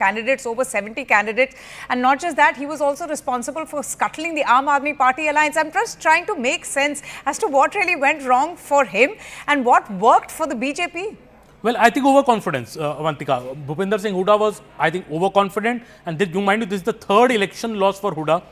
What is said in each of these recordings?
candidates, over 70 candidates. And not just that, he was also responsible for scuttling the Aam Aadmi Party alliance. I'm just trying to make sense as to what really went wrong for him and what worked for the BJP. Well, I think overconfidence, Avantika. Bhupinder Singh Hooda was, I think, overconfident. And this, you mind, this is the third election loss for Hooda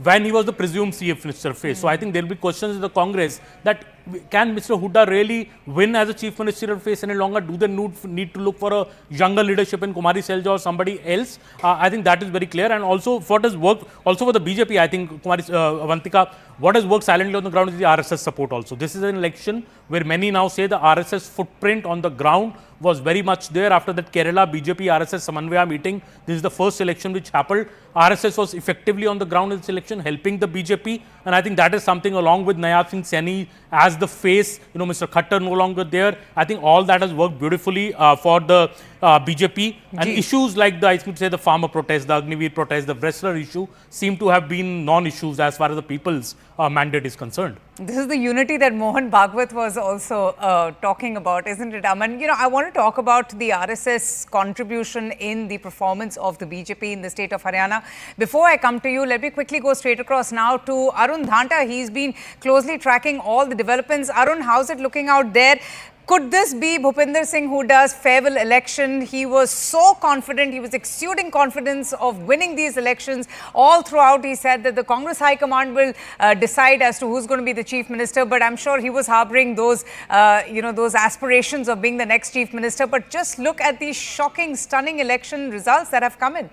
when he was the presumed CF minister face. So I think there will be questions in the Congress that can Mr. Hooda really win as a chief ministerial face any longer? Do they need to look for a younger leadership in Kumari Selja or somebody else? I think that is very clear. And also what has worked, also for the BJP, I think, Avantika, what has worked silently on the ground is the RSS support also. This is an election where many now say the RSS footprint on the ground was very much there after that Kerala BJP RSS Samanvaya meeting. This is the first election which happened. RSS was effectively on the ground in this election, helping the BJP. And I think that is something along with Nayab Singh Saini as the face, Mr. Khattar no longer there. I think all that has worked beautifully for the BJP. And issues like I would say the farmer protest, the Agniveer protest, the wrestler issue seem to have been non-issues as far as the people's mandate is concerned. This is the unity that Mohan Bhagwat was also talking about, isn't it, Aman? I want to talk about the RSS contribution in the performance of the BJP in the state of Haryana. Before I come to you, let me quickly go straight across now to Arun Dhanta. He's been closely tracking all the developments. Arun, how's it looking out there? Could this be Bhupinder Singh Hooda's farewell election? He was so confident, he was exuding confidence of winning these elections. All throughout, he said that the Congress High Command will decide as to who's going to be the Chief Minister. But I'm sure he was harboring those, those aspirations of being the next Chief Minister. But just look at these shocking, stunning election results that have come in.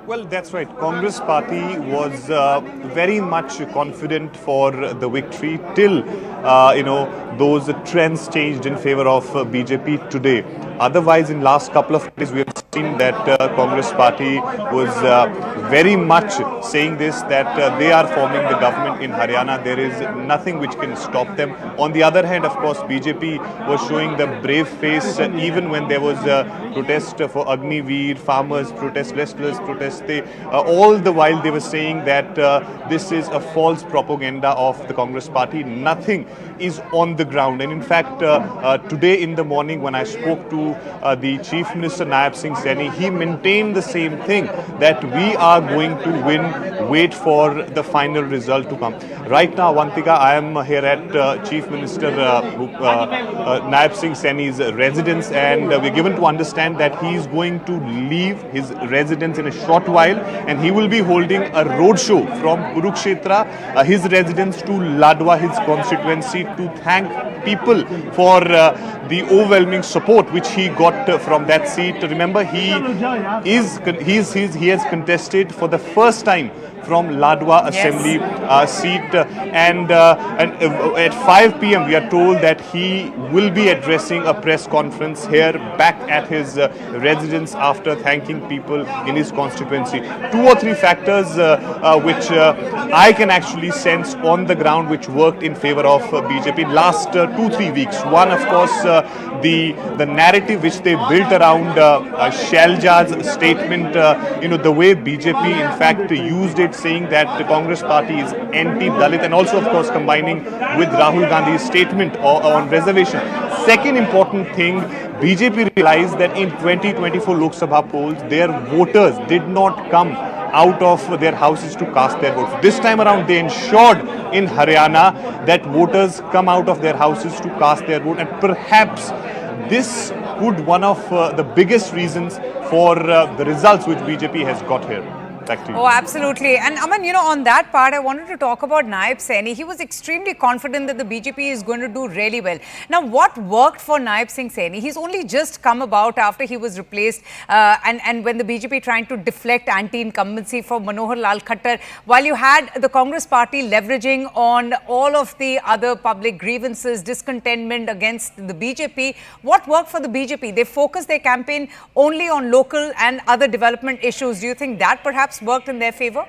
Well, that's right. Congress party was very much confident for the victory till, those trends changed in favor of BJP today. Otherwise, in last couple of days, we have seen that Congress party was very much saying this, that they are forming the government in Haryana. There is nothing which can stop them. On the other hand, of course, BJP was showing the brave face even when there was a protest for Agniveer, farmers protest, wrestlers protest. All the while they were saying that this is a false propaganda of the Congress party. Nothing is on the ground. And in fact, today in the morning when I spoke to the Chief Minister Nayab Singh Saini, he maintained the same thing, that we are going to win. Wait for the final result to come. Right now, Avantika, I am here at Chief Minister Nayab Singh Saini's residence, and we're given to understand that he is going to leave his residence in a short while, and he will be holding a roadshow from Kurukshetra, his residence, to Ladwa, his constituency, to thank people for the overwhelming support which he got from that seat. Remember, he has contested for the first time from Ladwa Assembly seat, and at 5 p.m. we are told that he will be addressing a press conference here back at his residence after thanking people in his constituency. 2 or 3 factors which I can actually sense on the ground which worked in favor of BJP last 2-3 weeks. One, of course, the narrative which they built around Selja's statement, the way BJP in fact used it, saying that the Congress party is anti-Dalit, and also, of course, combining with Rahul Gandhi's statement on reservation. Second important thing, BJP realized that in 2024 Lok Sabha polls, their voters did not come out of their houses to cast their votes. This time around, they ensured in Haryana that voters come out of their houses to cast their vote, and perhaps this could one of the biggest reasons for the results which BJP has got here. Back to you. Oh, absolutely. And Aman, on that part, I wanted to talk about Nayab Saini. He was extremely confident that the BJP is going to do really well. Now, what worked for Nayab Singh Saini? He's only just come about after he was replaced and when the BJP trying to deflect anti-incumbency for Manohar Lal Khattar, while you had the Congress party leveraging on all of the other public grievances, discontentment against the BJP, what worked for the BJP? They focused their campaign only on local and other development issues. Do you think that perhaps worked in their favor?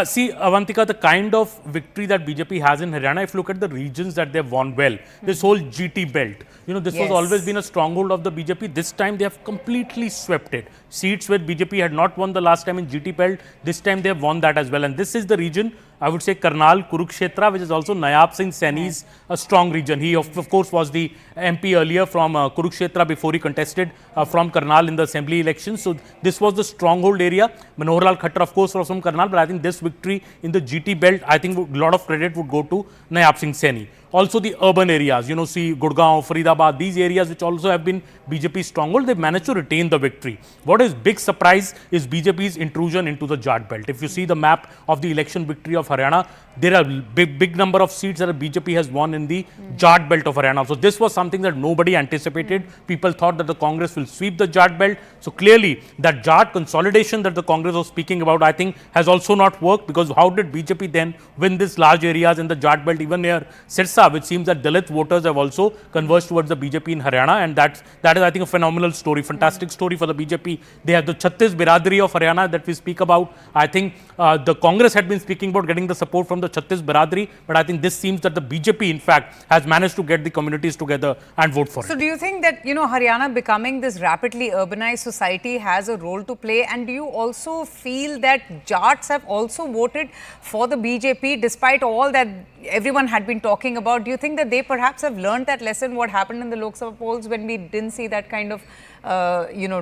See, Avantika, the kind of victory that BJP has in Haryana, if you look at the regions that they've won well, this whole GT belt, this was always been a stronghold of the BJP. This time they have completely swept it. Seats where BJP had not won the last time in GT belt, this time they have won that as well. And this is the region I would say Karnal, Kurukshetra, which is also Nayab Singh Saini's a strong region. He of course was the MP earlier from Kurukshetra before he contested from Karnal in the assembly elections. So this was the stronghold area. Manohar Lal Khattar of course was from Karnal, but I think this victory in the GT belt, I think a lot of credit would go to Nayab Singh Saini. Also the urban areas, see Gurgaon, Faridabad, these areas which also have been BJP stronghold, they've managed to retain the victory. What is big surprise is BJP's intrusion into the Jat belt. If you see the map of the election victory of Haryana, there are big number of seats that BJP has won in the Jat belt of Haryana. So this was something that nobody anticipated. People thought that the Congress will sweep the Jat belt. So clearly that Jat consolidation that the Congress was speaking about, I think has also not worked, because how did BJP then win these large areas in the Jat belt, even near Sirsa, which seems that Dalit voters have also converged towards the BJP in Haryana, and that is I think a phenomenal story, fantastic story for the BJP. They have the Chhattis Biradari of Haryana that we speak about. I think the Congress had been speaking about getting the support from the Chhattis Biradari, but I think this seems that the BJP in fact has managed to get the communities together and vote for it. So do you think that, Haryana becoming this rapidly urbanized society has a role to play, and do you also feel that Jats have also voted for the BJP despite all that everyone had been talking about? Do you think that they perhaps have learned that lesson, what happened in the Lok Sabha polls when we didn't see that kind of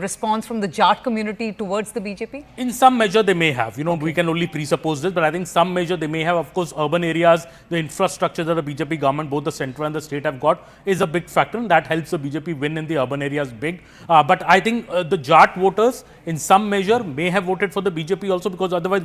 response from the Jat community towards the BJP? In some measure they may have, we can only presuppose this, but I think some measure they may have. Of course, urban areas, the infrastructure that the BJP government, both the central and the state have got, is a big factor, and that helps the BJP win in the urban areas big. But I think the Jat voters in some measure may have voted for the BJP also, because otherwise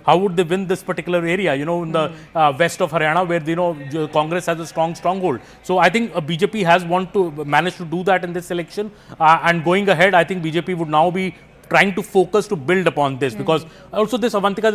how would they win this particular area, in the west of Haryana, where Congress has a stronghold. So I think BJP has managed to do that in this election. And going ahead, I think BJP would now be trying to focus to build upon this, because also this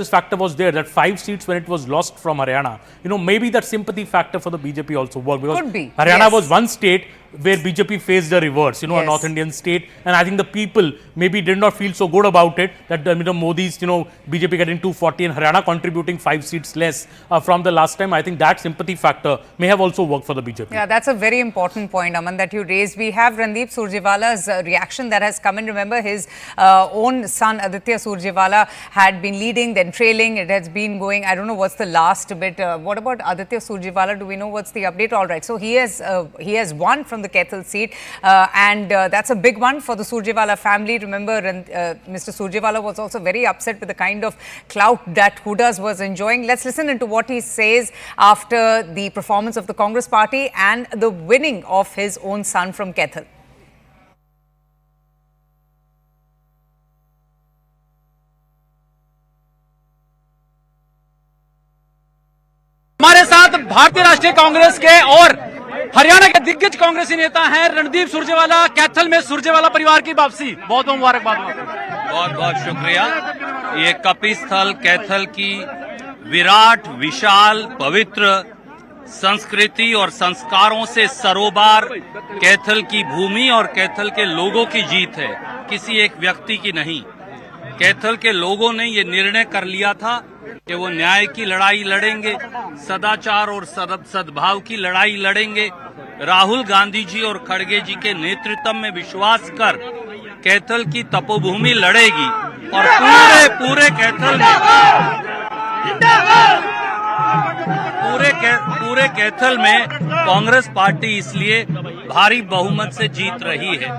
factor was there, that 5 seats when it was lost from Haryana, maybe that sympathy factor for the BJP also worked, because could be. Haryana was one state where BJP faced the reverse, a North Indian state, and I think the people maybe did not feel so good about it, that Modi's, BJP getting 240 and Haryana contributing 5 seats less from the last time. I think that sympathy factor may have also worked for the BJP. Yeah, that's a very important point, Aman, that you raised. We have Randeep Surjewala's reaction that has come in. Remember, his own son Aditya Surjewala had been leading, then trailing. It has been going, I don't know what's the last bit. What about Aditya Surjewala? Do we know what's the update? All right, so he has won from the Kethel seat, and that's a big one for the Surjewala family. Remember, Mr. Surjewala was also very upset with the kind of clout that Hudas was enjoying. Let's listen into what he says after the performance of the Congress party and the winning of his own son from Kethel. हमारे साथ भारतीय राष्ट्रीय कांग्रेस के और हरियाणा के दिग्गज कांग्रेसी नेता हैं रणदीप सुरजेवाला। कैथल में सुरजेवाला परिवार की वापसी, बहुत बहुत मुबारकबाद। बहुत बहुत शुक्रिया। ये कपिस्थल कैथल की विराट, विशाल, पवित्र संस्कृति और संस्कारों से सरोबार कैथल की भूमि और कैथल के लोगों की जीत है, किसी एक व्यक्ति की नहीं। कैथल के लोगों ने ये निर्णय कर लिया था कि वो न्याय की लड़ाई लड़ेंगे, सदाचार और सद्भाव की लड़ाई लड़ेंगे। राहुल गांधी जी और खड़गे जी के नेतृत्व में विश्वास कर कैथल की तपोभूमि लड़ेगी और पूरे कैथल में पूरे कैथल में कांग्रेस पार्टी इसलिए भारी बहुमत से जीत रही है।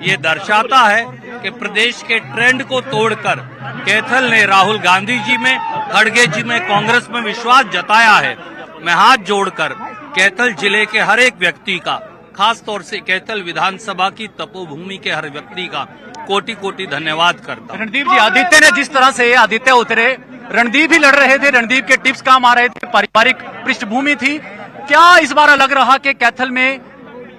ये दर्शाता है कि प्रदेश के ट्रेंड को तोड़कर कैथल ने राहुल गांधी जी में, खड़गे जी में, कांग्रेस में विश्वास जताया है। मैं हाथ जोड़कर कैथल जिले के हर एक व्यक्ति का, खास तौर से कैथल विधानसभा की तपोभूमि के हर व्यक्ति का कोटि कोटि धन्यवाद करता हूं। रणदीप जी, आदित्य ने जिस तरह से आदित्य उतरे, रणदीप ही लड़ रहे थे, रणदीप के टिप्स काम आ रहे थे, पारिवारिक पृष्ठभूमि थी। क्या इस बार अलग रहा कि कैथल में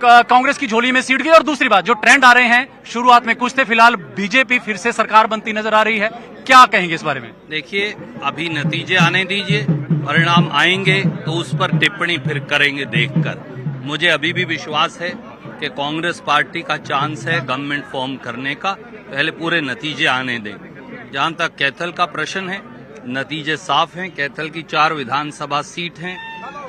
कांग्रेस की झोली में सीट गई? और दूसरी बात, जो ट्रेंड आ रहे हैं शुरुआत में कुछ थे, फिलहाल बीजेपी फिर से सरकार बनती नजर आ रही है, क्या कहेंगे इस बारे में? देखिए, अभी नतीजे आने दीजिए, परिणाम आएंगे तो उस पर टिप्पणी फिर करेंगे देखकर। मुझे अभी भी विश्वास है कि कांग्रेस पार्टी का चांस है गवर्नमेंट फॉर्म करने का, पहले पूरे नतीजे आने दें। जहां तक कैथल का प्रश्न है, नतीजे साफ हैं। कैथल की 4 विधानसभा सीट हैं,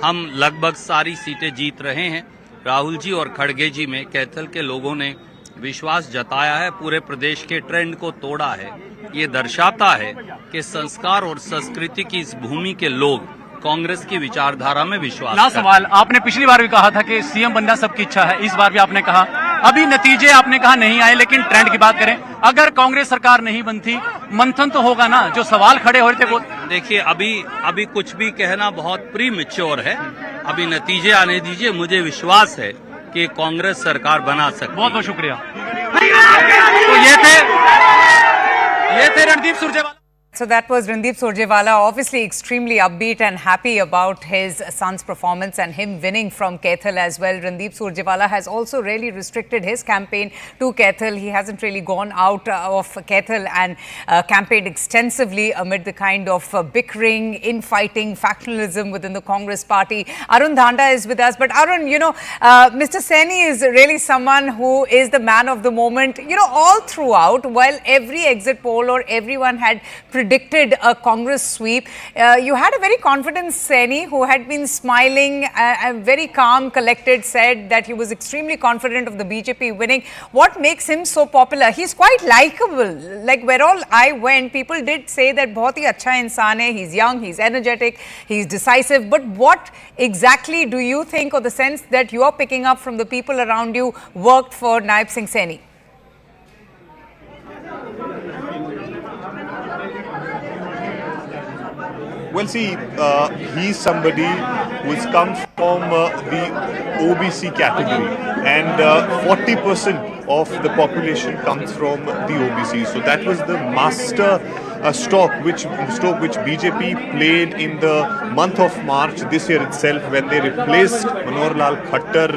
हम लगभग सारी सीटें जीत रहे हैं। राहुल जी और खड़गे जी में कैथल के लोगों ने विश्वास जताया है, पूरे प्रदेश के ट्रेंड को तोड़ा है। ये दर्शाता है कि संस्कार और संस्कृति की इस भूमि के लोग कांग्रेस की विचारधारा में विश्वास लास्ट करते हैं। सवाल, आपने पिछली बार भी कहा था कि सीएम बनना सबकी इच्छा है, इस बार भी आपने कहा, अभी नतीजे आपने कहा नहीं आए, लेकिन ट्रेंड की बात करें, अगर कांग्रेस सरकार नहीं बनती, मंथन तो होगा ना, जो सवाल खड़े हो रहे थे वो। देखिए अभी कुछ भी कहना बहुत प्री मैच्योर है, अभी नतीजे आने दीजिए। मुझे विश्वास है कि कांग्रेस सरकार बना सकती है। बहुत बहुत शुक्रिया। तो ये थे Randeep Surjewala. So that was Randeep Surjewala, obviously extremely upbeat and happy about his son's performance and him winning from Kaithal as well. Randeep Surjewala has also really restricted his campaign to Kaithal. He hasn't really gone out of Kaithal and campaigned extensively amid the kind of bickering, infighting, factionalism within the Congress party. Arun Dhanda is with us. But Arun, you know, Mr. Saini is really someone who is the man of the moment. You know, all throughout, while every exit poll or everyone had predicted a Congress sweep, you had a very confident Saini who had been smiling and very calm, collected, said that he was extremely confident of the BJP winning. What makes him so popular? He's quite likable. Like where all I went, people did say that बहुत ही अच्छा इंसान है, he's young, he's energetic, he's decisive. But what exactly do you think, or the sense that you are picking up from the people around you, worked for Nayab Singh Saini? Well, see, he's somebody who's come from the OBC category, and 40% of the population comes from the OBC. So that was the master stroke which BJP played in the month of March this year itself, when they replaced Manohar Lal Khattar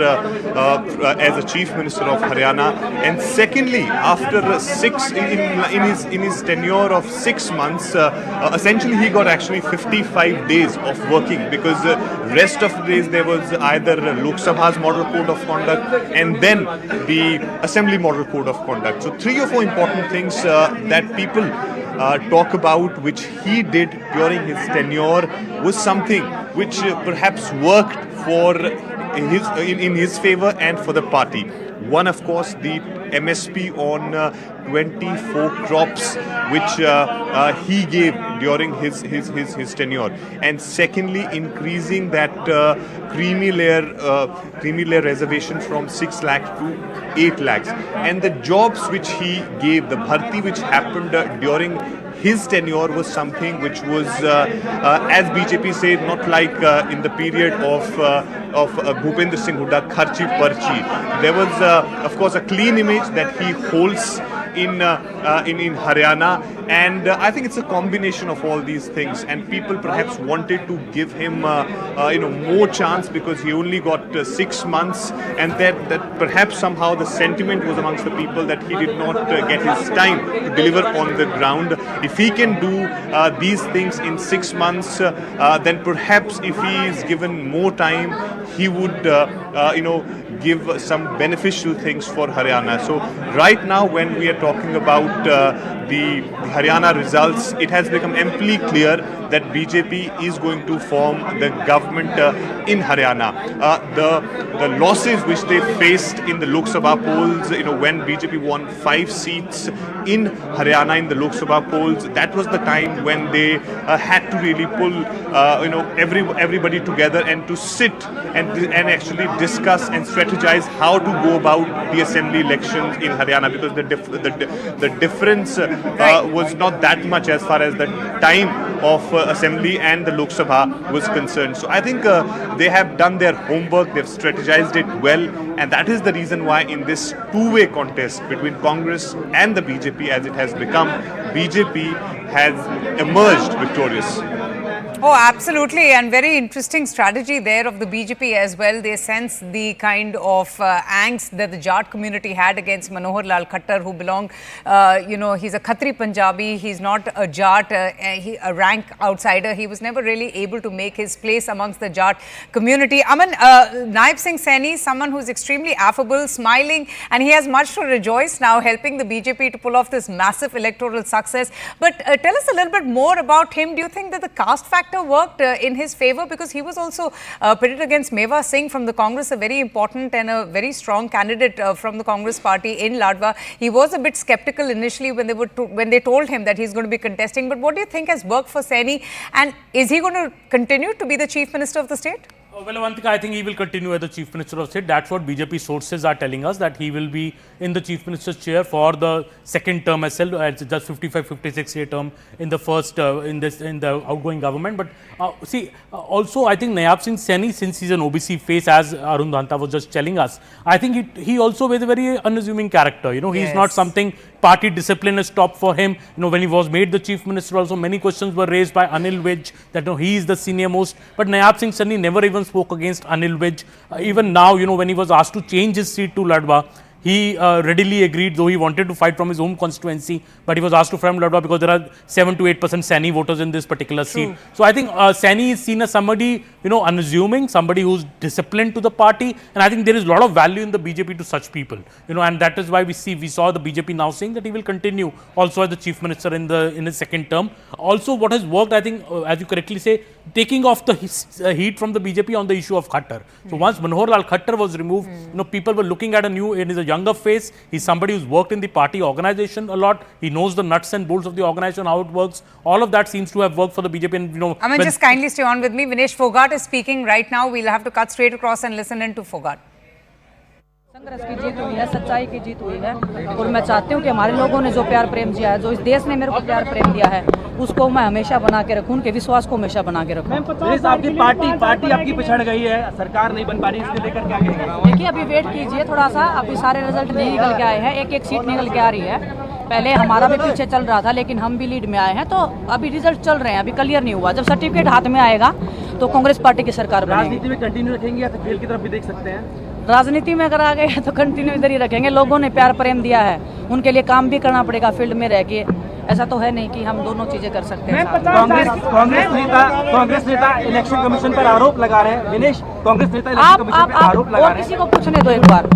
as a chief minister of Haryana. And secondly, after in his tenure of 6 months, essentially he got actually 55 days of working, because rest of the days there was either Lok Sabha's model code of conduct and then the Assembly model code of conduct. So 3 or 4 important things that people talk about which he did during his tenure was something which perhaps worked for in his favor and for the party. One, of course, the MSP on 24 crops, which he gave during his tenure, and secondly, increasing that creamy layer reservation from 6 lakh to 8 lakhs, and the jobs which he gave, the bharti which happened during his tenure was something which was, as BJP said, not like in the period of Bhupender Singh Hooda, Kharchi Parchi. There was, of course, a clean image that he holds in Haryana, and I think it's a combination of all these things. And people perhaps wanted to give him, more chance, because he only got 6 months, and that perhaps somehow the sentiment was amongst the people that he did not get his time to deliver on the ground. If he can do these things in 6 months, then perhaps if he is given more time, he would, give some beneficial things for Haryana. So right now, when we are talking about the Haryana results, it has become amply clear that BJP is going to form the government in Haryana. The losses which they faced in the Lok Sabha polls, when BJP won 5 seats in Haryana in the Lok Sabha polls, that was the time when they had to really pull, everybody together and to sit and actually discuss and strategize how to go about the assembly elections in Haryana, because the difference was not that much as far as the time of assembly and the Lok Sabha was concerned. So I think they have done their homework, they've strategized it well, and that is the reason why in this two-way contest between Congress and the BJP, as it has become, BJP has emerged victorious. Oh, absolutely, and very interesting strategy there of the BJP as well. They sense the kind of angst that the Jat community had against Manohar Lal Khattar, who belonged, he's a Khatri Punjabi, he's not a Jat, a rank outsider. He was never really able to make his place amongst the Jat community. Aman, Nayab Singh Saini, someone who's extremely affable, smiling, and he has much to rejoice now, helping the BJP to pull off this massive electoral success. But tell us a little bit more about him. Do you think that the caste factor factor worked in his favor, because he was also pitted against Meva Singh from the Congress, a very important and a very strong candidate from the Congress party in Ladwa. He was a bit skeptical initially when they told him that he's going to be contesting. But what do you think has worked for Saini, and is he going to continue to be the Chief Minister of the state? Well, Avantika, I think he will continue as the Chief Minister of State. That's what BJP sources are telling us, that he will be in the Chief Minister's chair for the second term as well, as just 55-56 year term in the first in the outgoing government. But also I think Nayab Singh Saini, since he's an OBC face, as Arun Dhanta was just telling us, I think he also is a very unassuming character. You know, he's not something party discipline has stopped for him. You know, when he was made the Chief Minister, also many questions were raised by Anil Vij that he is the senior most. But Nayab Singh Saini never even spoke against Anil Vij. Even now, you know, when he was asked to change his seat to Ladwa, he readily agreed, though he wanted to fight from his home constituency, but he was asked to fight from Ladwa because there are 7 to 8% Saini voters in this particular seat. So I think Saini is seen as somebody, you know, unassuming, somebody who's disciplined to the party, and I think there is a lot of value in the BJP to such people, you know, and that is why we saw the BJP now saying that he will continue also as the Chief Minister in his second term. Also, what has worked, I think, as you correctly say, taking off the heat from the BJP on the issue of Khattar. So once Manohar Lal Khattar was removed, you know, people were looking at a younger face. He's somebody who's worked in the party organization a lot. He knows the nuts and bolts of the organization, how it works. All of that seems to have worked for the BJP. And, you know, I mean, just kindly stay on with me. Vinesh Fogart is speaking right now. We'll have to cut straight across and listen in to Fogart. संघर्ष की जीत हुई है, सच्चाई की जीत हुई है, और मैं चाहती हूँ कि हमारे लोगों ने जो प्यार प्रेम दिया है, जो इस देश ने मेरे को प्यार प्रेम दिया है, उसको मैं हमेशा बना के रखूँ, उनके विश्वास को हमेशा बना के रखूँ। आपकी पार्टी आपकी पिछड़ गई है, सरकार नहीं बन पा रही, इसको लेकर क्या कहेंगे? देखिए, अभी वेट कीजिए थोड़ा सा, अभी सारे रिजल्ट नहीं निकल के आए हैं, एक सीट निकल के आ रही है। पहले हमारा भी पीछे चल रहा था, लेकिन हम भी लीड में आए हैं, तो अभी रिजल्ट चल रहे हैं, अभी क्लियर नहीं हुआ। जब सर्टिफिकेट हाथ में आएगा तो कांग्रेस पार्टी की सरकार बनेगी। राजनीति में कंटिन्यू रखेंगे या खेल की तरफ भी देख सकते हैं? राजनीति में अगर आ गए तो कंटिन्यू इधर ही रखेंगे। लोगों ने प्यार प्रेम दिया है, उनके लिए काम भी करना पड़ेगा फील्ड में रह के। ऐसा तो है नहीं कि हम दोनों चीजें कर सकते हैं। कांग्रेस नेता इलेक्शन कमीशन पर आरोप लगा रहे हैं। विनेश, कांग्रेस नेता इलेक्शन कमीशन पर आरोप लगा रहे हैं। किसी को पूछने दो एक बार।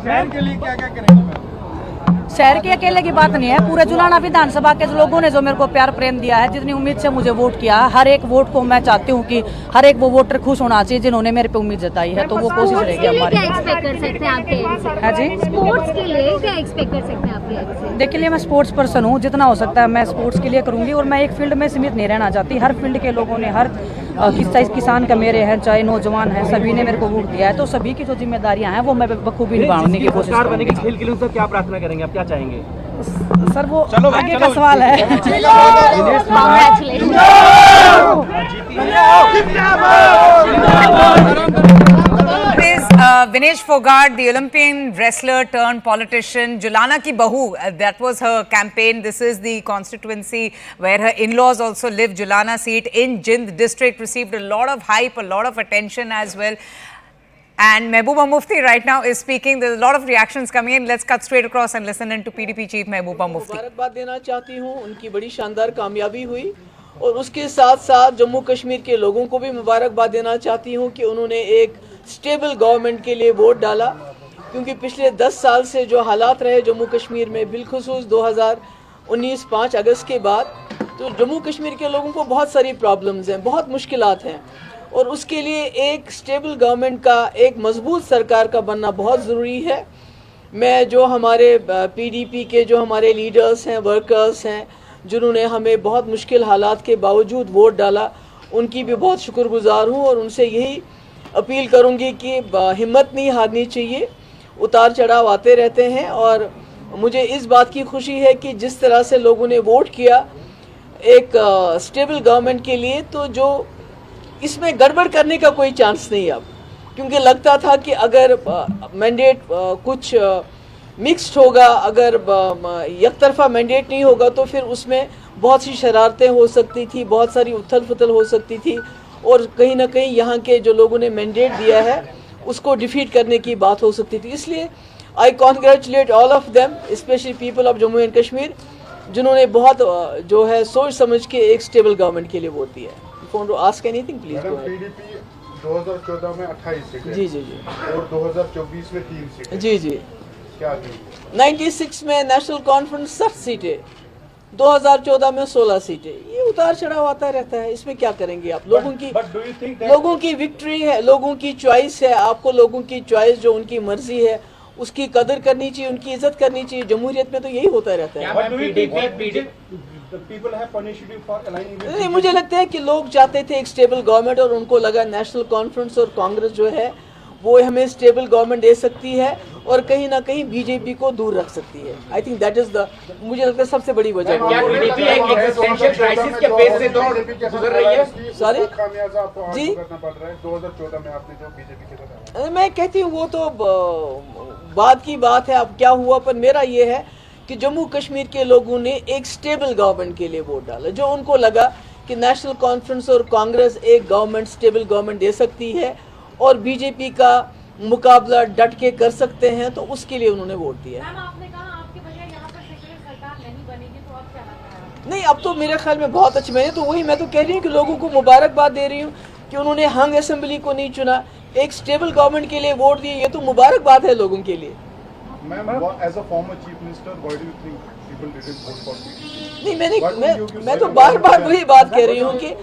शहर के लिए क्या क्या करेंगे? शहर की अकेले की बात नहीं है, पूरे जुलाना विधानसभा के लोगों ने जो मेरे को प्यार प्रेम दिया है, जितनी उम्मीद से मुझे वोट किया, हर एक वोट को मैं चाहती हूँ कि हर एक वो वोटर खुश होना चाहिए जिन्होंने मेरे पे उम्मीद जताई है, तो वो कोशिश रहेगी हमारी। क्या एक्सपेक्ट कर सकते हैं आपके एंड से? हाँ जी, स्पोर्ट्स के लिए क्या एक्सपेक्ट कर सकते हैं आपके एंड से? देखिए, मैं स्पोर्ट्स पर्सन हूँ, जितना हो सकता है मैं स्पोर्ट्स के लिए करूँगी, और मैं एक फील्ड में सीमित नहीं रहना चाहती। हर फील्ड के लोगों ने, हर किसान का मेरे हैं, चाहे नौजवान हैं, सभी ने मेरे को वोट दिया है, तो सभी की जो जिम्मेदारियाँ हैं वो मैं बखूबी निभाने की कोशिश करूँगी। खेल के लिए सर क्या प्रार्थना करेंगे, आप क्या चाहेंगे? सर वो आगे का सवाल है। Vinesh Fogart, the Olympian wrestler turned politician, Julana ki Bahu, that was her campaign. This is the constituency where her in-laws also live. Julana seat in Jind district received a lot of hype, a lot of attention as well. And Mehbooba Mufti right now is speaking. There's a lot of reactions coming in. Let's cut straight across and listen in to PDP chief Mehbooba Mufti. मुबारकबाद देना चाहती हूँ, उनकी बड़ी शानदार कामयाबी हुई, और उसके साथ साथ जम्मू कश्मीर के लोगों को भी मुबारकबाद देना चाहती हूँ कि उन्होंने एक स्टेबल गवर्नमेंट के लिए वोट डाला, क्योंकि पिछले 10 साल से जो हालात रहे जम्मू कश्मीर में, बिलखुसूस 2019 5 अगस्त के बाद, तो जम्मू कश्मीर के लोगों को बहुत सारी प्रॉब्लम्स हैं, बहुत मुश्किलात हैं, और उसके लिए एक स्टेबल गवर्नमेंट का, एक मजबूत सरकार का बनना बहुत ज़रूरी है। मैं जो हमारे पीडीपी के जो हमारे लीडर्स हैं, वर्कर्स हैं, जिन्होंने हमें बहुत मुश्किल हालात के बावजूद वोट डाला, उनकी भी बहुत शुक्रगुजार हूँ, और उनसे यही अपील करूँगी कि हिम्मत नहीं हारनी चाहिए। उतार चढ़ाव आते रहते हैं, और मुझे इस बात की खुशी है कि जिस तरह से लोगों ने वोट किया एक स्टेबल गवर्नमेंट के लिए, तो जो इसमें गड़बड़ करने का कोई चांस नहीं अब, क्योंकि लगता था कि अगर मैंडेट कुछ मिक्स्ड होगा, अगर एक तरफा मैंडेट नहीं होगा, तो फिर उसमें बहुत सी शरारतें हो सकती थी, बहुत सारी उथल पुथल हो सकती थी, और कहीं ना कहीं यहाँ के जो लोगों ने मैंडेट दिया है उसको डिफीट करने की बात हो सकती थी। इसलिए I congratulate all of them, specially people of Jammu and Kashmir, जिन्होंने बहुत जो है सोच समझ के एक स्टेबल गवर्नमेंट के लिए वोट दिया है। Want to ask anything, please go ahead. PDP 2014 में 28 सीटें, जी, और 2024 में 3 सीटें, जी, क्या 96 में नेशनल कॉन्फ्रेंस 60 सीटें, 2014 में 16 सीटें, ये उतार चढ़ाव आता रहता है, इसमें क्या करेंगे आप? लोगों की विक्ट्री है, लोगों की चॉइस है, आपको लोगों की चॉइस जो उनकी मर्जी है उसकी कदर करनी चाहिए, उनकी इज्जत करनी चाहिए। जमहूरियत में तो यही होता रहता है। नहीं, मुझे लगता है कि लोग चाहते थे एक स्टेबल गवर्नमेंट और उनको लगा नेशनल कॉन्फ्रेंस और कांग्रेस जो है वो हमें स्टेबल गवर्नमेंट दे सकती है और कहीं ना कहीं बीजेपी को दूर रख सकती है। I think that is the, मुझे लगता है सबसे बड़ी वजह। सॉरी जी, 2014 में आपने जो बीजेपी के साथ, मैं कहती हूँ वो तो बाद की बात है, अब क्या हुआ। पर मेरा ये है कि जम्मू कश्मीर के लोगों ने एक स्टेबल गवर्नमेंट के लिए वोट डाला, जो उनको लगा कि नेशनल कॉन्फ्रेंस और कांग्रेस एक गवर्नमेंट, स्टेबल गवर्नमेंट दे सकती है और बीजेपी का मुकाबला डट के कर सकते हैं, तो उसके लिए उन्होंने वोट दिया। आपने कहा आपके बजाय यहाँ पर सेक्युलर सरकार नहीं बनेगी, तो अब क्या लगता है? नहीं, अब तो मेरे ख्याल में बहुत अच्छी बनी। तो वही मैं तो कह रही हूँ कि लोगों को मुबारकबाद दे रही हूँ कि उन्होंने हंग असेंबली को नहीं चुना, एक स्टेबल गवर्नमेंट के लिए वोट दिए, ये तो मुबारकबाद है लोगों के लिए। Ma'am, as a former chief minister, why do you think people didn't vote for BJP? नहीं, मैं तो बार बार वही बात कह रही हूँ कि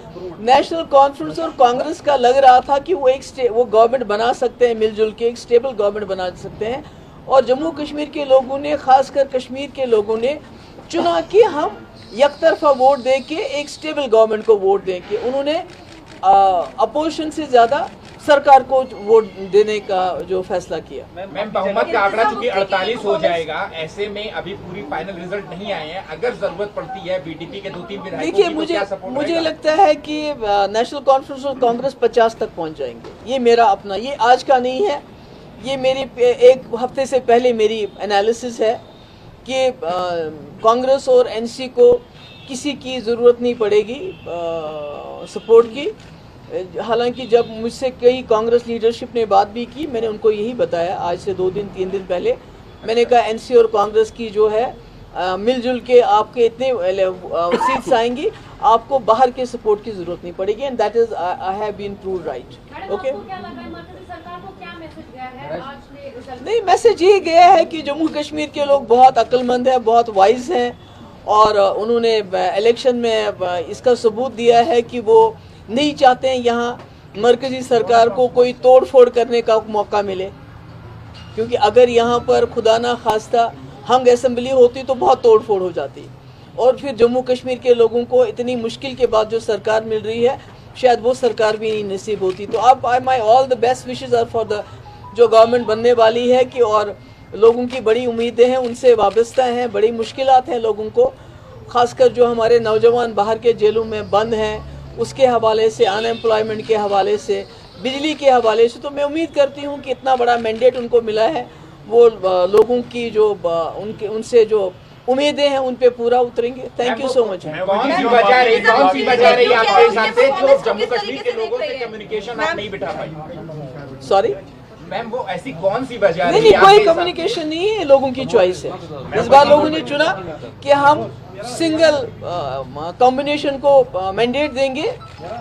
नेशनल कॉन्फ्रेंस और कांग्रेस का लग रहा था कि वो गवर्नमेंट बना सकते हैं, मिलजुल के एक स्टेबल गवर्नमेंट बना सकते हैं, और जम्मू कश्मीर के लोगों ने, खासकर कश्मीर के लोगों ने चुना कि हम एक तरफा वोट दे के एक स्टेबल गवर्नमेंट को वोट दें कि उन्होंने अपोजिशन से ज़्यादा सरकार को वोट देने का जो फैसला किया। मैम, बहुमत का आंकड़ा चूंकि 48 हो जाएगा, ऐसे में अभी पूरी फाइनल रिजल्ट नहीं आए हैं, अगर जरूरत पड़ती है बीडीपी के 2-3 विधायकों की, देखिए, तो क्या सपोर्ट मुझे लगता है कि नेशनल कॉन्फ्रेंस और कांग्रेस 50 तक पहुंच जाएंगे। ये मेरा अपना, ये आज का नहीं है, ये मेरी एक हफ्ते से पहले मेरी एनालिसिस है कि कांग्रेस और एनसी को किसी की ज़रूरत नहीं पड़ेगी सपोर्ट की। हालांकि जब मुझसे कई कांग्रेस लीडरशिप ने बात भी की, मैंने उनको यही बताया आज से 2-3 दिन पहले, मैंने कहा एनसी और कांग्रेस की जो है मिलजुल के आपके इतने सीट्स आएंगी, आपको बाहर के सपोर्ट की जरूरत नहीं पड़ेगी, and that is I have been proved right. Okay, नहीं, मैसेज ये गया है कि जम्मू कश्मीर के लोग बहुत अक्लमंद हैं, बहुत वाइज हैं, और उन्होंने इलेक्शन में इसका सबूत दिया है कि वो नहीं चाहते हैं यहाँ मरकजी सरकार को कोई तोड़ फोड़ करने का मौका मिले, क्योंकि अगर यहाँ पर खुदा ना खास्ता हंग असेंबली होती तो बहुत तोड़ फोड़ हो जाती, और फिर जम्मू कश्मीर के लोगों को इतनी मुश्किल के बाद जो सरकार मिल रही है, शायद वो सरकार भी नहीं नसीब होती। तो अब my all the best wishes are for the जो गवर्नमेंट बनने वाली है कि, और लोगों की बड़ी उम्मीदें हैं, उनसे वाबस्ता हैं, बड़ी मुश्किलात हैं लोगों को, खासकर जो हमारे नौजवान बाहर के जेलों में बंद हैं उसके हवाले से, अनएम्प्लॉयमेंट के हवाले से, बिजली के हवाले से। तो मैं उम्मीद करती हूँ कि इतना बड़ा मैंडेट उनको मिला है, वो लोगों की जो उनसे जो उम्मीदें हैं उन पे पूरा उतरेंगे। Thank you so much. कौन सी वजह रही आपके हिसाब से जो जम्मू कश्मीर के लोगों से कम्युनिकेशन आप नहीं बिठा पाई? सॉरी मैम, वो ऐसी कौन सी वजह? नहीं, कोई कम्युनिकेशन नहीं है, लोगों की चॉइस है। इस बार लोगों ने चुना कि हम सिंगल कॉम्बिनेशन को मैंडेट देंगे,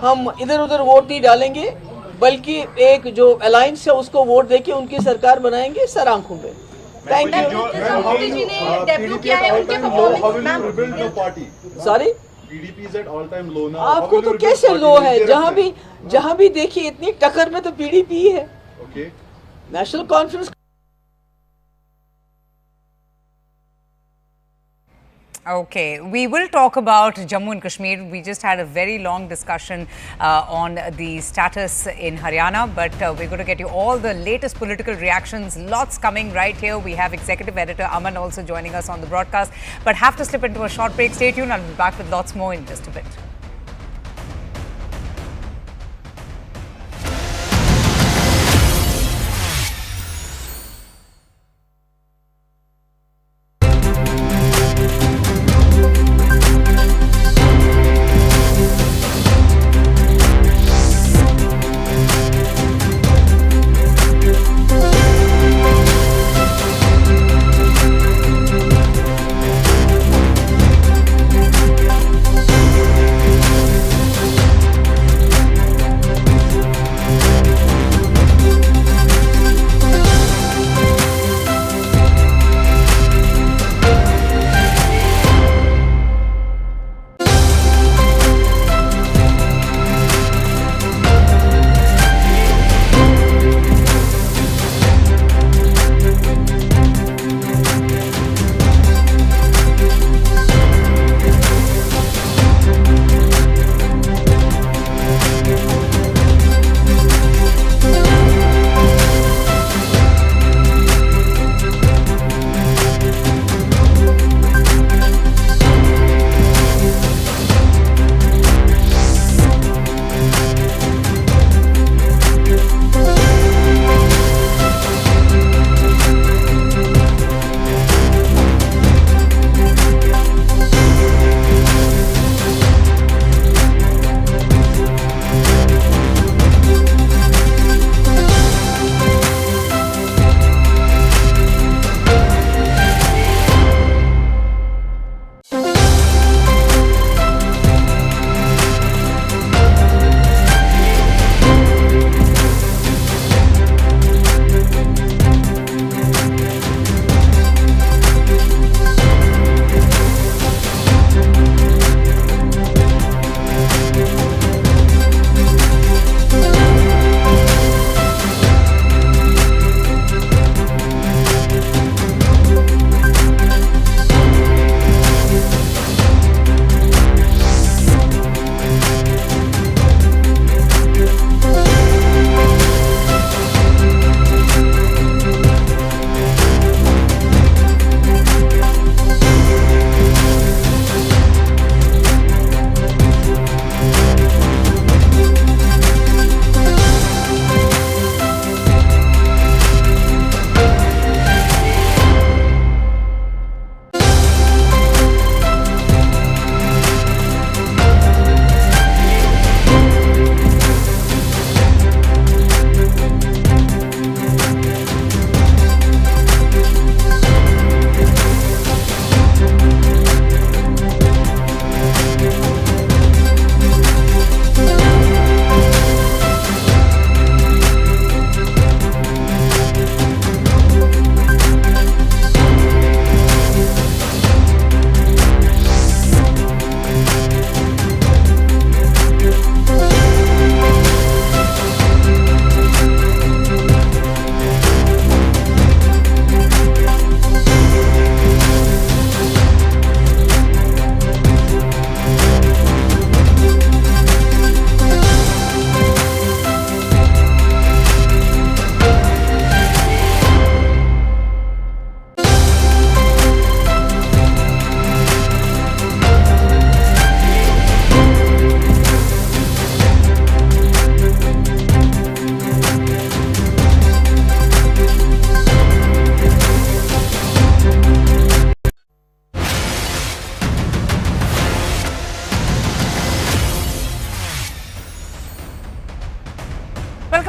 हम इधर उधर वोट नहीं डालेंगे, बल्कि एक जो अलायंस है उसको वोट देके उनकी सरकार बनाएंगे सर आंखों में। Thank you. सॉरी, आपको तो कैसे लो है? जहाँ भी देखिए इतनी टक्कर में तो पीडीपी है। National conference. Okay, we will talk about Jammu and Kashmir. We just had a very long discussion on the status in Haryana, but we're going to get you all the latest political reactions. Lots coming right here. We have Executive Editor Aman also joining us on the broadcast, but have to slip into a short break. Stay tuned. I'll be back with lots more in just a bit.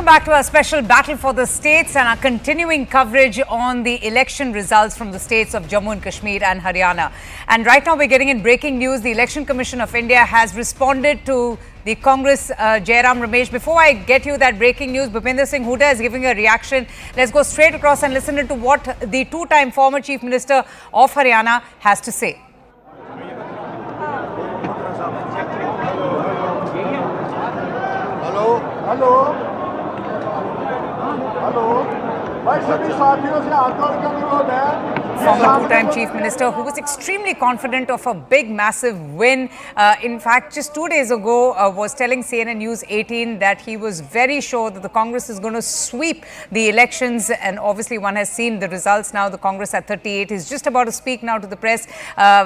welcome back to our special Battle for the States and our continuing coverage on the election results from the states of Jammu and Kashmir and Haryana. And right now we're getting in breaking news. The Election Commission of India has responded to the Congress Jairam Ramesh. Before I get you that breaking news, Bhupinder Singh Hooda is giving a reaction. Let's go straight across and listen to what the two-time former Chief Minister of Haryana has to say. Hello hello भाई सभी साथियों से हाथ जोड़ के अनुरोध है Former two-time Chief Minister who was extremely confident of a big, massive win. In fact, just 2 days ago was telling CNN News 18 that he was very sure that the Congress is going to sweep the elections. And obviously one has seen the results now. The Congress at 38 is just about to speak now to the press.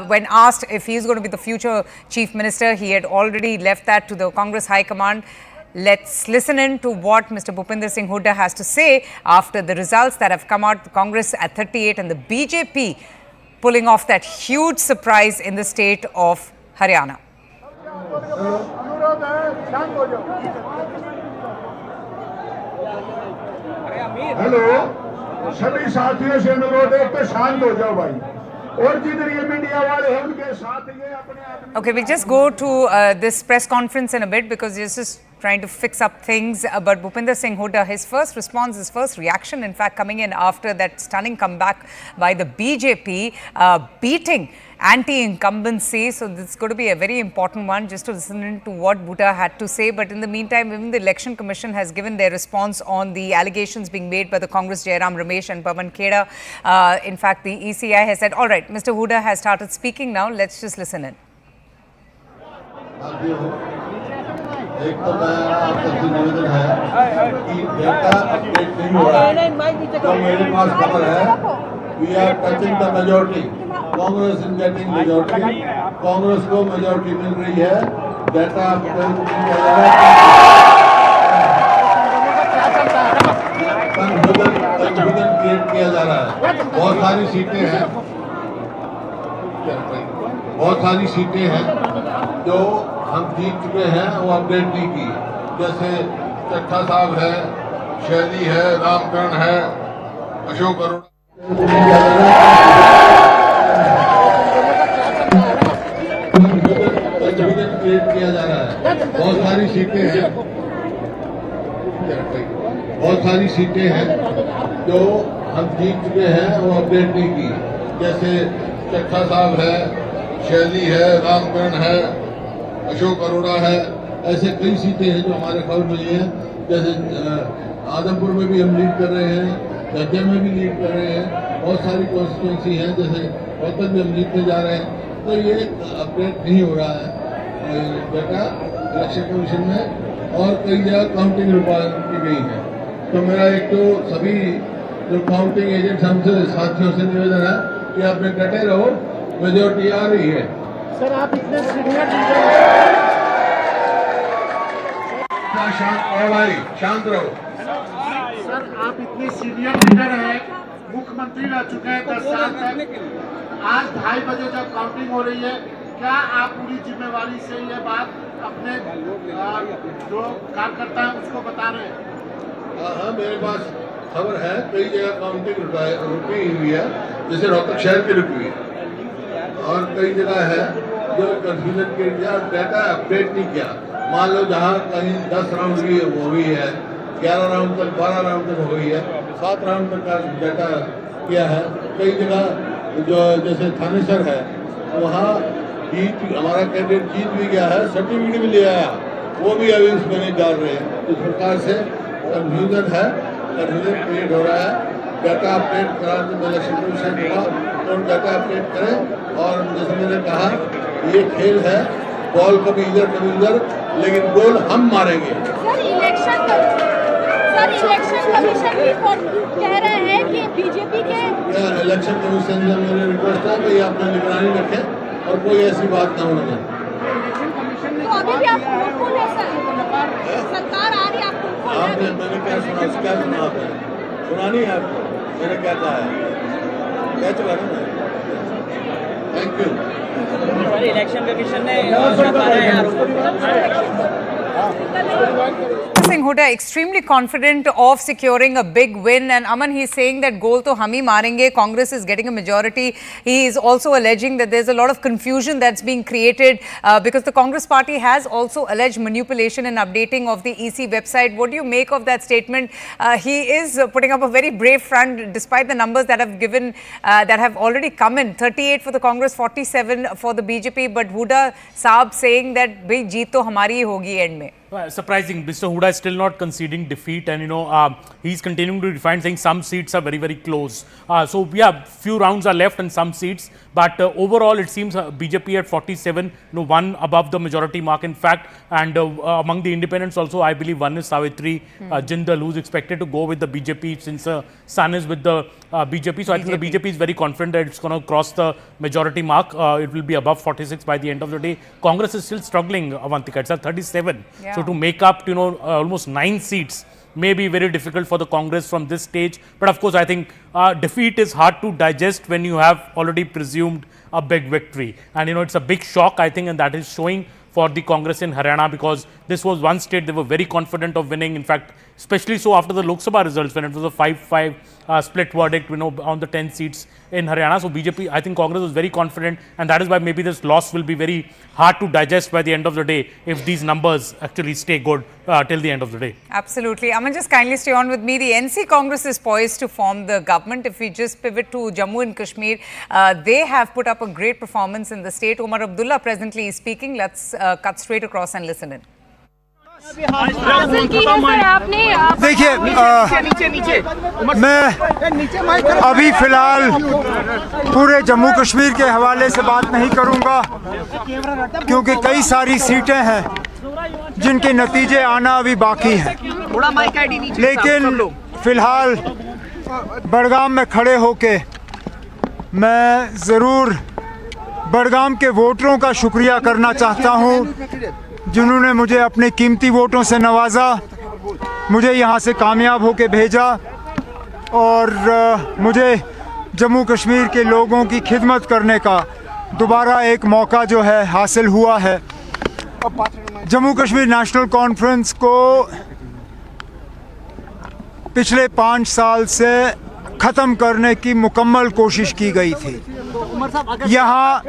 When asked if he is going to be the future Chief Minister, he had already left that to the Congress High Command. Let's listen in to what Mr. Bhupinder Singh Hooda has to say after the results that have come out, the Congress at 38 and the BJP pulling off that huge surprise in the state of Haryana. Hello सभी साथियों से अनुरोध है कि शांत हो जाओ भाई और जिधर ये मीडिया वाले हैं उनके साथ ये अपने Okay, we'll just go to this press conference in a bit because he's just trying to fix up things. But Bhupinder Singh Hooda, his first response, his first reaction, in fact, coming in after that stunning comeback by the BJP, beating anti-incumbency. So this is going to be a very important one, just to listen to what Bhuta had to say. But in the meantime, even the Election Commission has given their response on the allegations being made by the Congress Jairam Ramesh and Pawan Kheda. In fact, the ECI has said, all right, Mr. Hooda has started speaking now. Let's just listen in. एक तो मैं आपसे निवेदन है कि data update नहीं हो रहा है तो मेरे पास खबर है we are touching the majority Congress is getting majority Congress को मेजॉरिटी मिल रही है डेटा अपडेट किया जा रहा है कंफ्यूजन क्रिएट किया जा रहा है बहुत सारी सीटें हैं जो हम जीत चुके हैं वो अपडेट नहीं की जैसे चट्टा साहब है शैली है रामकरण है अशोक अरोड़ा क्रिएट किया जा रहा है बहुत सारी सीटें हैं जो हम जीत चुके हैं वो अपडेट नहीं की जैसे चट्टा साहब है शैली है रामकरण है अशोक अरोड़ा है ऐसे कई सीटें हैं जो हमारे खबर मिली हैं जैसे आदमपुर में भी हम लीड कर रहे हैं गज्जर में भी लीड कर रहे हैं बहुत सारी कॉन्स्टिट्यूंसी हैं जैसे रोहतक में हम लीड पे जा रहे हैं तो ये अपडेट नहीं हो रहा है डेटा इलेक्शन कमीशन में और कई जगह काउंटिंग की गई है तो मेरा एक तो सभी जो काउंटिंग एजेंट्स हमसे साथियों से निवेदन है कि आप डटे रहो मेजोरिटी आ रही है सर आप इतने सीनियर शांत रहो सर आप इतने सीनियर लीडर हैं मुख्यमंत्री रह चुके हैं 10 साल तक आज 2:30 बजे जब काउंटिंग हो रही है क्या आप पूरी जिम्मेवारी से ये बात अपने जो कार्यकर्ता है उसको बता रहे हैं हाँ मेरे पास खबर है कई जगह काउंटिंग रुकी हुई है जैसे रोहतक शहर की रुकी हुई है और कई जगह है जो कंफ्यूजन के डेटा अपडेट नहीं किया मान लो जहाँ कहीं 10 राउंड की हुई है 11 राउंड तक 12 राउंड तक हुई है 7 राउंड तक का डेटा किया है कई जगह जो जैसे थानेसर है वहाँ जीत हमारा कैंडिडेट जीत भी गया है सर्टिफिकेट भी ले आया वो भी अभी उसमें नहीं डाल रहे हैं इस प्रकार से कंफ्यूजन क्रिएट हो रहा है डाटा अपडेट कराने इलेक्शन कमीशन हुआ तो डाटा अपडेट करें और जैसे मैंने कहा ये खेल है बॉल कभी इधर कभी उधर लेकिन गोल हम मारेंगे सर इलेक्शन कमीशन भी कह रहे हैं कि बीजेपी के इलेक्शन कमीशन से मेरी रिक्वेस्ट है कि आप निगरानी रखें और कोई ऐसी बात ना होने तो अभी भी आप होपफुल है सर सरकार आ रही है आपको आपने मैंने क्या सुना आपने सुना नहीं आपको मैंने क्या कहा है कह चुका ना थैंक यू इलेक्शन कमीशन ने Singh Hooda extremely confident of securing a big win, and Aman, he's saying that goal to hum hi marenge, Congress is getting a majority. He is also alleging that there's a lot of confusion that's being created because the Congress party has also alleged manipulation and updating of the EC website. What do you make of that statement? He is putting up a very brave front despite the numbers that have given, that have already come in. 38 for the Congress, 47 for the BJP, but Hooda Saab saying that bhai jeet to hamari hi hogi end mein. Surprising, Mr. Hooda is still not conceding defeat, and he's continuing to define, saying some seats are very, very close. So yeah, few rounds are left and some seats, but overall it seems BJP at 47, one above the majority mark in fact, and among the independents also I believe one is Savitri Jindal, who's expected to go with the BJP since son is with the BJP. So I think the BJP is very confident that it's going to cross the majority mark. It will be above 46 by the end of the day. Congress is still struggling, Avantika. It's at 37. Yeah. So to make up, almost 9 seats may be very difficult for the Congress from this stage. But of course, I think defeat is hard to digest when you have already presumed a big victory. And it's a big shock, I think, and that is showing for the Congress in Haryana, because this was one state they were very confident of winning. In fact, especially so after the Lok Sabha results, when it was a 5-5 split verdict, on the 10 seats in Haryana. So BJP, I think Congress was very confident, and that is why maybe this loss will be very hard to digest by the end of the day if these numbers actually stay good till the end of the day. Absolutely. Aman, just kindly stay on with me. The NC Congress is poised to form the government. If we just pivot to Jammu and Kashmir, they have put up a great performance in the state. Omar Abdullah presently is speaking. Let's cut straight across and listen in. देखिए, मैं अभी फिलहाल पूरे जम्मू कश्मीर के हवाले से बात नहीं करूंगा, क्योंकि कई सारी सीटें हैं जिनके नतीजे आना अभी बाकी हैं। लेकिन फिलहाल बडगाम में खड़े होके मैं ज़रूर बडगाम के वोटरों का शुक्रिया करना चाहता हूं, जिन्होंने मुझे अपने कीमती वोटों से नवाजा, मुझे यहाँ से कामयाब होके भेजा और मुझे जम्मू कश्मीर के लोगों की खिदमत करने का दोबारा एक मौका जो है हासिल हुआ है। जम्मू कश्मीर नेशनल कॉन्फ्रेंस को पिछले 5 साल से ख़त्म करने की मुकम्मल कोशिश की गई थी। यहाँ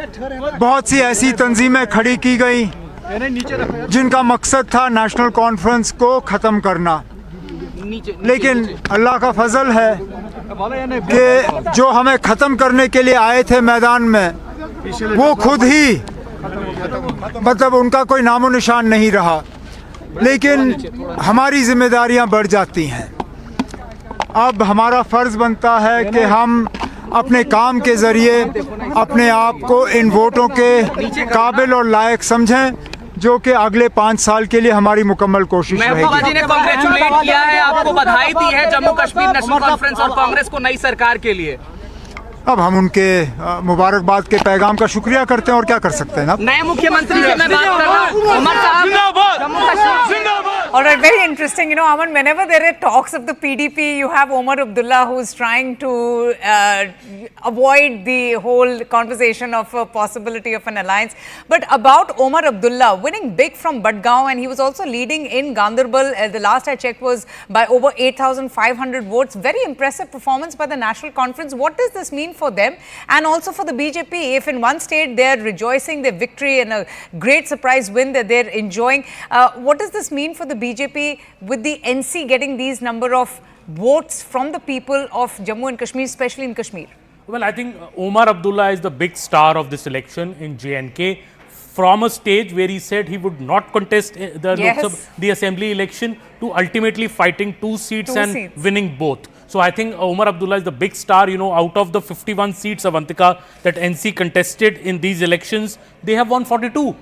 बहुत सी ऐसी तंजीमें खड़ी की गई जिनका मकसद था नेशनल कॉन्फ्रेंस को ख़त्म करना, लेकिन अल्लाह का फजल है कि जो हमें ख़त्म करने के लिए आए थे मैदान में, वो खुद ही मतलब उनका कोई नामो निशान नहीं रहा। लेकिन हमारी जिम्मेदारियां बढ़ जाती हैं। अब हमारा फ़र्ज़ बनता है कि हम अपने काम के ज़रिए अपने आप को इन वोटों के काबिल और लायक समझें, जो कि अगले 5 साल के लिए हमारी मुकम्मल कोशिश रहेगी। महबूबा जी ने कांग्रेचुलेट किया है, आपको बधाई दी है जम्मू कश्मीर नेशनल कॉन्फ्रेंस और कांग्रेस को नई सरकार के लिए। अब हम उनके मुबारकबाद के पैगाम का शुक्रिया करते हैं और क्या कर सकते हैं ना। नए मुख्यमंत्री से मैं बात कर रहा हूं, उमर साहब, Jammu Kashmir. All right, very interesting. Aman, whenever there are talks of the PDP, you have Omar Abdullah who's trying to avoid the whole conversation of a possibility of an alliance. But about Omar Abdullah winning big from Budgam, and he was also leading in Ganderbal. The last I checked was by over 8,500 votes. Very impressive performance by the National Conference. What does this mean for them and also for the BJP? If in one state they're rejoicing their victory and a great surprise win that they're enjoying, what does this mean for the BJP with the NC getting these number of votes from the people of Jammu and Kashmir, especially in Kashmir? Well, I think Omar Abdullah is the big star of this election in J&K. From a stage where he said he would not contest the assembly election to ultimately fighting 2 seats and winning both. So I think Omar Abdullah is the big star. Out of the 51 seats, Avantika, that NC contested in these elections, they have won 42.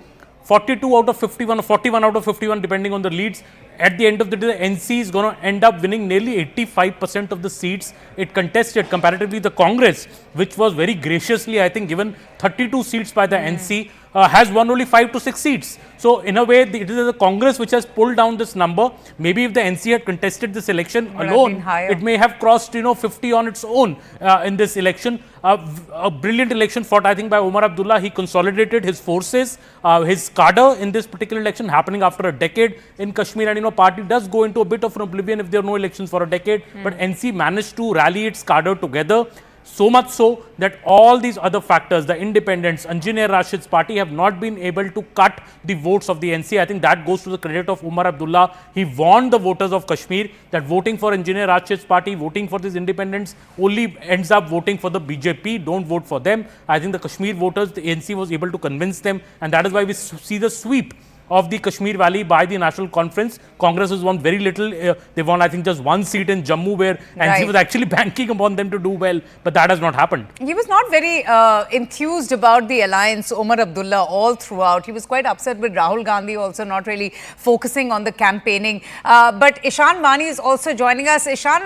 42 out of 51 or 41 out of 51 depending on the leads. At the end of the day, the NC is going to end up winning nearly 85% of the seats it contested. Comparatively, the Congress, which was very graciously, I think, given 32 seats by the NC, has won only 5 to 6 seats. So in a way, it is the Congress which has pulled down this number. Maybe if the NC had contested this election alone, it may have crossed 50 on its own in this election. A brilliant election fought, I think, by Omar Abdullah. He consolidated his forces, his cadre in this particular election, happening after a decade in Kashmir. And party does go into a bit of an oblivion if there are no elections for a decade. But NC managed to rally its cadre together. So much so that all these other factors, the independents, Engineer Rashid's party, have not been able to cut the votes of the NC. I think that goes to the credit of Omar Abdullah. He warned the voters of Kashmir that voting for Engineer Rashid's party, voting for these independents, only ends up voting for the BJP. Don't vote for them. I think the Kashmir voters, the NC was able to convince them, and that is why we see the sweep of the Kashmir Valley by the National Conference. Congress has won very little. They won, I think, just one seat in Jammu, where NC was actually banking upon them to do well, but that has not happened. He was not very enthused about the alliance, Omar Abdullah, all throughout. He was quite upset with Rahul Gandhi also not really focusing on the campaigning. But Ishan Vani is also joining us. Ishan,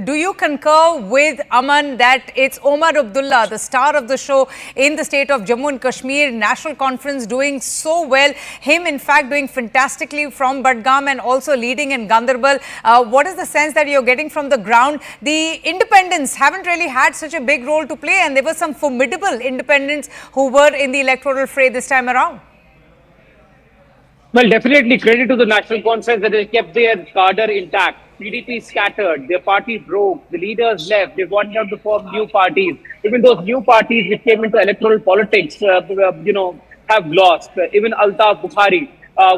do you concur with Aman that it's Omar Abdullah, the star of the show in the state of Jammu and Kashmir, National Conference doing so well, him in fact doing fantastically from Budgam and also leading in Ganderbal? What is the sense that you're getting from the ground? The independents haven't really had such a big role to play, and there were some formidable independents who were in the electoral fray this time around. Well, definitely credit to the National Conference that they kept their cadre intact. PDP scattered, their party broke, the leaders left, they wanted out to form new parties. Even those new parties which came into electoral politics, have lost. Even Altaf Bukhari,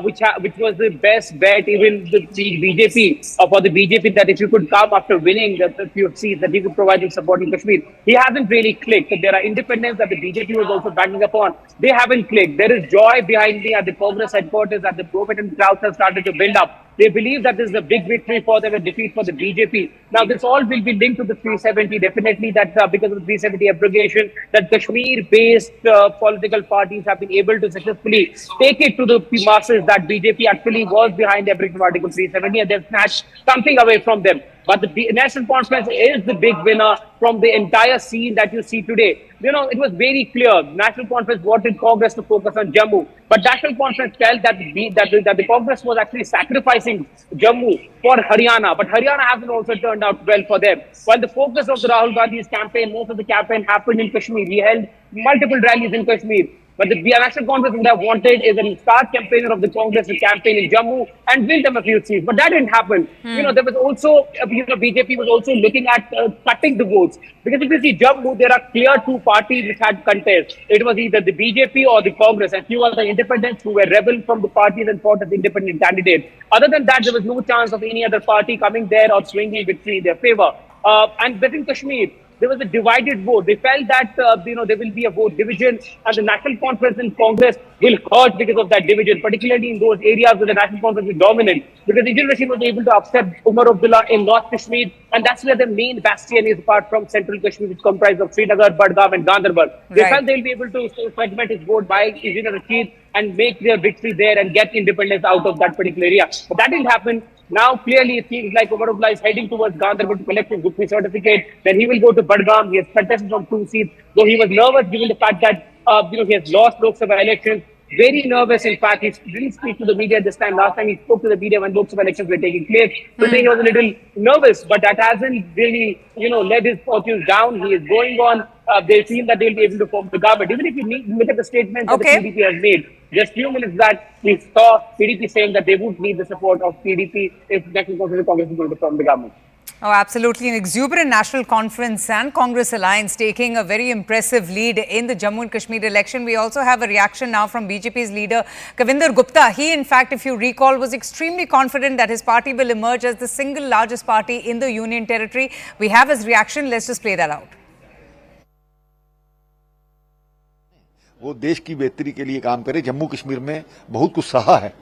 which was the best bet, even the BJP, for the BJP, that if you could come after winning the few seats, that he could provide you support in Kashmir. He hasn't really clicked. There are independents that the BJP was also backing upon. They haven't clicked. There is joy behind me at the Congress headquarters, at the prophet and crowds have started to build up. They believe that this is a big victory for them, a defeat for the BJP. Now, this all will be linked to the 370. Definitely that because of the 370 abrogation, that Kashmir-based political parties have been able to successfully take it to the masses that BJP actually was behind the abrogation of Article 370, and they've snatched something away from them. But the National Conference is the big winner from the entire scene that you see today. It was very clear. National Conference wanted Congress to focus on Jammu, but National Conference felt that the Congress was actually sacrificing Jammu for Haryana. But Haryana hasn't also turned out well for them. While the focus of the Rahul Gandhi's campaign, most of the campaign happened in Kashmir. He held multiple rallies in Kashmir. But the National Conference would have wanted is a star campaigner of the Congress to campaign in Jammu and win them a few seats. But that didn't happen. There was also, BJP was also looking at cutting the votes. Because if you see Jammu, there are clear two parties which had contest. It was either the BJP or the Congress, and few other independents who were rebel from the parties and fought as independent candidates. Other than that, there was no chance of any other party coming there or swinging victory in their favor. And within Kashmir, there was a divided vote. They felt that there will be a vote division, and the National Conference and Congress will hurt because of that division, particularly in those areas where the National Conference is dominant. Because the Indian regime was able to upset Omar Abdullah in North Kashmir, and that's where the main bastion is, apart from Central Kashmir, which comprises of Srinagar, Budgam, and Ganderbal. They felt they'll be able to segment his vote by Engineer Rashid and make their victory there and get independence out of that particular area. But that didn't happen. Now, clearly, it seems like Omar Abdullah is heading towards Ganderbal to collect his victory certificate. Then he will go to Budgam. He has contested from 2 seats, though he was nervous given the fact that he has lost Lok Sabha elections. Very nervous, in fact. He didn't speak to the media this time. Last time he spoke to the media when Lok Sabha elections were taking place. So he was a little nervous, but that hasn't really, led his fortunes down. He is going on. They feel that they'll be able to form the government. Even if you look at the statements that the PDP has made, just few minutes back, we saw PDP saying that they would need the support of PDP if National Congress is going to form the government. Oh, absolutely. An exuberant National Conference and Congress alliance taking a very impressive lead in the Jammu and Kashmir election. We also have a reaction now from BJP's leader, Kavinder Gupta. He, in fact, if you recall, was extremely confident that his party will emerge as the single largest party in the Union Territory. We have his reaction. Let's just play that out. वो देश की बेहतरी के लिए काम करे। जम्मू कश्मीर में बहुत कुछ सहा है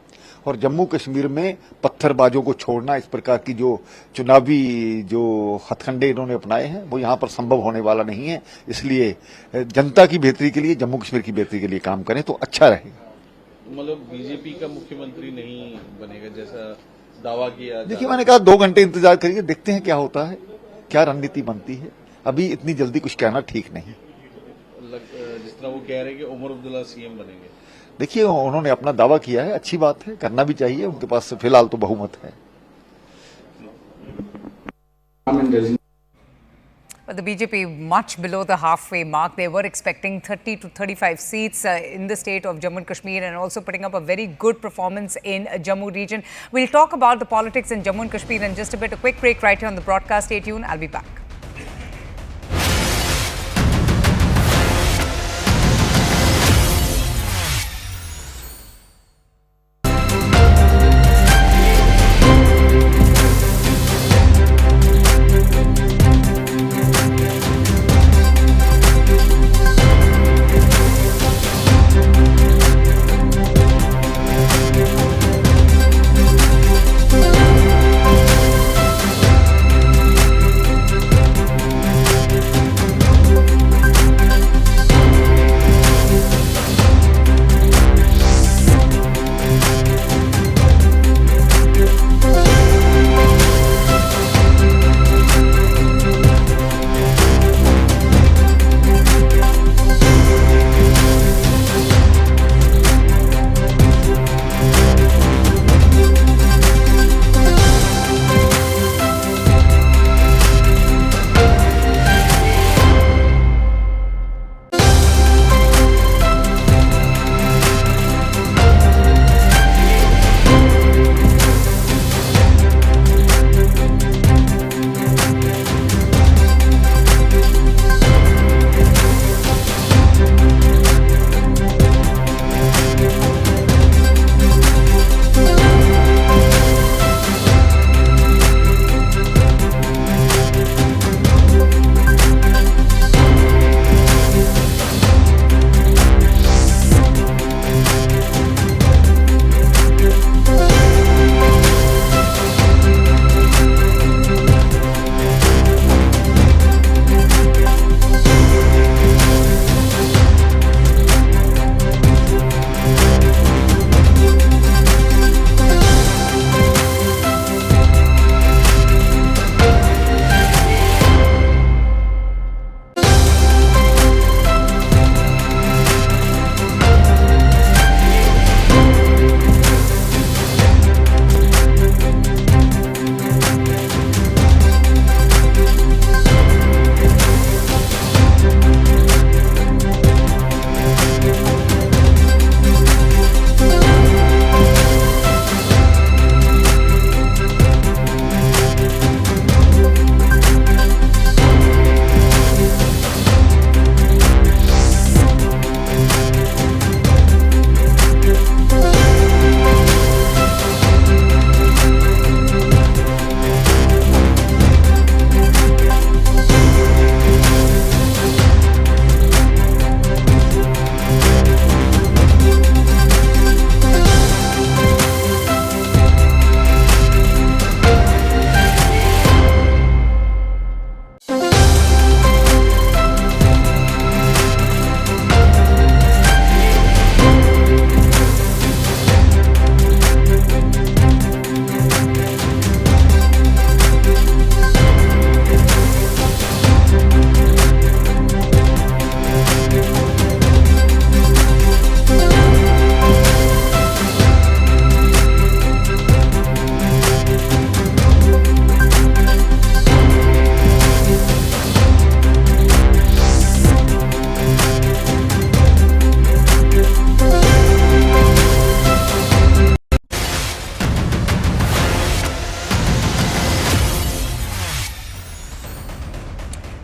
और जम्मू कश्मीर में पत्थरबाजों को छोड़ना, इस प्रकार की जो चुनावी जो हथकंडे इन्होंने अपनाए हैं वो यहाँ पर संभव होने वाला नहीं है। इसलिए जनता की बेहतरी के लिए, जम्मू कश्मीर की बेहतरी के लिए काम करें तो अच्छा रहेगा। मतलब बीजेपी का मुख्यमंत्री नहीं बनेगा जैसा दावा किया। देखिए, मैंने कहा 2 घंटे इंतजार करिए, देखते हैं क्या होता है, क्या रणनीति बनती है। अभी इतनी जल्दी कुछ कहना ठीक नहीं। जिस तरह वो कह रहे हैं कि ओमर अब्दुल्ला सीएम बनेंगे? देखिए, उन्होंने अपना दावा किया है, अच्छी बात है, करना भी चाहिए, उनके पास फिलहाल तो बहुमत है। But the BJP much below the halfway mark. They were expecting 30 to 35 seats in the state of Jammu and Kashmir, and also putting up a very good performance in Jammu region. We'll talk about the politics in Jammu and Kashmir in just a bit. A quick break right here on the broadcast. Stay tuned. I'll be back.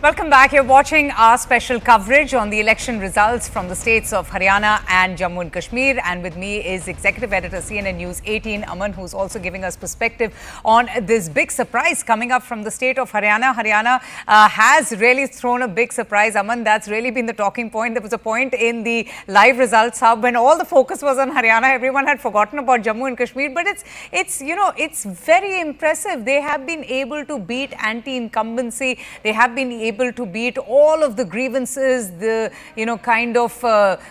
Welcome back. You're watching our special coverage on the election results from the states of Haryana and Jammu and Kashmir. And with me is Executive Editor CNN News 18, Aman, who's also giving us perspective on this big surprise coming up from the state of Haryana. Haryana has really thrown a big surprise, Aman. That's really been the talking point. There was a point in the live results hub when all the focus was on Haryana. Everyone had forgotten about Jammu and Kashmir. But it's very impressive. They have been able to beat anti-incumbency. They have been able to beat all of the grievances, the kind of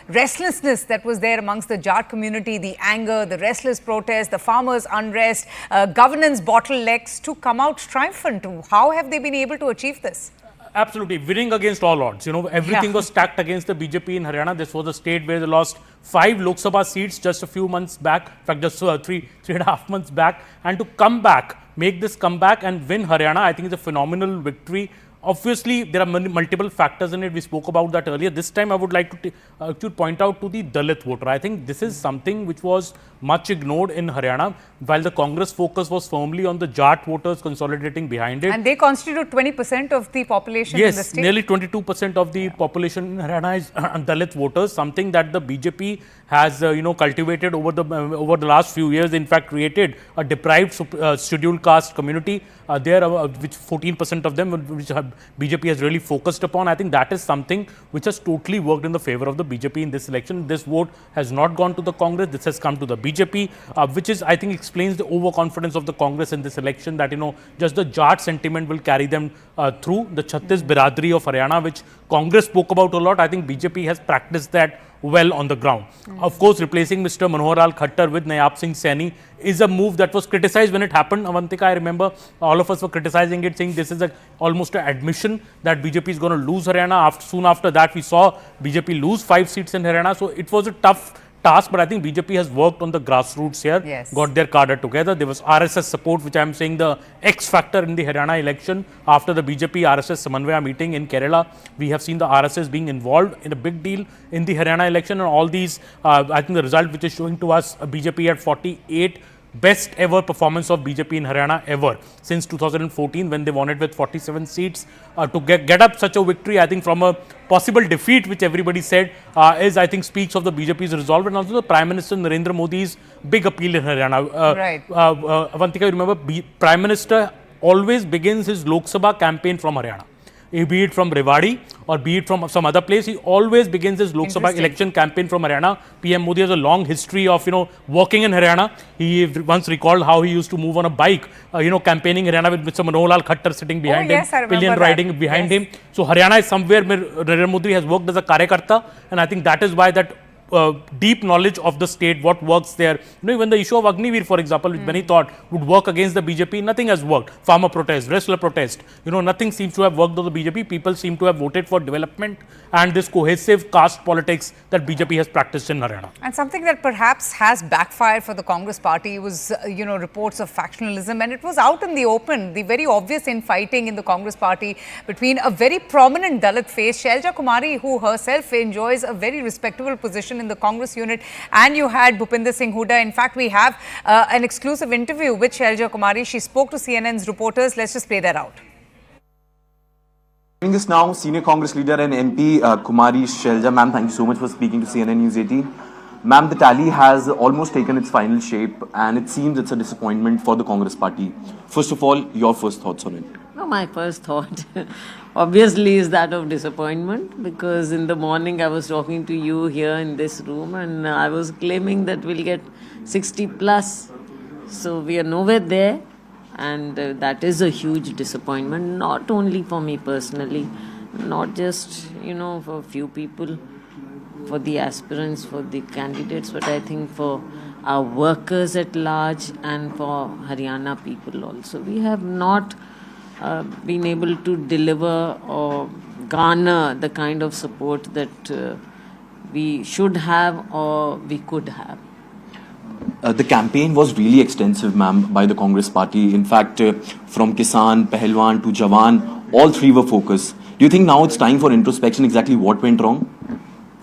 restlessness that was there amongst the Jat community, the anger, the restless protest, the farmers' unrest, governance bottlenecks, to come out triumphant. How have they been able to achieve this? Absolutely, winning against all odds. You know, everything was stacked against the BJP in Haryana. This was a state where they lost 5 Lok Sabha seats just a few months back, in fact, just 3.5 months back. And to come back, make this comeback and win Haryana, I think is a phenomenal victory. Obviously, there are multiple factors in it. We spoke about that earlier. This time, I would like to point out to the Dalit voter. I think this is something which was much ignored in Haryana, while the Congress focus was firmly on the Jat voters consolidating behind it. And they constitute 20% of the population in the state. Yes, nearly 22% of the population in Haryana is Dalit voters, something that the BJP has cultivated over the last few years. In fact, created a deprived scheduled caste community there, which 14% of them, which BJP has really focused upon. I think that is something which has totally worked in the favor of the BJP in this election. This vote has not gone to the Congress. This has come to the BJP, which is, I think, explains the overconfidence of the Congress in this election, that, just the Jat sentiment will carry them through. The Chhattis Biradri of Haryana, which Congress spoke about a lot, I think BJP has practiced that well on the ground. Of course, replacing Mr. Manohar Lal Khattar with Nayab Singh Saini is a move that was criticized when it happened. Avantika, I remember all of us were criticizing it, saying this is almost an admission that BJP is going to lose Haryana. Soon after that, we saw BJP lose 5 seats in Haryana. So it was a tough task, but I think BJP has worked on the grassroots here, got their cadre together. There was RSS support, which I am saying the X factor in the Haryana election. After the BJP RSS Samanvaya meeting in Kerala, we have seen the RSS being involved in a big deal in the Haryana election, and all these, I think the result which is showing to us, BJP at 48, best ever performance of BJP in Haryana ever since 2014, when they won it with 47 seats. To get up such a victory, I think, from a possible defeat, which everybody said, is, I think, speaks of the BJP's resolve, and also the Prime Minister Narendra Modi's big appeal in Haryana. Avantika, you remember, Prime Minister always begins his Lok Sabha campaign from Haryana. Be it from Rewari or be it from some other place, he always begins his Lok Sabha election campaign from Haryana. PM Modi has a long history of, working in Haryana. He once recalled how he used to move on a bike, campaigning Haryana with Mr. Manohar Lal Khattar sitting behind him, pillion riding behind him. So Haryana is somewhere where Narendra Modi has worked as a Karyakarta, and I think that is why that deep knowledge of the state, what works there. Even the issue of Agniveer, for example, which many thought would work against the BJP, nothing has worked. Farmer protest, wrestler protest, nothing seems to have worked on the BJP. People seem to have voted for development and this cohesive caste politics that BJP has practiced in Haryana. And something that perhaps has backfired for the Congress party was, reports of factionalism, and it was out in the open, the very obvious infighting in the Congress party between a very prominent Dalit face, Selja Kumari, who herself enjoys a very respectable position in the Congress unit, and you had Bhupinder Singh Hooda. In fact, we have an exclusive interview with Selja Kumari. She spoke to CNN's reporters. Let's just play that out. Joining us now, senior Congress leader and MP Kumari Selja. Ma'am, thank you so much for speaking to CNN News 18. Ma'am, the tally has almost taken its final shape, and it seems it's a disappointment for the Congress party. First of all, your first thoughts on it? No, my first thought obviously is that of disappointment, because in the morning I was talking to you here in this room and I was claiming that we'll get 60 plus. So we are nowhere there, and that is a huge disappointment, not only for me personally, not just, for a few people, for the aspirants, for the candidates, but I think for our workers at large and for Haryana people also. We have not been able to deliver or garner the kind of support that we should have or we could have. The campaign was really extensive, ma'am, by the Congress party. In fact, from Kisan, Pahalwan to Jawan, all three were focused. Do you think now it's time for introspection, exactly what went wrong?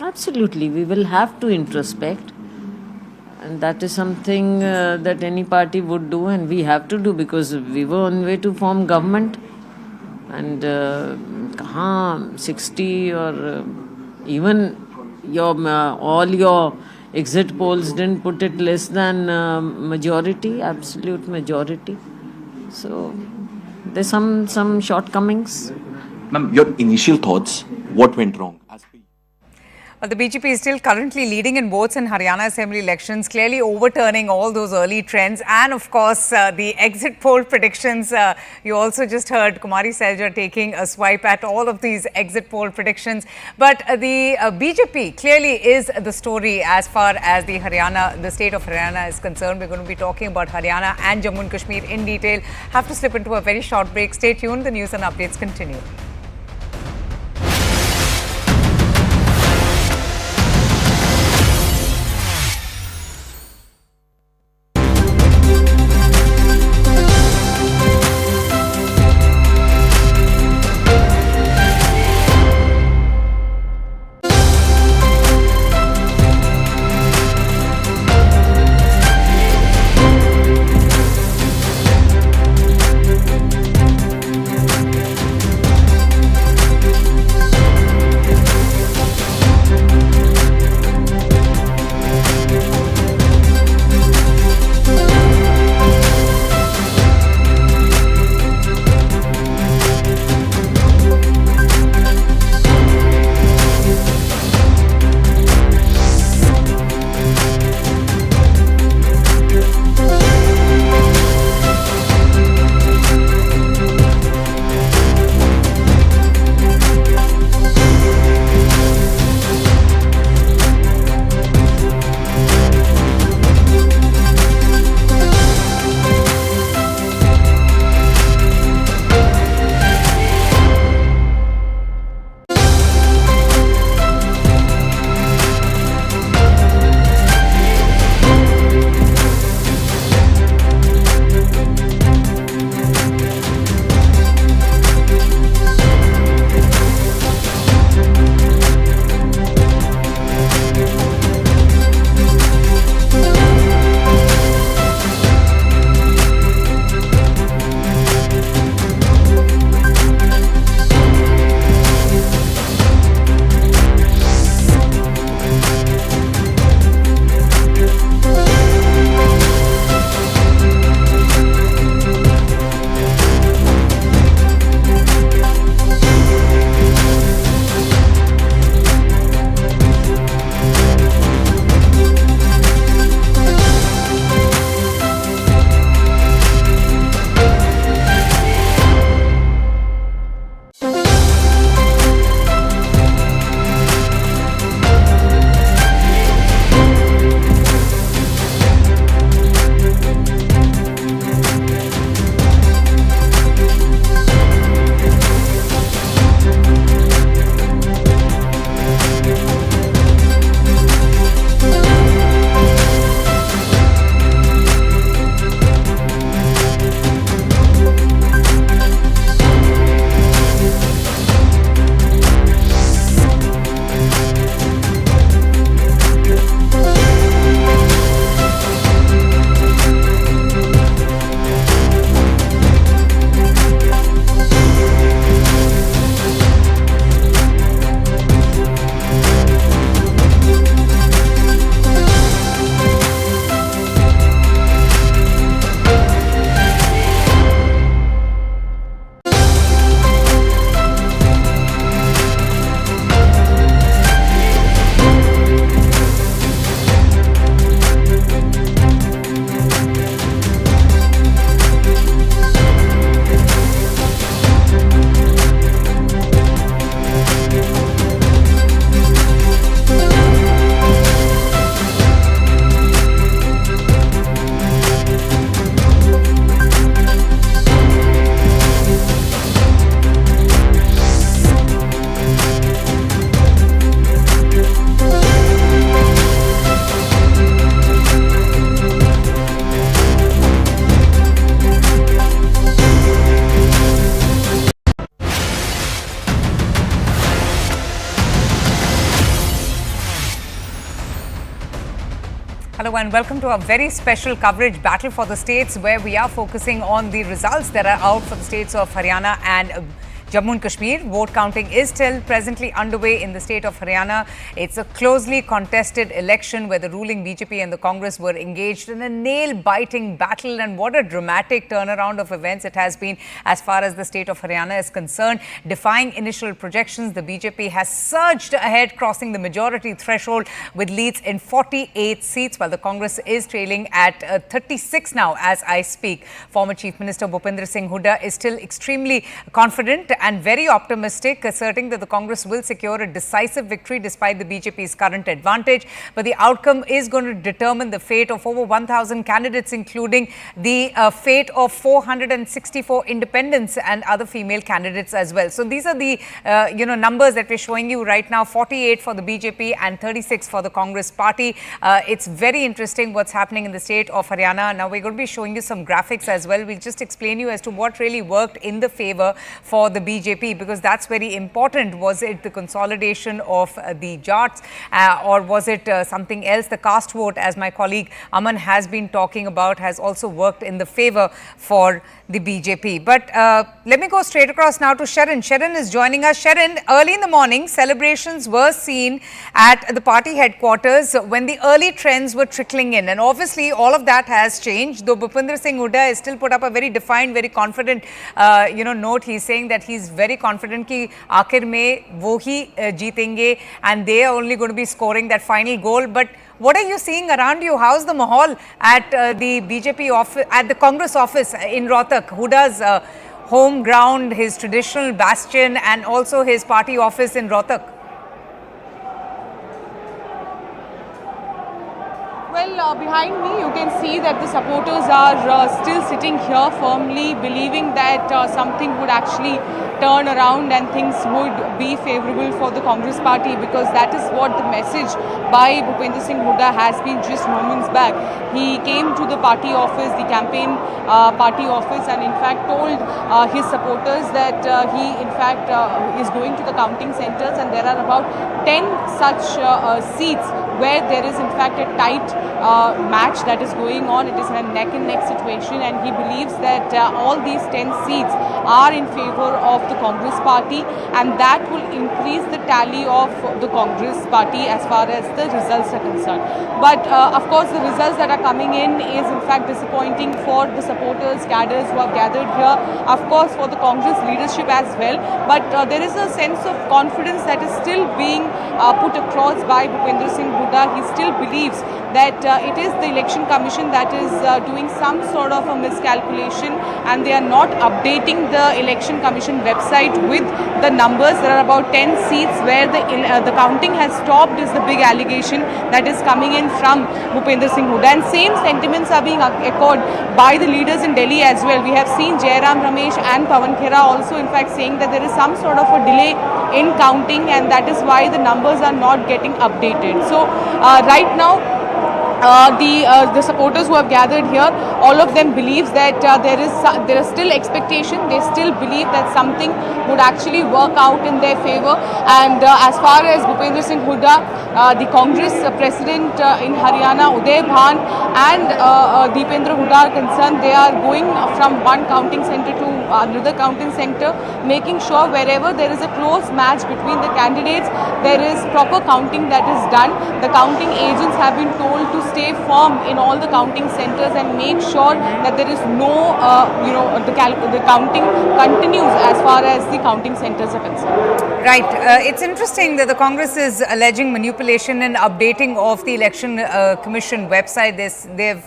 Absolutely. We will have to introspect. And that is something that any party would do, and we have to do, because we were on way to form government. And 60 or even all your exit polls didn't put it less than majority, absolute majority. So there's some shortcomings. Ma'am, your initial thoughts, what went wrong? Well, the BJP is still currently leading in votes in Haryana Assembly elections, clearly overturning all those early trends. And of course, the exit poll predictions, you also just heard Kumari Selja taking a swipe at all of these exit poll predictions. But the BJP clearly is the story as far as the state of Haryana is concerned. We're going to be talking about Haryana and Jammu and Kashmir in detail. Have to slip into a very short break. Stay tuned. The news and updates continue. Hello and welcome to our very special coverage, Battle for the States, where we are focusing on the results that are out for the states of Haryana and Jammu and Kashmir. Vote counting is still presently underway in the state of Haryana. It's a closely contested election where the ruling BJP and the Congress were engaged in a nail-biting battle, and what a dramatic turnaround of events it has been as far as the state of Haryana is concerned. Defying initial projections, the BJP has surged ahead, crossing the majority threshold with leads in 48 seats, while the Congress is trailing at 36 now as I speak. Former Chief Minister Bhupinder Singh Hooda is still extremely confident and very optimistic, asserting that the Congress will secure a decisive victory despite the BJP's current advantage. But the outcome is going to determine the fate of over 1,000 candidates, including the fate of 464 independents and other female candidates as well. So these are the numbers that we're showing you right now: 48 for the BJP and 36 for the Congress party. It's very interesting what's happening in the state of Haryana. Now we're going to be showing you some graphics as well. We'll just explain you as to what really worked in the favor for the BJP, because that's very important. Was it the consolidation of the Jats or was it something else? The caste vote, as my colleague Aman has been talking about, has also worked in the favor for the BJP. But let me go straight across now to Sharon. Sharon is joining us. Sharon, early in the morning, celebrations were seen at the party headquarters when the early trends were trickling in. And obviously, all of that has changed, though Bhupinder Singh Hooda has still put up a very defined, very confident note. He's saying that he's very confident कि आखिर में वो ही जीतेंगे and they are only going to be scoring that final goal. But what are you seeing around you? How's the mahal at the BJP office, at the Congress office in Rohtak, Hooda's home ground, his traditional bastion, and also his party office in Rohtak? Well, behind me you can see that the supporters are still sitting here firmly, believing that something would actually turn around and things would be favourable for the Congress party, because that is what the message by Bhupinder Singh Hooda has been just moments back. He came to the party office, the campaign party office, and in fact told his supporters that he in fact is going to the counting centres, and there are about 10 such seats where there is in fact a tight match that is going on. It is a neck and neck situation, and he believes that all these 10 seats are in favour of the Congress party, and that will increase the tally of the Congress party as far as the results are concerned. But of course the results that are coming in is in fact disappointing for the supporters, cadres who have gathered here, of course for the Congress leadership as well. But there is a sense of confidence that is still being put across by Bhupinder Singh Hooda. He still believes that it is the Election Commission that is doing some sort of a miscalculation, and they are not updating the Election Commission website with the numbers. There are about 10 seats where the counting has stopped, is the big allegation that is coming in from Bhupinder Singh Hooda. And same sentiments are being echoed by the leaders in Delhi as well. We have seen Jairam Ramesh and Pawan Khera also in fact saying that there is some sort of a delay in counting, and that is why the numbers are not getting updated. So right now the supporters who have gathered here, all of them believes that there is still expectation. They still believe that something would actually work out in their favour. And as far as Bhupinder Singh Hooda, the Congress president in Haryana, Uday Bhan and Deependra Hooda are concerned, they are going from one counting centre to another counting centre, making sure wherever there is a close match between the candidates, there is proper counting that is done. The counting agents have been told to stay firm in all the counting centres and make sure that there is no, the counting continues as far as the counting centres are concerned. Right. It's interesting that the Congress is alleging manipulation and updating of the Election Commission website. They've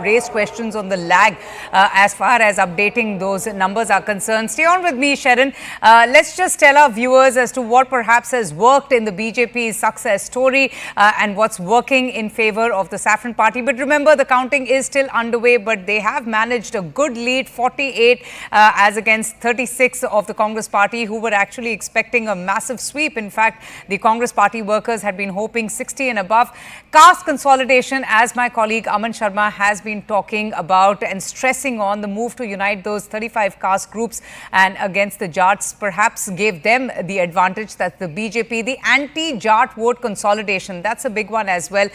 raised questions on the lag as far as updating those numbers are concerned. Stay on with me, Sharon. Let's just tell our viewers as to what perhaps has worked in the BJP's success story and what's working in favour of the Saffron Party. But remember, the counting is still underway, but they have managed a good lead, 48 as against 36 of the Congress Party, who were actually expecting a massive sweep. In fact, the Congress Party workers had been hoping 60 and above. Caste consolidation, as my colleague Aman Sharma has been talking about and stressing on, the move to unite those 35 caste groups and against the Jats perhaps gave them the advantage. That the BJP, the anti-Jat vote consolidation, that's a big one as well.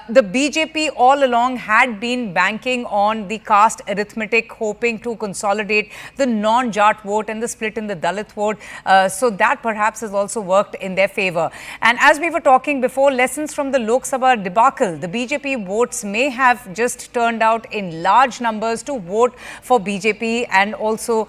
The BJP all along had been banking on the caste arithmetic, hoping to consolidate the non-Jat vote and the split in the Dalit vote. So that perhaps has also worked in their favor. And as we were talking before, lessons from the Lok Sabha debacle, the BJP votes may have just turned out in large numbers to vote for BJP and also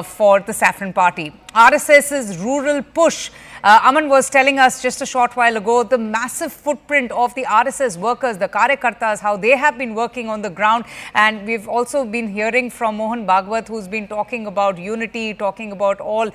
for the Saffron Party. RSS's rural push. Aman was telling us just a short while ago the massive footprint of the RSS workers, the Karyakartas, how they have been working on the ground. And we've also been hearing from Mohan Bhagwat, who's been talking about unity, talking about all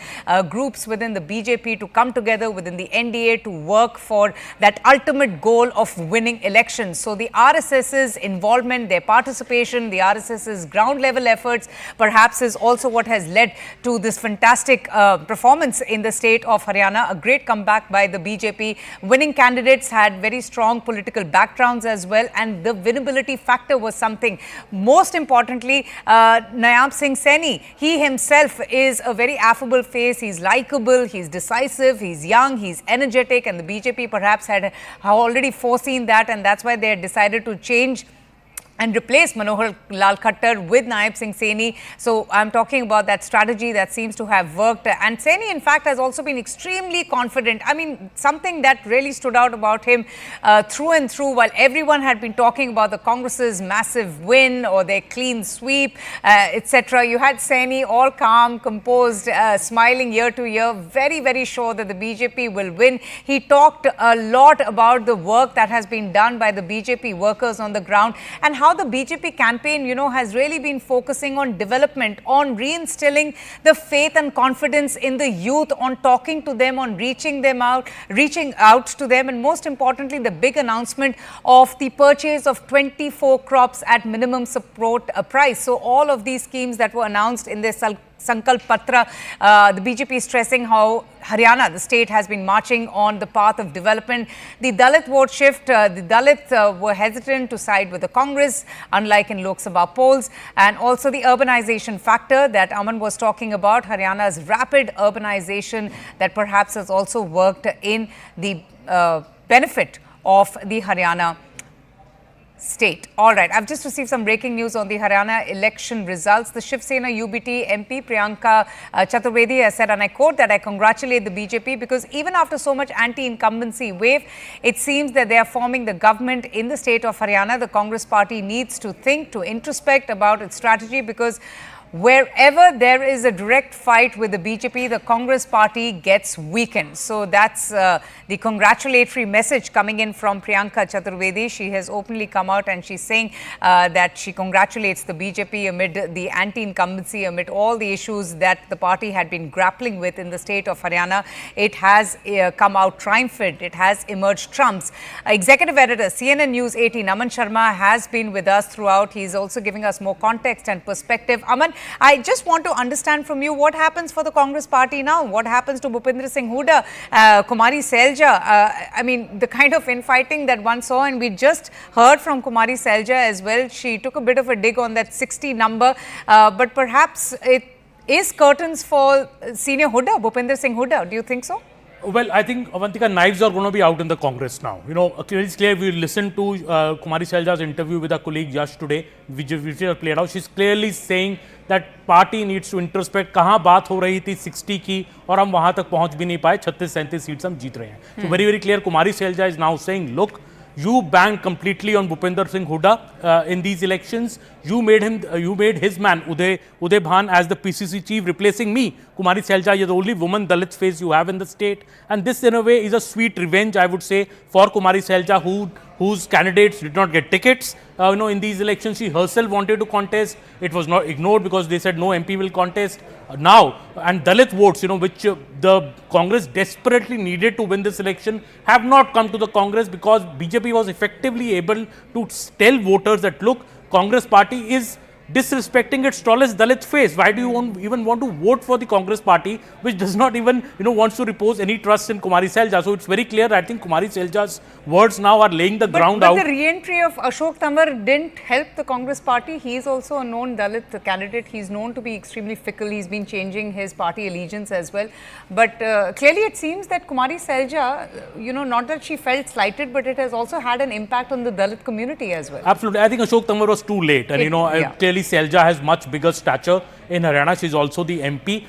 groups within the BJP to come together within the NDA to work for that ultimate goal of winning elections. So the RSS's involvement, their participation, the RSS's ground level efforts perhaps is also what has led to this fantastic performance in the state of Haryana. A great comeback by the BJP. Winning candidates had very strong political backgrounds as well, and the winnability factor was something. Most importantly, Nayab Singh Saini, he himself is a very affable face. He's likable, he's decisive, he's young, he's energetic, and the BJP perhaps had already foreseen that, and that's why they had decided to change and replace Manohar Lal Khattar with Nayab Singh Saini. So I'm talking about that strategy that seems to have worked. And Saini, in fact, has also been extremely confident. I mean, something that really stood out about him through and through, while everyone had been talking about the Congress's massive win or their clean sweep, etc. You had Saini all calm, composed, smiling year to year, very, very sure that the BJP will win. He talked a lot about the work that has been done by the BJP workers on the ground and how the BJP campaign, has really been focusing on development, on reinstilling the faith and confidence in the youth, on talking to them, on reaching out to them, and most importantly, the big announcement of the purchase of 24 crops at minimum support price. So all of these schemes that were announced in this Sankalp Patra, the BJP is stressing how Haryana, the state, has been marching on the path of development. The Dalit vote shift, the Dalits were hesitant to side with the Congress, unlike in Lok Sabha polls, and also the urbanization factor that Aman was talking about, Haryana's rapid urbanization that perhaps has also worked in the benefit of the Haryana state. All right, I've just received some breaking news on the Haryana election results. The Shiv Sena UBT MP Priyanka Chaturvedi has said, and I quote, that I congratulate the BJP because even after so much anti-incumbency wave, it seems that they are forming the government in the state of Haryana. The Congress party needs to think, to introspect about its strategy, because wherever there is a direct fight with the BJP, the Congress party gets weakened. So that's the congratulatory message coming in from Priyanka Chaturvedi. She has openly come out and she's saying that she congratulates the BJP amid the anti-incumbency, amid all the issues that the party had been grappling with in the state of Haryana. It has come out triumphant. It has emerged trumps. Executive editor, CNN News 18, Aman Sharma, has been with us throughout. He's also giving us more context and perspective. Aman, I just want to understand from you what happens for the Congress party now. What happens to Bhupinder Singh Hooda, Kumari Selja? I mean, the kind of infighting that one saw, and we just heard from Kumari Selja as well. She took a bit of a dig on that 60 number, but perhaps it is curtains for senior Hooda, Bhupinder Singh Hooda. Do you think so? Well, I think, Avantika, knives are going to be out in the Congress now. It's clear. We listened to Kumari Selja's interview with her colleague Yash today, which have played out. She's clearly saying that party needs to introspect. कहाँ बात हो रही थी 60 की और हम वहाँ तक पहुँच भी नहीं पाए. 36-37 सीट्स हम जीत रहे हैं. So very, very clear. Kumari Selja is now saying, look, you banked completely on Bhupinder Singh Hooda in these elections. You made his man Uday Bhan as the PCC chief, replacing me. Kumari Selja, you're the only woman Dalit face you have in the state, and this in a way is a sweet revenge, I would say, for Kumari Selja, whose candidates did not get tickets. In these elections, she herself wanted to contest. It was not ignored because they said no MP will contest. Now, and Dalit votes, which the Congress desperately needed to win this election, have not come to the Congress because BJP was effectively able to tell voters that, look, Congress party is disrespecting its tallest Dalit face. Why do you even want to vote for the Congress party, which does not even, wants to repose any trust in Kumari Selja? So it's very clear. I think Kumari Selja's words now are laying the ground out. But the re-entry of Ashok Tamar didn't help the Congress party. He is also a known Dalit candidate. He's known to be extremely fickle. He's been changing his party allegiance as well. But clearly it seems that Kumari Selja, not that she felt slighted, but it has also had an impact on the Dalit community as well. Absolutely. I think Ashok Tamar was too late. And, clearly Selja has much bigger stature in Haryana. She's also the MP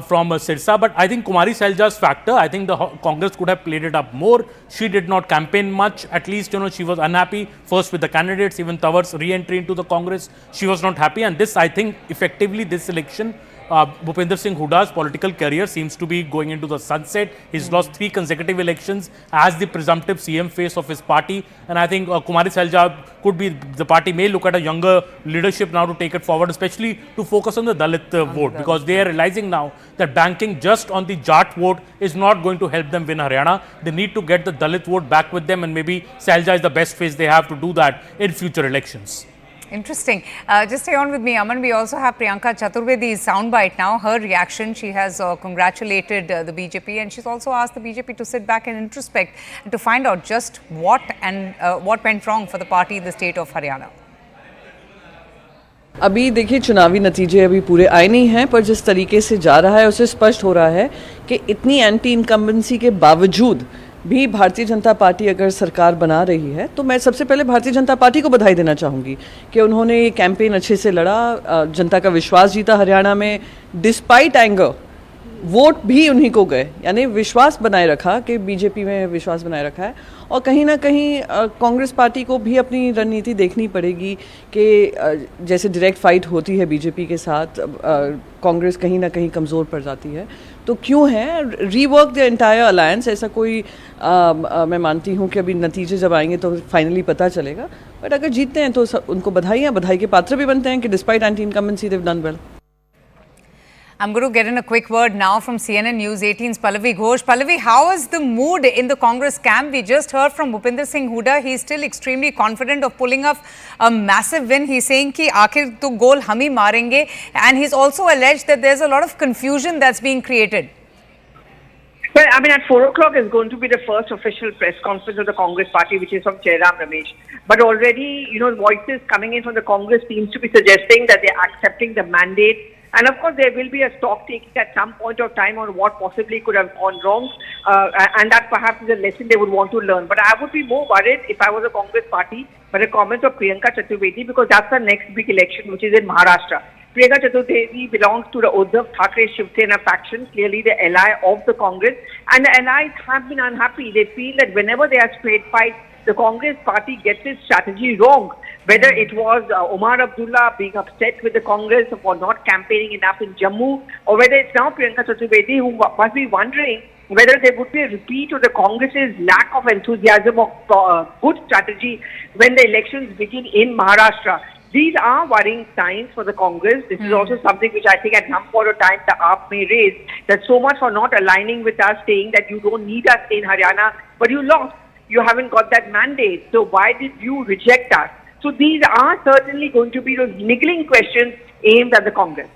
from Sirsa. But I think Kumari Selja's factor, I think the Congress could have played it up more. She did not campaign much. At least, she was unhappy first with the candidates. Even Tawar's re-entry into the Congress, she was not happy. And this, I think, effectively this election, Bhupinder Singh Huda's political career seems to be going into the sunset. He's lost 3 consecutive elections as the presumptive CM face of his party. And I think Kumari Selja could be, the party may look at a younger leadership now to take it forward, especially to focus on the Dalit vote, because they are realizing now that banking just on the Jat vote is not going to help them win Haryana. They need to get the Dalit vote back with them, and maybe Selja is the best face they have to do that in future elections. Interesting. Just stay on with me, Aman. We also have Priyanka Chaturvedi's soundbite now. Her reaction, she has congratulated the BJP, and she's also asked the BJP to sit back and introspect and to find out just what went wrong for the party in the state of Haryana. अभी देखिए चुनावी नतीजे अभी पूरे आए नहीं हैं, पर जिस तरीके से जा रहा है उससे स्पष्ट हो रहा है कि इतनी एंटी इनकम्बेंसी के बावजूद भी भारतीय जनता पार्टी अगर सरकार बना रही है तो मैं सबसे पहले भारतीय जनता पार्टी को बधाई देना चाहूँगी कि उन्होंने ये कैंपेन अच्छे से लड़ा, जनता का विश्वास जीता हरियाणा में, डिस्पाइट एंगर वोट भी उन्हीं को गए, यानी विश्वास बनाए रखा कि बीजेपी में विश्वास बनाए रखा है। और कहीं ना कहीं कांग्रेस पार्टी को भी अपनी रणनीति देखनी पड़ेगी कि जैसे डायरेक्ट फाइट होती है बीजेपी के साथ, कांग्रेस कहीं ना कहीं कमज़ोर पड़ जाती है, तो क्यों है रीवर्क द एंटायर अलायंस। ऐसा कोई मैं मानती हूँ कि अभी नतीजे जब आएंगे तो फाइनली पता चलेगा, बट अगर जीतते हैं तो उनको बधाई के पात्र भी बनते हैं कि despite anti incumbency they have done well. I'm going to get in a quick word now from CNN News 18's Pallavi Ghosh. Pallavi, how is the mood in the Congress camp? We just heard from Bhupinder Singh Huda. He's still extremely confident of pulling off a massive win. He's saying ki aakhir to goal hum hi marenge. And he's also alleged that there's a lot of confusion that's being created. Well, I mean, at 4 o'clock is going to be the first official press conference of the Congress party, which is from Jairam Ramesh. But already, voices coming in from the Congress seems to be suggesting that they're accepting the mandate. And of course, there will be a stock taking at some point of time on what possibly could have gone wrong. And that perhaps is a lesson they would want to learn. But I would be more worried if I was a Congress party by the comments of Priyanka Chaturvedi, because that's the next big election, which is in Maharashtra. Priyanka Chaturvedi belongs to the Uddhav Thackeray Shiv Sena faction, clearly the ally of the Congress. And the allies have been unhappy. They feel that whenever they are straight fights, the Congress party gets its strategy wrong. Whether it was Omar Abdullah being upset with the Congress for not campaigning enough in Jammu, or whether it's now Priyanka Chaturvedi who must be wondering whether there would be a repeat of the Congress's lack of enthusiasm of good strategy when the elections begin in Maharashtra. These are worrying signs for the Congress. This is also something which I think at some point of time the AAP may raise, that so much for not aligning with us, saying that you don't need us in Haryana, but you lost. You haven't got that mandate. So why did you reject us? So these are certainly going to be those niggling questions aimed at the Congress.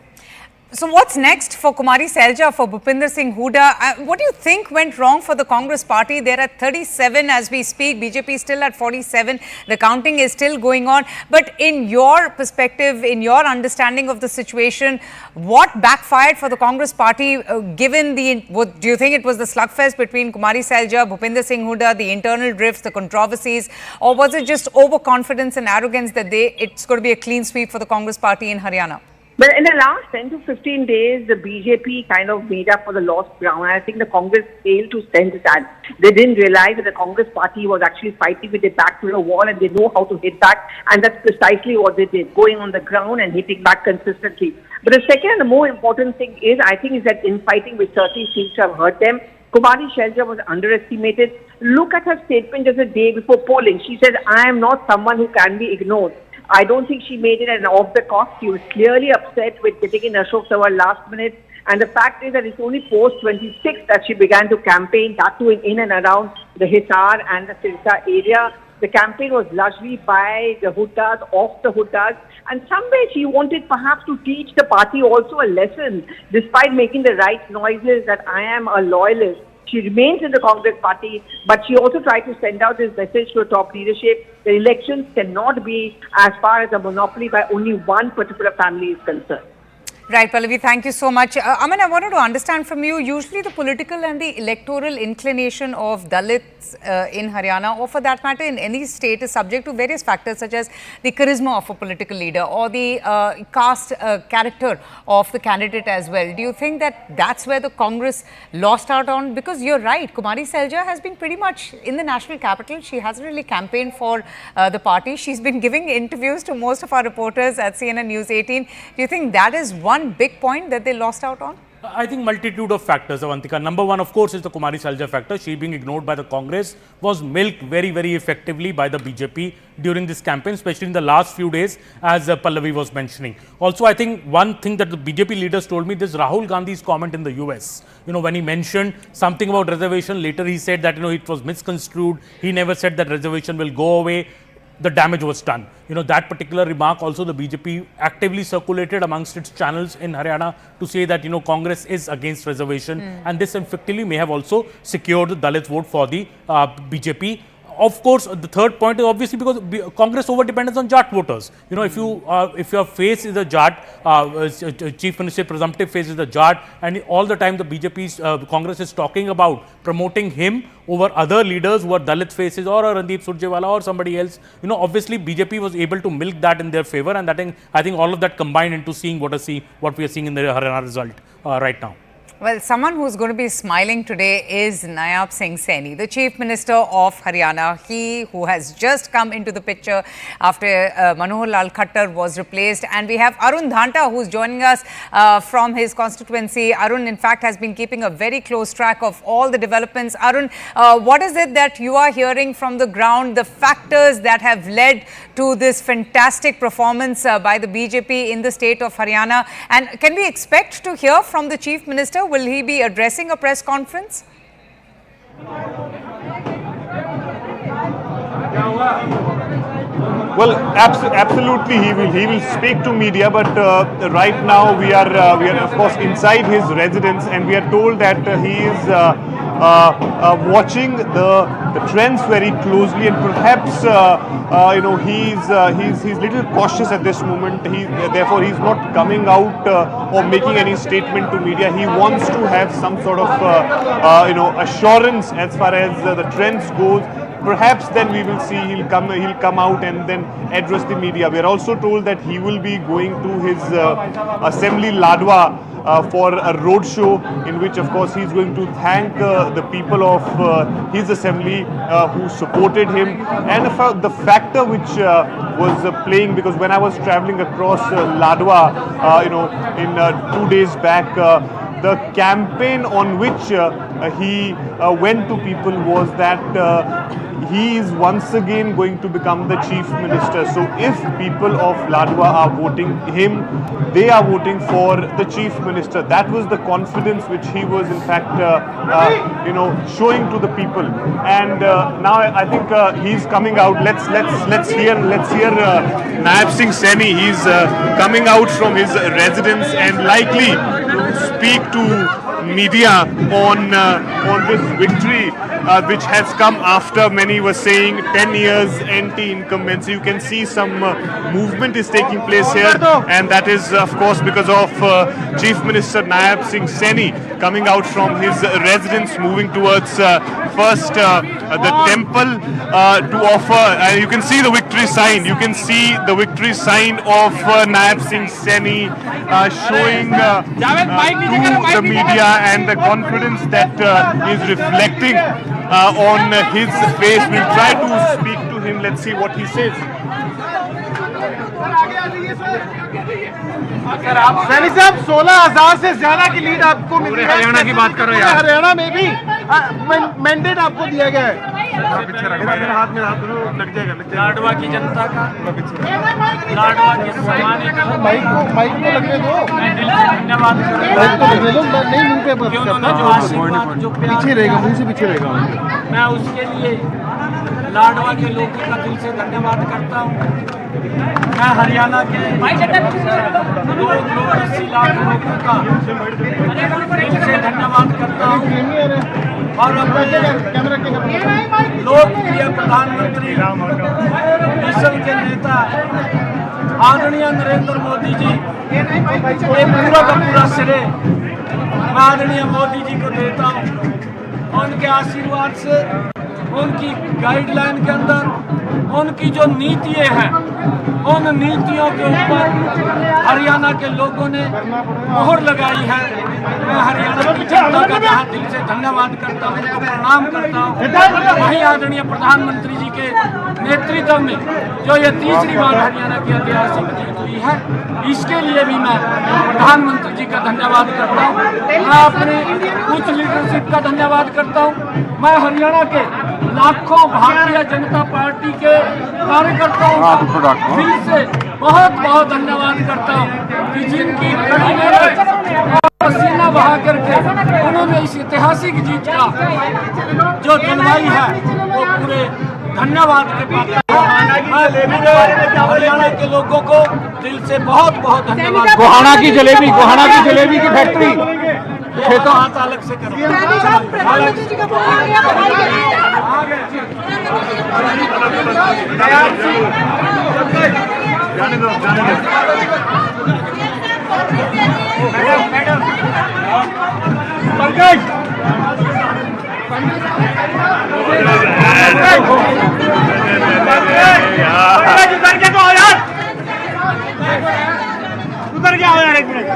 So what's next for Kumari Selja, for Bhupinder Singh Huda? What do you think went wrong for the Congress party? They're at 37 as we speak. BJP is still at 47. The counting is still going on. But in your perspective, in your understanding of the situation, what backfired for the Congress party given the... do you think it was the slugfest between Kumari Selja, Bhupinder Singh Huda, the internal drifts, the controversies, or was it just overconfidence and arrogance that it's going to be a clean sweep for the Congress party in Haryana? Well, in the last 10 to 15 days, the BJP kind of made up for the lost ground. I think the Congress failed to sense that. They didn't realize that the Congress party was actually fighting with their back to the wall, and they know how to hit back. And that's precisely what they did, going on the ground and hitting back consistently. But the second and the more important thing is, I think, is that infighting, which certainly seems to have hurt them. Kumari Selja was underestimated. Look at her statement just a day before polling. She said, I am not someone who can be ignored. I don't think she made it an off the cuff. She was clearly upset with getting in Ashok Tamar last minute. And the fact is that it's only post 26 that she began to campaign, that too in and around the Hisar and the Sirsa area. The campaign was largely by the Huttas, of the Huttas, and somewhere she wanted perhaps to teach the party also a lesson, despite making the right noises that I am a loyalist. She remains in the Congress party, but she also tried to send out this message to the top leadership. The elections cannot be as far as a monopoly by only one particular family is concerned. Right, Pallavi, thank you so much. Aman, I wanted to understand from you, usually the political and the electoral inclination of Dalits in Haryana, or for that matter in any state, is subject to various factors such as the charisma of a political leader or the caste character of the candidate as well. Do you think that that's where the Congress lost out on? Because you're right, Kumari Selja has been pretty much in the national capital. She hasn't really campaigned for the party. She's been giving interviews to most of our reporters at CNN News 18. Do you think that is one big point that they lost out on? I think multitude of factors, Avantika. Number one, of course, is the Kumari Selja factor. She being ignored by the Congress was milked very, very effectively by the BJP during this campaign, especially in the last few days, as Pallavi was mentioning. Also, I think one thing that the BJP leaders told me, this Rahul Gandhi's comment in the US, when he mentioned something about reservation, later he said that, it was misconstrued. He never said that reservation will go away. The damage was done. That particular remark also the BJP actively circulated amongst its channels in Haryana to say that, Congress is against reservation and this effectively may have also secured the Dalit vote for the BJP. Of course, the third point is obviously because Congress over depends on Jat voters. If your face is a Jat, Chief Minister presumptive face is a Jat, and all the time the BJP's Congress is talking about promoting him over other leaders who are Dalit faces or Randeep Surjewala or somebody else. Obviously BJP was able to milk that in their favor, and that I think all of that combined into seeing what we are seeing in the Haryana result right now. Well, someone who's going to be smiling today is Nayab Singh Saini, the Chief Minister of Haryana. He who has just come into the picture after Manohar Lal Khattar was replaced. And we have Arun Dhanta, who's joining us from his constituency. Arun, in fact, has been keeping a very close track of all the developments. Arun, what is it that you are hearing from the ground, the factors that have led to this fantastic performance by the BJP in the state of Haryana? And can we expect to hear from the Chief Minister? Will he be addressing a press conference? Well, absolutely he will speak to media, but right now we are of course inside his residence, and we are told that he is watching the trends very closely, and perhaps he's little cautious at this moment. Therefore he's not coming out or making any statement to media. He wants to have some sort of assurance as far as the trends goes. Perhaps then we will see he'll come out and then address the media. We are also told that he will be going to his assembly Ladwa for a roadshow, in which of course he's going to thank the people of his assembly who supported him. And the factor which was playing, because when I was traveling across Ladwa, in 2 days back, the campaign on which he went to people was that he is once again going to become the Chief Minister. So if people of Ladwa are voting him, they are voting for the Chief Minister. That was the confidence which he was in fact showing to the people. And now I think he's coming out. Let's hear Nayab Singh Saini. He's coming out from his residence and likely to speak to media on this victory, which has come after many were saying 10 years anti-incumbency. You can see some movement is taking place here, and that is of course because of Chief Minister Nayab Singh Saini coming out from his residence, moving towards first the temple to offer. You can see the victory sign. You can see the victory sign of Nayab Singh Saini showing to the media, and the confidence that is reflecting on his face. We'll try to speak to him. Let's see what he says. Saini साहब 16,000 से ज्यादा की lead आपको मिली है। हरियाणा की बात कर रहे हैं। हरियाणा में भी मैंडेट आपको दिया गया है। मेरे हाथ में हाथ लग जाएगा। लाडवा की जनता का लाडवा के सम्मान माइक को लगने दो। मैं दिल से धन्यवाद करता हूं। नहीं मुंह पे बस पीछे रहेगा, मुंह से पीछे रहेगा। मैं उसके लिए लाडवा के लोगों का दिल से धन्यवाद करता हूँ। मैं हरियाणा के 280 लाख लोगों का दिल से धन्यवाद करता हूँ और अपने लोकप्रिय प्रधानमंत्री विश्व के नेता आदरणीय नरेंद्र मोदी जी ये पूरा का पूरा श्रेय मैं आदरणीय मोदी जी को देता हूँ। उनके आशीर्वाद से, उनकी गाइडलाइन के अंदर उनकी जो नीतियाँ हैं, उन नीतियों के ऊपर हरियाणा के लोगों ने मोहर लगाई है। मैं हरियाणा की जनता का जहाँ दिल से धन्यवाद करता हूँ, उनको प्रणाम करता हूँ। वहीं आदरणीय प्रधानमंत्री जी के नेतृत्व में जो ये तीसरी बार हरियाणा की ऐतिहासिक जीत हुई है, इसके लिए भी मैं प्रधानमंत्री जी का धन्यवाद करता हूँ। मैं अपनी उच्च लीडरशिप का धन्यवाद करता हूँ। मैं हरियाणा के लाखों भारतीय जनता पार्टी के कार्यकर्ताओं का दिल से बहुत बहुत धन्यवाद करता हूँ कि जिनकी कड़ी मेहनत और पसीना बहा करके उन्होंने इस ऐतिहासिक जीत का जो दिलवाई है वो पूरे धन्यवाद के पात्र हैं। हरियाणा के लोगों को दिल से बहुत बहुत धन्यवाद। गोहाना की जलेबी की फैक्ट्री खेतों हाथ अलग से करो। जाने दो। मैडम पंकज उधर क्या हो यार, एक minute.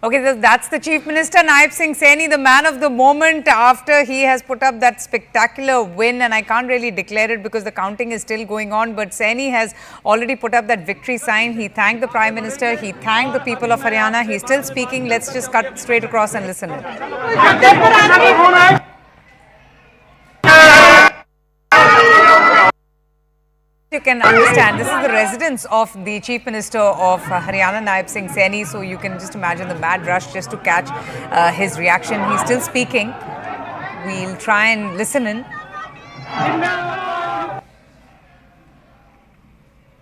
Okay, that's the Chief Minister, Nayab Singh Saini, the man of the moment after he has put up that spectacular win, and I can't really declare it because the counting is still going on, but Saini has already put up that victory sign. He thanked the Prime Minister, he thanked the people of Haryana. He's still speaking. Let's just cut straight across and listen in. You can understand, this is the residence of the Chief Minister of Haryana, Nayab Singh Saini, so you can just imagine the mad rush just to catch his reaction. He's still speaking. We'll try and listen in.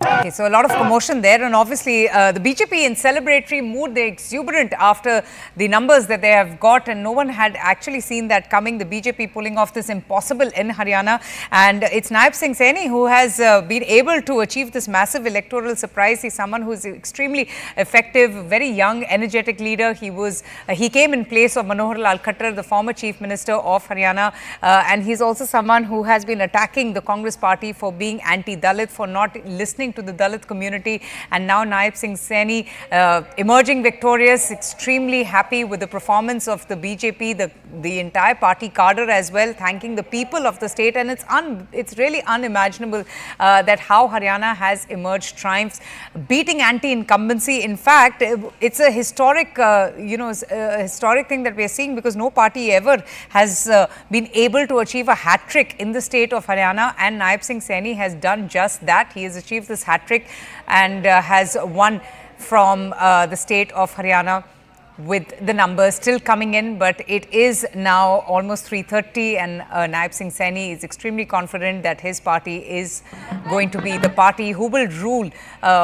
Okay, so a lot of commotion there, and obviously the BJP in celebratory mood, they're exuberant after the numbers that they have got, and no one had actually seen that coming. The BJP pulling off this impossible in Haryana, and it's Nayab Singh Saini who has been able to achieve this massive electoral surprise. He's someone who's extremely effective, very young, energetic leader. He came in place of Manohar Lal Khattar, the former Chief Minister of Haryana, and he's also someone who has been attacking the Congress party for being anti-Dalit, for not listening to the Dalit community, and now Nayab Singh Saini emerging victorious, extremely happy with the performance of the BJP, the entire party cadre as well, thanking the people of the state, and it's really unimaginable that how Haryana has emerged triumphs, beating anti-incumbency. In fact, it's a historic, historic thing that we are seeing, because no party ever has been able to achieve a hat-trick in the state of Haryana, and Nayab Singh Saini has done just that. He has achieved this hat-trick and has won from the state of Haryana, with the numbers still coming in, but it is now almost 3:30, and Nayab Singh Saini is extremely confident that his party is going to be the party who will rule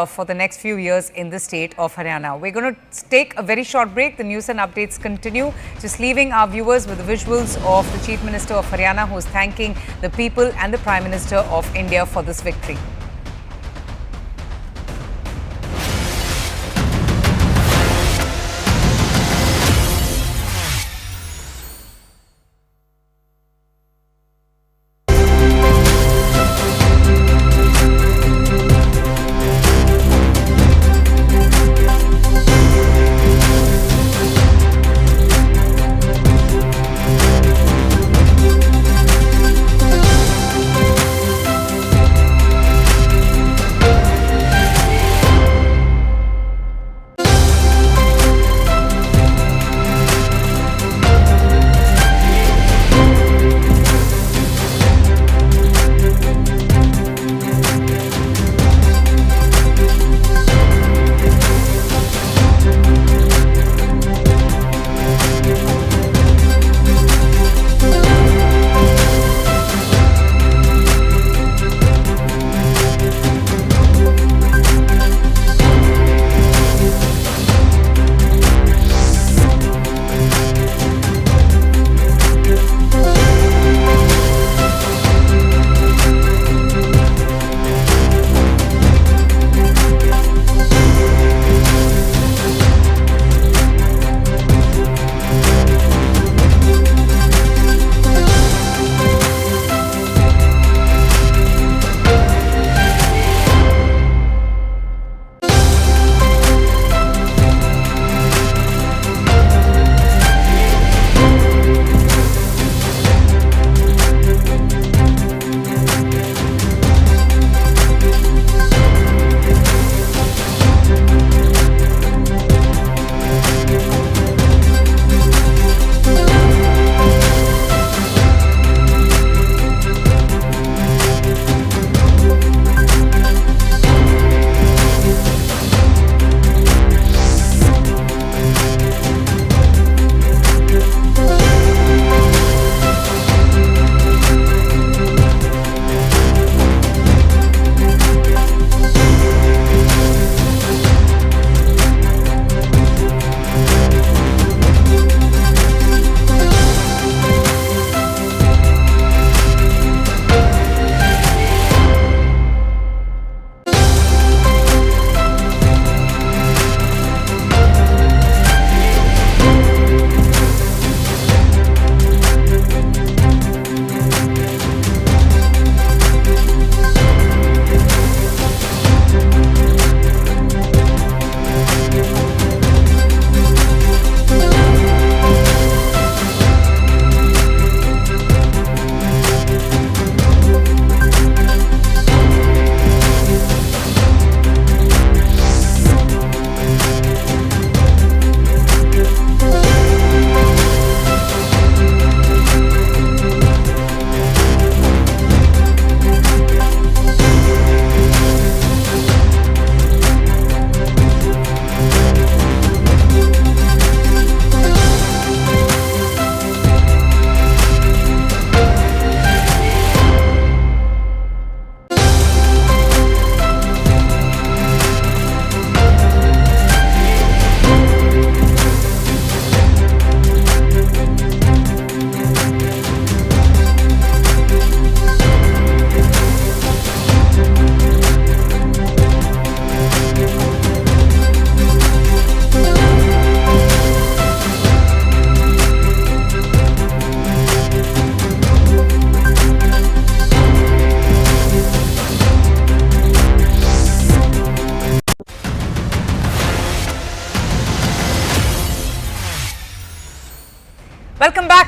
for the next few years in the state of Haryana. We're going to take a very short break. The news and updates continue. Just leaving our viewers with the visuals of the Chief Minister of Haryana, who is thanking the people and the Prime Minister of India for this victory.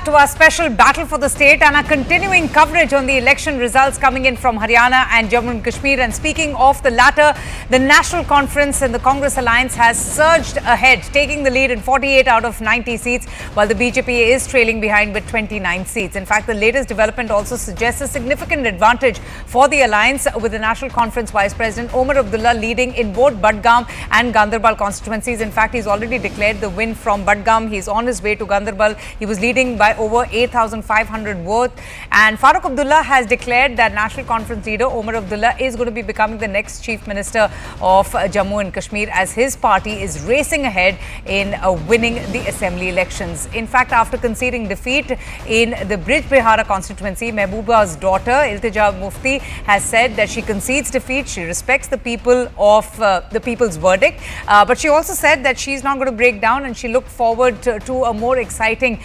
back to our special battle for the state and our continuing coverage on the election results coming in from Haryana and Jammu and Kashmir. And speaking of the latter, the National Conference and the Congress Alliance has surged ahead, taking the lead in 48 out of 90 seats, while the BJP is trailing behind with 29 seats. In fact, the latest development also suggests a significant advantage for the alliance, with the National Conference Vice President Omar Abdullah leading in both Budgam and Ganderbal constituencies. In fact, he's already declared the win from Budgam. He's on his way to Ganderbal. He was leading by over 8,500 votes. And Farooq Abdullah has declared that National Conference leader Omar Abdullah is going to be becoming the next Chief Minister of Jammu and Kashmir, as his party is racing ahead in winning the assembly elections. In fact, after conceding defeat in the Brij Bihara constituency, Mehbooba's daughter Iltija Mufti has said that she concedes defeat. She respects the people of the people's verdict, but she also said that she's not going to break down, and she looked forward to a more exciting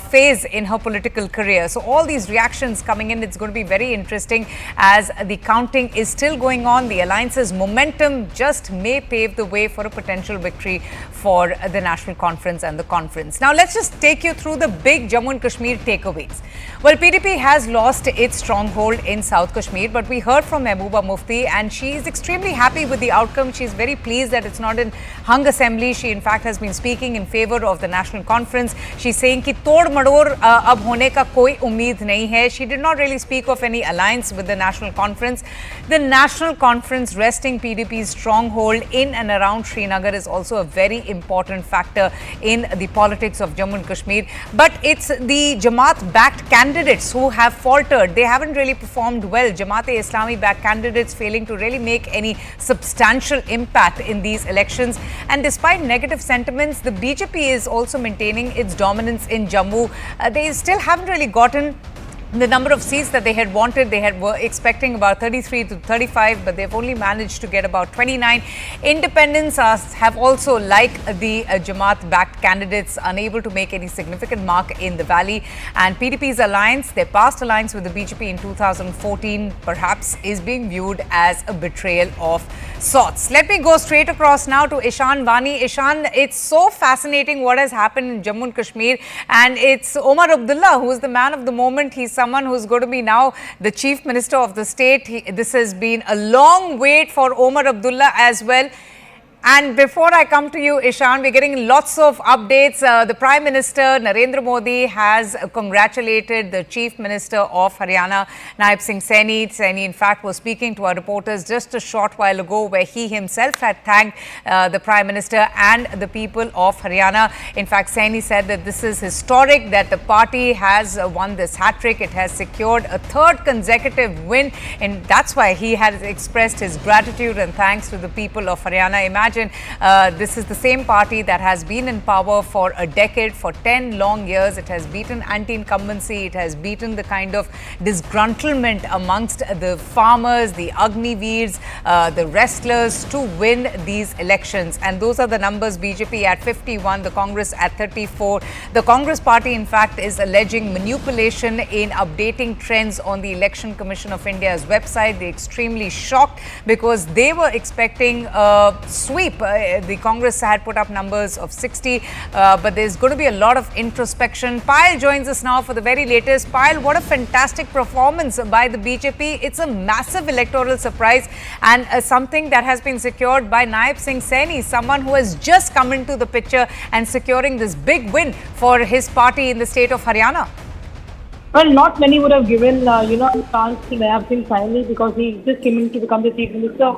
phase in her political career. So all these reactions coming in, it's going to be very interesting as the counting is still going on. The alliance's momentum just may pave the way for a potential victory for the National Conference and the conference. Now let's just take you through the big Jammu and Kashmir takeaways. Well, PDP has lost its stronghold in South Kashmir, but we heard from Mehbooba Mufti and she is extremely happy with the outcome. She is very pleased that it's not in hung assembly. She in fact has been speaking in favor of the National Conference. She's saying कि तोड़ मड़ोड़ अब होने का कोई उम्मीद नहीं है. She did not really speak of any alliance with the National Conference. The National Conference resting PDP's stronghold in and around Srinagar is also a very important factor in the politics of Jammu and Kashmir. But it's the Jamaat-backed candidates who have faltered. They haven't really performed well. Jamaat-e-Islami-backed candidates failing to really make any substantial impact in these elections. And despite negative sentiments, the BJP is also maintaining its dominance in Jammu. They still haven't really gotten the number of seats that they had wanted. They were expecting about 33 to 35, but they've only managed to get about 29. Independents have also, like the Jamaat-backed candidates, unable to make any significant mark in the valley. And PDP's alliance, their past alliance with the BJP in 2014, perhaps is being viewed as a betrayal of sorts. Let me go straight across now to Ishan Vani. Ishan, it's so fascinating what has happened in Jammu and Kashmir, and it's Omar Abdullah who is the man of the moment. He's someone who's going to be now the Chief Minister of the state. This has been a long wait for Omar Abdullah as well. And before I come to you, Ishan, we're getting lots of updates. The Prime Minister, Narendra Modi, has congratulated the Chief Minister of Haryana, Nayab Singh Saini. Saini, in fact, was speaking to our reporters just a short while ago, where he himself had thanked the Prime Minister and the people of Haryana. In fact, Saini said that this is historic, that the party has won this hat-trick. It has secured a third consecutive win, and that's why he has expressed his gratitude and thanks to the people of Haryana. Imagine this is the same party that has been in power for a decade, for 10 long years. It has beaten anti-incumbency. It has beaten the kind of disgruntlement amongst the farmers, the Agniveers, the wrestlers to win these elections. And those are the numbers: BJP at 51, the Congress at 34. The Congress party, in fact, is alleging manipulation in updating trends on the Election Commission of India's website. They're extremely shocked because they were expecting a sweep. The Congress had put up numbers of 60, but there's going to be a lot of introspection. Payal joins us now for the very latest. Payal, what a fantastic performance by the BJP. It's a massive electoral surprise and something that has been secured by Nayab Singh Saini, someone who has just come into the picture and securing this big win for his party in the state of Haryana. Well, not many would have given, a chance to Nayab Singh Saini because he just came in to become the Chief Minister.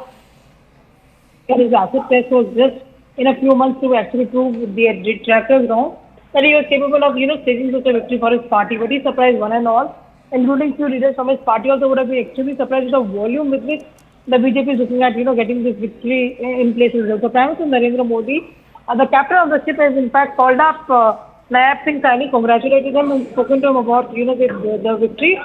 His asset test was just in a few months to actually prove the detractors wrong, that he was capable of, staging such a victory for his party. But he surprised one and all, including few leaders from his party also would have been extremely surprised with the volume with which the BJP is looking at, getting this victory in place. So Prime Minister Narendra Modi, the captain of the ship, has in fact called up Nayab Singh Saini, congratulated him and spoken to him about, the victory,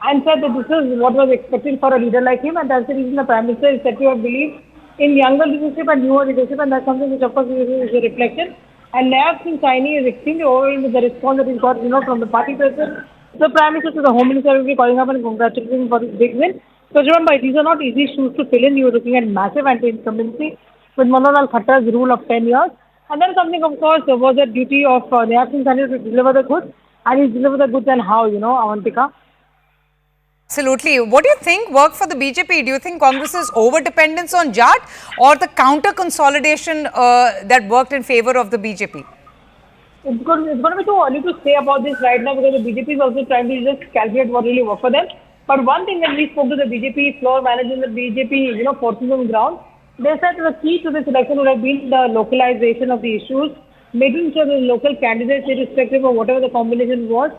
and said that this is what was expected for a leader like him, and that's the reason the Prime Minister is said to have believed in younger leadership and newer leadership, and that's something which of course is a reflection. And Nayab Singh Saini is extremely overwhelmed with the response that he's got, from the party president, the Prime Minister, to the Home Minister will be calling up and congratulating him for this big win. So remember, these are not easy shoes to fill in. You were looking at massive anti-incumbency with Manonlal Khatta's rule of 10 years. And then something, of course, was the duty of Nayab Singh Saini to deliver the goods. and he's delivered the goods and how, Avantika. Absolutely. What do you think worked for the BJP? Do you think Congress's over-dependence on Jat or the counter-consolidation that worked in favor of the BJP? It's going to be too early to say about this right now because the BJP is also trying to just calculate what really worked for them. But one thing when we spoke to the BJP floor manager and the BJP, forces on the ground, they said the key to this election would have been the localization of the issues, making sure the local candidates, irrespective of whatever the combination was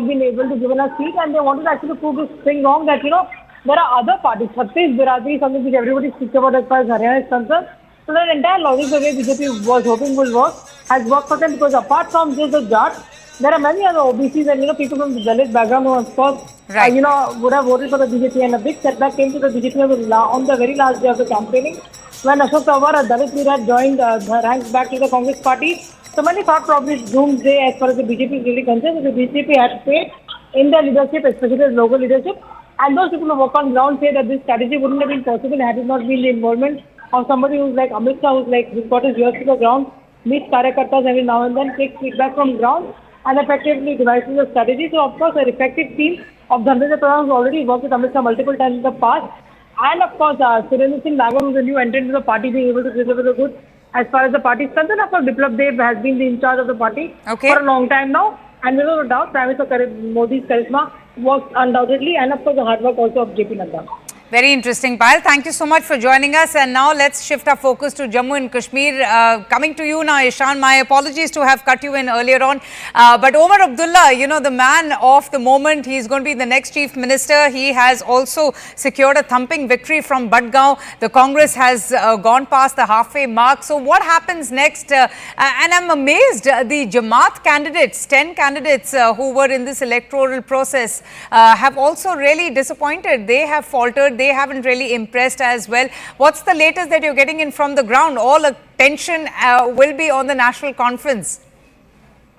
being able to give us a seat, and they wanted to actually prove this thing wrong that, there are other parties, Chhattis, Biradari, something which everybody speaks about as far as Haryana is concerned. So that entire logic, the way BJP was hoping will work, has worked for them because apart from just the Jat, there are many other OBCs and, people from the Dalit background who, of course, would have voted for the BJP, and a big setback came to the BJP on the very last day of the campaigning when Ashok Tawar, a Dalit leader, had joined ranks back to the Congress party. So many thought probably it's doomsday as far as the BJP is really concerned. The BJP had faith in their leadership, especially the local leadership. And those people who work on ground say that this strategy wouldn't have been possible had it not been the involvement of somebody who's like Amit Shah, who's got his ears to the ground, meets Karyakartas every now and then, takes feedback from ground, and effectively devises a strategy. So, of course, an effective team of Ganderbal has already worked with Amit Shah multiple times in the past. And, of course, Surendra Singh Nagar, who's a new entrant to the party, being able to deliver the goods. As far as the party is concerned, of course, Biplab Dev has been in charge of the party for a long time now. And without a doubt, Prime Minister Modi's charisma works undoubtedly. And, of course, the hard work also of JP Nadda. Very interesting, Payal. Thank you so much for joining us. And now let's shift our focus to Jammu and Kashmir. Coming to you now, Ishan. My apologies to have cut you in earlier on. But Omar Abdullah, the man of the moment, he's going to be the next chief minister. He has also secured a thumping victory from Budgam. The Congress has gone past the halfway mark. So what happens next? And I'm amazed, the Jamaat candidates, 10 candidates who were in this electoral process have also really disappointed. They have faltered. They haven't really impressed as well. What's the latest that you're getting in from the ground? All attention will be on the national conference.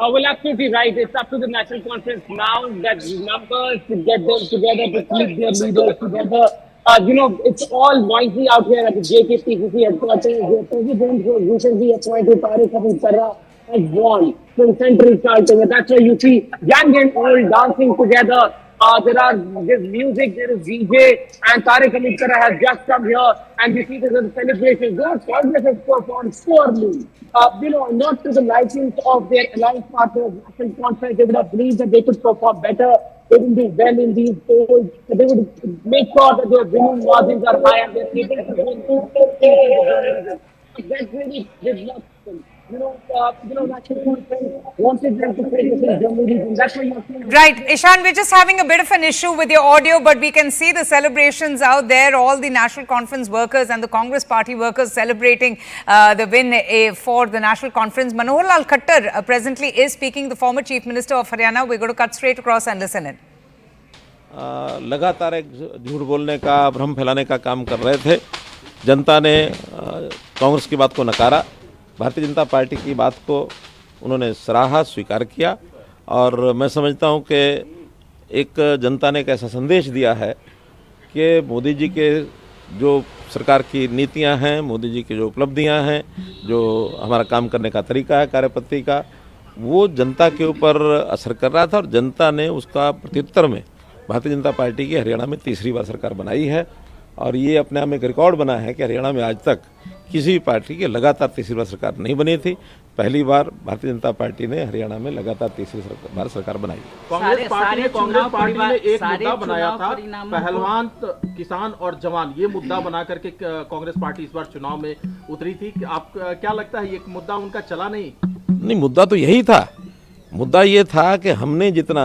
Well, absolutely right. It's up to the national conference now that numbers to get them together, to keep their leaders together. It's all noisy out here at the JKPCC headquarters. The president who recently appointed Tariq has won. The center is chanting, and that's why you see young and old dancing together. There's music, there is DJ, and Tariq has just come here, and you see there's a celebration. Those Congress has performed poorly, not to the liking of their alliance partners. National conference, they would have believed that they could perform better. They would do well in these polls. They would make sure that their winning margins are high and they're able to win. That really did not happen. Wanted them to take this in Jammu region. That's why you're seeing. Right, Ishan, we're just having a bit of an issue with your audio, but we can see the celebrations out there. All the National Conference workers and the Congress Party workers celebrating the win for the National Conference. Manohar Lal Khattar presently is speaking, the former Chief Minister of Haryana. We're going to cut straight across and listen in. लगातार एक झूठ बोलने का, भ्रम फैलाने का काम कर रहे थे। जनता ने कांग्रेस की बात को नकारा, भारतीय जनता पार्टी की बात को उन्होंने सराहा, स्वीकार किया, और मैं समझता हूं कि एक जनता ने एक ऐसा संदेश दिया है कि मोदी जी के जो सरकार की नीतियां हैं, मोदी जी की जो उपलब्धियां हैं, जो हमारा काम करने का तरीका है, कार्यपद्धति का, वो जनता के ऊपर असर कर रहा था, और जनता ने उसका प्रत्युत्तर में भारतीय जनता पार्टी की हरियाणा में तीसरी बार सरकार बनाई है। और ये अपने आप में एक रिकॉर्ड बना है कि हरियाणा में आज तक किसी भी पार्टी की लगातार तीसरी बार सरकार नहीं बनी थी। पहली बार भारतीय जनता पार्टी ने हरियाणा में लगातार तीसरी बार सरकार बनाई। कांग्रेस पार्टी ने एक मुद्दा बनाया था, पहलवान, किसान और जवान, ये मुद्दा बना करके कांग्रेस पार्टी इस बार चुनाव में उतरी थी। आप क्या लगता है ये मुद्दा उनका चला नहीं? मुद्दा तो यही था। मुद्दा ये था कि हमने जितना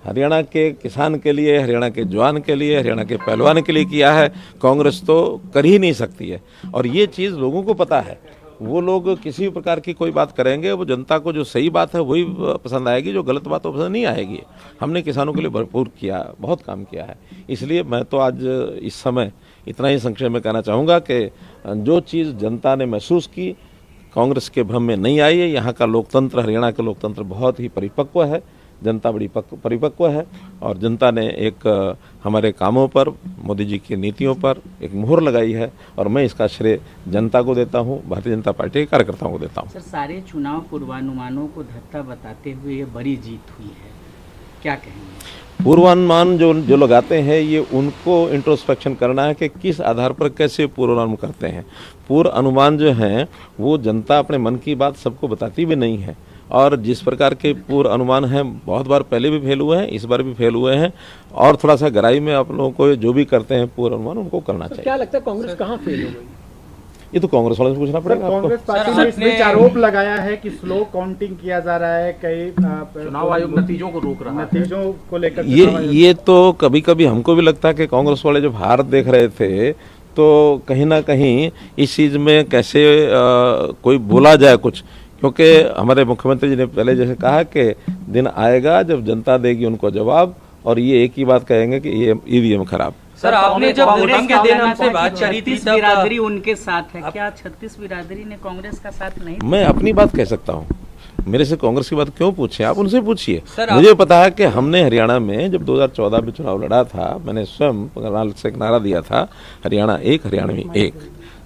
हरियाणा के किसान के लिए, हरियाणा के जवान के लिए, हरियाणा के पहलवान के लिए किया है, कांग्रेस तो कर ही नहीं सकती है। और ये चीज़ लोगों को पता है। वो लोग किसी प्रकार की कोई बात करेंगे, वो जनता को जो सही बात है वही पसंद आएगी, जो गलत बात वो पसंद नहीं आएगी। हमने किसानों के लिए भरपूर किया, बहुत काम किया है। इसलिए मैं तो आज इस समय इतना ही संक्षेप में कहना चाहूँगा कि जो चीज़ जनता ने महसूस की, कांग्रेस के भ्रम में नहीं आई है। यहाँ का लोकतंत्र, हरियाणा का लोकतंत्र बहुत ही परिपक्व है। जनता बड़ी परिपक्व है और जनता ने एक हमारे कामों पर, मोदी जी की नीतियों पर एक मुहर लगाई है और मैं इसका श्रेय जनता को देता हूं, भारतीय जनता पार्टी के कार्यकर्ताओं को देता हूं। सर, सारे चुनाव पूर्वानुमानों को धत्ता बताते हुए ये बड़ी जीत हुई है, क्या कहेंगे? पूर्वानुमान जो लगाते हैं ये उनको इंट्रोस्पेक्शन करना है कि किस आधार पर कैसे पूर्वानुमान करते हैं। पूर्व अनुमान जो हैं वो जनता अपने मन की बात सबको बताती भी नहीं है और जिस प्रकार के पूर्व अनुमान हैं बहुत बार पहले भी फेल हुए हैं, इस बार भी फेल हुए हैं और थोड़ा सा गहराई में आप लोगों को जो भी करते हैं पूर्व अनुमान उनको करना चाहिए। क्या लगता है कांग्रेस कहाँ फेल हो गई? ये तो कांग्रेस वालों से पूछना पड़ेगा। कांग्रेस पार्टी ने इस बीच आरोप लगाया है कि स्लो काउंटिंग किया जा रहा है, कई चुनाव आयोग नतीजों को रोक रहा है, नतीजों को लेकर। ये तो कभी कभी हमको भी लगता है कि कांग्रेस वाले जब हार देख रहे थे तो कहीं ना कहीं इस चीज़ में कैसे कोई बोला जाए कुछ, क्योंकि हमारे मुख्यमंत्री जी ने पहले जैसे कहा कि दिन आएगा जब जनता देगी उनको जवाब और ये एक ही बात कहेंगे कि ये ईवीएम खराब। सर, आपने जब वोटिंग के दिन हमसे बात करी थी तब बिरादरी उनके साथ है, क्या 36 बिरादरी ने कांग्रेस का साथ नहीं? मैं अपनी बात कह सकता हूँ, मेरे से कांग्रेस की बात क्यों पूछे, आप उनसे पूछिए। मुझे पता है कि हमने हरियाणा में जब 2014 में चुनाव लड़ा था, मैंने स्वयं से एक नारा दिया था, हरियाणा एक, हरियाणवी एक।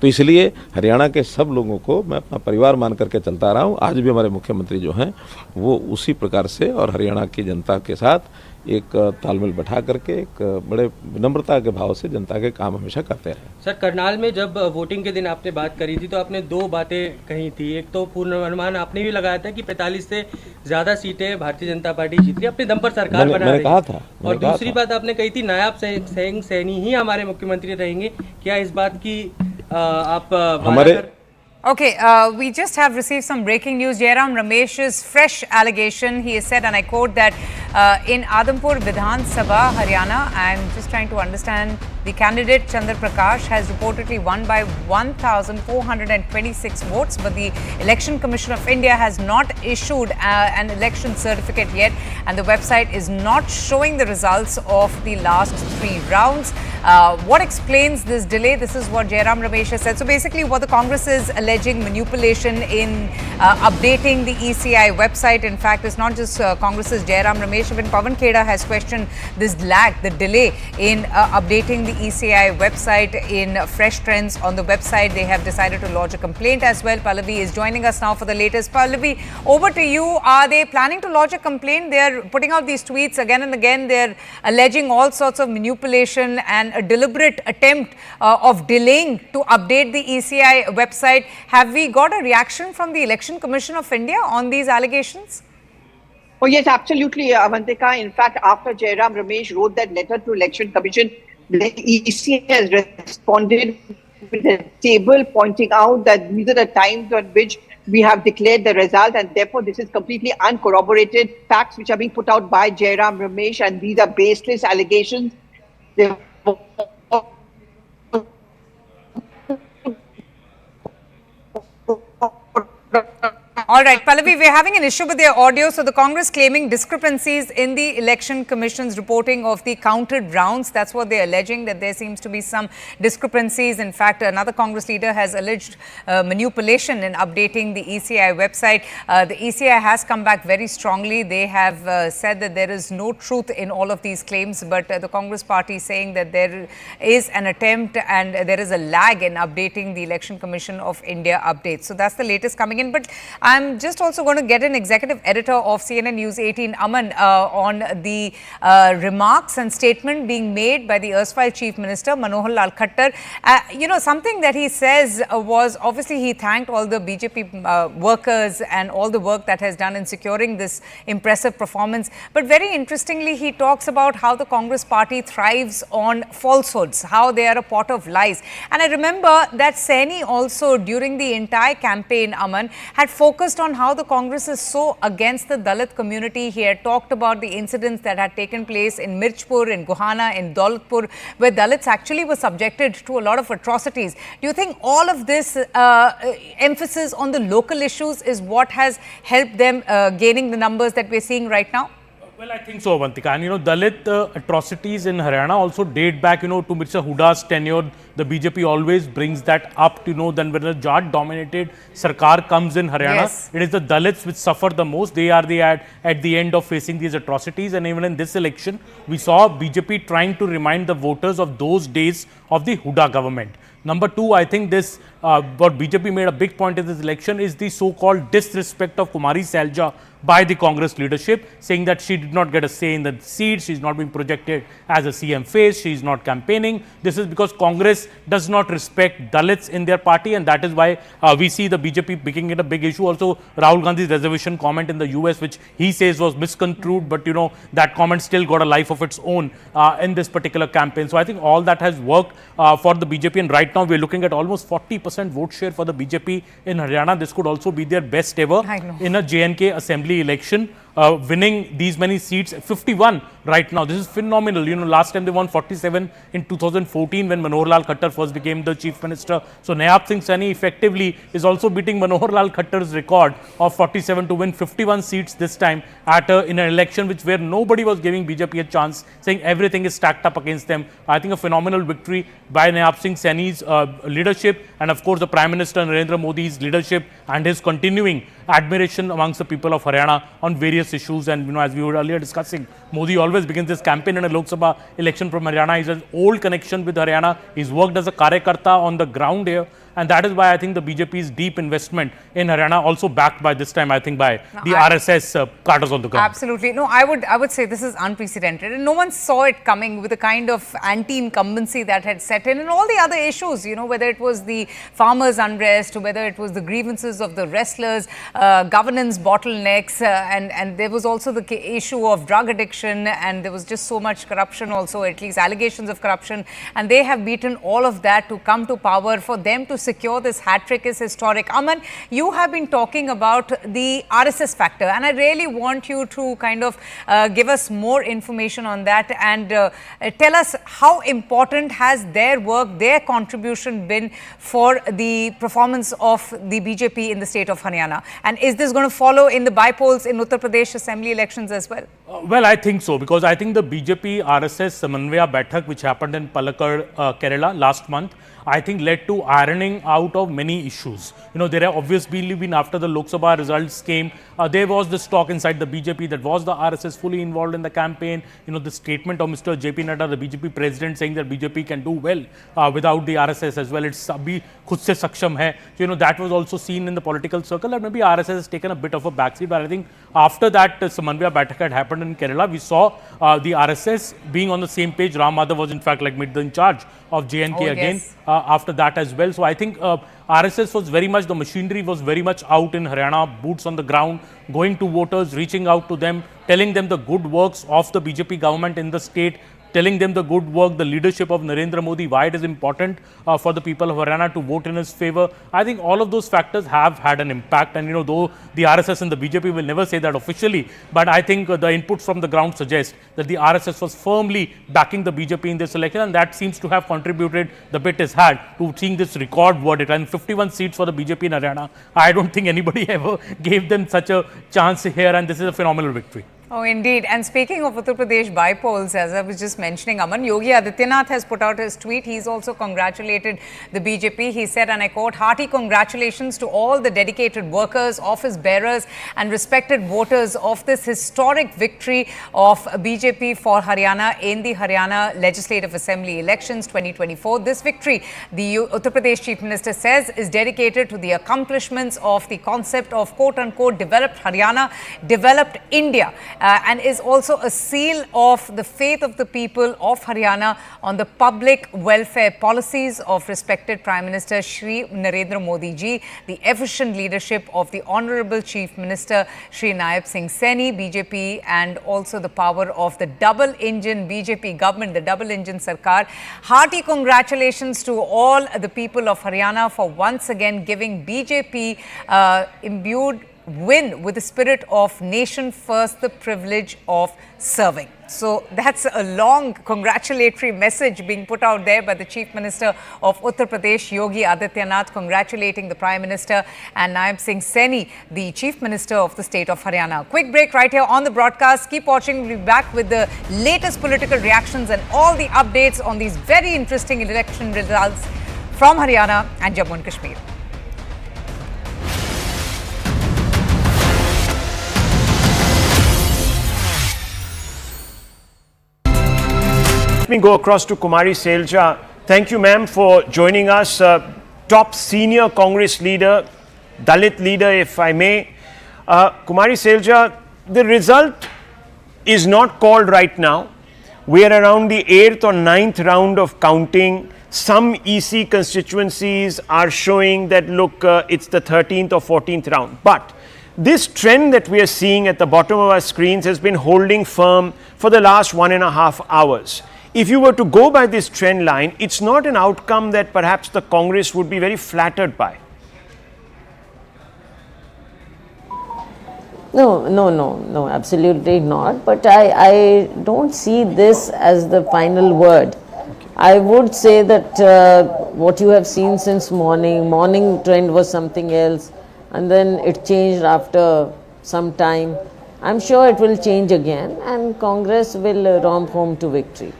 तो इसलिए हरियाणा के सब लोगों को मैं अपना परिवार मान करके चलता रहा हूँ। आज भी हमारे मुख्यमंत्री जो हैं वो उसी प्रकार से और हरियाणा की जनता के साथ एक तालमेल बैठा करके एक बड़े विनम्रता के भाव से जनता के काम हमेशा करते रहे। सर, करनाल में जब वोटिंग के दिन आपने बात करी थी तो आपने दो बातें कही थी। एक तो पूर्वानुमान आपने भी लगाया था कि 45 से ज्यादा सीटें भारतीय जनता पार्टी जीत रही, अपने दम पर सरकार बना रही। कहा था। और दूसरी बात आपने कही थी नायब सिंह सैनी ही हमारे मुख्यमंत्री रहेंगे। क्या इस बात की आप हमारे Okay, we just have received some breaking news. Jairam Ramesh's fresh allegation. He has said, and I quote, that in Adampur Vidhan Sabha, Haryana, I'm just trying to understand, the candidate Chandra Prakash has reportedly won by 1,426 votes, but the Election Commission of India has not issued an election certificate yet, and the website is not showing the results of the last 3 rounds. What explains this delay? This is what Jairam Ramesh has said. So basically, what the Congress is alleging manipulation in updating the ECI website. In fact, it's not just Congress's Jairam Ramesh, even Pawan Kheda has questioned this lag, the delay in updating the ECI website. In fresh trends on the website, they have decided to lodge a complaint as well. Pallavi is joining us now for the latest. Pallavi, over to you. Are they planning to lodge a complaint? They are putting out these tweets again and again. They're alleging all sorts of manipulation and a deliberate attempt of delaying to update the ECI website. Have we got a reaction from the Election Commission of India on these allegations? Oh yes, absolutely, Avantika. In fact, after Jairam Ramesh wrote that letter to Election Commission, the EC has responded with a table pointing out that these are the times on which we have declared the result, and therefore this is completely uncorroborated facts which are being put out by Jairam Ramesh, and these are baseless allegations. All right, Pallavi, we're having an issue with their audio. So the Congress claiming discrepancies in the Election Commission's reporting of the counted rounds. That's what they're alleging, that there seems to be some discrepancies. In fact, another Congress leader has alleged manipulation in updating the ECI website. The ECI has come back very strongly. They have said that there is no truth in all of these claims, but the Congress party is saying that there is an attempt and there is a lag in updating the Election Commission of India updates. So that's the latest coming in. But I'm just also going to get an executive editor of CNN News 18, Aman, on the remarks and statement being made by the erstwhile Chief Minister, Manohar Lal Khattar. Something that he says was, obviously he thanked all the BJP workers and all the work that has done in securing this impressive performance. But very interestingly, he talks about how the Congress party thrives on falsehoods, how they are a pot of lies. And I remember that Saini also, during the entire campaign, Aman, had focused on how the Congress is so against the Dalit community. He had talked about the incidents that had taken place in Mirchpur, in Gohana, in Daulatpur, where Dalits actually were subjected to a lot of atrocities. Do you think all of this emphasis on the local issues is what has helped them gaining the numbers that we're seeing right now? Well, I think so, Avantika. And Dalit atrocities in Haryana also date back, to Mr. Huda's tenure. The BJP always brings that up, then when a Jat-dominated Sarkar comes in Haryana, it is the Dalits which suffer the most. They are at the end of facing these atrocities. And even in this election, we saw BJP trying to remind the voters of those days of the Huda government. Number two, I think this, what BJP made a big point in this election is the so-called disrespect of Kumari Selja by the Congress leadership, saying that she did not get a say in the seat, she is not being projected as a CM face, she is not campaigning. This is because Congress does not respect Dalits in their party, and that is why we see the BJP making it a big issue. Also, Rahul Gandhi's reservation comment in the US, which he says was misconstrued, but that comment still got a life of its own in this particular campaign. So I think all that has worked for the BJP, and right now we're looking at almost 40% vote share for the BJP in Haryana. This could also be their best ever in a J&K assembly election, winning these many seats, 51 right now. This is phenomenal. Last time they won 47 in 2014 when Manohar Lal Khattar first became the chief minister. So Nayab Singh Saini effectively is also beating Manohar Lal Khattar's record of 47 to win 51 seats this time in an election where nobody was giving BJP a chance, saying everything is stacked up against them. I think a phenomenal victory by Nayab Singh Saini's leadership, and of course the Prime Minister Narendra Modi's leadership and his continuing admiration amongst the people of Haryana on various issues. And as we were earlier discussing, Modi always begins this campaign in a Lok Sabha election from Haryana. He has an old connection with Haryana. He's worked as a Karyakarta on the ground here. And that is why I think the BJP's deep investment in Haryana, also backed by this time, I think, by the RSS carters on the ground. Absolutely. No, I would say this is unprecedented. And no one saw it coming with the kind of anti-incumbency that had set in and all the other issues, whether it was the farmers' unrest, or whether it was the grievances of the wrestlers, governance bottlenecks, and there was also the issue of drug addiction, and there was just so much corruption also, at least allegations of corruption. And they have beaten all of that to come to power. For them to secure this hat-trick is historic. Aman, you have been talking about the RSS factor, and I really want you to kind of give us more information on that and tell us how important has their work, their contribution been for the performance of the BJP in the state of Haryana, and is this going to follow in the by-polls in Uttar Pradesh assembly elections as well? Well, I think so, because I think the BJP RSS Samanvaya Baithak, which happened in Palakkad, Kerala last month, I think led to ironing out of many issues. There have obviously been, after the Lok Sabha results came, there was this talk inside the BJP that was the RSS fully involved in the campaign. The statement of Mr. JP Nadda, the BJP president, saying that BJP can do well without the RSS as well. It's abhi khud se saksham hai. So, that was also seen in the political circle, and maybe RSS has taken a bit of a backseat. But I think after that Samanvaya Baithak had happened in Kerala, we saw the RSS being on the same page. Ram Madhav was in fact made in charge of J&K again after that as well. So I think RSS was very much, the machinery was very much out in Haryana, boots on the ground, going to voters, reaching out to them, telling them the good works of the BJP government in the state, telling them the good work, the leadership of Narendra Modi, why it is important for the people of Haryana to vote in his favor. I think all of those factors have had an impact, and though the RSS and the BJP will never say that officially, but I think the inputs from the ground suggest that the RSS was firmly backing the BJP in this election, and that seems to have contributed, the bit is had, to seeing this record verdict. And 51 seats for the BJP in Haryana, I don't think anybody ever gave them such a chance here, and this is a phenomenal victory. Oh, indeed. And speaking of Uttar Pradesh by-polls, as I was just mentioning, Aman, Yogi Adityanath has put out his tweet. He's also congratulated the BJP. He said, and I quote, "Hearty congratulations to all the dedicated workers, office bearers and respected voters of this historic victory of BJP for Haryana in the Haryana Legislative Assembly elections 2024. This victory, the Uttar Pradesh Chief Minister says, is dedicated to the accomplishments of the concept of quote-unquote developed Haryana, developed India. And is also a seal of the faith of the people of Haryana on the public welfare policies of respected Prime Minister Shri Narendra Modi ji, the efficient leadership of the Honorable Chief Minister Shri Nayab Singh Saini, BJP, and also the power of the double-engine BJP government, the double-engine Sarkar. Hearty congratulations to all the people of Haryana for once again giving BJP imbued win with the spirit of nation first, the privilege of serving. So that's a long congratulatory message being put out there by the Chief Minister of Uttar Pradesh, Yogi Adityanath, congratulating the Prime Minister, and Nayab Singh Saini, the Chief Minister of the state of Haryana. Quick break right here on the broadcast. Keep watching. We'll be back with the latest political reactions and all the updates on these very interesting election results from Haryana and Jammu and Kashmir. Let me go across to Kumari Selja. Thank you, ma'am, for joining us. Top senior Congress leader, Dalit leader, if I may. Kumari Selja, the result is not called right now. We are around the 8th or 9th round of counting. Some EC constituencies are showing that, look, it's the 13th or 14th round. But this trend that we are seeing at the bottom of our screens has been holding firm for the last 1.5 hours. If you were to go by this trend line, it's not an outcome that perhaps the Congress would be very flattered by. No, absolutely not. But I don't see this as the final word. I would say that what you have seen since morning trend was something else, and then it changed after some time. I'm sure it will change again, and Congress will romp home to victory.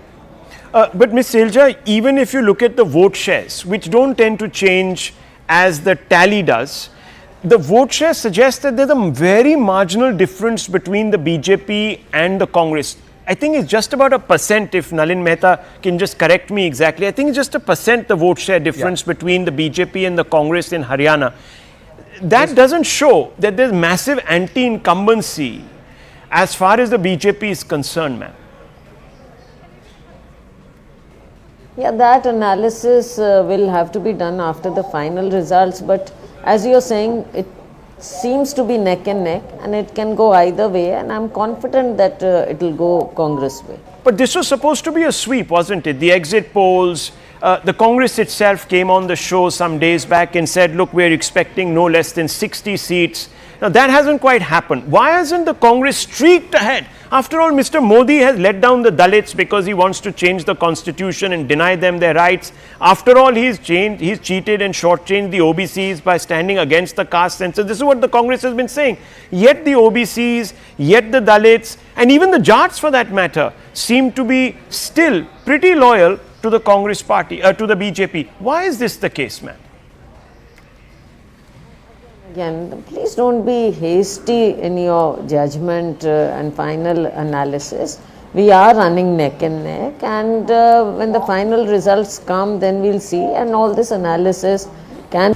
But Ms. Selja, even if you look at the vote shares, which don't tend to change as the tally does, the vote share suggests that there's a very marginal difference between the BJP and the Congress. I think it's just about 1%, if Nalin Mehta can just correct me exactly. I think it's just 1% the vote share difference between the BJP and the Congress in Haryana. That doesn't show that there's massive anti-incumbency as far as the BJP is concerned, ma'am. Yeah, that analysis will have to be done after the final results. But as you're saying, it seems to be neck and neck, and it can go either way. And I'm confident that it will go Congress way. But this was supposed to be a sweep, wasn't it? The exit polls, the Congress itself came on the show some days back and said, look, we're expecting no less than 60 seats. Now, that hasn't quite happened. Why hasn't the Congress streaked ahead? After all, Mr. Modi has let down the Dalits because he wants to change the constitution and deny them their rights. After all, he's cheated and shortchanged the OBCs by standing against the caste census. This is what the Congress has been saying. Yet the OBCs, yet the Dalits, and even the Jats for that matter, seem to be still pretty loyal to the Congress party, to the BJP. Why is this the case, ma'am? Again, please don't be hasty in your judgment and final analysis. We are running neck and neck, and when the final results come, then we'll see, and all this analysis can...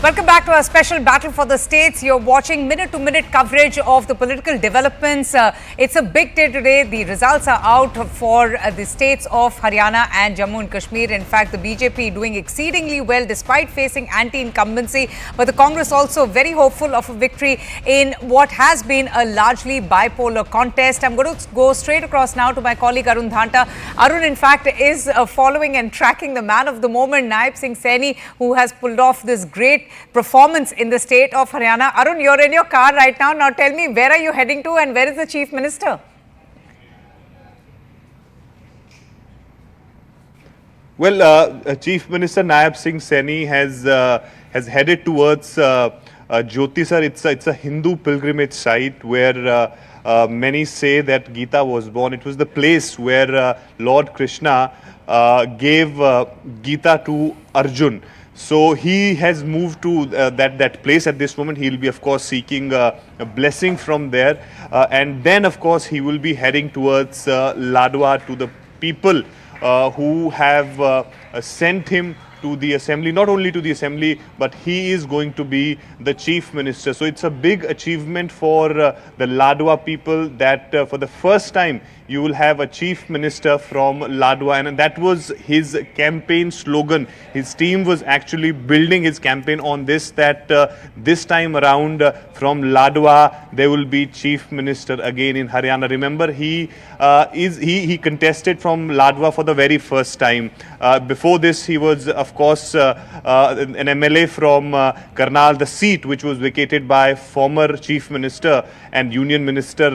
Welcome back to our special battle for the states. You're watching minute-to-minute coverage of the political developments. It's a big day today. The results are out for the states of Haryana and Jammu and Kashmir. In fact, the BJP doing exceedingly well despite facing anti-incumbency. But the Congress also very hopeful of a victory in what has been a largely bipolar contest. I'm going to go straight across now to my colleague Arun Dhanta. Arun, in fact, is following and tracking the man of the moment, Nayab Singh Saini, who has pulled off this great performance in the state of Haryana. Arun, you're in your car right now. Now tell me, where are you heading to and where is the Chief Minister? Well, Chief Minister Nayab Singh Saini has headed towards Jyotisar. It's a Hindu pilgrimage site where many say that Gita was born. It was the place where Lord Krishna gave Gita to Arjun. So he has moved to that place at this moment. He will be, of course, seeking a blessing from there. And then, of course, he will be heading towards Ladwa, to the people who have sent him to the assembly, not only to the assembly, but he is going to be the chief minister. So it's a big achievement for the Ladwa people that for the first time you will have a chief minister from Ladwa, and that was his campaign slogan. His team was actually building his campaign on this, that this time around from Ladwa there will be chief minister again in Haryana. Remember, he contested from Ladwa for the very first time. Before this he was a of course, an MLA from Karnal, the seat which was vacated by former Chief Minister and Union Minister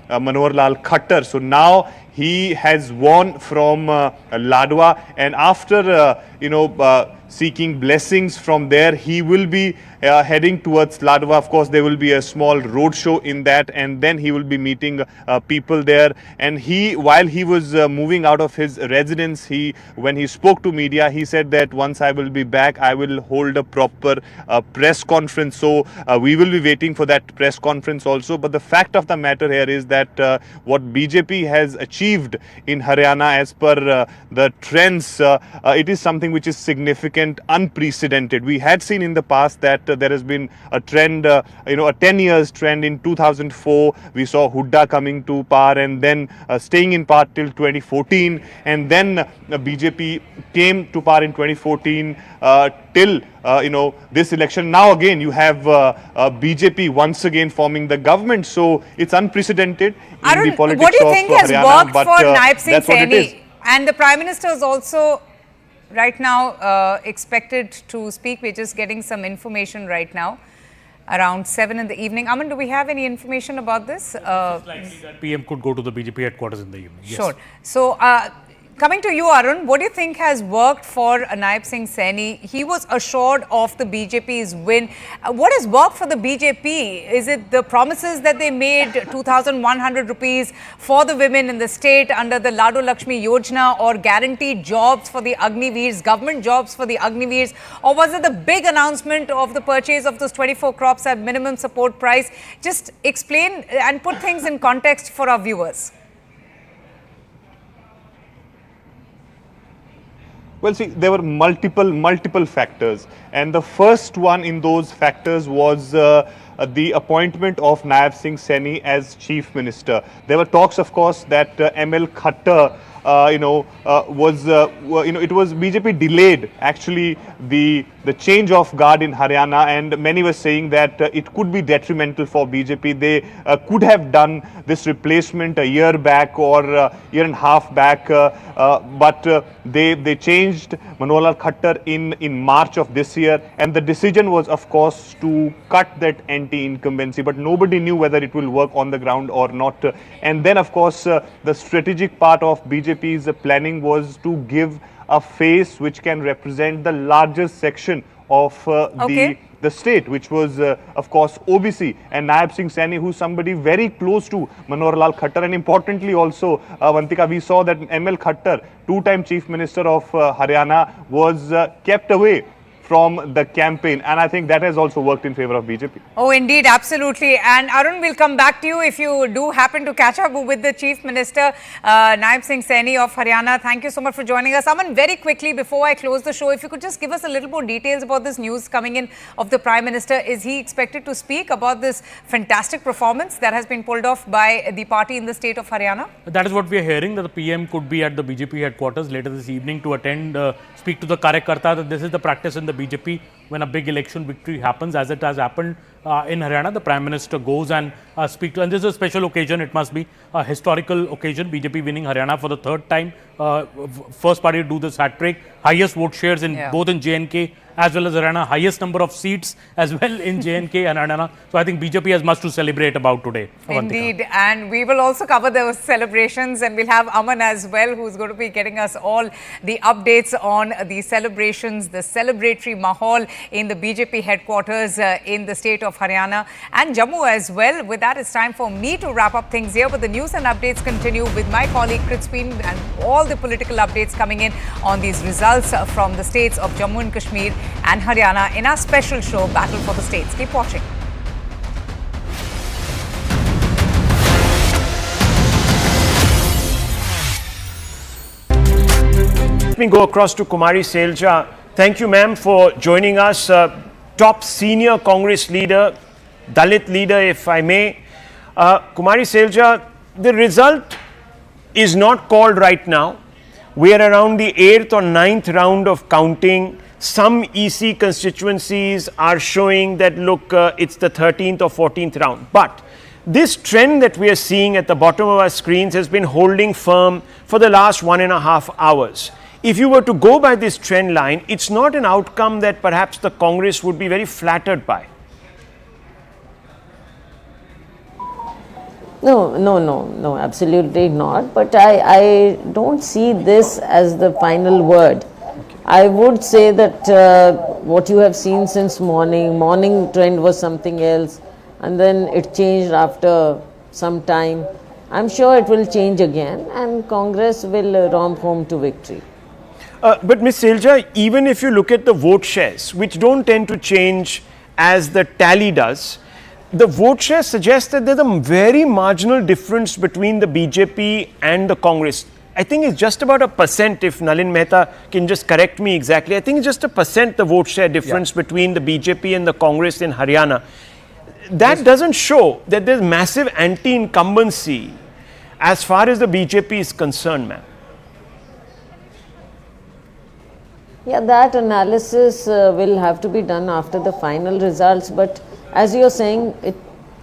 Manohar Lal Khattar. So now he has won from Ladwa, and after seeking blessings from there, he will be heading towards Ladwa. Of course, there will be a small roadshow in that, and then he will be meeting people there. And while he was moving out of his residence, when he spoke to media, he said that once I will be back, I will hold a proper press conference. So we will be waiting for that press conference also. But the fact of the matter here is that what BJP has achieved in Haryana, as per the trends, it is something which is significant, unprecedented. We had seen in the past that there has been a trend, a 10 years trend. In 2004, we saw Hooda coming to power and then staying in power till 2014, and then BJP came to power in 2014 till this election. Now again you have BJP once again forming the government, so it's unprecedented in the politics what do you of think has Haryana, worked but for Nayab Singh that's what it is. Saini? And the Prime Minister is also right now expected to speak. We're just getting some information right now around 7 in the evening. Aman, do we have any information about this? It's likely that PM could go to the BJP headquarters in the evening. Yes. Sure. So, coming to you, Arun, what do you think has worked for Nayab Singh Saini? He was assured of the BJP's win. What has worked for the BJP? Is it the promises that they made, 2,100 rupees for the women in the state under the Ladu Lakshmi Yojana, or guaranteed jobs for the Agniveers, government jobs for the Agniveers? Or was it the big announcement of the purchase of those 24 crops at minimum support price? Just explain and put things in context for our viewers. Well, see, there were multiple factors, and the first one in those factors was the appointment of Nayab Singh Saini as Chief Minister. There were talks, of course, that ML Khattar, it was BJP delayed actually the change of guard in Haryana, and many were saying that it could be detrimental for BJP. They could have done this replacement a year back or year and a half back, but they changed Manohar Lal Khattar in March of this year, and the decision was, of course, to cut that anti-incumbency, but nobody knew whether it will work on the ground or not. And then, of course, the strategic part of BJP's planning was to give a face which can represent the largest section of the state, which was, of course, OBC, and Nayab Singh Saini, who's somebody very close to Manohar Lal Khattar. And importantly also, Vantika, we saw that ML Khattar, two-time Chief Minister of Haryana, was kept away from the campaign, and I think that has also worked in favor of BJP. Oh, indeed, absolutely. And Arun, we'll come back to you if you do happen to catch up with the Chief Minister, Nayab Singh Saini of Haryana. Thank you so much for joining us. Aman, very quickly before I close the show, if you could just give us a little more details about this news coming in of the Prime Minister. Is he expected to speak about this fantastic performance that has been pulled off by the party in the state of Haryana? That is what we are hearing, that the PM could be at the BJP headquarters later this evening to attend, speak to the Karyakarta. That this is the practice in the BJP when a big election victory happens, as it has happened in Haryana. The Prime Minister goes and speaks to, and this is a special occasion. It must be a historical occasion. BJP winning Haryana for the third time, first party to do this hat trick, highest vote shares in both in J&K as well as Haryana, highest number of seats as well in J&K and Haryana. So I think BJP has much to celebrate about today. Indeed, and we will also cover those celebrations, and we'll have Aman as well, who's going to be getting us all the updates on the celebrations, the celebratory mahal in the BJP headquarters in the state of Haryana and Jammu as well. With that, it's time for me to wrap up things here, but the news and updates continue with my colleague Kritzpin and all the political updates coming in on these results from the states of Jammu and Kashmir and Haryana in our special show, Battle for the States. Keep watching. Let me go across to Kumari Selja. Thank you, ma'am, for joining us. Top senior Congress leader, Dalit leader, if I may. Kumari Selja, the result is not called right now. We are around the 8th or 9th round of counting. Some EC constituencies are showing that, look, it's the 13th or 14th round. But this trend that we are seeing at the bottom of our screens has been holding firm for the last 1.5 hours. if you were to go by this trend line, it's not an outcome that perhaps the Congress would be very flattered by. No, absolutely not. But I don't see this as the final word. I would say that what you have seen since morning trend was something else, and then it changed after some time. I'm sure it will change again, and Congress will romp home to victory. But Ms. Selja, even if you look at the vote shares, which don't tend to change as the tally does, the vote share suggests that there's a very marginal difference between the BJP and the Congress. I think it's just about 1%, if Nalin Mehta can just correct me exactly. I think it's just 1% the vote share difference between the BJP and the Congress in Haryana. That doesn't show that there's massive anti-incumbency as far as the BJP is concerned, ma'am. Yeah, that analysis will have to be done after the final results, but as you're saying, it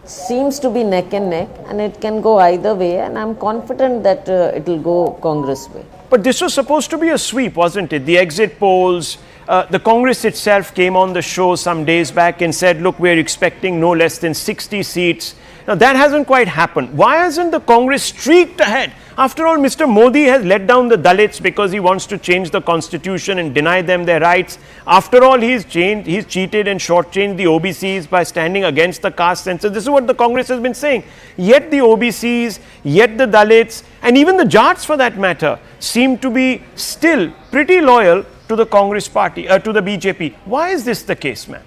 seems to be neck and neck, and it can go either way, and I'm confident that it will go Congress way. But this was supposed to be a sweep, wasn't it? The exit polls, the Congress itself came on the show some days back and said, look, we're expecting no less than 60 seats. Now, that hasn't quite happened. Why hasn't the Congress streaked ahead? After all, Mr. Modi has let down the Dalits because he wants to change the constitution and deny them their rights. After all, he's cheated and shortchanged the OBCs by standing against the caste census. This is what the Congress has been saying. Yet the OBCs, yet the Dalits, and even the Jats for that matter, seem to be still pretty loyal to the Congress party, to the BJP. Why is this the case, ma'am?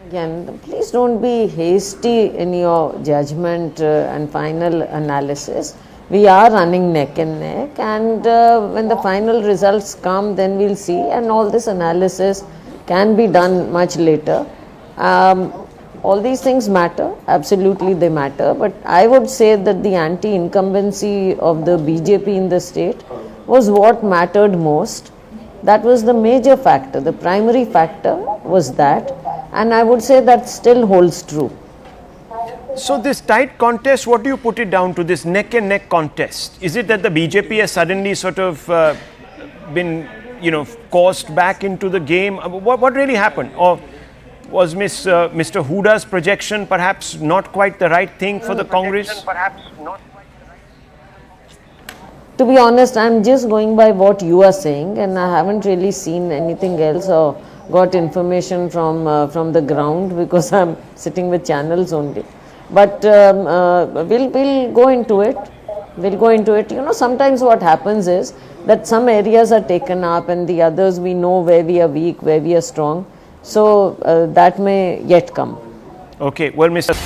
Again, please don't be hasty in your judgment and final analysis. We are running neck and neck, and when the final results come, then we'll see, and all this analysis can be done much later. All these things matter, absolutely they matter, but I would say that the anti-incumbency of the BJP in the state was what mattered most. That was the major factor, the primary factor was that, and I would say that still holds true. So this tight contest, what do you put it down to, this neck and neck contest? Is it that the BJP has suddenly sort of been, forced back into the game? What really happened? Or was Mr. Huda's projection perhaps not quite the right thing for the Congress? To be honest, I'm just going by what you are saying, and I haven't really seen anything else or got information from the ground, because I'm sitting with channels only. But we'll go into it. We'll go into it. Sometimes what happens is that some areas are taken up, and the others we know where we are weak, where we are strong. So that may yet come. Okay. Well, Mr.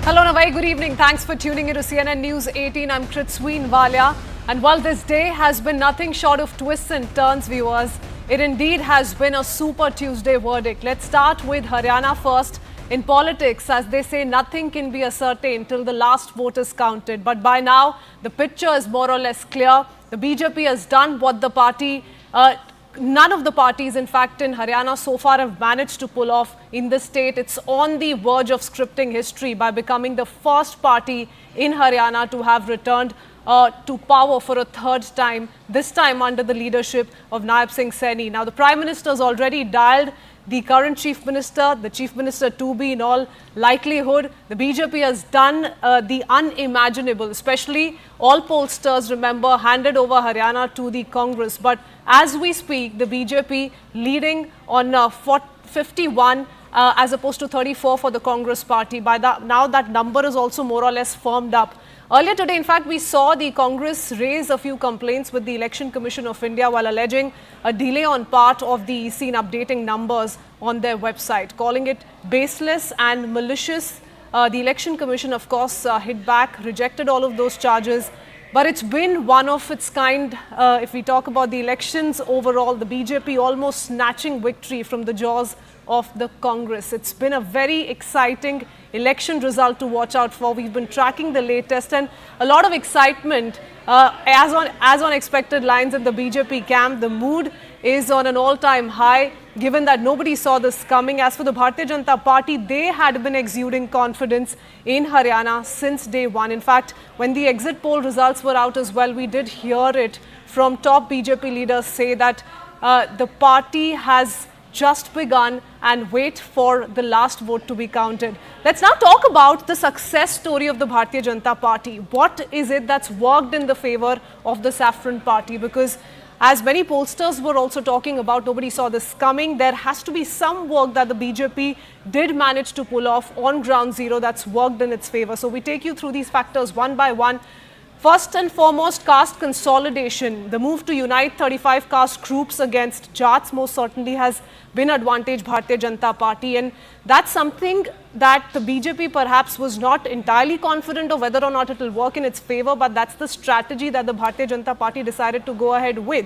Hello and a very good evening. Thanks for tuning in to CNN News 18. I'm Kritsween Walia. And while this day has been nothing short of twists and turns, viewers, it indeed has been a Super Tuesday verdict. Let's start with Haryana first. In politics, as they say, nothing can be ascertained till the last vote is counted. But by now, the picture is more or less clear. The BJP has done what the party, none of the parties, in fact, in Haryana so far have managed to pull off in the state. It's on the verge of scripting history by becoming the first party in Haryana to have returned to power for a third time, this time under the leadership of Nayab Singh Saini. Now, the Prime Minister has already dialed the current Chief Minister, the Chief Minister to be in all likelihood. The BJP has done the unimaginable, especially all pollsters, remember, handed over Haryana to the Congress. But as we speak, the BJP leading on 51 as opposed to 34 for the Congress party. Now that number is also more or less firmed up. Earlier today, in fact, we saw the Congress raise a few complaints with the Election Commission of India while alleging a delay on part of the EC in updating numbers on their website, calling it baseless and malicious. The Election Commission, of course, hit back, rejected all of those charges. But it's been one of its kind. If we talk about the elections overall, the BJP almost snatching victory from the jaws of the Congress. It's been a very exciting election result to watch out for. We've been tracking the latest, and a lot of excitement as on expected lines in the BJP camp. The mood is on an all-time high, given that nobody saw this coming. As for the Bharatiya Janata Party, they had been exuding confidence in Haryana since day one. In fact, when the exit poll results were out as well, we did hear it from top BJP leaders say that the party has just begun and wait for the last vote to be counted. Let's now talk about the success story of the Bharatiya Janata Party. What is it that's worked in the favor of the Saffron Party? Because as many pollsters were also talking about, nobody saw this coming. There has to be some work that the BJP did manage to pull off on ground zero that's worked in its favor. So we take you through these factors one by one. First and foremost, caste consolidation. The move to unite 35 caste groups against Jats most certainly has been advantage Bharatiya Janata Party, and that's something that the BJP perhaps was not entirely confident of whether or not it will work in its favor, but that's the strategy that the Bharatiya Janata Party decided to go ahead with.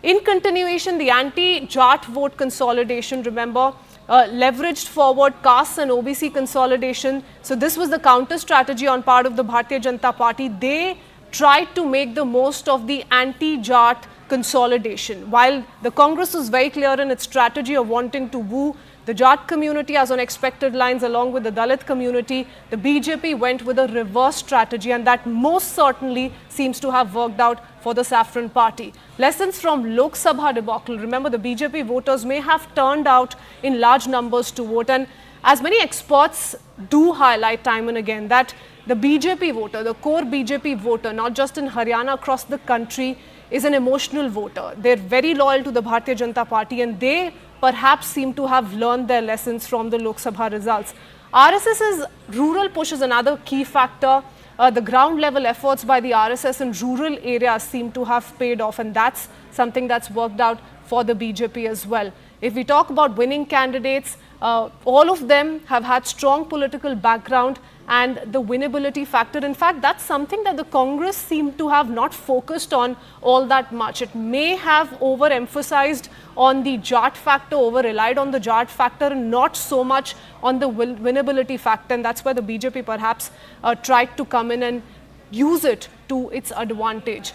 In continuation, the anti-Jat vote consolidation, remember, leveraged forward castes and OBC consolidation. So this was the counter strategy on part of the Bharatiya Janata Party. They tried to make the most of the anti-Jat consolidation. While the Congress was very clear in its strategy of wanting to woo the Jat community as on expected lines along with the Dalit community, the BJP went with a reverse strategy, and that most certainly seems to have worked out for the Saffron Party. Lessons from Lok Sabha debacle. Remember, the BJP voters may have turned out in large numbers to vote, and as many experts do highlight time and again that the BJP voter, the core BJP voter, not just in Haryana, across the country, is an emotional voter. They're very loyal to the Bharatiya Janata Party, and they perhaps seem to have learned their lessons from the Lok Sabha results. RSS's rural push is another key factor. The ground level efforts by the RSS in rural areas seem to have paid off, and that's something that's worked out for the BJP as well. If we talk about winning candidates, all of them have had strong political background and the winnability factor. In fact, that's something that the Congress seemed to have not focused on all that much. It may have overemphasized on the Jat factor, over-relied on the Jat factor, and not so much on the winnability factor. And that's where the BJP perhaps tried to come in and use it to its advantage.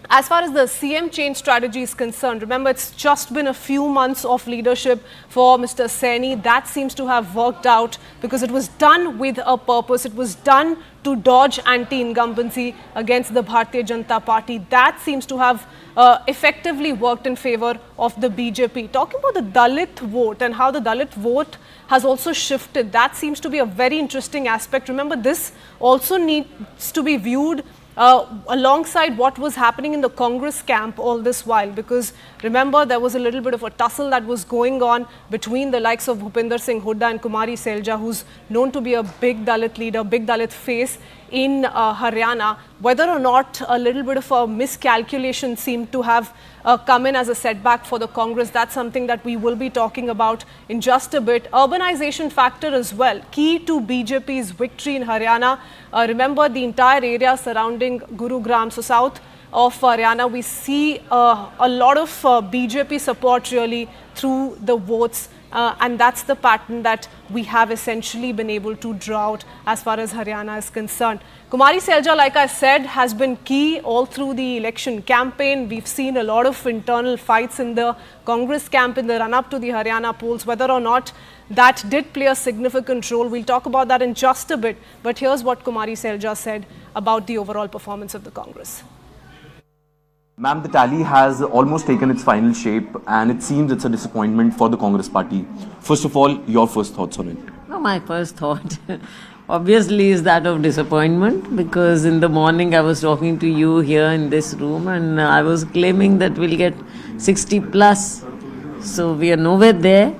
As far as the CM change strategy is concerned, remember, it's just been a few months of leadership for Mr. Saini. That seems to have worked out because it was done with a purpose. It was done to dodge anti-incumbency against the Bharatiya Janata Party. That seems to have effectively worked in favor of the BJP. Talking about the Dalit vote and how the Dalit vote has also shifted, that seems to be a very interesting aspect. Remember, this also needs to be viewed alongside what was happening in the Congress camp all this while, because remember, there was a little bit of a tussle that was going on between the likes of Bhupinder Singh Hooda and Kumari Selja, who's known to be a big Dalit leader, big Dalit face in Haryana. Whether or not a little bit of a miscalculation seemed to have come in as a setback for the Congress, that's something that we will be talking about in just a bit. Urbanization factor as well, key to BJP's victory in Haryana. Remember, the entire area surrounding Gurugram, so south of Haryana, we see a lot of BJP support really through the votes. And that's the pattern that we have essentially been able to draw out as far as Haryana is concerned. Kumari Selja, like I said, has been key all through the election campaign. We've seen a lot of internal fights in the Congress camp in the run-up to the Haryana polls. Whether or not that did play a significant role, we'll talk about that in just a bit. But here's what Kumari Selja said about the overall performance of the Congress. Ma'am, the tally has almost taken its final shape, and it seems it's a disappointment for the Congress party. First of all, your first thoughts on it? No, my first thought obviously is that of disappointment, because in the morning I was talking to you here in this room and I was claiming that we'll get 60 plus. So we are nowhere there,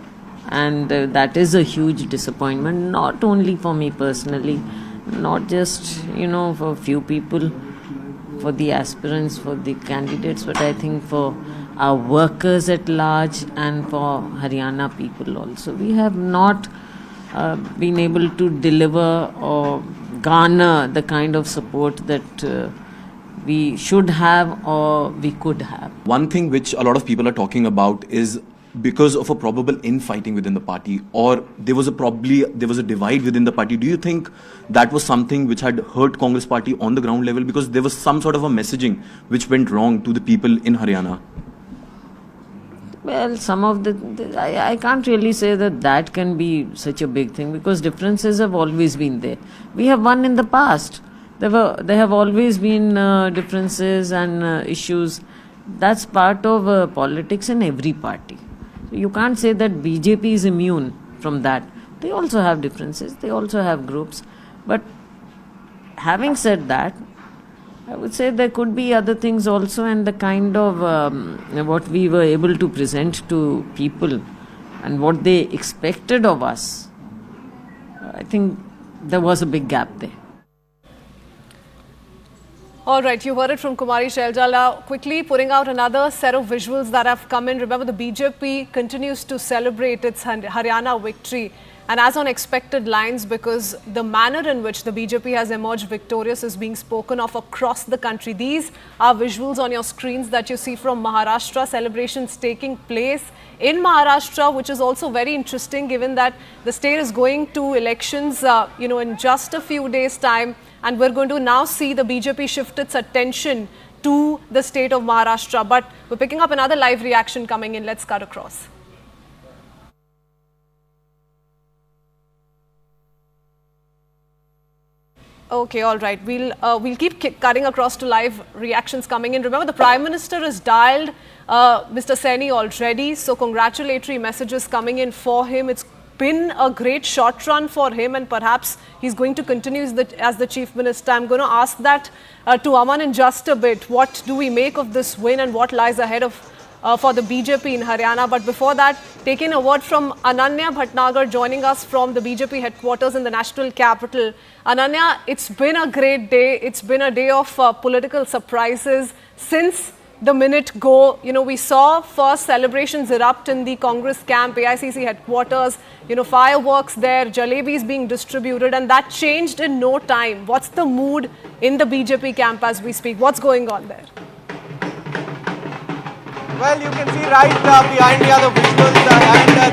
and that is a huge disappointment, not only for me personally, not just, for a few people, for the aspirants, for the candidates, but I think for our workers at large and for Haryana people also. We have not been able to deliver or garner the kind of support that we should have or we could have. One thing which a lot of people are talking about is because of a probable infighting within the party, or there was a divide within the party. Do you think that was something which had hurt Congress party on the ground level, because there was some sort of a messaging which went wrong to the people in Haryana? Well, some of I can't really say that can be such a big thing, because differences have always been there. We have won in the past. There have always been differences and issues. That's part of politics in every party. You can't say that BJP is immune from that. They also have differences. They also have groups. But having said that, I would say there could be other things also, and the kind of what we were able to present to people and what they expected of us, I think there was a big gap there. All right, you heard it from Kumari Selja. Now, quickly putting out another set of visuals that have come in. Remember, the BJP continues to celebrate its Haryana victory, and as on expected lines, because the manner in which the BJP has emerged victorious is being spoken of across the country. These are visuals on your screens that you see from Maharashtra. Celebrations taking place in Maharashtra, which is also very interesting given that the state is going to elections, in just a few days' time. And we're going to now see the BJP shift its attention to the state of Maharashtra. But we're picking up another live reaction coming in. Let's cut across. Okay, all right. We'll keep cutting across to live reactions coming in. Remember, the Prime Minister has dialed Mr. Saini already. So congratulatory messages coming in for him. It's been a great short run for him, and perhaps he's going to continue as the Chief Minister. I'm going to ask that to Aman in just a bit. What do we make of this win and what lies ahead of for the BJP in Haryana? But before that, taking a word from Ananya Bhatnagar, joining us from the BJP headquarters in the national capital. Ananya, it's been a great day. It's been a day of political surprises since the minute go. We saw first celebrations erupt in the Congress camp, AICC headquarters, fireworks there, jalebis being distributed, and that changed in no time. What's the mood in the BJP camp as we speak? What's going on there? Well, you can see right behind me are the visuals, and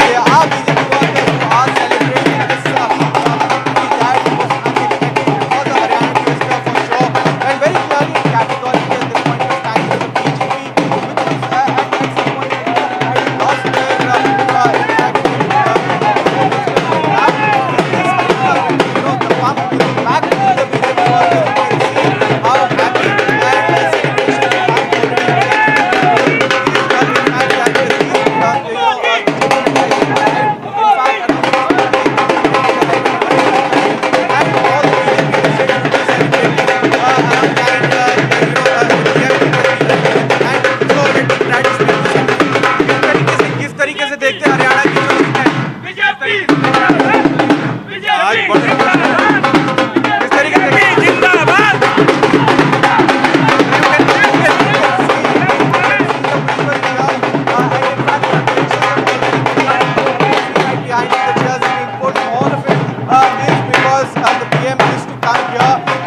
there are BJP workers who are celebrating this victory that was unexpected for the Haryana Minister for sure, and very clearly and categorically at this point of time for the BJP, which is at some point in time lost their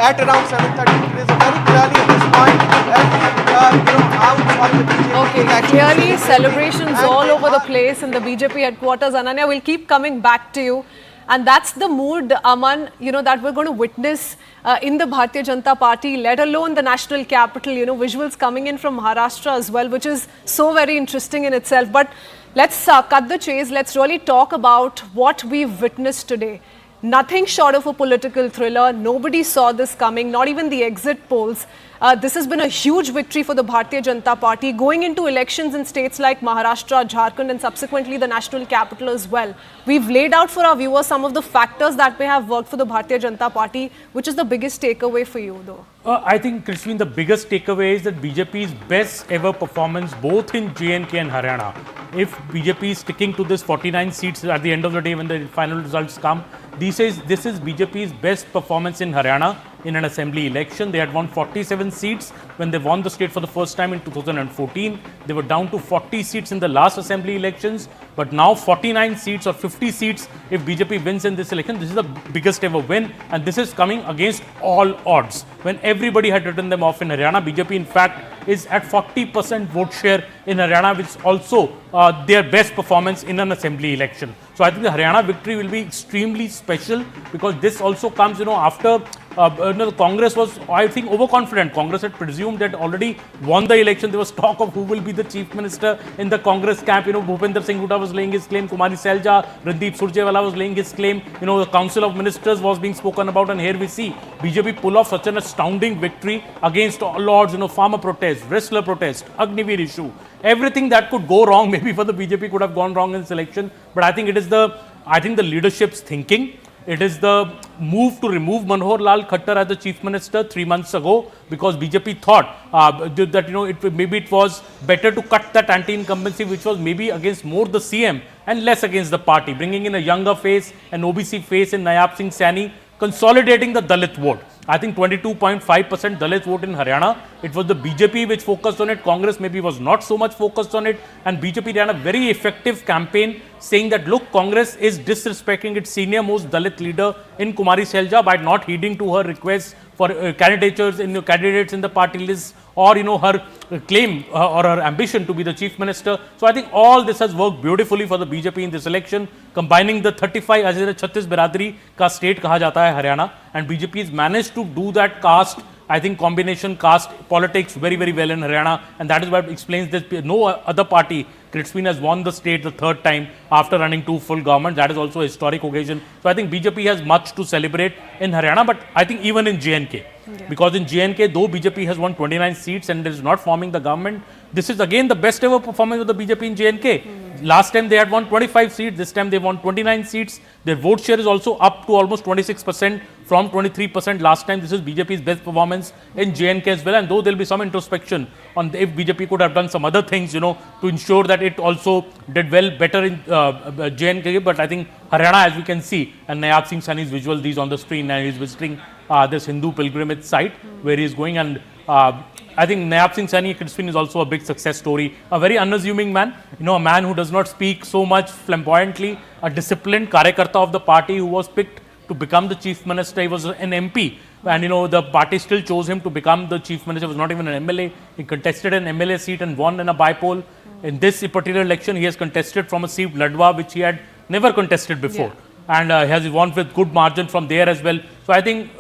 at around 7:30. It is very clearly at this point Okay, clearly celebrations all over the place in the BJP headquarters. Ananya, we'll keep coming back to you. And that's the mood, Aman, that we're going to witness in the Bharatiya Janata Party, let alone the national capital, visuals coming in from Maharashtra as well, which is so very interesting in itself. But let's cut the chase. Let's really talk about what we've witnessed today. Nothing short of a political thriller. Nobody saw this coming, not even the exit polls. This has been a huge victory for the Bharatiya Janata Party, going into elections in states like Maharashtra, Jharkhand, and subsequently the national capital as well. We've laid out for our viewers some of the factors that may have worked for the Bharatiya Janata Party. Which is the biggest takeaway for you, though? I think, Krishveen, the biggest takeaway is that BJP's best ever performance both in J&K and Haryana. If BJP is sticking to this 49 seats at the end of the day when the final results come, this is BJP's best performance in Haryana in an assembly election. They had won 47 seats when they won the state for the first time in 2014. They were down to 40 seats in the last assembly elections. But now 49 seats or 50 seats, if BJP wins in this election, this is the biggest ever win. And this is coming against all odds. When everybody had written them off in Haryana, BJP in fact is at 40% vote share in Haryana, which is also their best performance in an assembly election. So I think the Haryana victory will be extremely special, because this also comes, after the Congress was, I think, overconfident. Congress had presumed that already won the election. There was talk of who will be the chief minister in the Congress camp. Bhupinder Singh Hooda was laying his claim. Kumari Selja, Randeep Surjewala was laying his claim. The Council of Ministers was being spoken about. And here we see BJP pull off such an astounding victory against all odds. Farmer protest, wrestler protest, Agniveer issue. Everything that could go wrong, maybe for the BJP, could have gone wrong in this election. But I think it is the leadership's thinking. It is the move to remove Manohar Lal Khattar as the chief minister 3 months ago, because BJP thought that maybe it was better to cut that anti-incumbency, which was maybe against more the CM and less against the party, bringing in a younger face, an OBC face in Nayab Singh Saini, consolidating the Dalit vote. I think 22.5% Dalit vote in Haryana. It was the BJP which focused on it. Congress maybe was not so much focused on it. And BJP ran a very effective campaign saying that, look, Congress is disrespecting its senior most Dalit leader in Kumari Selja by not heeding to her requests for candidates in the party list, or her claim or her ambition to be the chief minister. So I think all this has worked beautifully for the BJP in this election, combining the 35 as a 36 biradari ka state kaha jata hai Haryana, and BJP has managed to do that caste, I think, combination caste politics very, very well in Haryana, and that is what explains this. No other party, Kritzwin, has won the state the third time after running 2 full governments. That is also a historic occasion. So I think BJP has much to celebrate in Haryana, but I think even in JNK, because in JNK, though BJP has won 29 seats and is not forming the government, this is again the best ever performance of the BJP in JNK. Last time they had won 25 seats, this time they won 29 seats. Their vote share is also up to almost 26% from 23% last time. This is BJP's best performance in JNK as well. And though there will be some introspection on if BJP could have done some other things, to ensure that it also did better in JNK. But I think Haryana, as we can see, and Nayab Singh Saini's visual, these on the screen, and he's visiting this Hindu pilgrimage site where he is going. And I think Nayab Singh Saini Kritzwin is also a big success story. A very unassuming man, a man who does not speak so much flamboyantly, a disciplined Karyakarta of the party who was picked to become the chief minister. He was an MP, and the party still chose him to become the chief minister. He was not even an MLA. He contested an MLA seat and won in a bypoll. In this particular election, he has contested from a seat, Ladwa, which he had never contested before. Yeah. And he has won with good margin from there as well. So I think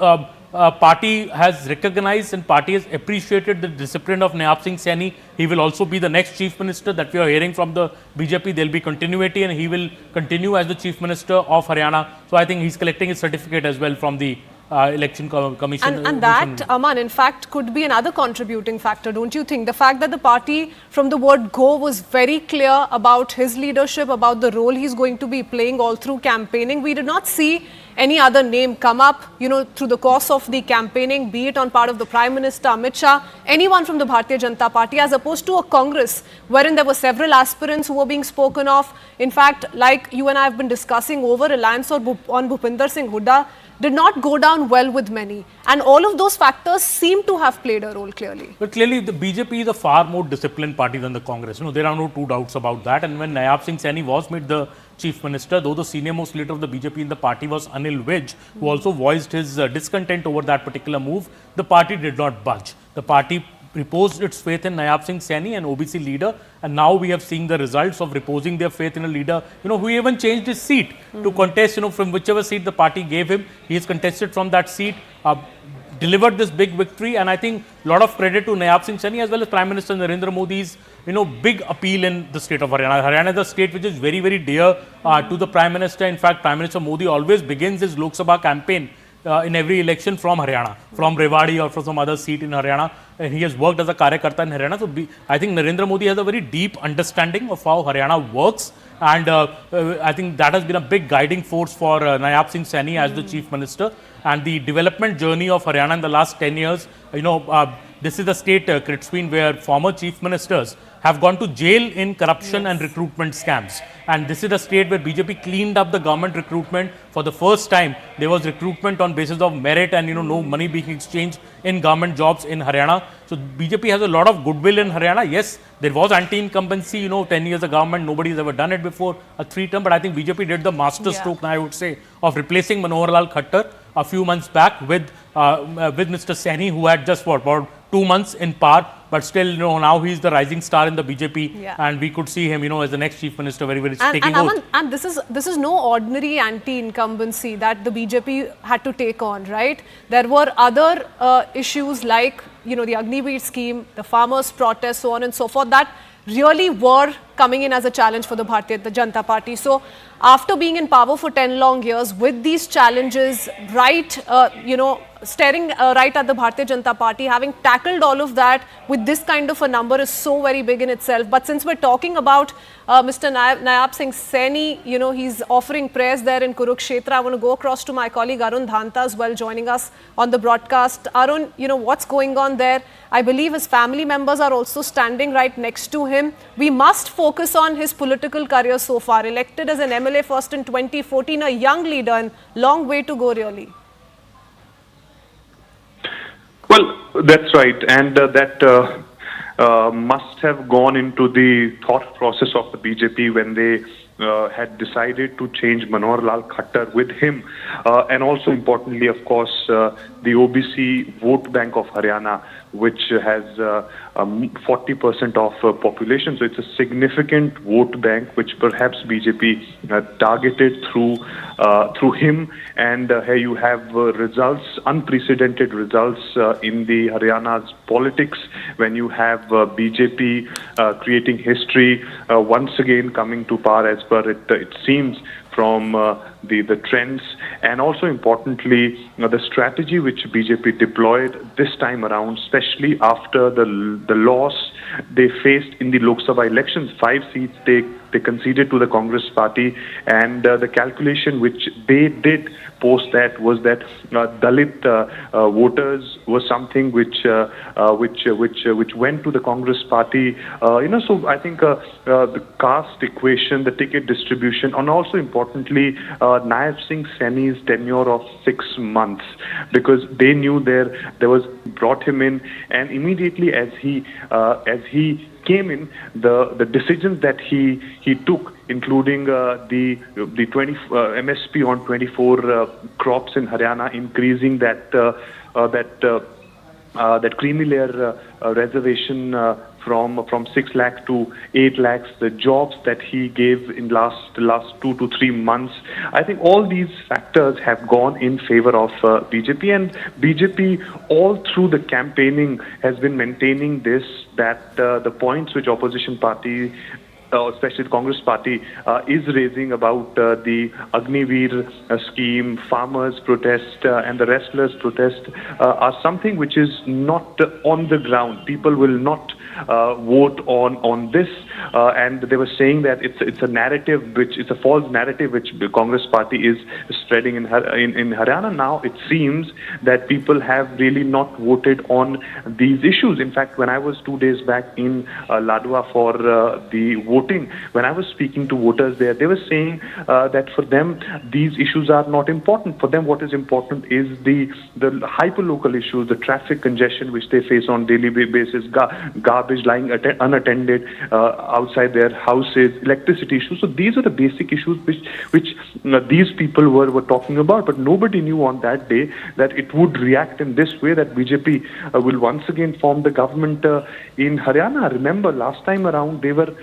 party has recognized and party has appreciated the discipline of Nayab Singh Saini. He will also be the next chief minister that we are hearing from the BJP. There will be continuity, and he will continue as the chief minister of Haryana. So I think he's collecting his certificate as well from the election commission. And that, Aman, in fact, could be another contributing factor, don't you think? The fact that the party from the word go was very clear about his leadership, about the role he's going to be playing all through campaigning. We did not see any other name come up, through the course of the campaigning, be it on part of the Prime Minister, Amit Shah, anyone from the Bharatiya Janata Party, as opposed to a Congress wherein there were several aspirants who were being spoken of. In fact, like you and I have been discussing, over-reliance on Bhupinder Singh Hooda did not go down well with many. And all of those factors seem to have played a role clearly. But clearly, the BJP is a far more disciplined party than the Congress. There are no two doubts about that. And when Nayab Singh Saini was made the chief minister, though the senior most leader of the BJP in the party was Anil Vij, who also voiced his discontent over that particular move, the party did not budge. The party reposed its faith in Nayab Singh Saini, an OBC leader, and now we have seen the results of reposing their faith in a leader, who even changed his seat to contest, from whichever seat the party gave him. He has contested from that seat, delivered this big victory, and I think a lot of credit to Nayab Singh Saini as well as Prime Minister Narendra Modi's, big appeal in the state of Haryana. Haryana is a state which is very, very dear to the Prime Minister. In fact, Prime Minister Modi always begins his Lok Sabha campaign in every election from Haryana, from Rewari or from some other seat in Haryana. And he has worked as a Karyakarta in Haryana. So I think Narendra Modi has a very deep understanding of how Haryana works. And I think that has been a big guiding force for Nayab Singh Saini as the chief minister. And the development journey of Haryana in the last 10 years, this is the state, Kritsween, where former chief ministers have gone to jail in corruption and recruitment scams. And this is a state where BJP cleaned up the government recruitment. For the first time, there was recruitment on basis of merit and, no money being exchanged in government jobs in Haryana. So BJP has a lot of goodwill in Haryana. Yes, there was anti-incumbency, 10 years of government, nobody's ever done it before, a 3-term, but I think BJP did the master stroke, I would say, of replacing Manohar Lal Khattar a few months back with Mr. Saini, who had just about 2 months in power, but still, now he's the rising star in the BJP, and we could see him, as the next chief minister, very taking oath. And this is no ordinary anti-incumbency that the BJP had to take on, right? There were other issues like, the Agniveer scheme, the farmers' protest, so on and so forth, that really were coming in as a challenge for the Bharatiya Janata Party. So, after being in power for 10 long years, with these challenges, right, staring right at the Bharatiya Janata Party, having tackled all of that with this kind of a number is so very big in itself. But since we're talking about Mr. Nayab Singh Saini, he's offering prayers there in Kurukshetra. I want to go across to my colleague Arun Dhanta as well, joining us on the broadcast. Arun, what's going on there? I believe his family members are also standing right next to him. We must focus on his political career so far. Elected as an MLA first in 2014, a young leader, and long way to go really. Well, that's right, and that must have gone into the thought process of the BJP when they had decided to change Manohar Lal Khattar with him, and also importantly, of course, the OBC vote bank of Haryana, which has 40% of population. So it's a significant vote bank which perhaps BJP targeted through him. And here you have results, unprecedented results in the Haryana's politics, when you have BJP creating history, once again coming to power as per it seems from the trends, and also importantly the strategy which BJP deployed this time around, especially after the loss they faced in the Lok Sabha elections. 5 seats they conceded to the Congress party, and the calculation which they did post that was that Dalit voters was something which went to the Congress party. So I think the caste equation, the ticket distribution, and also importantly Nayab Singh Saini's tenure of 6 months, because they knew there was brought him in, and immediately as he came in, the decisions that he took, including the 20 MSP on 24 crops in Haryana, increasing that creamy layer reservation from 6 lakh to 8 lakhs, the jobs that he gave in last 2 to 3 months. I think all these factors have gone in favor of BJP, and BJP all through the campaigning has been maintaining this, that the points which opposition party, especially the Congress party, is raising about the Agniveer scheme, farmers' protest, and the wrestlers' protest are something which is not on the ground. People will not vote on this, and they were saying that it's a narrative which it's a false narrative which the Congress party is spreading in Haryana. Now it seems that people have really not voted on these issues. In fact, when I was 2 days back in Ladwa for the voting, when I was speaking to voters there, they were saying that for them these issues are not important. For them, what is important is the hyper-local issues, the traffic congestion which they face on daily basis, garbage lying unattended outside their houses, electricity issues. So these are the basic issues which these people were talking about. But nobody knew on that day that it would react in this way, that BJP will once again form the government in Haryana. Remember, last time around they were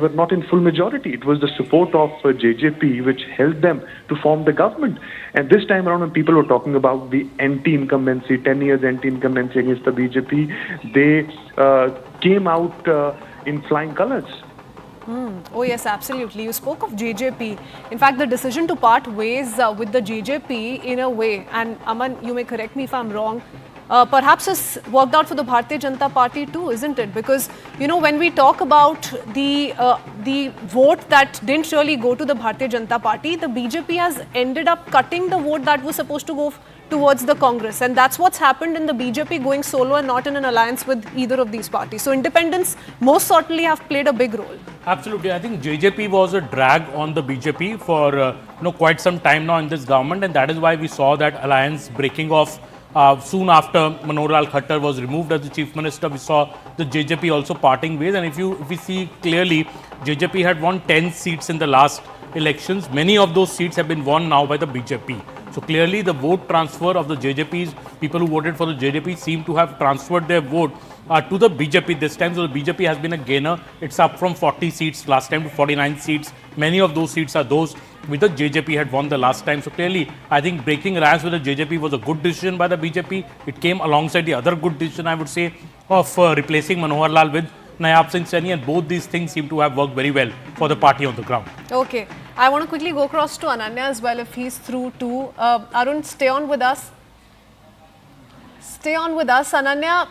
not in full majority. It was the support of JJP which helped them to form the government. And this time around, when people were talking about the anti-incumbency, 10 years anti-incumbency against the BJP, they came out in flying colors. Oh yes, absolutely. You spoke of JJP. In fact, the decision to part ways with the JJP in a way, and Aman, you may correct me if I'm wrong, perhaps has worked out for the Bharatiya Janata Party too, isn't it? Because, you know, when we talk about the vote that didn't really go to the Bharatiya Janata Party, the BJP has ended up cutting the vote that was supposed to go towards the Congress, and that's what's happened in the BJP going solo and not in an alliance with either of these parties. So independents most certainly have played a big role. Absolutely. I think JJP was a drag on the BJP for quite some time now in this government, and that is why we saw that alliance breaking off soon after Manohar Lal Khattar was removed as the chief minister. We saw the JJP also parting ways, and if we see clearly, JJP had won 10 seats in the last elections. Many of those seats have been won now by the BJP. So clearly the vote transfer of the JJPs, people who voted for the JJP seem to have transferred their vote to the BJP this time. So the BJP has been a gainer. It's up from 40 seats last time to 49 seats. Many of those seats are those which the JJP had won the last time. So clearly, I think breaking alliance with the JJP was a good decision by the BJP. It came alongside the other good decision, I would say, of replacing Manohar Lal with Nayab Singh Saini, and both these things seem to have worked very well for the party on the ground. Okay. I want to quickly go across to Ananya as well if he's through too. Arun, stay on with us. Stay on with us. Ananya,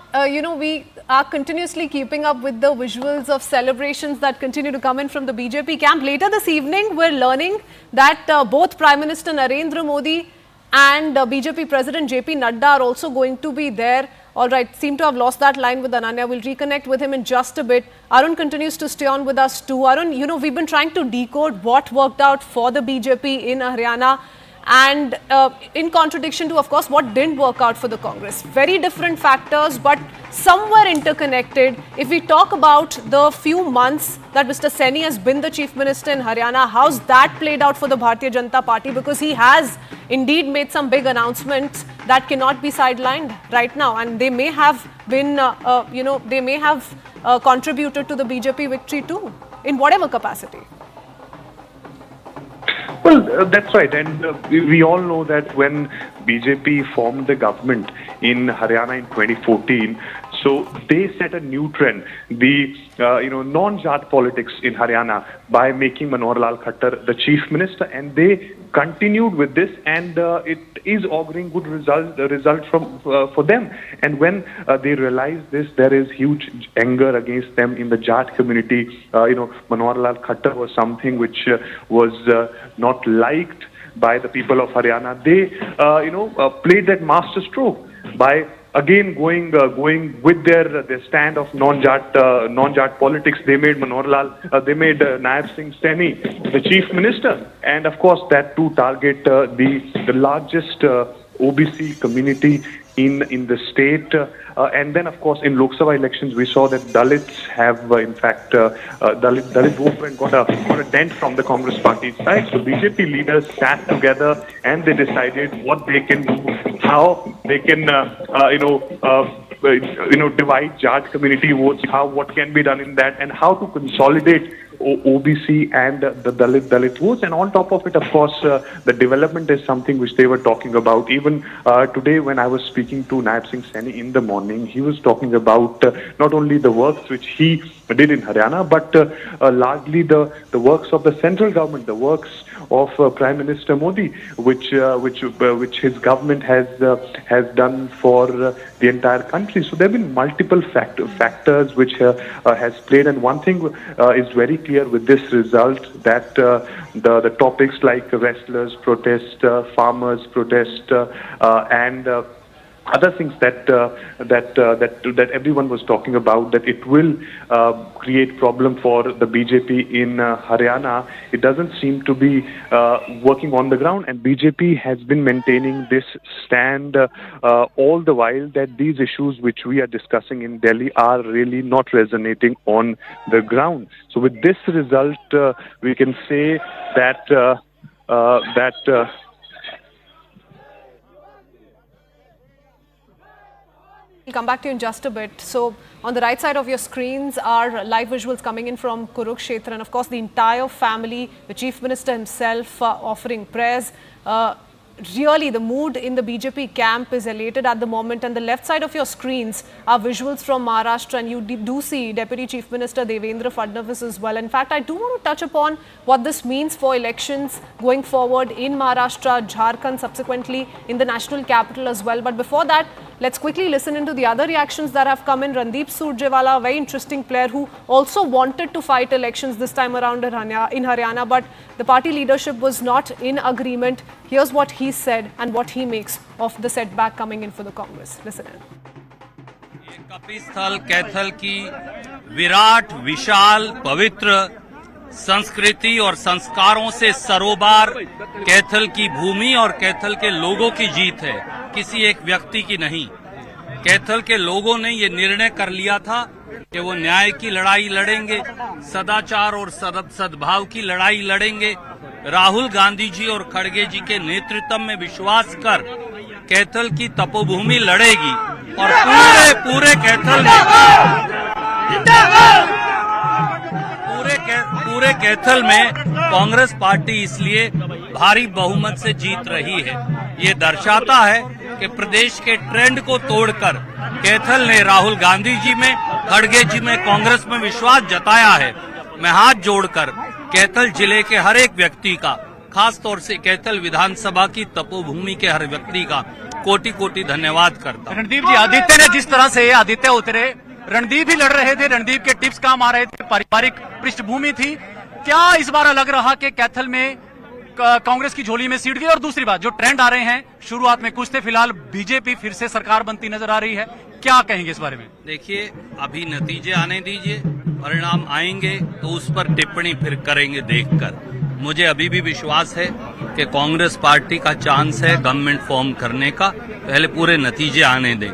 we are continuously keeping up with the visuals of celebrations that continue to come in from the BJP camp. Later this evening, we're learning that both Prime Minister Narendra Modi and BJP President JP Nadda are also going to be there. All right, seem to have lost that line with Ananya. We'll reconnect with him in just a bit. Arun continues to stay on with us too. Arun, we've been trying to decode what worked out for the BJP in Haryana, and in contradiction to, of course, what didn't work out for the Congress. Very different factors, but somewhere interconnected. If we talk about the few months that Mr. Saini has been the Chief Minister in Haryana, how's that played out for the Bharatiya Janata Party? Because he has indeed made some big announcements that cannot be sidelined right now, and they may have been, they may have contributed to the BJP victory too, in whatever capacity. Well, that's right, and we all know that when BJP formed the government in Haryana in 2014, so they set a new trend, the non-Jat politics in Haryana, by making Manohar Lal Khattar the chief minister, and they continued with this, and it is auguring good result for them. And when they realize this, there is huge anger against them in the Jat community. Manohar Lal Khattar was something which was not liked by the people of Haryana. They played that master stroke by again going with their stand of non-Jat politics. They made Nayab Singh Saini the chief minister, and of course that to target the largest OBC community in the state. And then, of course, in Lok Sabha elections, we saw that Dalits have, in fact, Dalit movement got a dent from the Congress party side. So BJP leaders sat together and they decided what they can do, how they can, divide Jat community votes, what can be done in that, and how to consolidate OBC and the Dalit votes. And on top of it, of course, the development is something which they were talking about. Even today, when I was speaking to Nayab Singh Saini in the morning, he was talking about not only the works which he did in Haryana, but largely the works of the central government, the works of Prime Minister Modi, which his government has done for the entire country. So there have been multiple factors which has played, and one thing is very clear with this result, that the topics like wrestlers protest, farmers protest, and other things that everyone was talking about, that it will create problem for the BJP in Haryana. It doesn't seem to be working on the ground, and BJP has been maintaining this stand all the while, that these issues which we are discussing in Delhi are really not resonating on the ground. So with this result, we can say that We'll come back to you in just a bit. So on the right side of your screens are live visuals coming in from Kurukshetra, and of course the entire family, the Chief Minister himself offering prayers. really the mood in the BJP camp is elated at the moment, and the left side of your screens are visuals from Maharashtra, and you do see Deputy Chief Minister Devendra Fadnavis as well. In fact, I do want to touch upon what this means for elections going forward in Maharashtra, Jharkhand, subsequently in the national capital as well. But before that, let's quickly listen into the other reactions that have come in. Randeep Surjewala, a very interesting player who also wanted to fight elections this time around in Haryana, but the party leadership was not in agreement. Here's what he said and what he makes of the setback coming in for the Congress. Listen in. Kapisthal Kaithal की विराट विशाल पवित्र संस्कृति और संस्कारों से सरोबार कैथल की भूमि और कैथल के लोगों की जीत है, किसी एक व्यक्ति की नहीं। कैथल के लोगों ने ये निर्णय कर लिया था कि वो न्याय की लड़ाई लड़ेंगे, सदाचार और सद्भाव की लड़ाई लड़ेंगे। राहुल गांधी जी और खड़गे जी के नेतृत्व में विश्वास कर कैथल की तपोभूमि लड़ेगी और पूरे कैथल में पूरे कैथल में कांग्रेस पार्टी इसलिए भारी बहुमत से जीत रही है। ये दर्शाता है कि प्रदेश के ट्रेंड को तोड़कर कैथल ने राहुल गांधी जी में, खड़गे जी में, कांग्रेस में विश्वास जताया है। मैं हाथ जोड़कर कैथल जिले के हर एक व्यक्ति का, खास तौर से कैथल विधानसभा की तपोभूमि के हर व्यक्ति का कोटि कोटि धन्यवाद करता हूं। रणदीप जी, आदित्य ने जिस तरह से आदित्य उतरे, रणदीप ही लड़ रहे थे, रणदीप के टिप्स काम आ रहे थे, पारिवारिक पृष्ठभूमि थी। क्या इस बार लग रहा कि कैथल में कांग्रेस की झोली में सीट गई? और दूसरी बात, जो ट्रेंड आ रहे हैं, शुरुआत में कुछ थे, फिलहाल बीजेपी फिर से सरकार बनती नजर आ रही है, क्या कहेंगे इस बारे में? देखिए, अभी नतीजे आने दीजिए, परिणाम आएंगे तो उस पर टिप्पणी फिर करेंगे देखकर। मुझे अभी भी विश्वास है कि कांग्रेस पार्टी का चांस है गवर्नमेंट फॉर्म करने का, पहले पूरे नतीजे आने दें।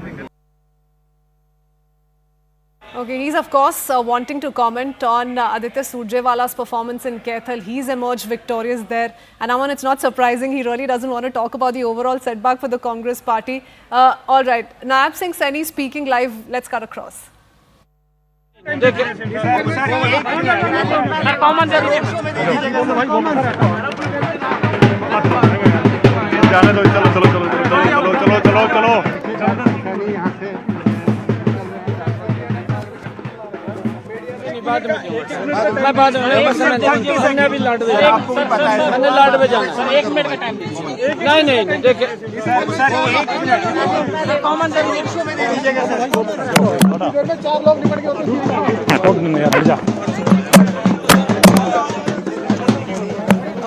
Okay, he's of course wanting to comment on Aditya Surjewala's performance in Kaithal. He's emerged victorious there. And Aman, it's not surprising, he really doesn't want to talk about the overall setback for the Congress party. All right, Nayab Singh Saini speaking live. Let's cut across. मैं बाद में अभी लड़ मैंने लड़ में जाना। 1 minute का टाइम दीजिए। नहीं देखिए,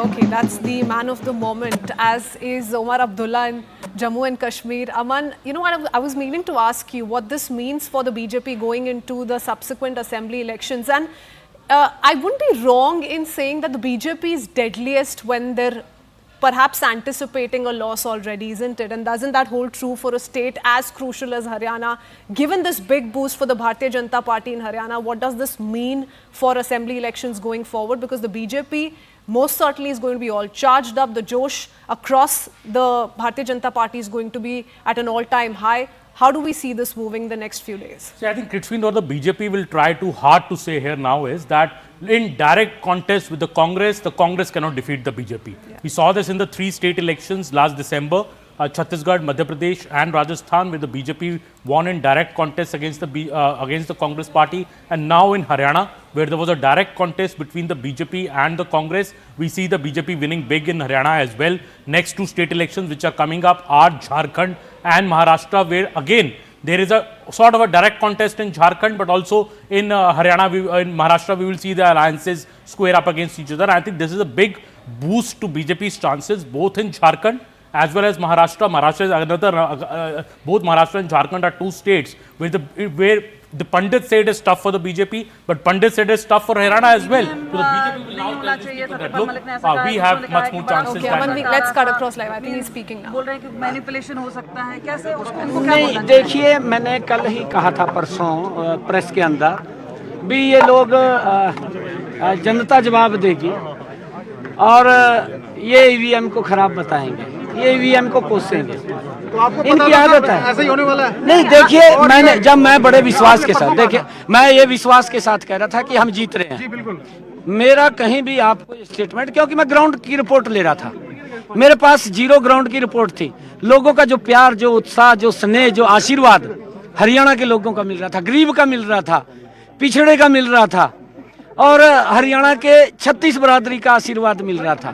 Okay, that's the man of the moment, as is Omar Abdullah in Jammu and Kashmir. Aman, you know what, I was meaning to ask you what this means for the BJP going into the subsequent assembly elections. And I wouldn't be wrong in saying that the BJP is deadliest when they're perhaps anticipating a loss already, isn't it? And doesn't that hold true for a state as crucial as Haryana? Given this big boost for the Bharatiya Janata Party in Haryana, what does this mean for assembly elections going forward? Because the BJP most certainly is going to be all charged up. The Josh across the Bharatiya Janata Party is going to be at an all-time high. How do we see this moving the next few days? See, I think Kritzwin, what the BJP will try to hard to say here now is that in direct contest with the Congress cannot defeat the BJP. Yeah. We saw this in the 3 state elections last December, Chhattisgarh, Madhya Pradesh and Rajasthan, where the BJP won in direct contest against the Congress party. And now in Haryana, where there was a direct contest between the BJP and the Congress, we see the BJP winning big in Haryana as well. Next 2 state elections which are coming up are Jharkhand and Maharashtra, where again there is a sort of a direct contest in Jharkhand, but also in Haryana, in Maharashtra, we will see the alliances square up against each other. I think this is a big boost to BJP's chances, both in Jharkhand as well as Maharashtra. Maharashtra is another, both Maharashtra and Jharkhand are 2 states where the Pandit said it's tough for the BJP, but Pandit said it's tough for Haryana as well. So the BJP will now tell these people that, look, we have much more chances. Okay, Aman, let's cut across live. I think he's speaking now. Manipulation हो सकता है, कैसे उसको नहीं, देखिए, मैंने कल ही कहा था परसों प्रेस के अंदर भी ये लोग जनता जवाब देगी और ये ईवीएम को खराब बताएंगे, ये ईवीएम को कोसेंगे। इनकी आदत है, ऐसा ही होने वाला है। नहीं, देखिए, जब मैं बड़े विश्वास के साथ, देखिए, मैं ये विश्वास के साथ कह रहा था कि हम जीत रहे हैं। मेरा कहीं भी आपको स्टेटमेंट, क्योंकि मैं ग्राउंड की रिपोर्ट ले रहा था, मेरे पास जीरो ग्राउंड की रिपोर्ट थी। लोगों का जो प्यार, जो उत्साह, जो स्नेह, जो आशीर्वाद हरियाणा के लोगों का मिल रहा था, गरीब का मिल रहा था, पिछड़े का मिल रहा था और हरियाणा के 36 बरादरी का आशीर्वाद मिल रहा था।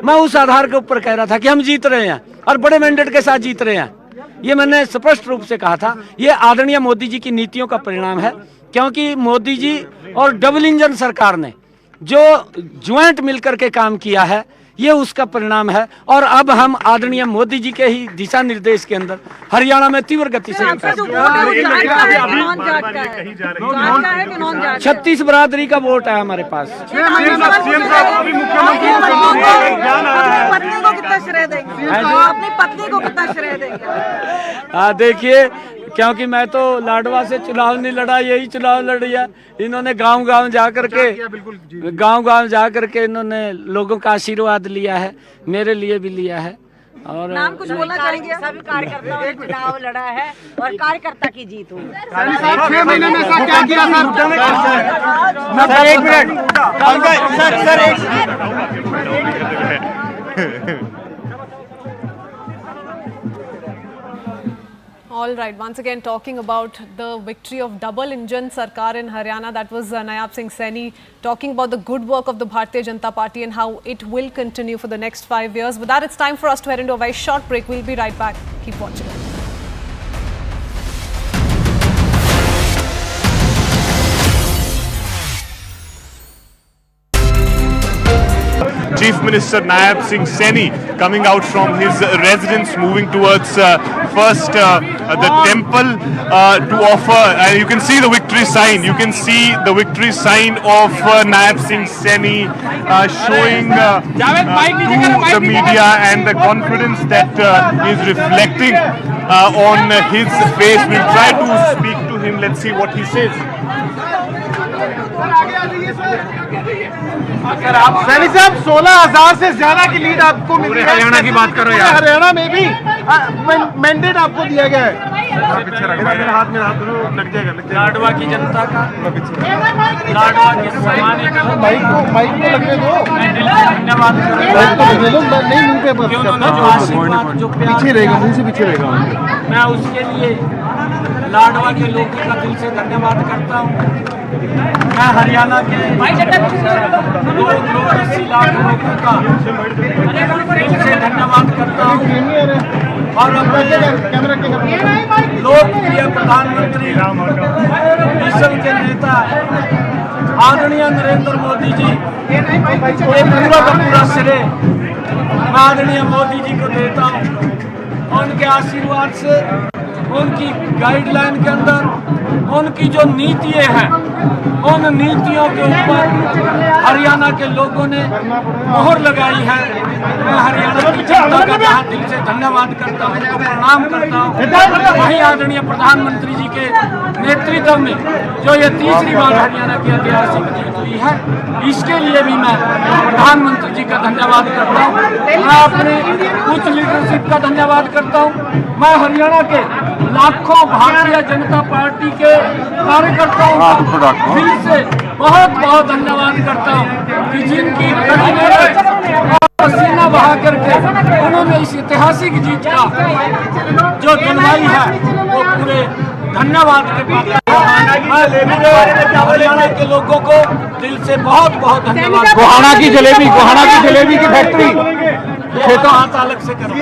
मैं उस आधार के ऊपर कह रहा था कि हम जीत रहे हैं और बड़े मैंडेट के साथ जीत रहे हैं। ये मैंने स्पष्ट रूप से कहा था। ये आदरणीय मोदी जी की नीतियों का परिणाम है, क्योंकि मोदी जी और डबल इंजन सरकार ने जो ज्वाइंट मिलकर के काम किया है, ये उसका परिणाम है। और अब हम आदरणीय मोदी जी के ही दिशा निर्देश के अंदर हरियाणा में तीव्र गति से 36 बरादरी का वोट है हमारे पास। अपनी पत्नी को कितना श्रेय देंगे? हाँ देखिए, क्योंकि मैं तो लाडवा से चुनाव नहीं लड़ा, यही चुनाव लड़ी है। इन्होंने गांव-गांव जा करके इन्होंने लोगों का आशीर्वाद लिया है, मेरे लिए भी लिया है। और नाम कुछ बोलना चाहेंगे? सभी कार्यकर्ताओं ने चुनाव लड़ा है और कार्यकर्ता की जीत हुई। 6 महीने में ऐसा क्या किया सर? एक minute All right, once again talking about the victory of double engine Sarkar in Haryana, that was Nayab Singh Saini talking about the good work of the Bharatiya Janata Party and how it will continue for the next 5 years. With that, it's time for us to head into a very short break. We'll be right back. Keep watching. Chief Minister Nayab Singh Saini coming out from his residence, moving towards first the temple to offer. You can see the victory sign. You can see the victory sign of Nayab Singh Saini showing to the media and the confidence that is reflecting on his face. We'll try to speak to him. Let's see what he says. Saini साहब, 16,000 से ज्यादा की lead आपको मिली है। हरियाणा की बात करो यार। हरियाणा में भी मैंडेट आपको दिया गया है। हाथ में हाथ लग जाएगा। लाडवा की जनता का, लाडवा के माइक को लगने दो, धन्यवाद नहीं मुंह पे पीछे रहेगा, मुंह से पीछे रहेगा। मैं उसके लिए लाडवा के लोगों का दिल से धन्यवाद करता हूँ। मैं हरियाणा के 280 लाख लोगों का दिल से धन्यवाद करता हूँ और लोकप्रिय प्रधानमंत्री, विश्व के नेता आदरणीय नरेंद्र मोदी जी ये पूरा का पूरा श्रेय मैं आदरणीय मोदी जी को देता हूँ। उनके आशीर्वाद से, उनकी गाइडलाइन के अंदर उनकी जो नीतियाँ हैं, उन नीतियों के ऊपर हरियाणा के लोगों ने मोहर लगाई है। मैं हरियाणा की जनता का जहाँ दिल से धन्यवाद करता हूँ, उनको प्रणाम करता हूँ। वहीं आदरणीय प्रधानमंत्री जी के नेतृत्व में जो ये तीसरी बार हरियाणा की ऐतिहासिक जीत हुई है, इसके लिए भी मैं प्रधानमंत्री जी का धन्यवाद करता हूँ। मैं अपनी उच्च लीडरशिप का धन्यवाद करता हूँ। मैं हरियाणा के लाखों भारतीय जनता पार्टी के कार्यकर्ताओं का दिल से बहुत बहुत धन्यवाद करता हूँ कि जिनकी कड़ी मेहनत और पसीना बहा करके उन्होंने इस ऐतिहासिक जीत का जो दिलवाई है, वो पूरे धन्यवाद के बाद हरियाणा के लोगों को दिल से बहुत बहुत धन्यवाद। गोहाना की जलेबी की फैक्ट्री खेतों हाथ अलग से करो।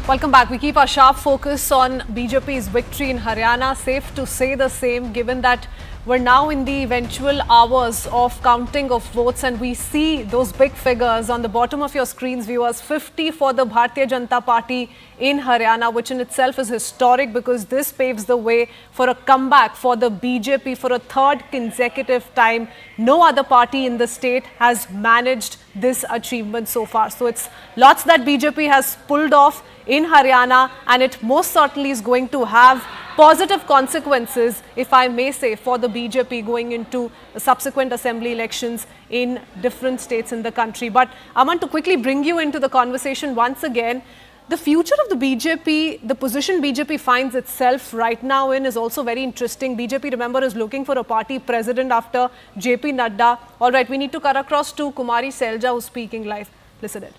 Welcome back. We keep our sharp focus on BJP's victory in Haryana. Safe to say the same, given that We're now in the eventual hours of counting of votes, and we see those big figures on the bottom of your screens, viewers. 50 for the Bharatiya Janata Party in Haryana, which in itself is historic because this paves the way for a comeback for the BJP for a third consecutive time. No other party in the state has managed this achievement so far. So it's lots that BJP has pulled off in Haryana, and it most certainly is going to have positive consequences, if I may say, for the BJP going into subsequent assembly elections in different states in the country. But Aman, to quickly bring you into the conversation once again, the future of the BJP, the position BJP finds itself right now in is also very interesting. BJP, remember, is looking for a party president after JP Nadda. All right, we need to cut across to Kumari Selja, who's speaking live. Listen it.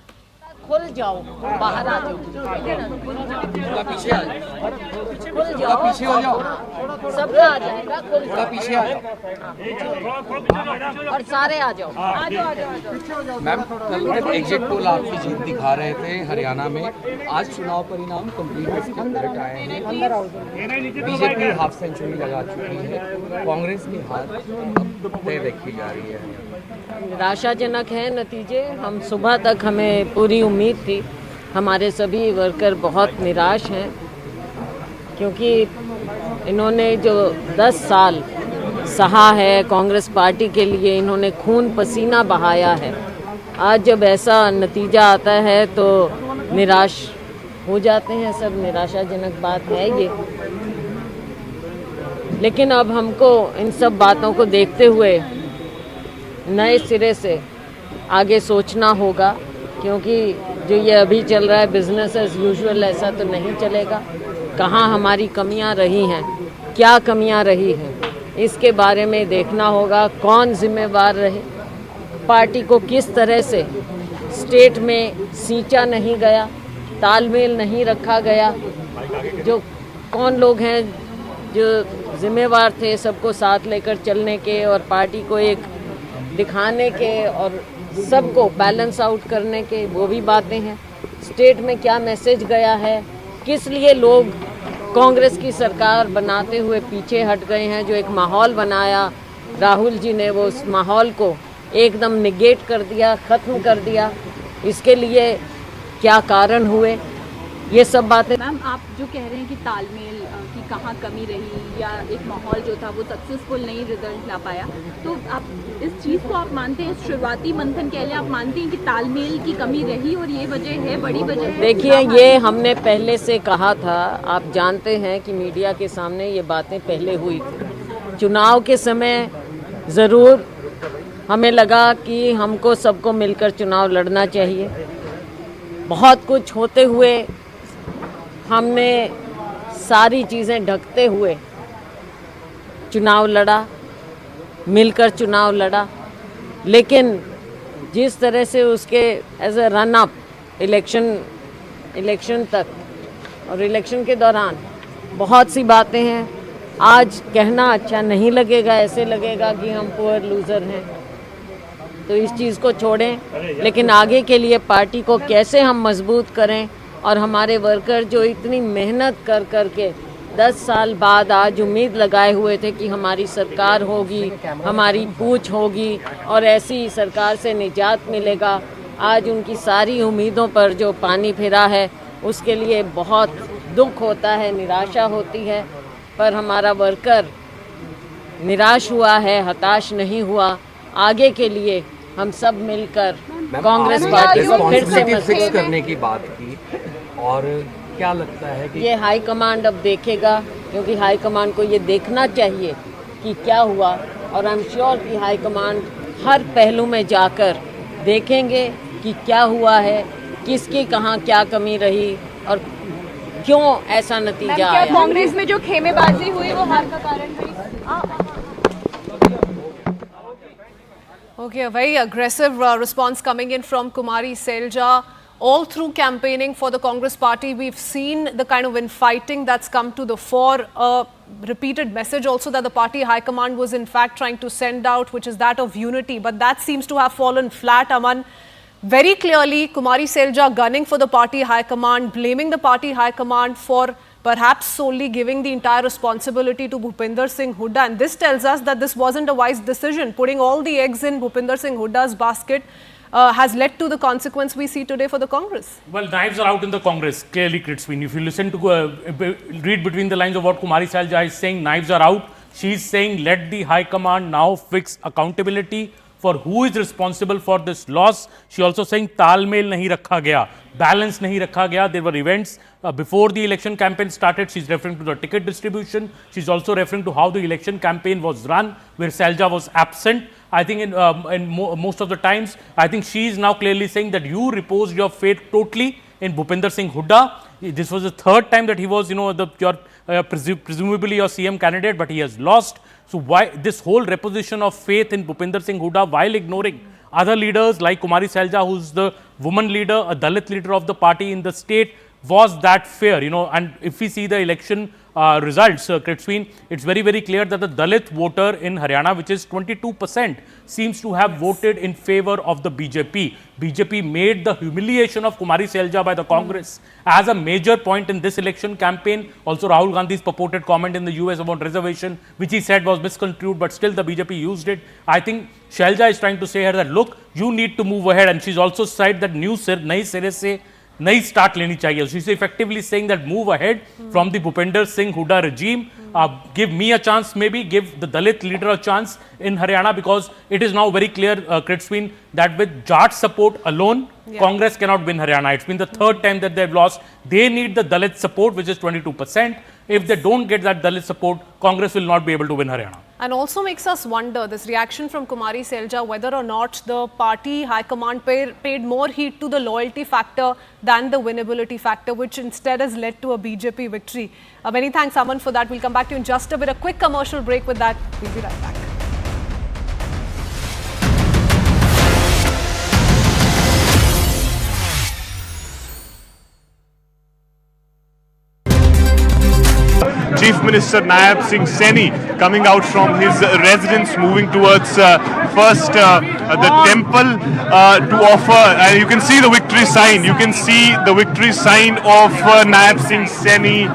खुल जाओ, बाहर आ जाओ, पीछे आ जाओ, पीछे हो जाओ, सबका आ जाएगा, थोड़ा पीछे आ जाओ, और सारे आ जाओ, आ जाओ। मैम, कल एग्जिट पोल आपकी जीत दिखा रहे थे हरियाणा में, आज चुनाव परिणाम कंप्लीट रिजल्ट आए हैं, बीजेपी हाफ सेंचुरी लगा चुकी है, कांग्रेस की हार अब तय देखी जा रही है। निराशाजनक है नतीजे। हम सुबह तक हमें पूरी उम्मीद थी, हमारे सभी वर्कर बहुत निराश हैं क्योंकि इन्होंने जो 10 साल सहा है कांग्रेस पार्टी के लिए, इन्होंने खून पसीना बहाया है। आज जब ऐसा नतीजा आता है तो निराश हो जाते हैं सब। निराशाजनक बात है ये, लेकिन अब हमको इन सब बातों को देखते हुए नए सिरे से आगे सोचना होगा, क्योंकि जो ये अभी चल रहा है बिजनेस एज यूजुअल ऐसा तो नहीं चलेगा। कहाँ हमारी कमियां रही हैं, क्या कमियां रही हैं, इसके बारे में देखना होगा। कौन जिम्मेवार रहे, पार्टी को किस तरह से स्टेट में सींचा नहीं गया, तालमेल नहीं रखा गया, जो कौन लोग हैं जो जिम्मेवार थे सबको साथ लेकर चलने के और पार्टी को एक दिखाने के और सबको बैलेंस आउट करने के, वो भी बातें हैं। स्टेट में क्या मैसेज गया है, किस लिए लोग कांग्रेस की सरकार बनाते हुए पीछे हट गए हैं। जो एक माहौल बनाया राहुल जी ने, वो उस माहौल को एकदम निगेट कर दिया, ख़त्म कर दिया। इसके लिए क्या कारण हुए, ये सब बातें। मैम, आप जो कह रहे हैं कि तालमेल की कहाँ कमी रही या एक माहौल जो था वो सक्सेसफुल नहीं रिजल्ट ला पाया, तो आप इस चीज़ को आप मानते हैं, शुरुआती मंथन कह लें, आप मानते हैं कि तालमेल की कमी रही और ये वजह है, बड़ी वजह है? देखिए, ये हमने पहले से कहा था। आप जानते हैं कि मीडिया के सामने ये बातें पहले हुई थी। चुनाव के समय ज़रूर हमें लगा कि हमको सबको मिलकर चुनाव लड़ना चाहिए। बहुत कुछ होते हुए हमने सारी चीज़ें ढकते हुए चुनाव लड़ा, मिलकर चुनाव लड़ा, लेकिन जिस तरह से उसके as a run up election तक और इलेक्शन के दौरान बहुत सी बातें हैं। आज कहना अच्छा नहीं लगेगा, ऐसे लगेगा कि हम पुअर लूज़र हैं, तो इस चीज़ को छोड़ें, लेकिन आगे के लिए पार्टी को कैसे हम मजबूत करें और हमारे वर्कर जो इतनी मेहनत कर कर के 10 साल बाद आज उम्मीद लगाए हुए थे कि हमारी सरकार होगी, हमारी पूछ होगी और ऐसी सरकार से निजात मिलेगा, आज उनकी सारी उम्मीदों पर जो पानी फिरा है उसके लिए बहुत दुख होता है, निराशा होती है। पर हमारा वर्कर निराश हुआ है, हताश नहीं हुआ। आगे के लिए हम सब मिलकर कांग्रेस पार्टी को फिर से फिक्स करने की बात की, और क्या लगता है कि ये हाई कमांड अब देखेगा, क्योंकि हाई कमांड को ये देखना चाहिए कि क्या हुआ, और आई एम श्योर कि हाई कमांड हर पहलू में जाकर देखेंगे कि क्या हुआ है, किसकी कहाँ क्या कमी रही और क्यों ऐसा नतीजा आया। कांग्रेस में जो खेमेबाजी हुई वो हार का कारण हुई? Okay, a very aggressive response coming in from Kumari Selja. All through campaigning for the Congress party, we've seen the kind of infighting that's come to the fore. A repeated message also that the party high command was in fact trying to send out, which is that of unity. But that seems to have fallen flat, Aman. Very clearly, Kumari Selja gunning for the party high command, blaming the party high command for perhaps solely giving the entire responsibility to Bhupinder Singh Hooda. And this tells us that this wasn't a wise decision. Putting all the eggs in Bhupinder Singh Hooda's basket has led to the consequence we see today for the Congress. Well, knives are out in the Congress, clearly, Kritsween. If you listen to, read between the lines of what Kumari Selja is saying, knives are out. She's saying, let the High Command now fix accountability for who is responsible for this loss. She also saying, talmel nahi rakha gaya, balance nahi rakha gaya. There were events before the election campaign started. She's referring to the ticket distribution. She's also referring to how the election campaign was run, where Selja was absent. I think in most of the times, I think she is now clearly saying that you reposed your faith totally in Bhupinder Singh Hooda. This was the third time that he was, presumably your CM candidate, but he has lost. So why this whole reposition of faith in Bhupinder Singh Hooda while ignoring other leaders like Kumari Selja, who's the woman leader, a Dalit leader of the party in the state, was that fair? And if we see the election results, Kritsween, it's very, very clear that the Dalit voter in Haryana, which is 22%, seems to have voted in favor of the BJP. BJP made the humiliation of Kumari Selja by the Congress as a major point in this election campaign. Also, Rahul Gandhi's purported comment in the US about reservation, which he said was misconstrued, but still the BJP used it. I think Selja is trying to say here that, look, you need to move ahead. And she's also said that नई सिरे से नई start लेनी चाहिए. She's effectively saying that move ahead from the Bhupinder Singh Hooda regime. Give me a chance, maybe give the Dalit leader a chance in Haryana, because it is now very clear, Kritsween, that with Jat support alone, Congress cannot win Haryana. It's been the third time that they've lost. They need the Dalit support, which is 22%. If they don't get that Dalit support, Congress will not be able to win Haryana. And also makes us wonder, this reaction from Kumari Selja, whether or not the party high command paid more heed to the loyalty factor than the winnability factor, which instead has led to a BJP victory. Many thanks, Aman, for that. We'll come back to you in just a bit. A quick commercial break. With that, we'll be right back. Chief Minister Nayab Singh Saini coming out from his residence, moving towards first the temple to offer. You can see the victory sign. You can see the victory sign of Nayab Singh Saini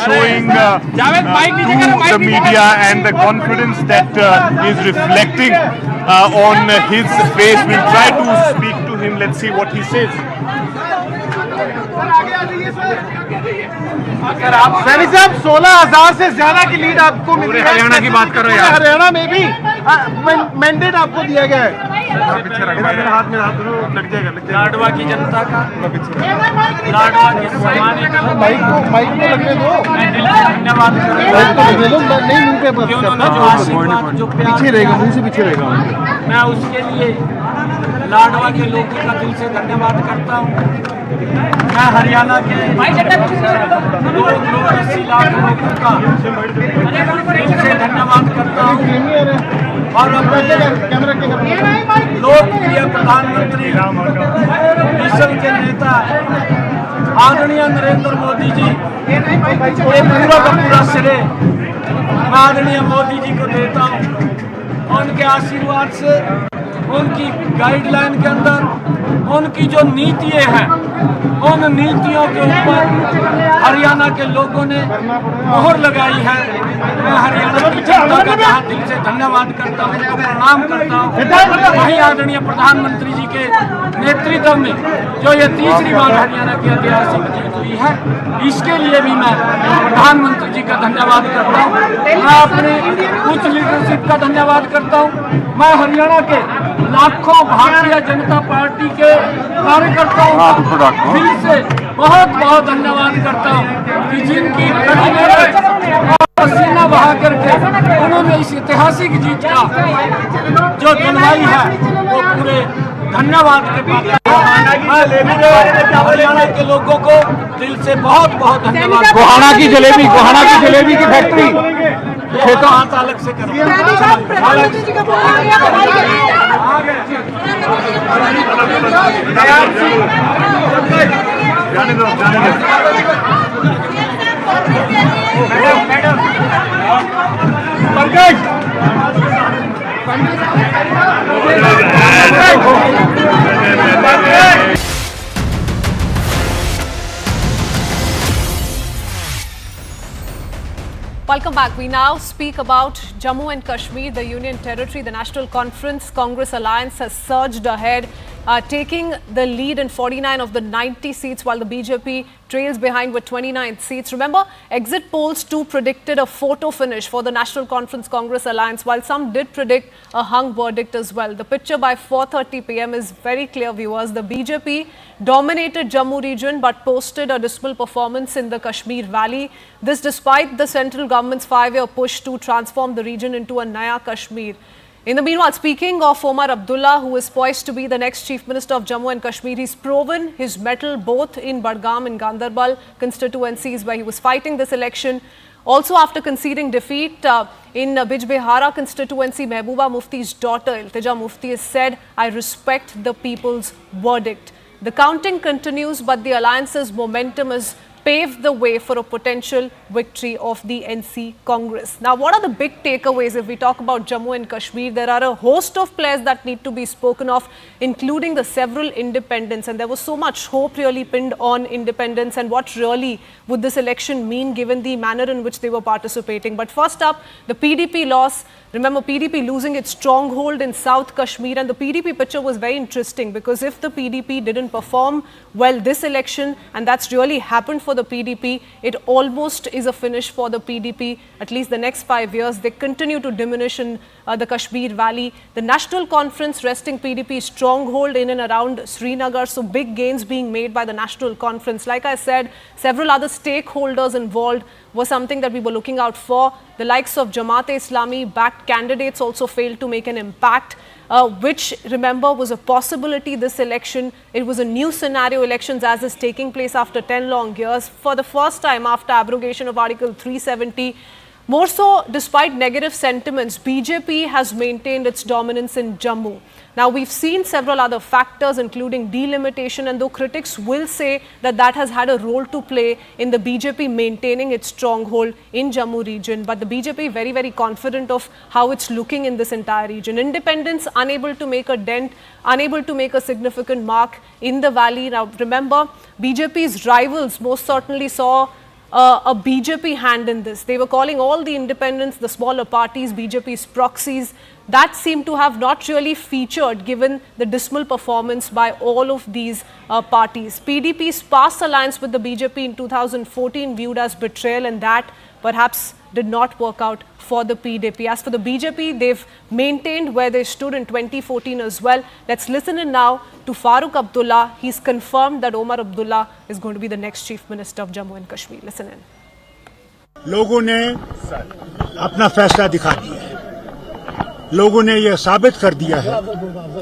showing to the media, and the confidence that is reflecting on his face. We'll try to speak to him. Let's see what he says. अगर आप सैनी साहब 16,000 से ज्यादा की lead आपको मिली है, हरियाणा की बात कर रहे हैं, हरियाणा में भी मैंडेट आपको दिया गया है। मेरे हाथ में हाथ लग जाएगा। लाडवा की जनता का, लाडवा की माइक को लगने दो। मैं दिल से धन्यवाद नहीं मुंह पे पीछे रहेगा, मुंह से पीछे रहेगा। मैं उसके लिए लाडवा के लोगों का दिल से धन्यवाद करता हूँ। मैं हरियाणा के 280 लाख लोगों का दिल से धन्यवाद करता हूँ, और अपने लोकप्रिय प्रधानमंत्री विश्व के नेता आदरणीय नरेंद्र मोदी जी ये पूरा का पूरा श्रेय आदरणीय मोदी जी को देता हूँ। उनके आशीर्वाद से, उनकी गाइडलाइन के अंदर उनकी जो नीतियाँ हैं, उन नीतियों के ऊपर हरियाणा के लोगों ने मोहर लगाई है। मैं हरियाणा की जनता का यहाँ दिल से धन्यवाद करता हूँ, उनको प्रणाम करता हूँ। वहीं आदरणीय प्रधानमंत्री जी के नेतृत्व में जो ये तीसरी बार हरियाणा की ऐतिहासिक जीत हुई है, इसके लिए भी मैं प्रधानमंत्री जी का धन्यवाद करता हूँ। मैं अपनी उच्च लीडरशिप का धन्यवाद करता हूँ। मैं हरियाणा के लाखों भारतीय जनता पार्टी के कार्यकर्ताओं का दिल से बहुत बहुत धन्यवाद करता हूँ कि जिनकी पसीना बहा करके उन्होंने इस ऐतिहासिक जीत का जो दिलवाई है, वो पूरे धन्यवाद के पात्र हैं। हरियाणा के लोगों को दिल से बहुत बहुत धन्यवाद। गोहाना की जलेबी की फैक्ट्री खेतों हाथ अलग से करो। जाने दो। Madam Pankaj Welcome back. We now speak about Jammu and Kashmir, the Union Territory. The National Conference Congress Alliance has surged ahead, taking the lead in 49 of the 90 seats, while the BJP trails behind with 29 seats. Remember, exit polls too predicted a photo finish for the National Conference Congress Alliance, while some did predict a hung verdict as well. The picture by 4:30 p.m. is very clear, viewers. The BJP dominated Jammu region but posted a dismal performance in the Kashmir Valley. This despite the central government's 5-year push to transform the region into a Naya Kashmir. In the meanwhile, speaking of Omar Abdullah, who is poised to be the next Chief Minister of Jammu and Kashmir, he's proven his mettle both in Budgam and Ganderbal constituencies where he was fighting this election. Also, after conceding defeat in Bijbehara constituency, Mehbooba Mufti's daughter, Iltija Mufti, has said, "I respect the people's verdict." The counting continues, but the alliance's momentum has paved the way for a potential victory of the NC Congress. Now, what are the big takeaways if we talk about Jammu and Kashmir? There are a host of players that need to be spoken of, including the several independents. And there was so much hope really pinned on independents and what really would this election mean given the manner in which they were participating. But first up, the PDP loss. Remember, PDP losing its stronghold in South Kashmir, and the PDP picture was very interesting because if the PDP didn't perform well this election, and that's really happened for the PDP, it almost is a finish for the PDP. At least the next 5 years, they continue to diminish in the Kashmir Valley. The National Conference resting PDP stronghold in and around Srinagar, so big gains being made by the National Conference. Like I said, several other stakeholders involved was something that we were looking out for. The likes of Jamaat-e-Islami backed candidates also failed to make an impact, which, remember, was a possibility this election. It was a new scenario elections as is taking place after 10 long years. For the first time after abrogation of Article 370, more so, despite negative sentiments, BJP has maintained its dominance in Jammu. Now, we've seen several other factors, including delimitation, and though critics will say that that has had a role to play in the BJP maintaining its stronghold in Jammu region, but the BJP very, very confident of how it's looking in this entire region. Independents unable to make a dent, unable to make a significant mark in the valley. Now, remember, BJP's rivals most certainly saw a BJP hand in this. They were calling all the independents, the smaller parties, BJP's proxies. That seemed to have not really featured given the dismal performance by all of these parties. PDP's past alliance with the BJP in 2014 viewed as betrayal, and that perhaps did not work out for the PDP. As for the BJP, they've maintained where they stood in 2014 as well. Let's listen in now to Farooq Abdullah. He's confirmed that Omar Abdullah is going to be the next Chief Minister of Jammu and Kashmir. Listen in. लोगों ने अपना फैसला दिखा दिया है। लोगों ने यह साबित कर दिया है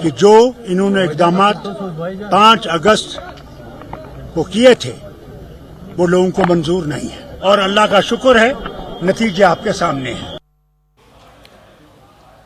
कि जो इन्होंने इक़दामात 5 अगस्त को किए थे वो लोगों को मंजूर नहीं है और अल्लाह का शुक्र है नतीजे आपके सामने हैं।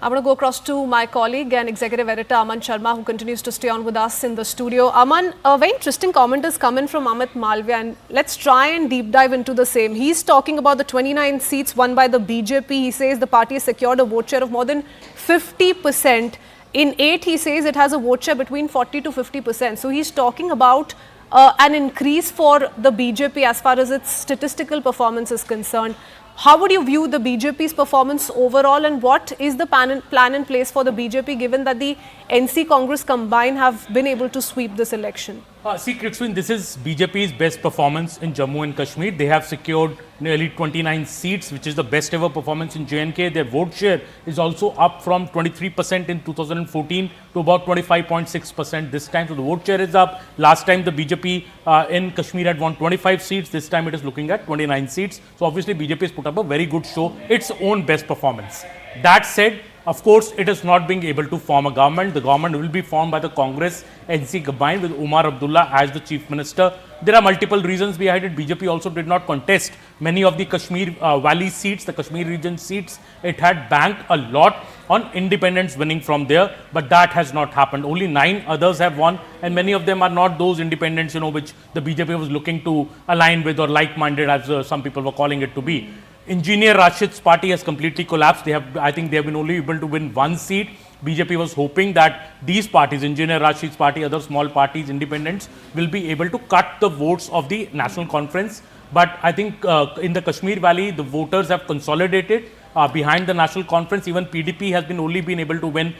I'm going to go across to my colleague and executive editor Aman Sharma, who continues to stay on with us in the studio. Aman, a very interesting comment has come in from Amit Malviya, and let's try and deep dive into the same. He's talking about the 29 seats won by the BJP. He says the party has secured a vote share of more than 50%. In 8, he says it has a vote share between 40 to 50%. So he's talking about an increase for the BJP as far as its statistical performance is concerned. How would you view the BJP's performance overall, and what is the plan in place for the BJP given that the NC Congress combined have been able to sweep this election? See, Kritswin, this is BJP's best performance in Jammu and Kashmir. They have secured nearly 29 seats, which is the best ever performance in J&K. Their vote share is also up from 23% in 2014 to about 25.6% this time. So the vote share is up. Last time the BJP in Kashmir had won 25 seats. This time it is looking at 29 seats. So obviously BJP has put up a very good show, its own best performance. That said, of course, it is not being able to form a government. The government will be formed by the Congress NC combined with Omar Abdullah as the Chief Minister. There are multiple reasons behind it. BJP also did not contest many of the Kashmir Valley seats, the Kashmir region seats. It had banked a lot on independents winning from there, but that has not happened. Only 9 others have won, and many of them are not those independents, which the BJP was looking to align with or like-minded, as some people were calling it to be. Engineer Rashid's party has completely collapsed. I think they have been only able to win 1 seat. BJP was hoping that these parties, Engineer Rashid's party, other small parties, independents, will be able to cut the votes of the National Conference But I think in the Kashmir Valley, the voters have consolidated behind the National Conference. Even PDP has only been able to win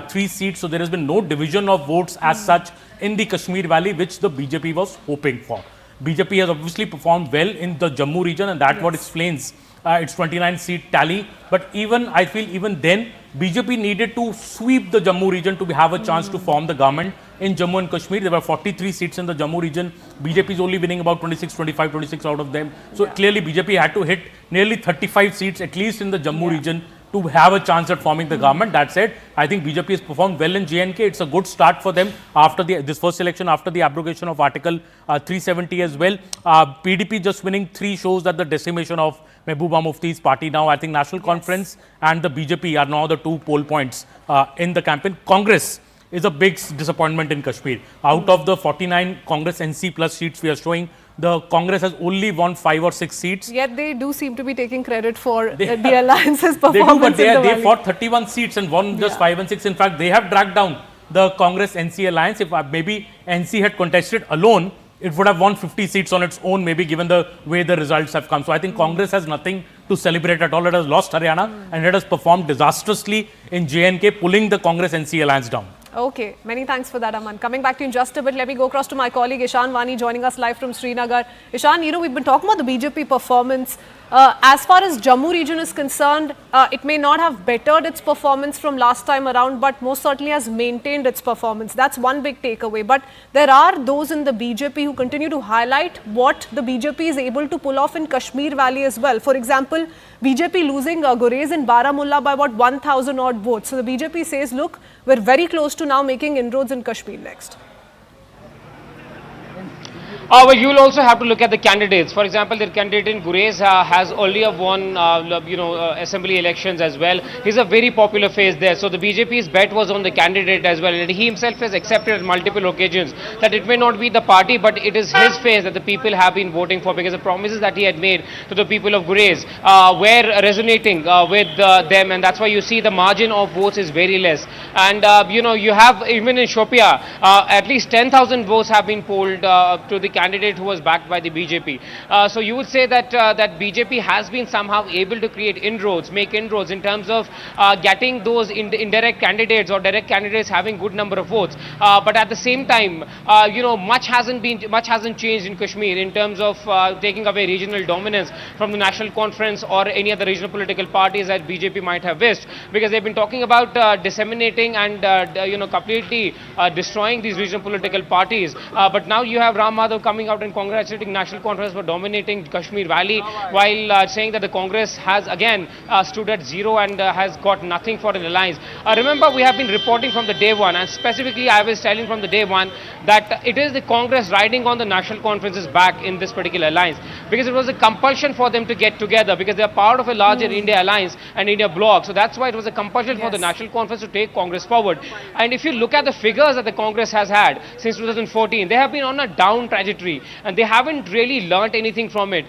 3 seats. So there has been no division of votes as such in the Kashmir Valley, which the BJP was hoping for. BJP has obviously performed well in the Jammu region, and that's what explains its 29-seat tally. But I feel even then, BJP needed to sweep the Jammu region to have a chance to form the government in Jammu and Kashmir. There were 43 seats in the Jammu region. BJP is only winning about 26 out of them. So clearly BJP had to hit nearly 35 seats at least in the Jammu region to have a chance at forming the government. That said, I think BJP has performed well in J&K. It's a good start for them after this first election, after the abrogation of Article 370 as well. PDP just winning 3 shows that the decimation of Mehbooba Mufti's party now. I think National Conference and the BJP are now the 2 poll points in the campaign. Congress is a big disappointment in Kashmir. Out of the 49 Congress NC plus seats we are showing, the Congress has only won 5 or 6 seats. Yet they do seem to be taking credit for the alliance's performance. They do, but they fought 31 seats and won just 5 and 6. In fact, they have dragged down the Congress NC alliance. If maybe NC had contested alone, it would have won 50 seats on its own, maybe given the way the results have come. So I think Congress has nothing to celebrate at all. It has lost Haryana and it has performed disastrously in J&K, pulling the Congress NC alliance down. Okay, many thanks for that, Aman. Coming back to you in just a bit, let me go across to my colleague Ishan Vani joining us live from Srinagar. Ishan, we've been talking about the BJP performance. As far as Jammu region is concerned, it may not have bettered its performance from last time around, but most certainly has maintained its performance. That's one big takeaway. But there are those in the BJP who continue to highlight what the BJP is able to pull off in Kashmir Valley as well. For example, BJP losing Gurez in Baramulla by about 1,000 odd votes. So the BJP says, look, we're very close to now making inroads in Kashmir next. Well, you will also have to look at the candidates. For example, their candidate in Gurez has earlier won, assembly elections as well. He's a very popular face there. So the BJP's bet was on the candidate as well. And he himself has accepted on multiple occasions that it may not be the party, but it is his face that the people have been voting for, because the promises that he had made to the people of Gurez were resonating with them. And that's why you see the margin of votes is very less. And, you have even in Shopia, at least 10,000 votes have been polled to the candidate who was backed by the BJP. So you would say that that BJP has been somehow able to create inroads, make inroads in terms of getting those indirect candidates or direct candidates having good number of votes. But at the same time, much hasn't changed in Kashmir in terms of taking away regional dominance from the National Conference or any other regional political parties that BJP might have wished, because they've been talking about disseminating and completely destroying these regional political parties. But now you have Ram Madhav coming out and congratulating National Conference for dominating Kashmir Valley, while saying that the Congress has again stood at zero and has got nothing for an alliance. Remember, we have been reporting from the day one, and specifically I was telling from the day one that it is the Congress riding on the National Conference's back in this particular alliance, because it was a compulsion for them to get together, because they are part of a larger India alliance and India bloc. So that's why it was a compulsion for the National Conference to take Congress forward. And if you look at the figures that the Congress has had since 2014, they have been on a down trajectory, and they haven't really learnt anything from it.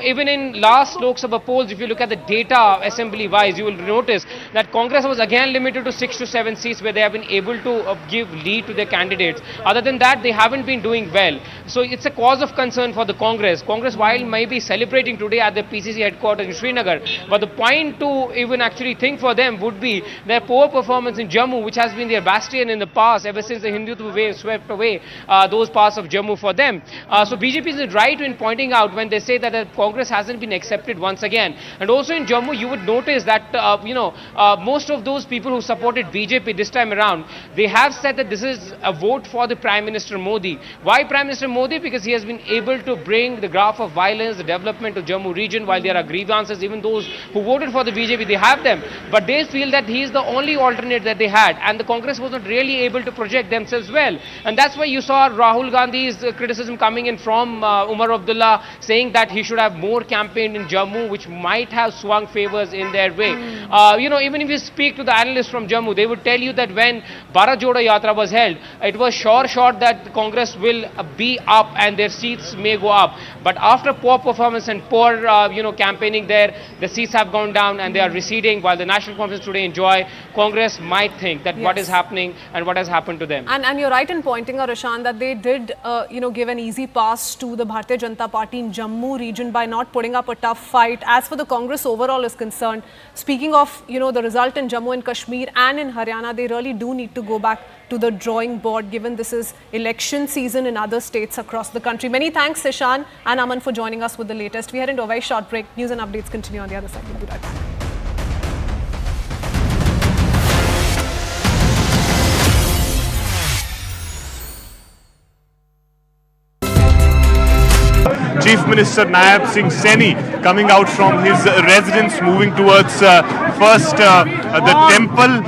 Even in last Lok Sabha polls, if you look at the data assembly wise, you will notice that Congress was again limited to 6 to 7 seats where they have been able to give lead to their candidates. Other than that, they haven't been doing well. So it's a cause of concern for the Congress. Congress, while may be celebrating today at the PCC headquarters in Srinagar, but the point to even actually think for them would be their poor performance in Jammu, which has been their bastion in the past ever since the Hindutva wave swept away those parts of Jammu for them. So BJP is right in pointing out when they say that the Congress hasn't been accepted once again. And also in Jammu, you would notice that most of those people who supported BJP this time around, they have said that this is a vote for the Prime Minister Modi. Why Prime Minister Modi? Because he has been able to bring the graph of violence, the development of Jammu region. While there are grievances, even those who voted for the BJP, they have them, but they feel that he is the only alternate that they had, and the Congress was not really able to project themselves well. And that's why you saw Rahul Gandhi's criticism coming in from Omar Abdullah, saying that he should have more campaigned in Jammu, which might have swung favors in their way. Even if you speak to the analysts from Jammu, they would tell you that when Bharat Jodo Yatra was held, it was sure shot that Congress will be up and their seats may go up. But after poor performance and poor campaigning there, the seats have gone down and they are receding, while the National Conference today enjoy. Congress might think that what is happening and what has happened to them. And you're right in pointing out, Ishan, that they did give an easy pass to the Bharatiya Janata Party in Jammu region by not putting up a tough fight. As for the Congress overall is concerned, speaking of, the result in Jammu and Kashmir and in Haryana, they really do need to go back to the drawing board, given this is election season in other states across the country. Many thanks, Sishan and Aman, for joining us with the latest. We head into a very short break. News and updates continue on the other side. We'll be right back. Chief Minister Nayab Singh Saini coming out from his residence, moving towards first the temple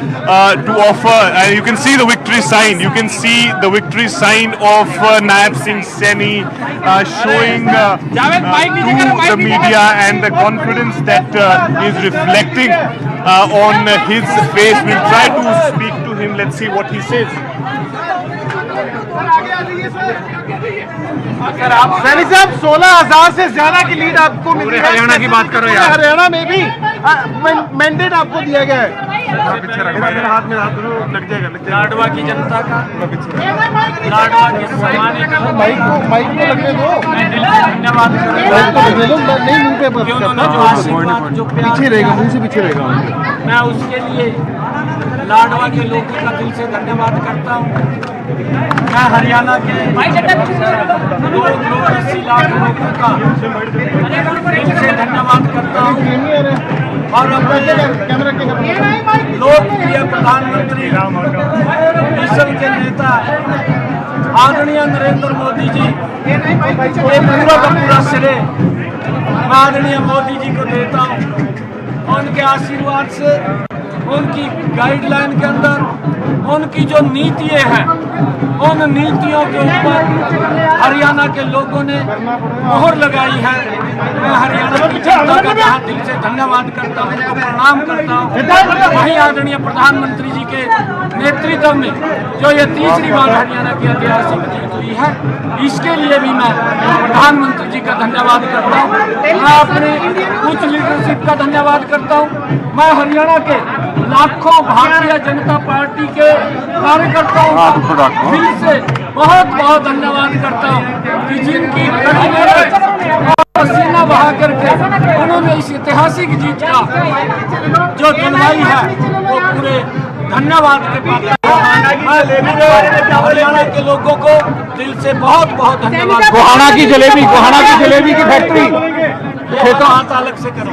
to offer. You can see the victory sign. You can see the victory sign of Nayab Singh Saini showing to the media and the confidence that is reflecting on his face. We'll try to speak to him. Let's see what he says. Saini साहब 16,000 से ज्यादा की lead आपको मिली है। हरियाणा की बात करो यार। हरियाणा में भी मैंडेट आपको दिया गया है। हाथ में हाथ लग जाएगा। लाडवा की जनता का, लाडवा के सामान्य माइक को लगने दो, धन्यवाद नहीं मुंह पे पीछे रहेगा, मुंह से पीछे रहेगा। मैं उसके लिए लाडवा के लोगों का दिल से धन्यवाद करता हूँ। मैं हरियाणा के 280 लाख लोगों का दिल से धन्यवाद करता हूँ और अपने लोकप्रिय प्रधानमंत्री विश्व के नेता आदरणीय नरेंद्र मोदी जी ये पूरा का पूरा श्रेय मैं आदरणीय मोदी जी को देता हूँ। उनके आशीर्वाद से, उनकी गाइडलाइन के अंदर उनकी जो नीतियाँ हैं, उन नीतियों के ऊपर हरियाणा के लोगों ने मोहर लगाई है। मैं हरियाणा की जनता का यहाँ दिल से धन्यवाद करता हूँ, उनको प्रणाम करता हूँ। वहीं आदरणीय प्रधानमंत्री जी के नेतृत्व में जो ये तीसरी बार हरियाणा की ऐतिहासिक जीत हुई है, इसके लिए भी मैं प्रधानमंत्री जी का धन्यवाद करता हूँ। मैं अपनी उच्च लीडरशिप का धन्यवाद करता हूँ। मैं हरियाणा के लाखों भारतीय जनता पार्टी के कार्यकर्ताओं का दिल से बहुत बहुत धन्यवाद करता हूँ कि जिनकी कड़ी मेहनत और पसीना बहा करके उन्होंने इस ऐतिहासिक जीत का जो दिलवाई है वो पूरे धन्यवाद के पात्र। हरियाणा के लोगों को दिल से बहुत बहुत धन्यवाद। गोहाना की जलेबी की फैक्ट्री खेतों हाथ अलग से करो।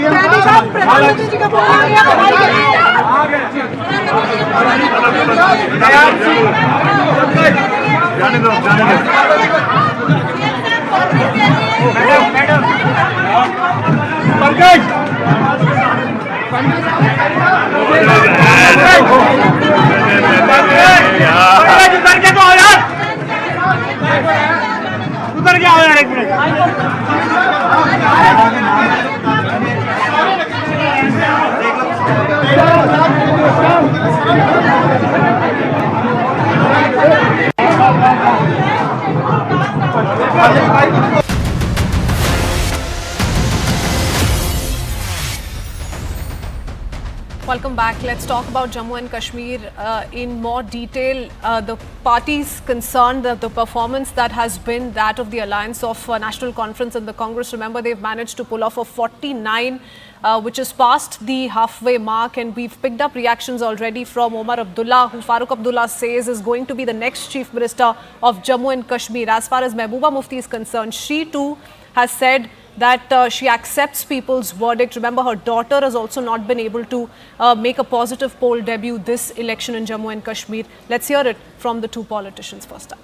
जाने दो। पंकज उधर क्या हो यार, एक minute. Welcome back. Let's talk about Jammu and Kashmir in more detail. The parties concerned, the performance that has been that of the Alliance of National Conference and the Congress. Remember, they've managed to pull off a 49, which is past the halfway mark. And we've picked up reactions already from Omar Abdullah, who Farooq Abdullah says is going to be the next Chief Minister of Jammu and Kashmir. As far as Mehbooba Mufti is concerned, she too has said that she accepts people's verdict. Remember, her daughter has also not been able to make a positive poll debut this election in Jammu and Kashmir. Let's hear it from the two politicians first up.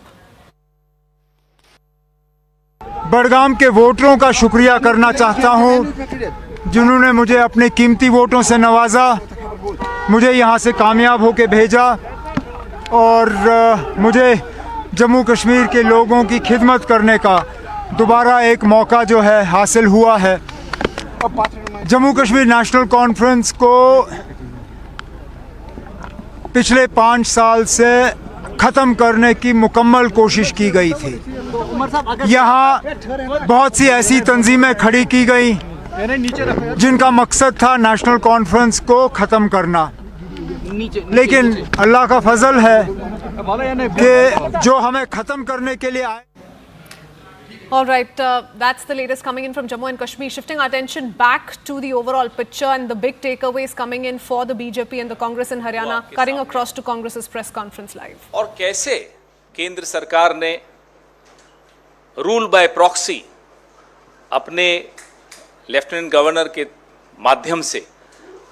Budgam के वोटरों का शुक्रिया करना चाहता हूं जिन्होंने मुझे अपने कीमती वोटों से नवाजा, मुझे यहां से कामयाब होकर भेजा और मुझे जम्मू कश्मीर के लोगों की खिदमत करने का दोबारा एक मौका जो है हासिल हुआ है। जम्मू कश्मीर नेशनल कॉन्फ्रेंस को पिछले 5 साल से ख़त्म करने की मुकम्मल कोशिश की गई थी। यहाँ बहुत सी ऐसी तंजीमें खड़ी की गई जिनका मकसद था नेशनल कॉन्फ्रेंस को ख़त्म करना, लेकिन अल्लाह का फजल है कि जो हमें ख़त्म करने के लिए आए। All right, that's the latest coming in from Jammu and Kashmir. Shifting our attention back to the overall picture and the big takeaways coming in for the BJP and the Congress in Haryana, cutting across to Congress's press conference live. और कैसे केंद्र सरकार ने rule by proxy अपने lieutenant governor के माध्यम से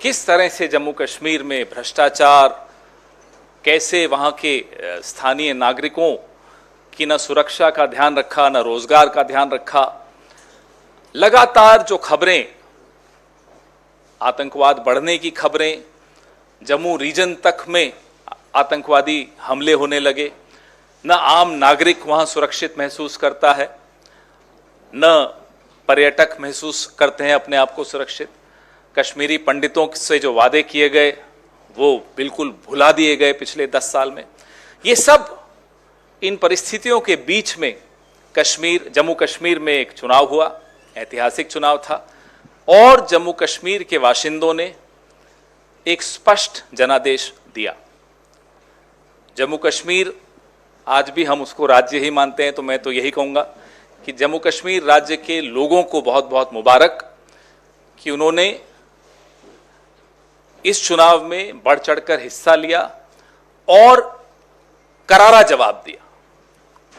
किस तरह से जम्मू कश्मीर में भ्रष्टाचार, कैसे वहाँ के स्थानीय नागरिकों कि न सुरक्षा का ध्यान रखा, न रोजगार का ध्यान रखा। लगातार जो खबरें, आतंकवाद बढ़ने की खबरें, जम्मू रीजन तक में आतंकवादी हमले होने लगे, न आम नागरिक वहां सुरक्षित महसूस करता है, न पर्यटक महसूस करते हैं अपने आप को सुरक्षित। कश्मीरी पंडितों से जो वादे किए गए वो बिल्कुल भुला दिए गए पिछले 10 साल में। ये सब इन परिस्थितियों के बीच में जम्मू कश्मीर में एक चुनाव हुआ, ऐतिहासिक चुनाव था, और जम्मू कश्मीर के बाशिंदों ने एक स्पष्ट जनादेश दिया। जम्मू कश्मीर, आज भी हम उसको राज्य ही मानते हैं, तो मैं तो यही कहूँगा कि जम्मू कश्मीर राज्य के लोगों को बहुत बहुत मुबारक कि उन्होंने इस चुनाव में बढ़ चढ़कर हिस्सा लिया और करारा जवाब दिया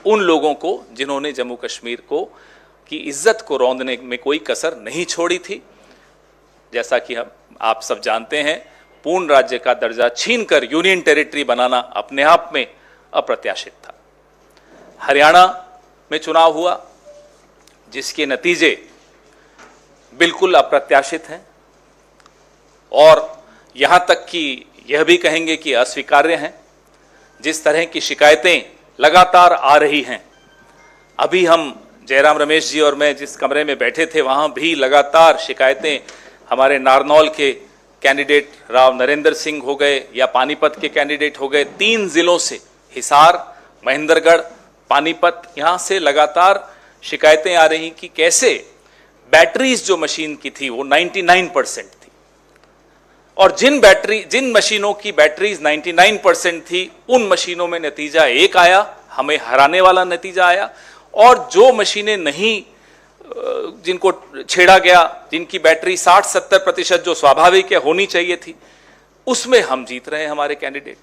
उन लोगों को जिन्होंने जम्मू कश्मीर को की इज्जत को रौंदने में कोई कसर नहीं छोड़ी थी। जैसा कि आप सब जानते हैं, पूर्ण राज्य का दर्जा छीनकर यूनियन टेरिटरी बनाना अपने आप में अप्रत्याशित था। हरियाणा में चुनाव हुआ जिसके नतीजे बिल्कुल अप्रत्याशित हैं और यहां तक कि यह भी कहेंगे कि अस्वीकार्य हैं। जिस तरह की शिकायतें लगातार आ रही हैं, अभी हम जयराम रमेश जी और मैं जिस कमरे में बैठे थे वहां भी लगातार शिकायतें, हमारे नारनौल के कैंडिडेट राव नरेंद्र सिंह हो गए या पानीपत के कैंडिडेट हो गए, 3 जिलों से, हिसार, महेंद्रगढ़, पानीपत, यहां से लगातार शिकायतें आ रही कि कैसे बैटरीज जो मशीन की थी वो 99% थी और जिन मशीनों की बैटरीज 99% थी उन मशीनों में नतीजा एक आया, हमें हराने वाला नतीजा आया, और जो मशीनें नहीं, जिनको छेड़ा गया, जिनकी बैटरी 60-70% जो स्वाभाविक है होनी चाहिए थी, उसमें हम जीत रहे हैं हमारे कैंडिडेट।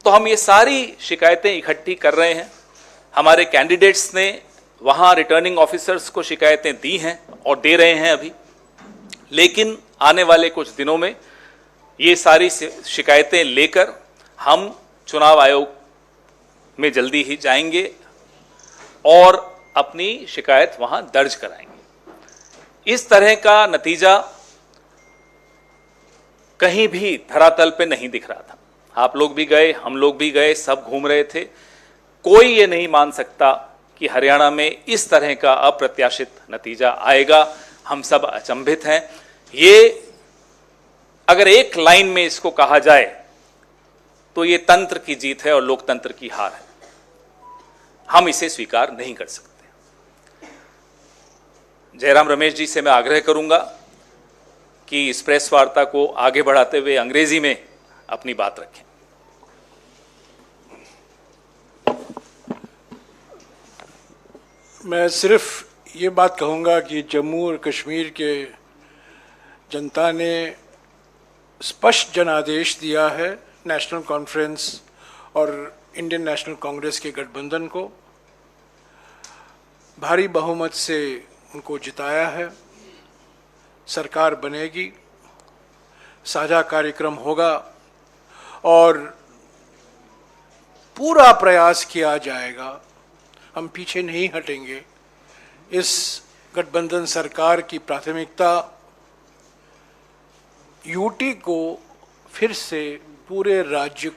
तो हम ये सारी शिकायतें इकट्ठी कर रहे हैं। हमारे कैंडिडेट्स ने वहां रिटर्निंग ऑफिसर्स को शिकायतें दी हैं और दे रहे हैं अभी, लेकिन आने वाले कुछ दिनों में ये सारी शिकायतें लेकर हम चुनाव आयोग में जल्दी ही जाएंगे और अपनी शिकायत वहां दर्ज कराएंगे। इस तरह का नतीजा कहीं भी धरातल पे नहीं दिख रहा था। आप लोग भी गए, हम लोग भी गए, सब घूम रहे थे। कोई ये नहीं मान सकता कि हरियाणा में इस तरह का अप्रत्याशित नतीजा आएगा। हम सब अचंभित हैं। ये अगर एक लाइन में इसको कहा जाए तो ये तंत्र की जीत है और लोकतंत्र की हार है। हम इसे स्वीकार नहीं कर सकते। जयराम रमेश जी से मैं आग्रह करूंगा कि इस प्रेस वार्ता को आगे बढ़ाते हुए अंग्रेजी में अपनी बात रखें। मैं सिर्फ ये बात कहूँगा कि जम्मू और कश्मीर के जनता ने स्पष्ट जनादेश दिया है नेशनल कॉन्फ्रेंस और इंडियन नेशनल कांग्रेस के गठबंधन को। भारी बहुमत से उनको जिताया है। सरकार बनेगी, साझा कार्यक्रम होगा और पूरा प्रयास किया जाएगा। हम पीछे नहीं हटेंगे। इस गठबंधन सरकार की प्राथमिकता यूटी को फिर से पूरे राज्य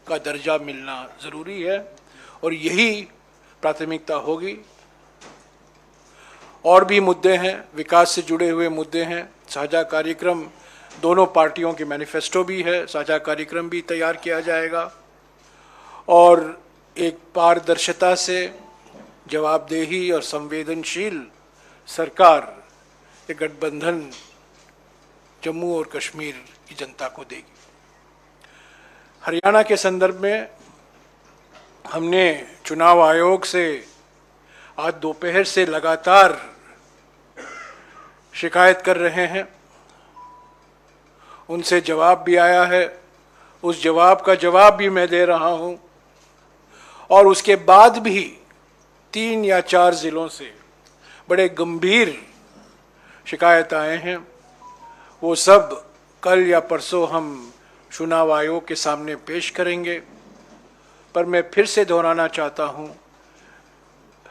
का दर्जा मिलना ज़रूरी है और यही प्राथमिकता होगी। और भी मुद्दे हैं, विकास से जुड़े हुए मुद्दे हैं। साझा कार्यक्रम, दोनों पार्टियों के मैनिफेस्टो भी है, साझा कार्यक्रम भी तैयार किया जाएगा और एक पारदर्शिता से जवाबदेही और संवेदनशील सरकार ये गठबंधन जम्मू और कश्मीर की जनता को देगी। हरियाणा के संदर्भ में हमने चुनाव आयोग से आज दोपहर से लगातार शिकायत कर रहे हैं। उनसे जवाब भी आया है, उस जवाब का जवाब भी मैं दे रहा हूं, और उसके बाद भी 3 या 4 जिलों से बड़े गंभीर शिकायत आए हैं। वो सब कल या परसों हम चुनाव आयोग के सामने पेश करेंगे। पर मैं फिर से दोहराना चाहता हूं,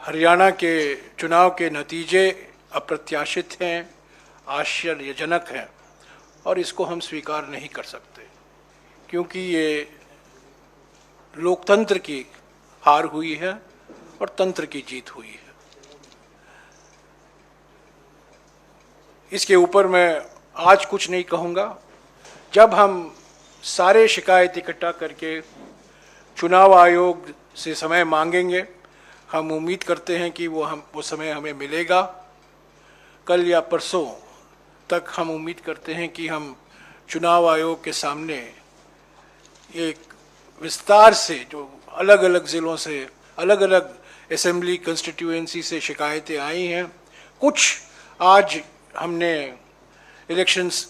हरियाणा के चुनाव के नतीजे अप्रत्याशित हैं, आश्चर्यजनक हैं, और इसको हम स्वीकार नहीं कर सकते, क्योंकि ये लोकतंत्र की हार हुई है और तंत्र की जीत हुई है। इसके ऊपर मैं आज कुछ नहीं कहूँगा। जब हम सारे शिकायत इकट्ठा करके चुनाव आयोग से समय मांगेंगे, हम उम्मीद करते हैं कि वो समय हमें मिलेगा। कल या परसों तक हम उम्मीद करते हैं कि हम चुनाव आयोग के सामने एक विस्तार से, जो अलग अलग ज़िलों से, अलग अलग असेंबली कंस्टिट्यूएंसी से शिकायतें आई हैं, कुछ आज हमने इलेक्शंस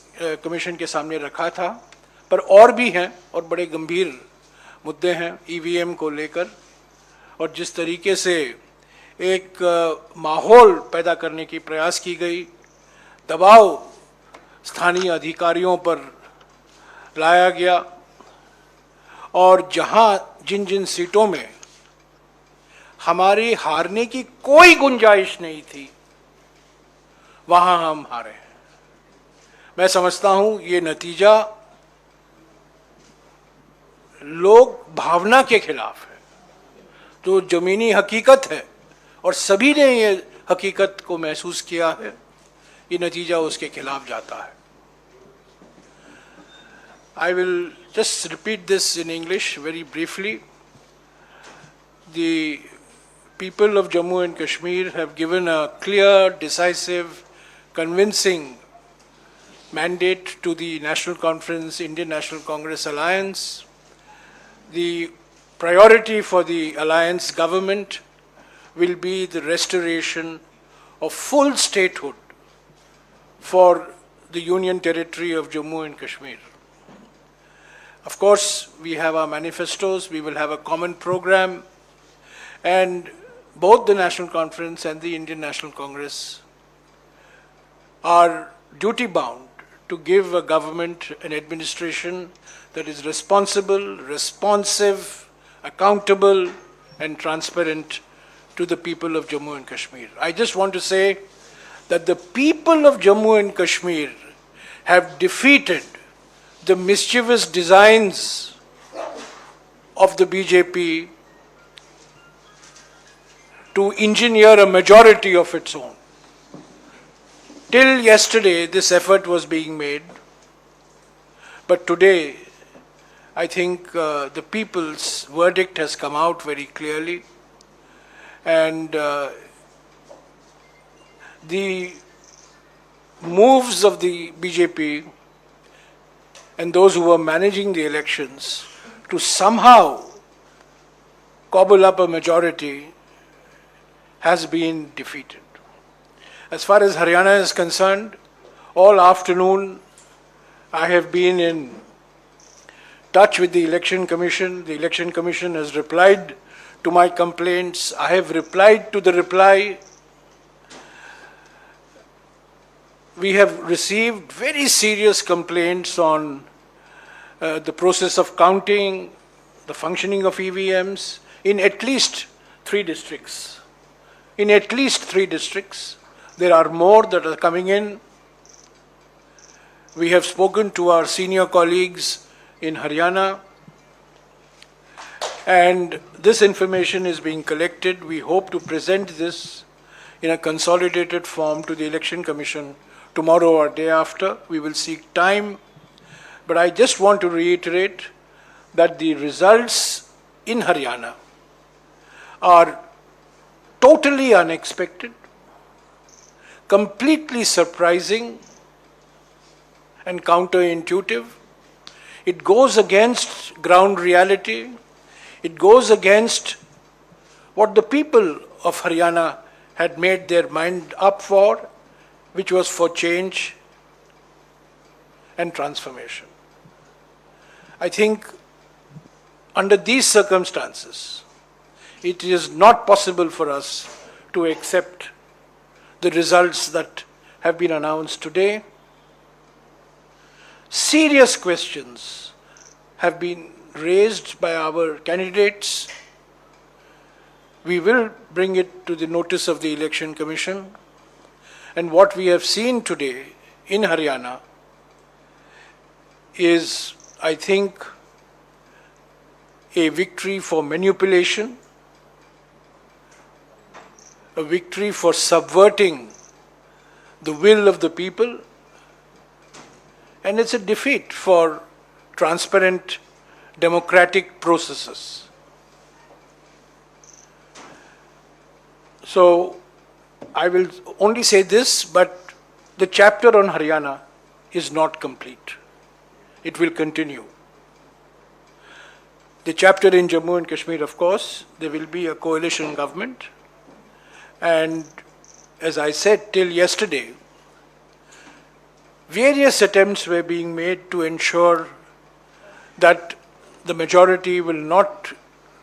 कमीशन के सामने रखा था, पर और भी हैं और बड़े गंभीर मुद्दे हैं ईवीएम को लेकर, और जिस तरीके से एक माहौल पैदा करने की प्रयास की गई, दबाव स्थानीय अधिकारियों पर लाया गया, और जहां जिन जिन सीटों में हमारी हारने की कोई गुंजाइश नहीं थी, वहां हम हारे। मैं समझता हूं ये नतीजा लोक भावना के खिलाफ है, जो जमीनी हकीकत है, और सभी ने ये हकीकत को महसूस किया है। ये नतीजा उसके खिलाफ जाता है। I will just repeat this in English very briefly. The people of Jammu and Kashmir have given a clear, decisive, convincing mandate to the National Conference, Indian National Congress Alliance. The priority for the alliance government will be the restoration of full statehood for the Union Territory of Jammu and Kashmir. Of course, we have our manifestos, we will have a common program, and both the National Conference and the Indian National Congress are duty-bound to give a government, an administration that is responsible, responsive, accountable, and transparent to the people of Jammu and Kashmir. I just want to say that the people of Jammu and Kashmir have defeated the mischievous designs of the BJP to engineer a majority of its own. Till yesterday, this effort was being made, but today, I think the people's verdict has come out very clearly, and the moves of the BJP and those who were managing the elections to somehow cobble up a majority has been defeated. As far as Haryana is concerned, all afternoon I have been in touch with the Election Commission. The Election Commission has replied to my complaints. I have replied to the reply. We have received very serious complaints on the process of counting, the functioning of EVMs in at least 3 districts. In at least 3 districts. There are more that are coming in. We have spoken to our senior colleagues in Haryana, and this information is being collected. We hope to present this in a consolidated form to the Election Commission tomorrow or day after. We will seek time, but I just want to reiterate that the results in Haryana are totally unexpected, completely surprising and counterintuitive. It goes against ground reality. It goes against what the people of Haryana had made their mind up for, which was for change and transformation. I think under these circumstances, it is not possible for us to accept the results that have been announced today. Serious questions have been raised by our candidates. We will bring it to the notice of the Election Commission. And what we have seen today in Haryana is, I think, a victory for manipulation, a victory for subverting the will of the people, and it's a defeat for transparent democratic processes. So I will only say this, but the chapter on Haryana is not complete. It will continue. The chapter in Jammu and Kashmir, of course, there will be a coalition government. And as I said till yesterday, various attempts were being made to ensure that the majority will not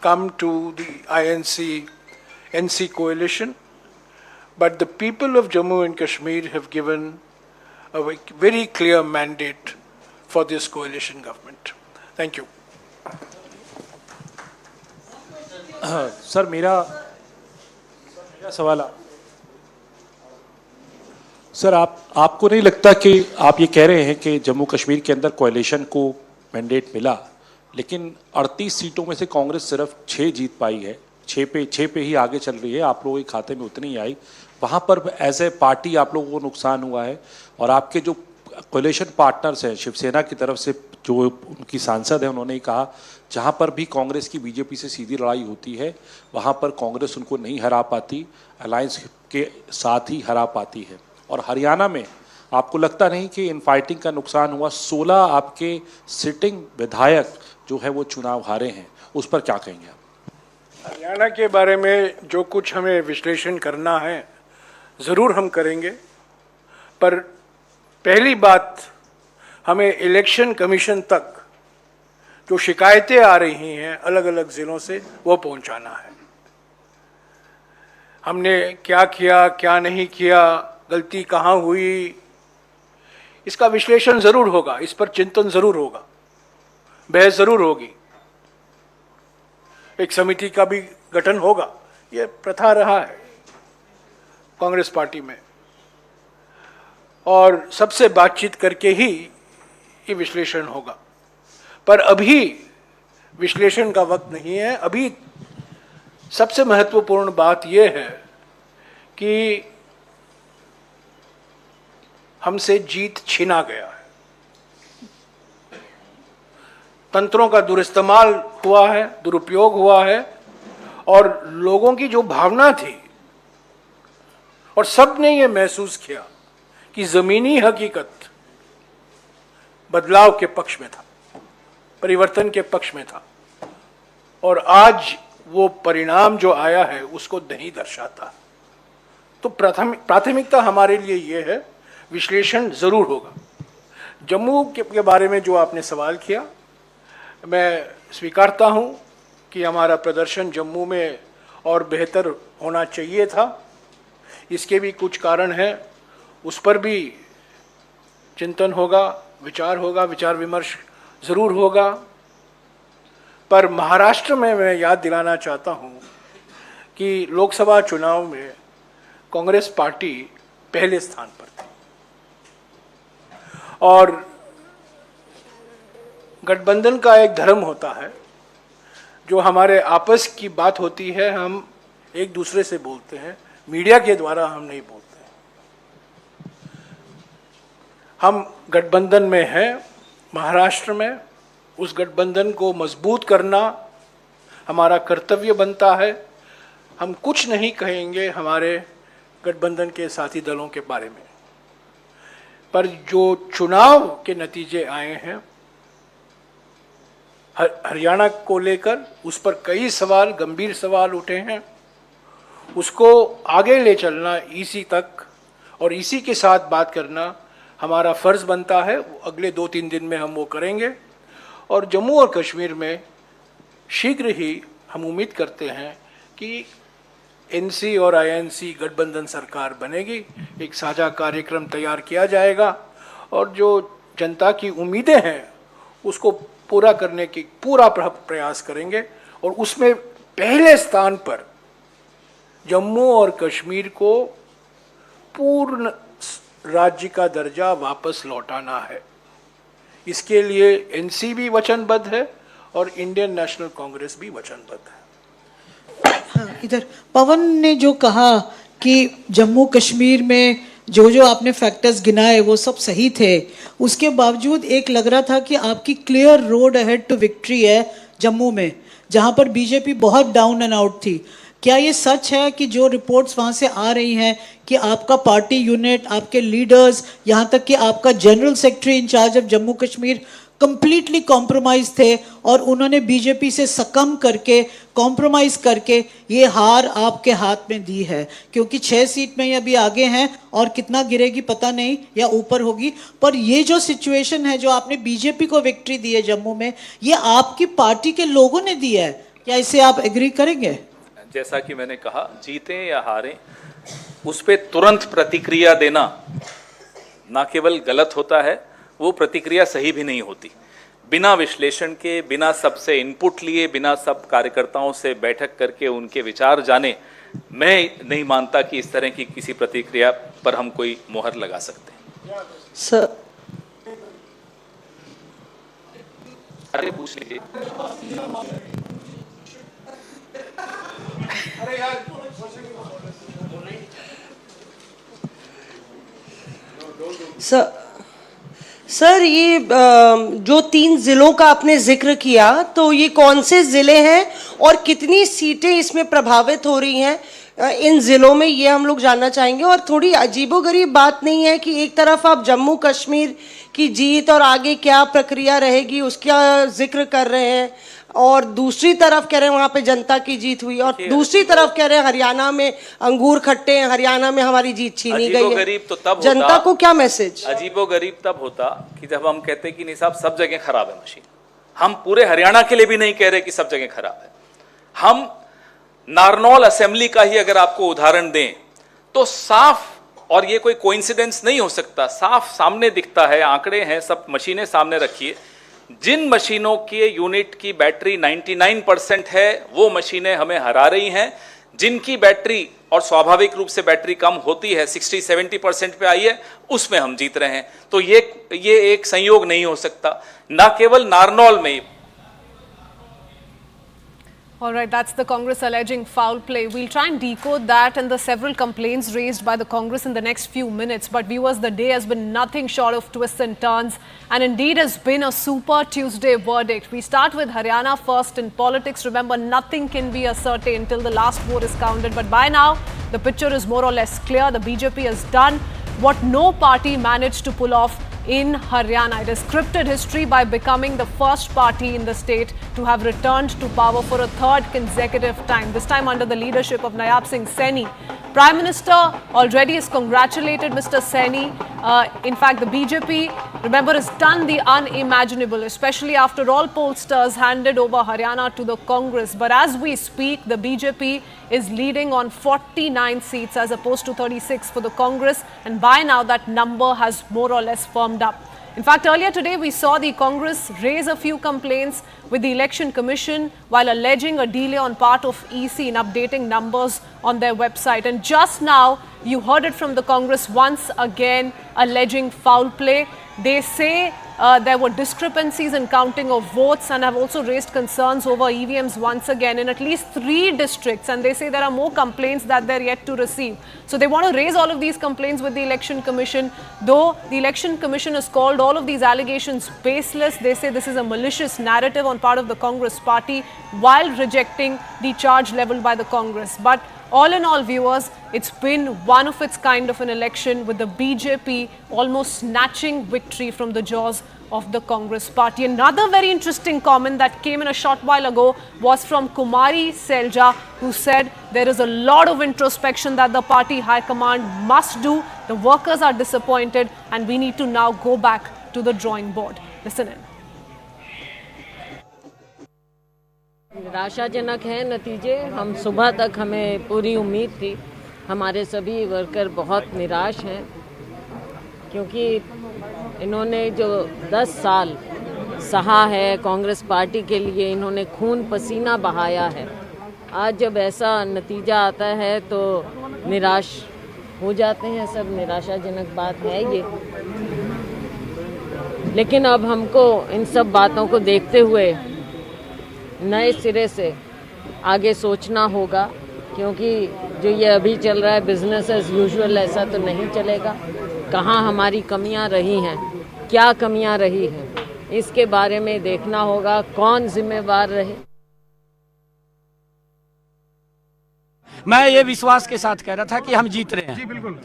come to the INC-NC coalition, but the people of Jammu and Kashmir have given a very clear mandate for this coalition government. Thank you. Sir मेरा सवाल sir आपको नहीं लगता कि आप ये कह रहे हैं कि जम्मू कश्मीर के अंदर कोalition को मैंडेट मिला, लेकिन 38 सीटों में से कांग्रेस सिर्फ 6 जीत पाई है, 6 पे ही आगे चल रही है, आप लोगों के खाते में उतनी ही आई, वहाँ पर एज ए पार्टी आप लोगों को नुकसान हुआ है और आपके जो कोलिशन पार्टनर्स हैं शिवसेना की तरफ से जो उनकी सांसद है उन्होंने कहा जहाँ पर भी कांग्रेस की बीजेपी से सीधी लड़ाई होती है वहाँ पर कांग्रेस उनको नहीं हरा पाती, अलायंस के साथ ही हरा पाती है। और हरियाणा में आपको लगता नहीं कि इनफाइटिंग का नुकसान हुआ? 16 आपके सिटिंग विधायक जो है वो चुनाव हारे हैं, उस पर क्या कहेंगे आप? हरियाणा के बारे में जो कुछ हमें विश्लेषण करना है ज़रूर हम करेंगे, पर पहली बात हमें इलेक्शन कमीशन तक जो शिकायतें आ रही हैं अलग अलग ज़िलों से वो पहुंचाना है। हमने क्या किया, क्या नहीं किया, गलती कहाँ हुई, इसका विश्लेषण ज़रूर होगा, इस पर चिंतन ज़रूर होगा, बहस ज़रूर होगी, एक समिति का भी गठन होगा, ये प्रथा रहा है कांग्रेस पार्टी में, और सबसे बातचीत करके ही ये विश्लेषण होगा। पर अभी विश्लेषण का वक्त नहीं है। अभी सबसे महत्वपूर्ण बात यह है कि हमसे जीत छीना गया है, तंत्रों का दुरुइस्तेमाल हुआ है, दुरुपयोग हुआ है, और लोगों की जो भावना थी और सबने ये महसूस किया कि जमीनी हकीकत बदलाव के पक्ष में था, परिवर्तन के पक्ष में था, और आज वो परिणाम जो आया है उसको नहीं दर्शाता। तो प्राथमिकता हमारे लिए ये है, विश्लेषण जरूर होगा। जम्मू के बारे में जो आपने सवाल किया, मैं स्वीकारता हूं कि हमारा प्रदर्शन जम्मू में और बेहतर होना चाहिए था। इसके भी कुछ कारण हैं, उस पर भी चिंतन होगा, विचार विमर्श ज़रूर होगा। पर महाराष्ट्र में मैं याद दिलाना चाहता हूं कि लोकसभा चुनाव में कांग्रेस पार्टी पहले स्थान पर थी, और गठबंधन का एक धर्म होता है, जो हमारे आपस की बात होती है हम एक दूसरे से बोलते हैं, मीडिया के द्वारा हम नहीं बोलते। हम गठबंधन में हैं महाराष्ट्र में, उस गठबंधन को मजबूत करना हमारा कर्तव्य बनता है। हम कुछ नहीं कहेंगे हमारे गठबंधन के साथी दलों के बारे में, पर जो चुनाव के नतीजे आए हैं हरियाणा को लेकर, उस पर कई सवाल, गंभीर सवाल उठे हैं, उसको आगे ले चलना ईसी तक और ईसी के साथ बात करना हमारा फ़र्ज़ बनता है। अगले 2-3 दिन में हम वो करेंगे और जम्मू और कश्मीर में शीघ्र ही हम उम्मीद करते हैं कि एनसी और आईएनसी गठबंधन सरकार बनेगी, एक साझा कार्यक्रम तैयार किया जाएगा और जो जनता की उम्मीदें हैं उसको पूरा करने की पूरा प्रयास करेंगे और उसमें पहले स्थान पर जम्मू और कश्मीर को पूर्ण राज्य का दर्जा वापस लौटाना है। इसके लिए एनसी भी वचनबद्ध है और इंडियन नेशनल कांग्रेस भी वचनबद्ध है। इधर पवन ने जो कहा कि जम्मू कश्मीर में जो जो आपने फैक्टर्स गिनाए वो सब सही थे, उसके बावजूद एक लग रहा था कि आपकी clear road ahead to victory है जम्मू में, जहां पर बीजेपी बहुत डाउन एंड आउट थी। क्या ये सच है कि जो रिपोर्ट्स वहां से आ रही हैं कि आपका पार्टी यूनिट, आपके लीडर्स, यहाँ तक कि आपका general secretary incharge of Jammu Kashmir completely compromise थे और उन्होंने बीजेपी से सकम करके, कॉम्प्रोमाइज करके ये हार आपके हाथ में दी है? क्योंकि 6 सीट में ये अभी आगे हैं और कितना गिरेगी पता नहीं, या ऊपर होगी, पर ये जो सिचुएशन है जो आपने बीजेपी को विक्ट्री दी है जम्मू में, ये आपकी पार्टी के लोगों ने दी है। क्या इसे आप एग्री करेंगे? जैसा कि मैंने कहा, जीतें या हारें उस पर तुरंत प्रतिक्रिया देना ना केवल गलत होता है, वो प्रतिक्रिया सही भी नहीं होती। बिना विश्लेषण के, बिना सबसे इनपुट लिए, बिना सब कार्यकर्ताओं से बैठक करके उनके विचार जाने, मैं नहीं मानता कि इस तरह की किसी प्रतिक्रिया पर हम कोई मोहर लगा सकते हैं। सर, अरे पूछ लीजिए। सर ये जो 3 जिलों का आपने जिक्र किया, तो ये कौन से जिले हैं और कितनी सीटें इसमें प्रभावित हो रही हैं इन जिलों में, ये हम लोग जानना चाहेंगे। और थोड़ी अजीबोगरीब बात नहीं है कि एक तरफ आप जम्मू कश्मीर की जीत और आगे क्या प्रक्रिया रहेगी उसका जिक्र कर रहे हैं और दूसरी तरफ कह रहे हैं वहाँ पे जनता की जीत हुई, और दूसरी तरफ कह रहे हैं हरियाणा में अंगूर खट्टे हैं, हरियाणा में हमारी जीत छीनी गई है। तो तब जनता को क्या मैसेज? अजीबोगरीब तब होता कि जब हम कहते कि नहीं साहब सब जगह खराब है मशीन। हम पूरे हरियाणा के लिए भी नहीं कह रहे कि सब जगह खराब है। हम नारनौल असेंबली का ही अगर आपको उदाहरण दें तो साफ, और ये कोई कोइंसिडेंस नहीं हो सकता, साफ सामने दिखता है, आंकड़े हैं, सब मशीनें सामने रखिए। जिन मशीनों के यूनिट की बैटरी 99% है वो मशीनें हमें हरा रही हैं। जिनकी बैटरी, और स्वाभाविक रूप से बैटरी कम होती है, 60-70% पे आई है, उसमें हम जीत रहे हैं। तो ये एक संयोग नहीं हो सकता, ना केवल नारनौल में। All right, that's the Congress alleging foul play. We'll try and decode that and the several complaints raised by the Congress in the next few minutes. But viewers, the day has been nothing short of twists and turns, and indeed has been a Super Tuesday verdict. We start with Haryana first. In politics, remember, nothing can be a certainty until the last vote is counted. But by now, the picture is more or less clear. The BJP has done what no party managed to pull off in Haryana. It has scripted history by becoming the first party in the state to have returned to power for a 3rd consecutive time, this time under the leadership of Nayab Singh Saini. Prime Minister already has congratulated Mr. Saini. In fact, the BJP, remember, has done the unimaginable, especially after all pollsters handed over Haryana to the Congress. But as we speak, the BJP is leading on 49 seats as opposed to 36 for the Congress, and by now that number has more or less firmed up. In fact, earlier today we saw the Congress raise a few complaints with the Election Commission while alleging a delay on part of EC in updating numbers on their website. And just now you heard it from the Congress once again alleging foul play. They say there were discrepancies in counting of votes and have also raised concerns over EVMs once again in at least 3 districts, and they say there are more complaints that they're yet to receive. So they want to raise all of these complaints with the Election Commission, though the Election Commission has called all of these allegations baseless. They say this is a malicious narrative on part of the Congress party while rejecting the charge leveled by the Congress. But all in all, viewers, it's been one of its kind of an election with the BJP almost snatching victory from the jaws of the Congress party. Another very interesting comment that came in a short while ago was from Kumari Selja, who said There is a lot of introspection that the party high command must do. The workers are disappointed and we need to now go back to the drawing board. Listen in. निराशाजनक है नतीजे। हम सुबह तक हमें पूरी उम्मीद थी, हमारे सभी वर्कर बहुत निराश हैं क्योंकि इन्होंने जो 10 साल सहा है कांग्रेस पार्टी के लिए, इन्होंने खून पसीना बहाया है। आज जब ऐसा नतीजा आता है तो निराश हो जाते हैं सब, निराशाजनक बात है ये। लेकिन अब हमको इन सब बातों को देखते हुए नए सिरे से आगे सोचना होगा, क्योंकि जो ये अभी चल रहा है बिजनेस एज यूजुअल ऐसा तो नहीं चलेगा। कहाँ हमारी कमियां रही हैं, क्या कमियां रही हैं, इसके बारे में देखना होगा, कौन जिम्मेवार रहे। मैं ये विश्वास के साथ कह रहा था कि हम जीत रहे हैं। जी बिल्कुल।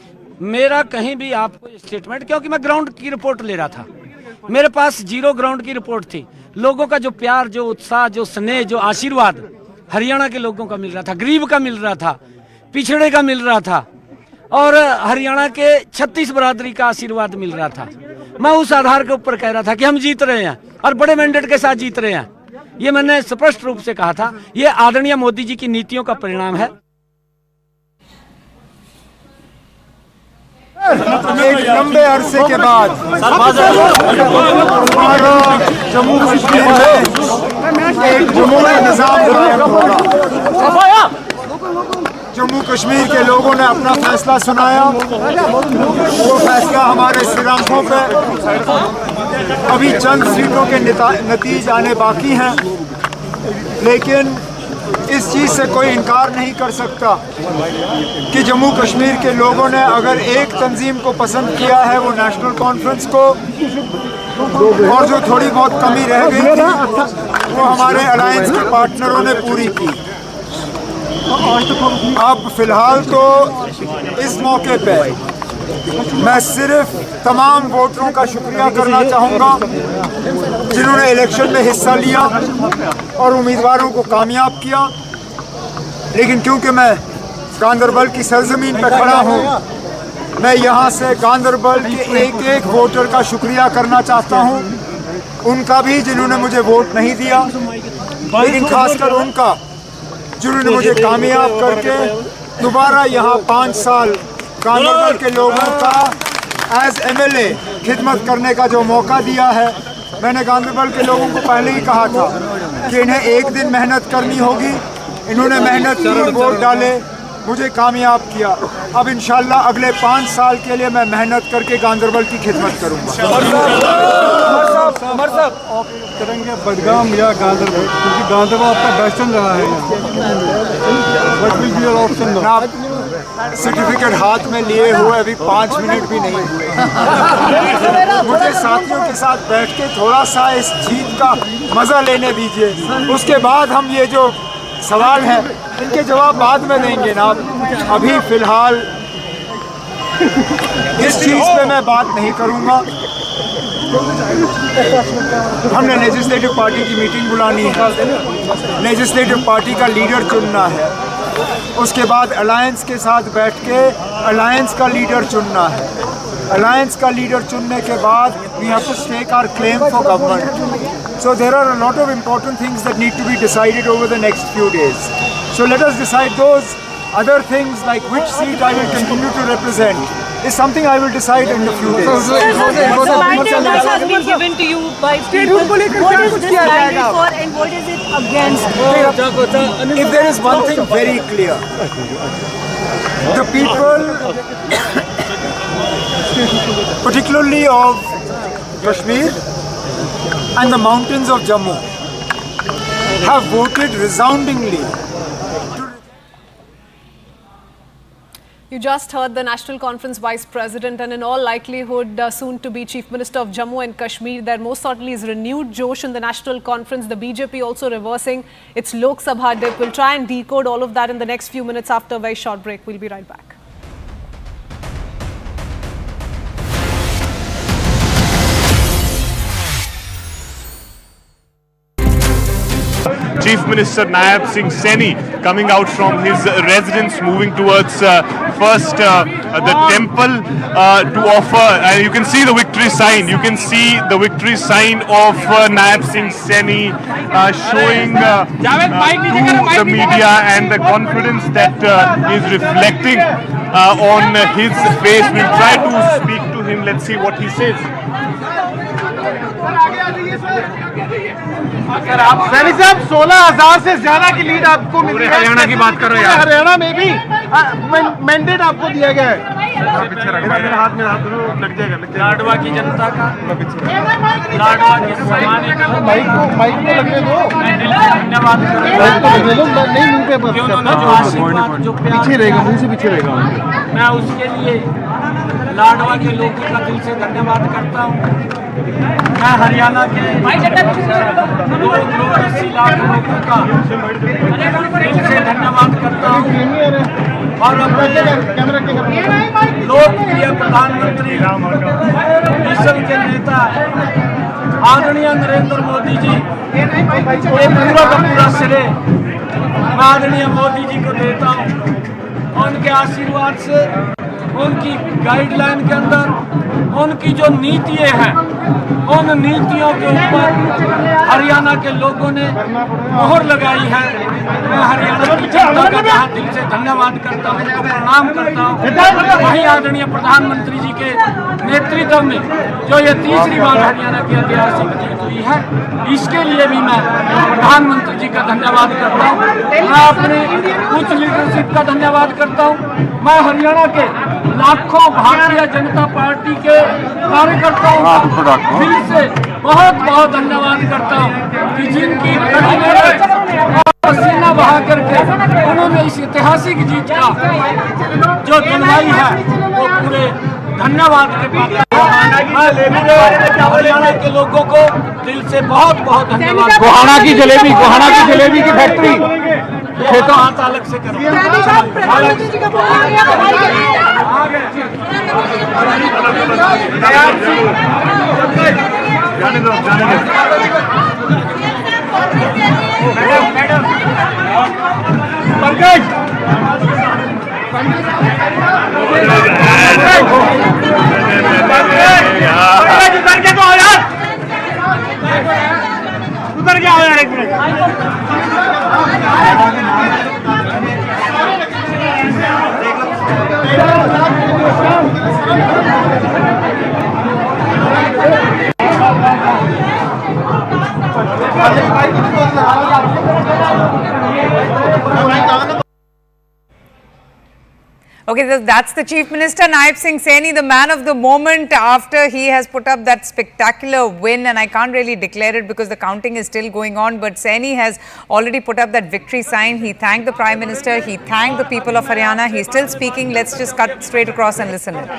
मेरा कहीं भी आपको स्टेटमेंट, क्योंकि मैं ग्राउंड की रिपोर्ट ले रहा था, मेरे पास 0 ग्राउंड की रिपोर्ट थी। लोगों का जो प्यार, जो उत्साह, जो स्नेह, जो आशीर्वाद हरियाणा के लोगों का मिल रहा था, गरीब का मिल रहा था, पिछड़े का मिल रहा था और हरियाणा के 36 बरादरी का आशीर्वाद मिल रहा था। मैं उस आधार के ऊपर कह रहा था कि हम जीत रहे हैं और बड़े मैंडेट के साथ जीत रहे हैं। ये मैंने स्पष्ट रूप से कहा था। ये आदरणीय मोदी जी की नीतियों का परिणाम है। एक लंबे अरसे के बाद जम्मू कश्मीर में एक जमहूरी निज़ाम कायम होगा। जम्मू कश्मीर के लोगों ने अपना फैसला सुनाया। वो फैसला हमारे सिरांकों पे अभी चंद सीटों के नतीजे आने बाकी हैं, लेकिन इस चीज़ से कोई इनकार नहीं कर सकता कि जम्मू कश्मीर के लोगों ने अगर एक तंजीम को पसंद किया है वो नेशनल कॉन्फ्रेंस को, और जो थोड़ी बहुत कमी रह गई थी वो हमारे अलायंस के पार्टनरों ने पूरी की। अब फिलहाल तो इस मौके पे मैं सिर्फ तमाम वोटरों का शुक्रिया करना चाहूँगा जिन्होंने इलेक्शन में हिस्सा लिया और उम्मीदवारों को कामयाब किया। लेकिन क्योंकि मैं गांदरबल की सरजमीन पर खड़ा हूँ, मैं यहाँ से गांदरबल के एक एक वोटर का शुक्रिया करना चाहता हूँ, उनका भी जिन्होंने मुझे वोट नहीं दिया, लेकिन खासकर उनका जिन्होंने मुझे कामयाब करके दोबारा यहाँ 5 साल गांदरबल के लोगों का एज MLA खिदमत करने का जो मौका दिया है। मैंने गांदरबल के लोगों को पहले ही कहा था कि इन्हें एक दिन मेहनत करनी होगी। इन्होंने मेहनत की, वोट डाले, मुझे कामयाब किया। अब इंशाल्लाह अगले 5 साल के लिए मैं मेहनत करके गांदरबल की खिदमत करूँगा। उमर साहब, आप करेंगे बडगाम या गांदरबल, क्योंकि गांदरबल आपका बेस्टर्न रहा है What will be your option now? Certificate हाथ में लिए हुए अभी 5 मिनट भी नहीं हुए। मुझे साथियों के साथ बैठ के थोड़ा सा इस जीत का मजा लेने दीजिए, उसके बाद हम ये जो सवाल हैं इनके जवाब बाद में देंगे ना। अभी फिलहाल इस चीज़ पे मैं बात नहीं करूँगा। हमने लेजिस्लेटिव पार्टी की मीटिंग बुलानी है, लेजिस्लेटिव पार्टी का लीडर चुनना है, उसके बाद अलायंस के साथ बैठ के अलायंस का लीडर चुनना है। अलायंस का लीडर चुनने के बाद we have to stake our claim for government. So there are a lot of important things that need to be decided over the next few days. So let us decide those. Other things like which seat I will continue to represent is something I will decide in a few days. The mandate that has been given to you by people, what is this mandate for and what is it against? If there is one thing very clear, the people, particularly of Kashmir and the mountains of Jammu, have voted resoundingly. You just heard the National Conference Vice President and in all likelihood soon to be Chief Minister of Jammu and Kashmir. There most certainly is renewed josh in the National Conference. The BJP also reversing its Lok Sabha dip. We'll try and decode all of that in the next few minutes after a very short break. We'll be right back. Chief Minister Nayab Singh Saini coming out from his residence, moving towards first the temple to offer. You can see the victory sign. You can see the victory sign of Nayab Singh Saini showing to the media and the confidence that is reflecting on his face. We'll try to speak to him. Let's see what he says. Saini साहब 16,000 से ज्यादा की lead आपको मिली है। हरियाणा की बात कर रहे हैं। हरियाणा में भी मैंडेट आपको दिया गया है। हाथ में हाथ लग जाएगा। लाडवा की जनता का, लाडवा की माइक को लगने दो। धन्यवाद नहीं मुंह पे पीछे रहेगा, मुंह से पीछे रहेगा। मैं उसके लिए लाडवा के लोगों का दिल से धन्यवाद करता हूँ। मैं हरियाणा के 280 लाख लोगों का दिल से धन्यवाद करता हूँ और अपने लोकप्रिय प्रधानमंत्री विश्व के नेता आदरणीय नरेंद्र मोदी जी ये पूरा का पूरा श्रेय मैं आदरणीय मोदी जी को देता हूँ। उनके आशीर्वाद से, उनकी गाइडलाइन के अंदर उनकी जो नीतियाँ हैं, उन नीतियों के ऊपर हरियाणा के लोगों ने मोहर लगाई है। मैं हरियाणा की जनता का यहाँ दिल से धन्यवाद करता हूँ, उनको प्रणाम करता हूँ। वहीं आदरणीय प्रधानमंत्री जी के नेतृत्व में जो ये तीसरी बार हरियाणा की ऐतिहासिक जीत हुई है, इसके लिए भी मैं प्रधानमंत्री जी का धन्यवाद करता हूँ। मैं अपनी उच्च लीडरशिप का धन्यवाद करता हूँ। मैं हरियाणा के लाखों भारतीय जनता पार्टी के कार्यकर्ताओं का दिल से बहुत बहुत धन्यवाद करता हूं कि जिनकी कड़ी मेहनत और पसीना बहा करके उन्होंने इस ऐतिहासिक जीत का जो दिलवाई है वो पूरे धन्यवाद के पात्र हरियाणा के लोगों को दिल से बहुत बहुत धन्यवाद। गोहाना की जलेबी की फैक्ट्री तो हाथ अलग से करो। जाने दो। मैडम पंकज उधर के तो यार, उधर के आओ यार एक minute. Okay, that's the Chief Minister Nayab Singh Saini, the man of the moment after he has put up that spectacular win, and I can't really declare it because the counting is still going on, but Saini has already put up that victory sign. He thanked the Prime Minister, he thanked the people of Haryana. He's still speaking. Let's just cut straight across and listen in.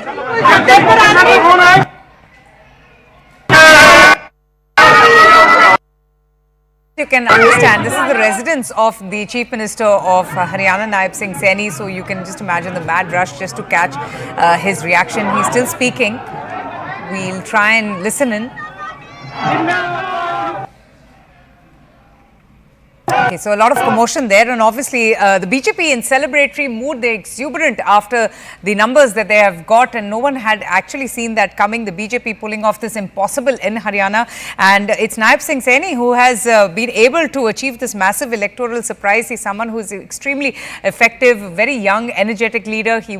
You can understand, this is the residence of the Chief Minister of Haryana, Nayab Singh Saini, so you can just imagine the mad rush just to catch his reaction. He's still speaking. We'll try and listen in. Okay, so a lot of commotion there, and obviously the BJP in celebratory mood, they're exuberant after the numbers that they have got, and no one had actually seen that coming. The BJP pulling off this impossible in Haryana, and it's Nayab Singh Saini who has been able to achieve this massive electoral surprise. He's someone who's extremely effective, very young, energetic leader. He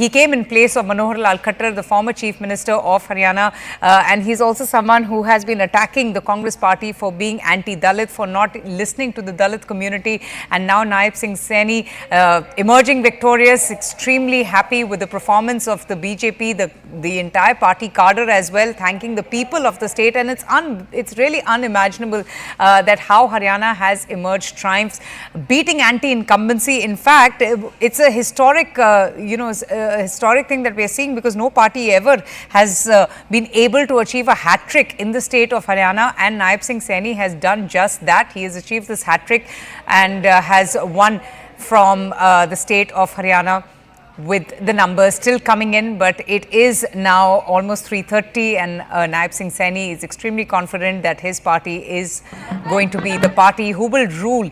came in place of Manohar Lal Khattar, the former Chief Minister of Haryana, and he's also someone who has been attacking the Congress party for being anti-Dalit, for not listening to the Dalit community, and now Nayab Singh Saini emerging victorious, extremely happy with the performance of the BJP, the entire party cadre as well, thanking the people of the state, and it's really unimaginable that how Haryana has emerged triumphs, beating anti-incumbency. In fact, it's a historic, historic thing that we are seeing, because no party ever has been able to achieve a hat-trick in the state of Haryana, and Nayab Singh Saini has done just that. He has achieved this hat-trick and has won from the state of Haryana. with the numbers still coming in, but it is now almost 3:30 and Nayab Singh Saini is extremely confident that his party is going to be the party who will rule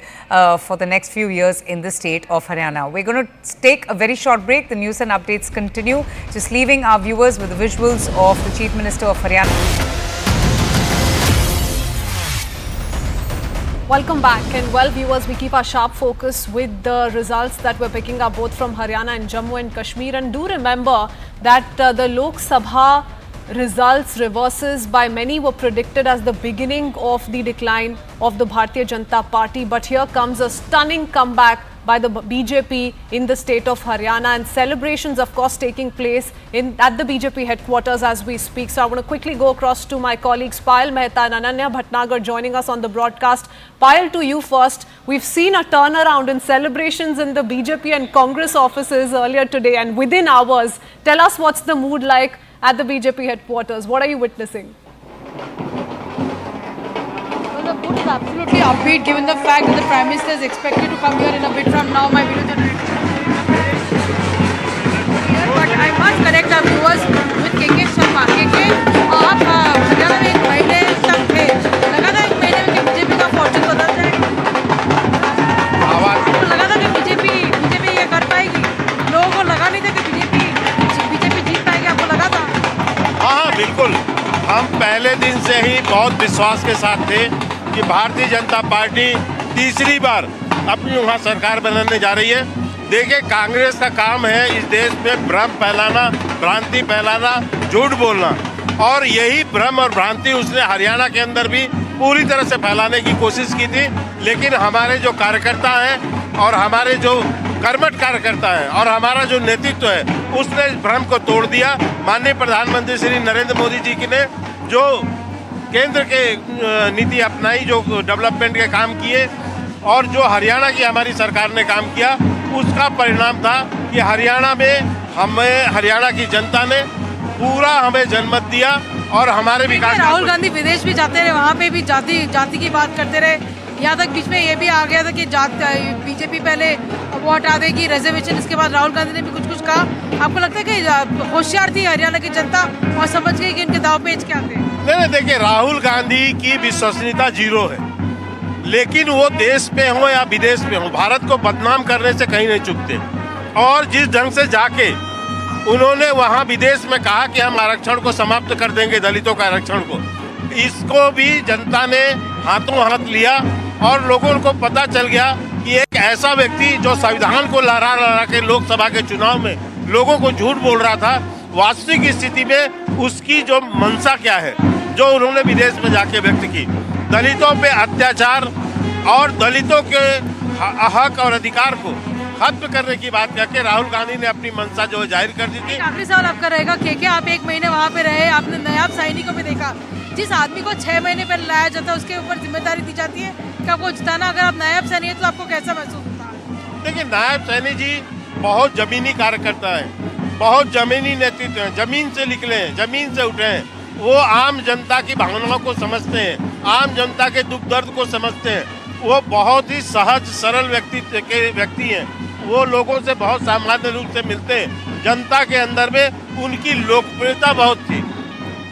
for the next few years in the state of Haryana. We're going to take a very short break. The news and updates continue. Just leaving our viewers with the visuals of the Chief Minister of Haryana. Welcome back, and well, viewers, we keep our sharp focus with the results that we're picking up both from Haryana and Jammu and Kashmir. And do remember that the Lok Sabha results reverses by many were predicted as the beginning of the decline of the Bharatiya Janata Party. But here comes a stunning comeback by the BJP in the state of Haryana, and celebrations of course taking place at the BJP headquarters as we speak. So I want to quickly go across to my colleagues Payal Mehta and Ananya Bhatnagar joining us on the broadcast. Payal, to you first. We've seen a turnaround in celebrations in the BJP and Congress offices earlier today and within hours. Tell us what's the mood like at the BJP headquarters. What are you witnessing? The mood is absolutely upbeat given the fact that the Prime Minister is expected to come here in a bit from now. My video generator. But I must correct our viewers with KK Sharma. KK, आप हरियाणा में 1 महीने तक थे. लगा था 1 महीने में कि बीजेपी का फॉर्चून बदल जाएगा. आपको लगा था कि बीजेपी ये कर पाएगी. लोगों को लगा नहीं था कि बीजेपी जीत पाएगी. आपको लगा था? हाँ, बिल्कुल. हम पहले दिन से ही बहुत विश्वास के साथ थे कि भारतीय जनता पार्टी तीसरी बार अपनी वहाँ सरकार बनाने जा रही है. देखिए, कांग्रेस का काम है इस देश में भ्रम फैलाना, भ्रांति फैलाना, झूठ बोलना, और यही भ्रम और भ्रांति उसने हरियाणा के अंदर भी पूरी तरह से फैलाने की कोशिश की थी. लेकिन हमारे जो कार्यकर्ता हैं और हमारे जो कर्मठ कार्यकर्ता हैं और हमारा जो नेतृत्व है उसने इस भ्रम को तोड़ दिया. माननीय प्रधानमंत्री श्री नरेंद्र मोदी जी की ने जो केंद्र के नीति अपनाई, जो डेवलपमेंट के काम किए और जो हरियाणा की हमारी सरकार ने काम किया, उसका परिणाम था कि हरियाणा में हरियाणा की जनता ने पूरा हमें जनमत दिया और हमारे विकास. राहुल गांधी विदेश भी जाते रहे, वहाँ पे भी जाति की बात करते रहे. यहाँ तक बीच में ये भी आ गया था कि बीजेपी पहले वो हटा देगी रिजर्वेशन. इसके बाद राहुल गांधी ने भी कुछ कहा. आपको लगता है कि होशियार थी हरियाणा की जनता और समझ गई कि इनके दावपेच क्या थे? नहीं, देखिए, राहुल गांधी की विश्वसनीयता 0 है, लेकिन वो देश में हो या विदेश में हो, भारत को बदनाम करने से कहीं नहीं चूकते. और जिस ढंग से जाके उन्होंने वहाँ विदेश में कहा कि हम आरक्षण को समाप्त कर देंगे, दलितों का आरक्षण को, इसको भी जनता ने हाथों हाथ लिया और लोगों को पता चल गया कि एक ऐसा व्यक्ति जो संविधान को लहरा के लोकसभा के चुनाव में लोगों को झूठ बोल रहा था, वास्तविक स्थिति में उसकी जो मंशा क्या है, जो उन्होंने विदेश में जाके व्यक्त की, दलितों पे अत्याचार और दलितों के हक और अधिकार को खत्म करने की बात करके राहुल गांधी ने अपनी मंशा जो जाहिर कर दी थी. आखिरी सवाल आपका रहेगा कि आप 1 महीने वहाँ पे रहे, आपने नायब सैनी को भी देखा. जिस आदमी को 6 महीने पहले लाया जाता है उसके ऊपर जिम्मेदारी दी जाती है कि आपको जिताना. अगर आप नायब सैनी है तो आपको कैसा महसूस होता है? देखिए, नायब सैनी जी बहुत जमीनी कार्यकर्ता है, बहुत जमीनी नेतृत्व है, जमीन से निकले हैं, जमीन से उठे हैं. वो आम जनता की भावनाओं को समझते हैं, आम जनता के दुख दर्द को समझते हैं. वो बहुत ही सहज सरल व्यक्ति हैं. वो लोगों से बहुत सामान्य रूप से मिलते हैं. जनता के अंदर में उनकी लोकप्रियता बहुत थी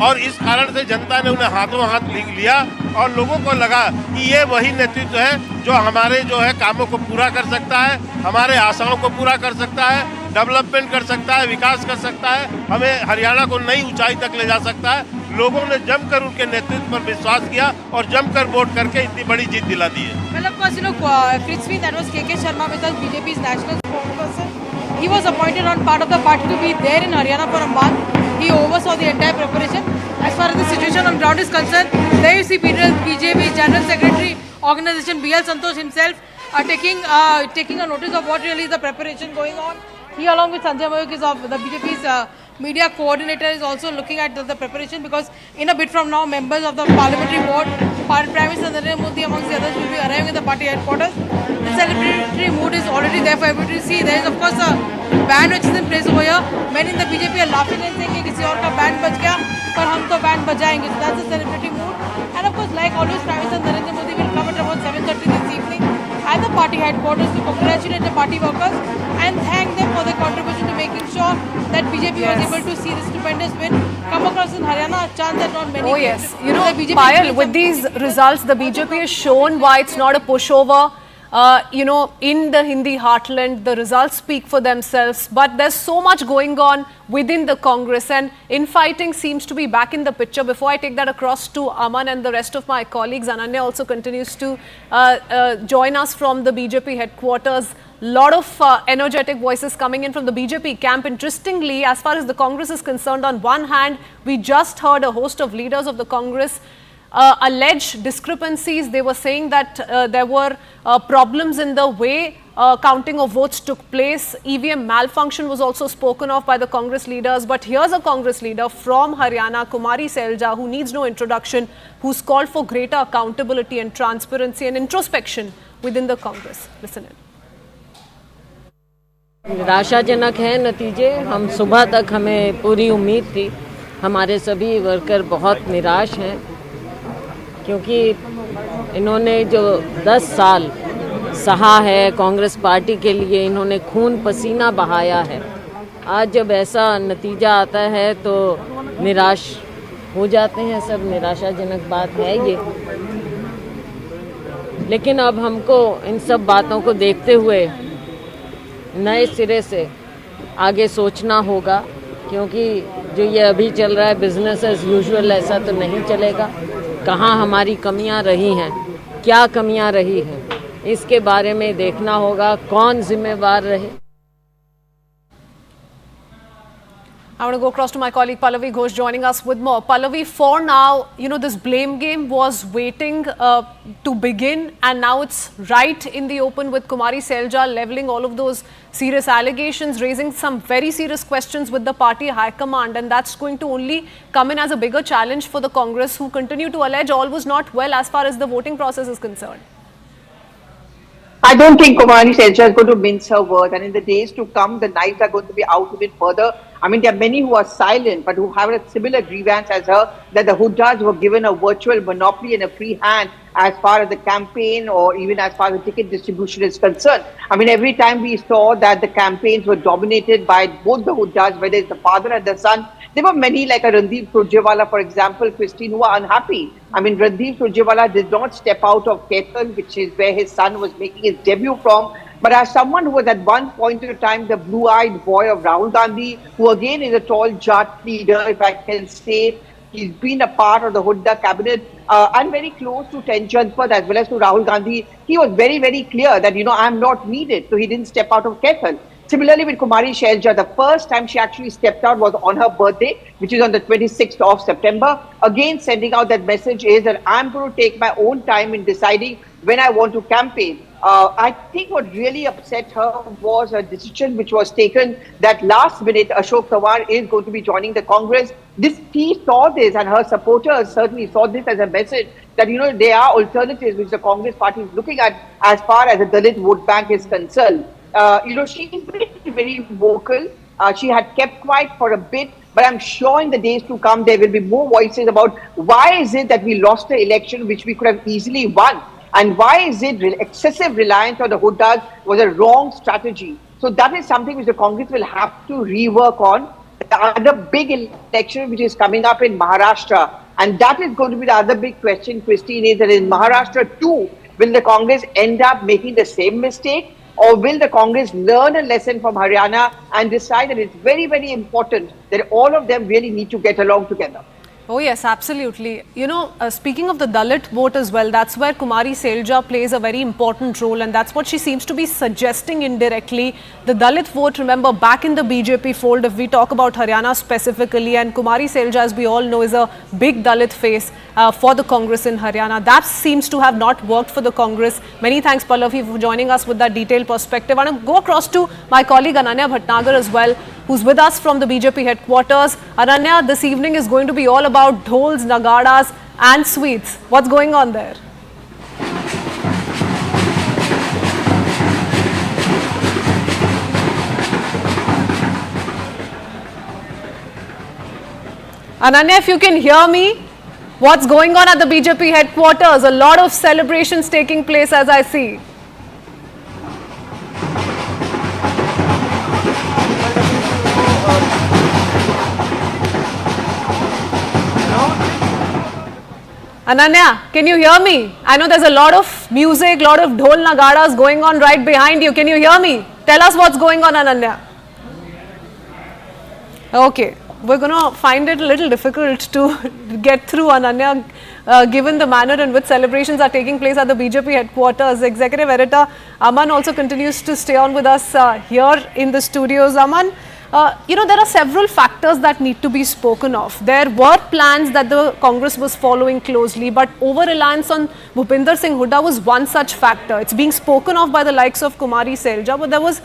और इस कारण से जनता ने उन्हें हाथों हाथ लिया और लोगों को लगा कि ये वही नेतृत्व है जो हमारे जो है कामों को पूरा कर सकता है, हमारे आशाओं को पूरा कर सकता है, डेवलपमेंट कर सकता है, विकास कर सकता है, हमें हरियाणा को नई ऊंचाई तक ले जा सकता है. लोगों ने जमकर उनके नेतृत्व पर विश्वास किया और जमकर वोट करके इतनी बड़ी जीत दिला दी है. Well, of course, Kritsvi, that was KK Sharma with us, BJP's national spokesperson. He was appointed on part of the party to be there in Haryana for a month. He oversaw the entire preparation. As far as the situation on ground is concerned, there you see BJP General Secretary Organization BL Santosh himself taking a notice of what really is the preparation going on. He, along with Sanjay Mayuk, is of the BJP's media coordinator, is also looking at the preparation, because in a bit from now, members of the parliamentary board, Prime Minister Narendra Modi amongst the others will be arriving at the party headquarters. The celebratory mood is already there for everybody to see. There is of course a band which is in place over here. Many in the BJP are laughing and saying कि किसी और का band बज गया, पर हम तो band बजाएंगे. So that's the celebratory mood. And of course, like always, Prime Minister Narendra Modi will come at about 7:30 this evening at the party headquarters to congratulate the party workers and thank them for their contribution to make BJP was able to see this stupendous win come across in Haryana, a chance that not many. Oh yes, you know, Payal, with these results, the BJP has shown why it's not a pushover. You know, in the Hindi heartland, the results speak for themselves, but there's so much going on within the Congress, and infighting seems to be back in the picture. Before I take that across to Aman and the rest of my colleagues, Ananya also continues to join us from the BJP headquarters. Lot of energetic voices coming in from the BJP camp. Interestingly, as far as the Congress is concerned, on one hand, we just heard a host of leaders of the Congress alleged discrepancies. They were saying that there were problems in the way counting of votes took place. EVM malfunction was also spoken of by the Congress leaders. But here's a Congress leader from Haryana, Kumari Selja, who needs no introduction, who's called for greater accountability and transparency and introspection within the Congress. Listen in. निराशाजनक है नतीजे। हम सुबह तक हमें पूरी उम्मीद थी, हमारे सभी वर्कर बहुत निराश हैं क्योंकि इन्होंने जो 10 साल सहा है कांग्रेस पार्टी के लिए, इन्होंने खून पसीना बहाया है। आज जब ऐसा नतीजा आता है तो निराश हो जाते हैं सब, निराशाजनक बात है ये। लेकिन अब हमको इन सब बातों को देखते हुए नए सिरे से आगे सोचना होगा, क्योंकि जो ये अभी चल रहा है बिजनेस एज यूजुअल, ऐसा तो नहीं चलेगा। कहाँ हमारी कमियां रही हैं, क्या कमियां रही हैं, इसके बारे में देखना होगा, कौन जिम्मेवार रहे। I want to go across to my colleague Pallavi Ghosh joining us with more. Pallavi, for now, you know, this blame game was waiting to begin, and now it's right in the open with Kumari Selja leveling all of those serious allegations, raising some very serious questions with the party high command, and that's going to only come in as a bigger challenge for the Congress, who continue to allege all was not well as far as the voting process is concerned. I don't think Kumari Selja is going to mince her words, and in the days to come, the knives are going to be out even further. I mean, there are many who are silent, but who have a similar grievance as her, that the Huddas were given a virtual monopoly and a free hand as far as the campaign or even as far as the ticket distribution is concerned. I mean, every time we saw that the campaigns were dominated by both the Huddas, whether it's the father and the son, there were many like a Randeep Surjewala, for example, Christine, who are unhappy. I mean, Randeep Surjewala did not step out of Ketan, which is where his son was making his debut from. But as someone who was at one point in time the blue-eyed boy of Rahul Gandhi, who again is a tall Jat leader, if I can say, he's been a part of the Hudda cabinet and very close to Tenjanpad as well as to Rahul Gandhi. He was very, very clear that, you know, I'm not needed. So he didn't step out of Ketan. Similarly with Kumari Selja, the first time she actually stepped out was on her birthday, which is on the 26th of September. Again, sending out that message is that I'm going to take my own time in deciding when I want to campaign. I think what really upset her was a decision which was taken that last minute Ashok Tawar is going to be joining the Congress. She saw this, and her supporters certainly saw this as a message that, you know, there are alternatives which the Congress party is looking at as far as the Dalit vote bank is concerned. You know, she's been very vocal. She had kept quiet for a bit, but I'm sure in the days to come there will be more voices about why is it that we lost the election which we could have easily won. And why is it excessive reliance on the Huddas was a wrong strategy? So that is something which the Congress will have to rework on. The other big election which is coming up in Maharashtra, and that is going to be the other big question, Christine, is that in Maharashtra too, will the Congress end up making the same mistake? Or will the Congress learn a lesson from Haryana and decide that it's very, very important that all of them really need to get along together? Oh yes, absolutely. You know, speaking of the Dalit vote as well, that's where Kumari Selja plays a very important role, and that's what she seems to be suggesting indirectly. The Dalit vote, remember, back in the BJP fold, if we talk about Haryana specifically, and Kumari Selja, as we all know, is a big Dalit face for the Congress in Haryana. That seems to have not worked for the Congress. Many thanks, Pallavi, for joining us with that detailed perspective. I want to go across to my colleague Ananya Bhatnagar as well, who's with us from the BJP headquarters. Ananya, this evening is going to be all about dhols, nagadas and sweets. What's going on there? Ananya, if you can hear me, what's going on at the BJP headquarters? A lot of celebrations taking place as I see. Ananya, can you hear me? I know there's a lot of music, lot of dhol nagadas going on right behind you. Can you hear me? Tell us what's going on, Ananya. Okay, we're going to find it a little difficult to get through, Ananya, given the manner in which celebrations are taking place at the BJP headquarters. Executive Editor Aman also continues to stay on with us here in the studios. Aman, there are several factors that need to be spoken of. There were plans that the Congress was following closely, but over-reliance on Bhupinder Singh Hooda was one such factor. It's being spoken of by the likes of Kumari Selja, but there was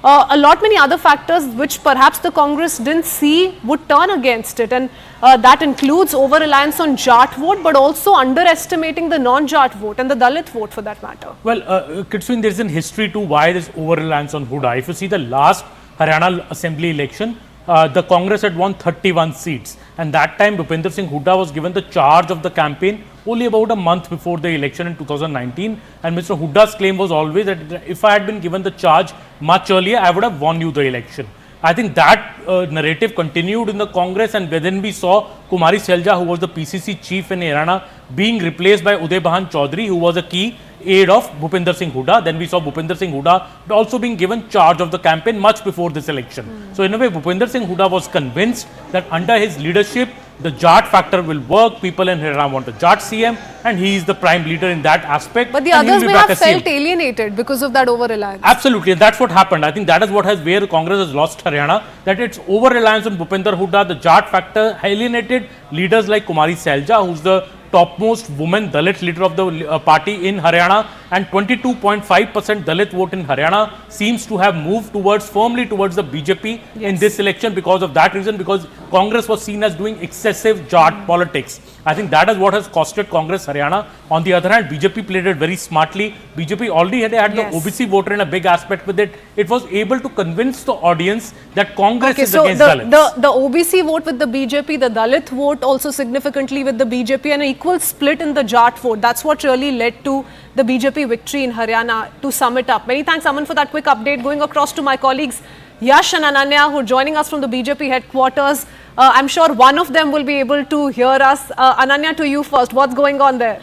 many other factors which perhaps the Congress didn't see would turn against it, and that includes over-reliance on Jat vote, but also underestimating the non-Jat vote and the Dalit vote for that matter. Well, Kitswin, there is a history to why there is over-reliance on Hooda. If you see the last Haryana Assembly election, the Congress had won 31 seats, and that time Bhupinder Singh Hooda was given the charge of the campaign only about a month before the election in 2019, and Mr. Hooda's claim was always that if I had been given the charge much earlier, I would have won you the election. I think that narrative continued in the Congress, and then we saw Kumari Selja, who was the PCC chief in Haryana, being replaced by Uday Bahan Chaudhary, who was a key aide of Bhupinder Singh Hooda. Then we saw Bhupinder Singh Hooda also being given charge of the campaign much before this election. So in a way, Bhupinder Singh Hooda was convinced that under his leadership, the Jat factor will work. People in Haryana want a Jat CM, and he is the prime leader in that aspect. But the others may have felt alienated because of that over-reliance. Absolutely, and that's what happened. I think that is what has where Congress has lost Haryana, that its over-reliance on Bhupinder Hooda, the Jat factor, alienated leaders like Kumari Selja, who's the topmost woman Dalit leader of the party in Haryana, and 22.5% Dalit vote in Haryana seems to have moved firmly towards the BJP in this election because of that reason, because Congress was seen as doing excessive Jat politics. I think that is what has costed Congress Haryana. On the other hand, BJP played it very smartly. BJP already had the OBC voter in a big aspect with it. It was able to convince the audience that Congress is against Dalits. The OBC vote with the BJP, the Dalit vote also significantly with the BJP, and an equal split in the Jat vote. That's what really led to the BJP victory in Haryana, to sum it up. Many thanks, Aman, for that quick update. Going across to my colleagues Yash and Ananya, who are joining us from the BJP headquarters. I'm sure one of them will be able to hear us. Ananya, to you first. What's going on there?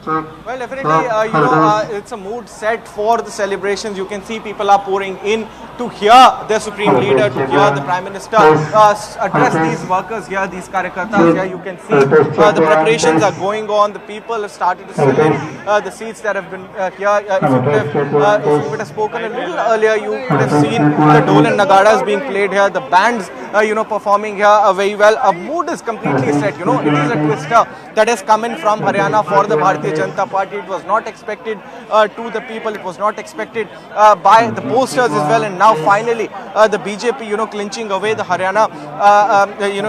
Well, definitely, it's a mood set for the celebrations. You can see people are pouring in to hear their supreme leader, to hear the Prime Minister address these workers here, these Karyakartas here. You can see the preparations are going on. The people have started to fill in the seats that have been here. If you would have spoken a little earlier, you would have seen the Dole and Nagadas being played here, the bands, performing here very well. A mood is completely set. It is a twister that has come in from Haryana for the Bharatiya Janata Party. It was not expected to the people. It was not expected by the posters as well. And now finally the BJP, clinching away the Haryana,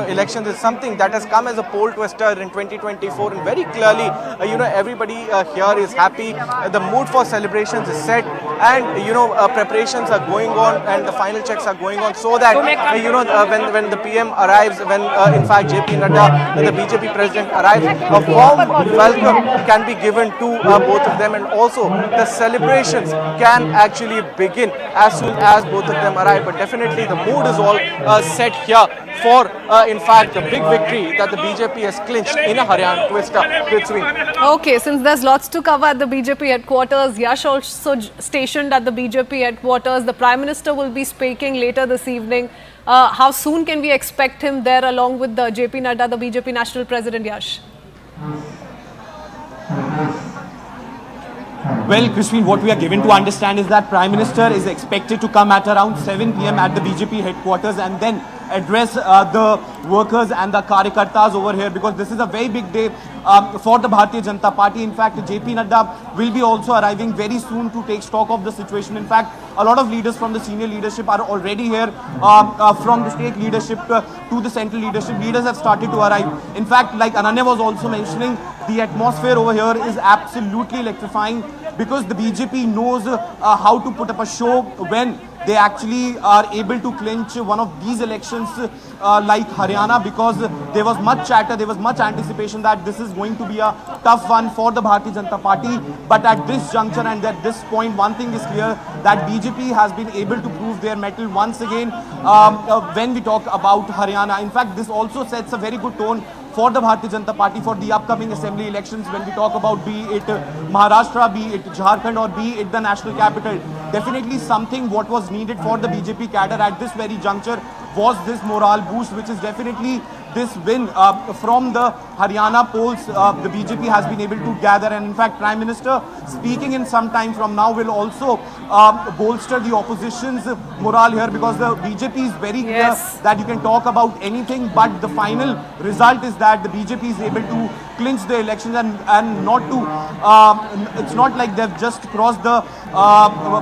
elections is something that has come as a poll twister in 2024. And very clearly, everybody here is happy. The mood for celebrations is set, and preparations are going on, and the final checks are going on, so that when the PM arrives, when in fact JP Nadda, the BJP president arrives, a warm welcome can be given to both of them, and also the celebrations can actually begin as soon as both of them arrive. But definitely the mood is all set here for in fact the big victory that the BJP has clinched in a Haryana twister. Okay, since there's lots to cover at the BJP headquarters, Yash also stationed at the BJP headquarters. The Prime Minister will be speaking later this evening. How soon can we expect him there along with the JP Nadda, the BJP National President, Yash? Well, Christine, what we are given to understand is that Prime Minister is expected to come at around 7 p.m. at the BJP headquarters and then address the workers and the Karyakartas over here, because this is a very big day for the Bharatiya Janata Party. In fact, JP Nadda will be also arriving very soon to take stock of the situation. In fact, a lot of leaders from the senior leadership are already here, from the state leadership to the central leadership. Leaders have started to arrive. In fact, like Ananya was also mentioning, the atmosphere over here is absolutely electrifying, because the BJP knows how to put up a show when they actually are able to clinch one of these elections like Haryana, because there was much chatter, there was much anticipation that this is going to be a tough one for the Bharatiya Janata Party. But at this juncture and at this point, one thing is clear, that BJP has been able to prove their mettle once again when we talk about Haryana. In fact, this also sets a very good tone for the Bharatiya Janata Party for the upcoming assembly elections, when we talk about be it Maharashtra, be it Jharkhand, or be it the national capital. Definitely something what was needed for the BJP cadre at this very juncture was this morale boost, which is definitely this win from the Haryana polls the BJP has been able to gather. And in fact, Prime Minister speaking in some time from now will also bolster the opposition's morale here, because the BJP is very clear that you can talk about anything, but the final result is that the BJP is able to clinch the elections and not to, it's not like they've just crossed the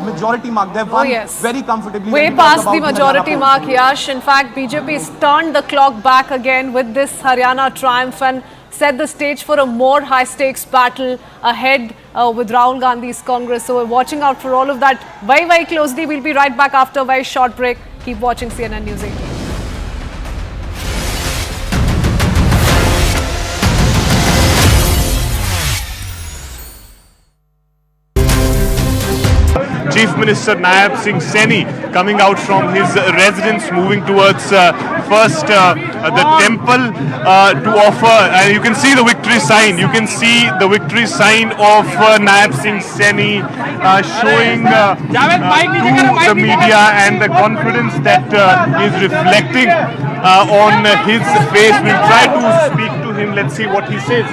majority mark. They've won very comfortably. Way past the majority mark, Yash. In fact, BJP has turned the clock back again with this Haryana triumph and set the stage for a more high-stakes battle ahead with Rahul Gandhi's Congress. So we're watching out for all of that very, very closely. We'll be right back after a very short break. Keep watching CNN News 18. Chief Minister Nayab Singh Saini coming out from his residence, moving towards first the temple to offer, and you can see the victory sign. You can see the victory sign of Nayab Singh Saini showing to the media, and the confidence that is reflecting on his face. We'll try to speak to him. Let's see what he says.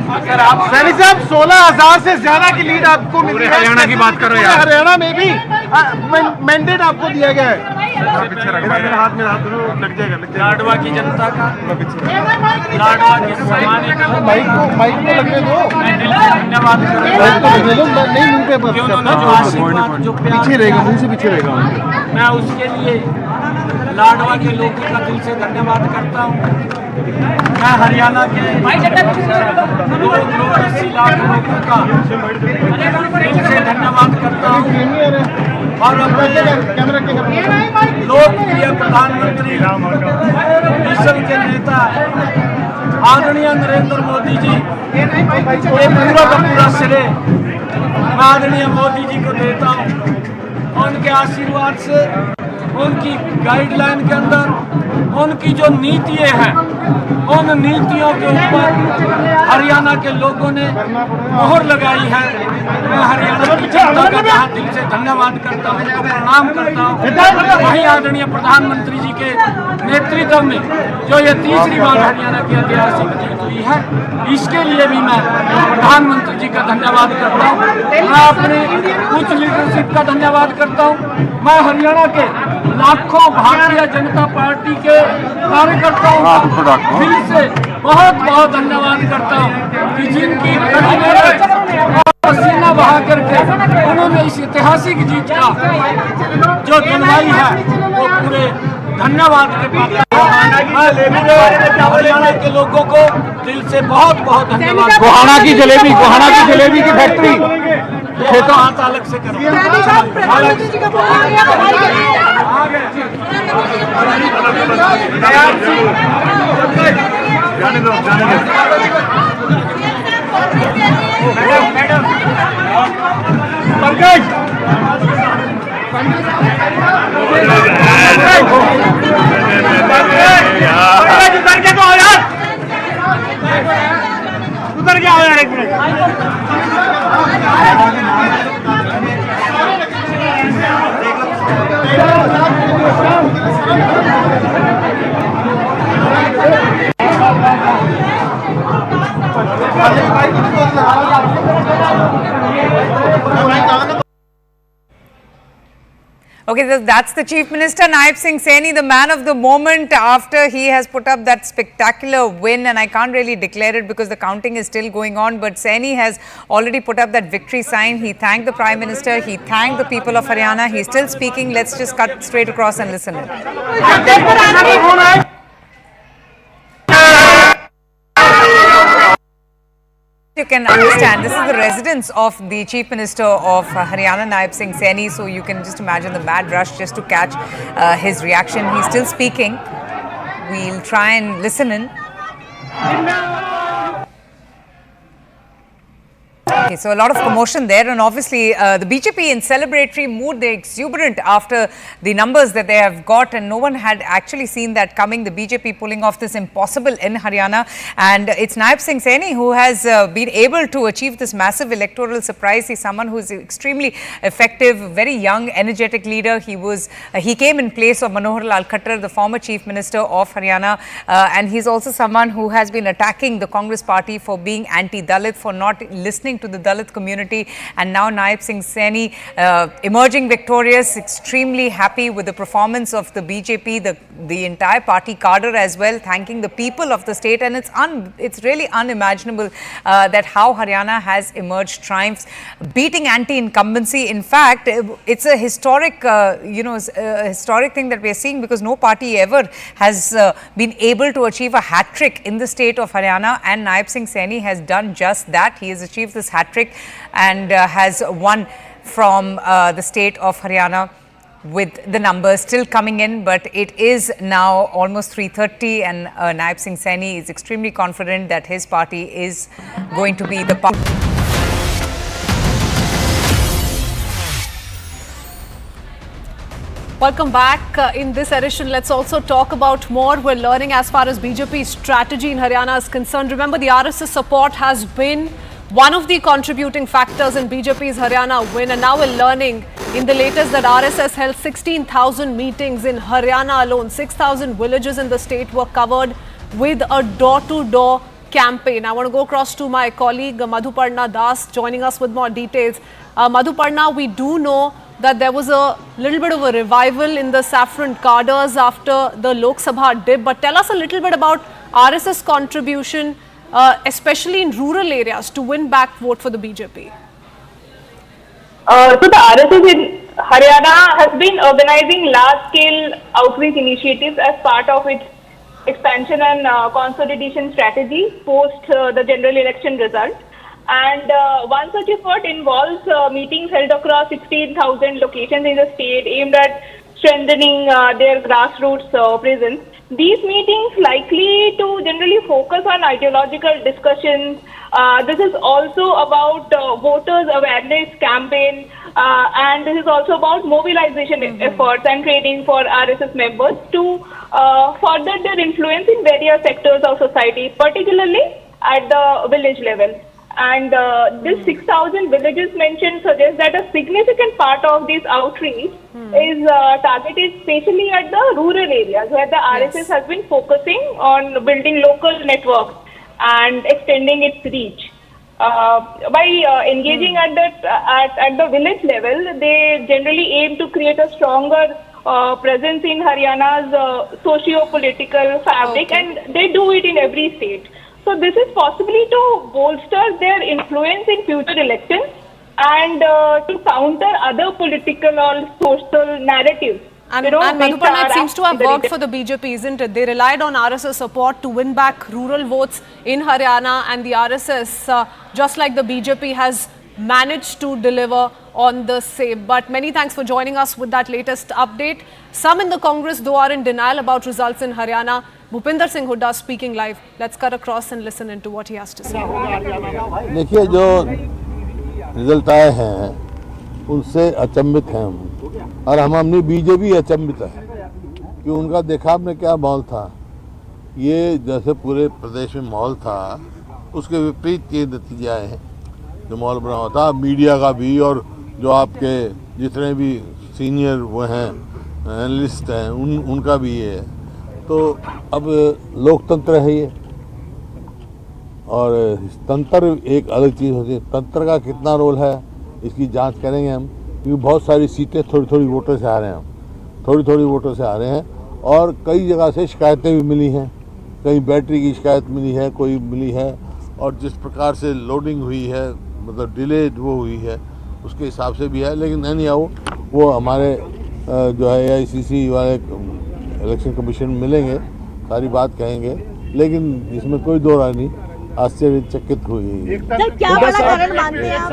अगर आप सैनी साहब 16,000 से ज्यादा की lead आपको मिली है, हरियाणा की बात कर रहे हैं, हरियाणा में भी मैंडेट आपको दिया गया है। हाथ में हाथ लग जाएगा, लाडवा की जनता का, लाडवा के समाने का माइक को लगने दो, मैं दिल से धन्यवाद नहीं मुंह पे जो आशीर्वाद जो पीछे रहेगा, मुंह से पीछे रहेगा, मैं उसके लिए लाडवा के लोगों का दिल से धन्यवाद करता हूँ। मैं हरियाणा के 280 लाख लोगों का दिल से धन्यवाद करता हूँ और अपने लोकप्रिय प्रधानमंत्री विश्व के नेता आदरणीय नरेंद्र मोदी जी ये पूरा का पूरा श्रेय आदरणीय मोदी जी को देता हूँ। उनके आशीर्वाद से, उनकी गाइडलाइन के अंदर उनकी जो नीतियाँ हैं, उन नीतियों के ऊपर हरियाणा के लोगों ने मोहर लगाई है। मैं हरियाणा की जनता का जहाँ दिल से धन्यवाद करता हूँ, उनको प्रणाम करता हूँ। वहीं आदरणीय प्रधानमंत्री जी के नेतृत्व में जो ये तीसरी बार हरियाणा की ऐतिहासिक जीत हुई है, इसके लिए भी मैं प्रधानमंत्री जी का धन्यवाद करता हूँ। मैं अपनी उच्च लीडरशिप का धन्यवाद करता हूँ। मैं हरियाणा के लाखों भारतीय जनता पार्टी के कार्यकर्ताओं का दिल से बहुत बहुत धन्यवाद करता हूँ कि जिनकी पसीना बहा करके उन्होंने इस ऐतिहासिक जीत का जो दिलवाई है वो पूरे धन्यवाद के पात्र। हरियाणा के लोगों को दिल से बहुत बहुत धन्यवाद। गोहाना की जलेबी की फैक्ट्री ये तो हाथ अलग से करो। जाने दो। उधर क्या हो यार, एक minute. Okay, that's the Chief Minister Nayab Singh Saini, the man of the moment, after he has put up that spectacular win, and I can't really declare it because the counting is still going on, but Saini has already put up that victory sign. He thanked the Prime Minister, he thanked the people of Haryana. He's still speaking. Let's just cut straight across and listen in. You can understand, this is the residence of the Chief Minister of Haryana, Nayab Singh Saini, so you can just imagine the mad rush just to catch his reaction. He's still speaking. We'll try and listen in. Okay, so a lot of commotion there, and obviously the BJP in celebratory mood, they're exuberant after the numbers that they have got, and no one had actually seen that coming. The BJP pulling off this impossible in Haryana, and it's Nayab Singh Saini who has been able to achieve this massive electoral surprise. He's someone who is extremely effective, very young, energetic leader. He came in place of Manohar Lal Khattar, the former Chief Minister of Haryana, and he's also someone who has been attacking the Congress party for being anti-Dalit, for not listening to the Dalit community, and now Nayab Singh Saini emerging victorious, extremely happy with the performance of the BJP, the entire party cadre as well, thanking the people of the state, and it's really unimaginable that how Haryana has emerged triumphs, beating anti-incumbency. In fact, it's a historic, historic thing that we are seeing, because no party ever has been able to achieve a hat-trick in the state of Haryana, and Nayab Singh Saini has done just that. He has achieved this hat-trick and has won from the state of Haryana, with the numbers still coming in, but it is now almost 3:30, and Nayab Singh Saini is extremely confident that his party is going to be the party. Welcome back. In this edition, let's also talk about more. We're learning as far as BJP's strategy in Haryana is concerned. Remember, the RSS support has been one of the contributing factors in BJP's Haryana win, and now we're learning in the latest that RSS held 16,000 meetings in Haryana alone. 6,000 villages in the state were covered with a door-to-door campaign. I want to go across to my colleague Madhuparna Das joining us with more details. Madhuparna, we do know that there was a little bit of a revival in the saffron cadres after the Lok Sabha dip, but tell us a little bit about RSS contribution, especially in rural areas, to win back vote for the BJP. So the RSS in Haryana has been organizing large-scale outreach initiatives as part of its expansion and consolidation strategy post the general election result. And one such effort involves meetings held across 16,000 locations in the state aimed at strengthening their grassroots presence. These meetings likely to generally focus on ideological discussions. This is also about voters awareness campaign, and this is also about mobilization efforts and training for RSS members to further their influence in various sectors of society, particularly at the village level. And this 6,000 villages mentioned suggests that a significant part of this outreach is targeted especially at the rural areas, where the RSS has been focusing on building local networks and extending its reach. By engaging at the village level, they generally aim to create a stronger presence in Haryana's socio-political fabric, and they do it in every state. So this is possibly to bolster their influence in future elections and to counter other political or social narratives. And Madhuparna, it seems to have worked for the BJP, isn't it? They relied on RSS support to win back rural votes in Haryana, and the RSS, just like the BJP, has managed to deliver on the same. But many thanks for joining us with that latest update. Some in the Congress, though, are in denial about results in Haryana. Bhupinder Singh Hooda speaking live. Let's cut across and listen into what he has to say. देखिए, जो result आए हैं उनसे अचंभित हैं हम, और हम अपनी बीजेपी अचंभित है कि उनका देखा आपने क्या माहौल था। ये जैसे पूरे प्रदेश में माहौल था, उसके विपरीत ये नतीजे आए हैं। जो माहौल बना हुआ था मीडिया का भी, और जो आपके जितने भी सीनियर वो हैं एनालिस्ट हैं उनका भी ये है। तो अब लोकतंत्र है ये, और तंत्र एक अलग चीज़ होती है। तंत्र का कितना रोल है इसकी जांच करेंगे हम, क्योंकि बहुत सारी सीटें थोड़ी थोड़ी वोटर से आ रहे हैं, हम थोड़ी थोड़ी वोटर से आ रहे हैं, और कई जगह से शिकायतें भी मिली हैं। कहीं बैटरी की शिकायत मिली है, कोई मिली है, और जिस प्रकार से लोडिंग हुई है, मतलब डिले वो हुई है, उसके हिसाब से भी है। लेकिन नहीं आओ, वो हमारे जो है AICC वाले इलेक्शन कमीशन मिलेंगे, सारी बात कहेंगे, लेकिन इसमें कोई दो राय नहीं। आश्चर्यचकित हुई। क्या बड़ा कारण मानते हैं आप?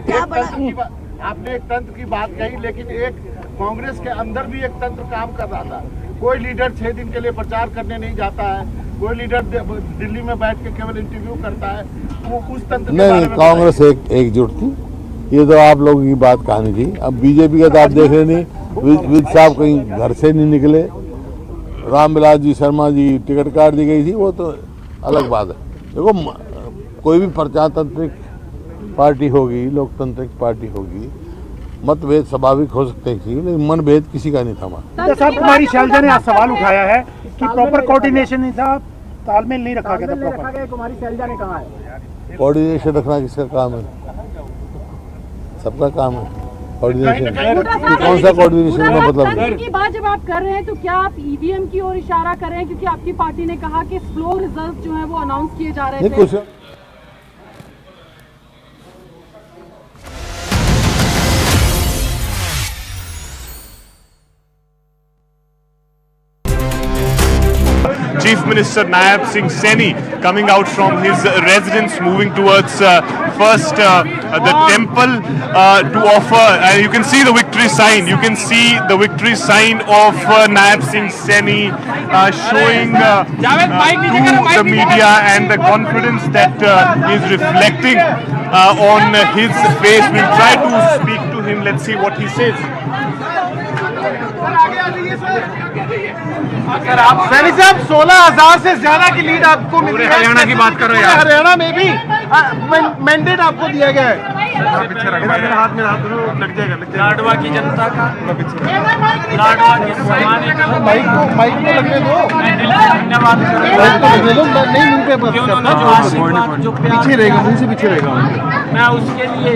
क्या बड़ा? आपने एक तंत्र की बात कही, लेकिन एक कांग्रेस के अंदर भी एक तंत्र काम कर रहा था। कोई लीडर 6 दिन के लिए प्रचार करने नहीं जाता है, कोई लीडर दिल्ली में बैठ के केवल इंटरव्यू करता है, वो उस तंत्र के नहीं बारे नहीं, में कांग्रेस एकजुट थी। ये तो आप लोगों की बात कहानी थी। अब बीजेपी का तो आप देख रहे नहीं, विद साहब कहीं घर से नहीं निकले, रामविलास जी शर्मा जी टिकट काट दी गई थी, वो तो अलग बात है। देखो कोई भी प्रजातांत्रिक पार्टी होगी, लोकतांत्रिक पार्टी होगी, मतभेद स्वाभाविक हो सकते हैं, लेकिन मनभेद किसी का नहीं था। साहब कुमारी शैलजा ने आज सवाल उठाया है कि प्रॉपर कोऑर्डिनेशन नहीं था, तालमेल नहीं रखा गया था प्रॉपर। कुमारी शैलजा ने कहा है कोऑर्डिनेशन रखना किसका काम है? सबका काम है कोऑर्डिनेशन। कौन सा कोऑर्डिनेशन का मतलब की बात जब आप कर रहे हैं तो क्या आप ईवीएम की ओर इशारा कर रहे हैं, क्योंकि आपकी पार्टी ने कहा कि फ्लो रिजल्ट जो है वो अनाउंस किए जा रहे थे। Chief Minister Nayab Singh Saini coming out from his residence, moving towards first the temple to offer. You can see the victory sign. You can see the victory sign of Nayab Singh Saini showing to the media and the confidence that is reflecting on his face. We'll try to speak to him. Let's see what he says. अगर आप सैनी साहब 16,000 से ज्यादा की lead आपको मिली है, हरियाणा की बात कर रहे हैं, हरियाणा में भी मैंडेट आपको दिया गया है। हाथ में हाथ लग जाएगा। लाडवा की जनता का, लाडवा की माइक को लगने दो, धन्यवाद नहीं, मुंह पे पीछे रहेगा, मुंह से पीछे रहेगा। मैं उसके लिए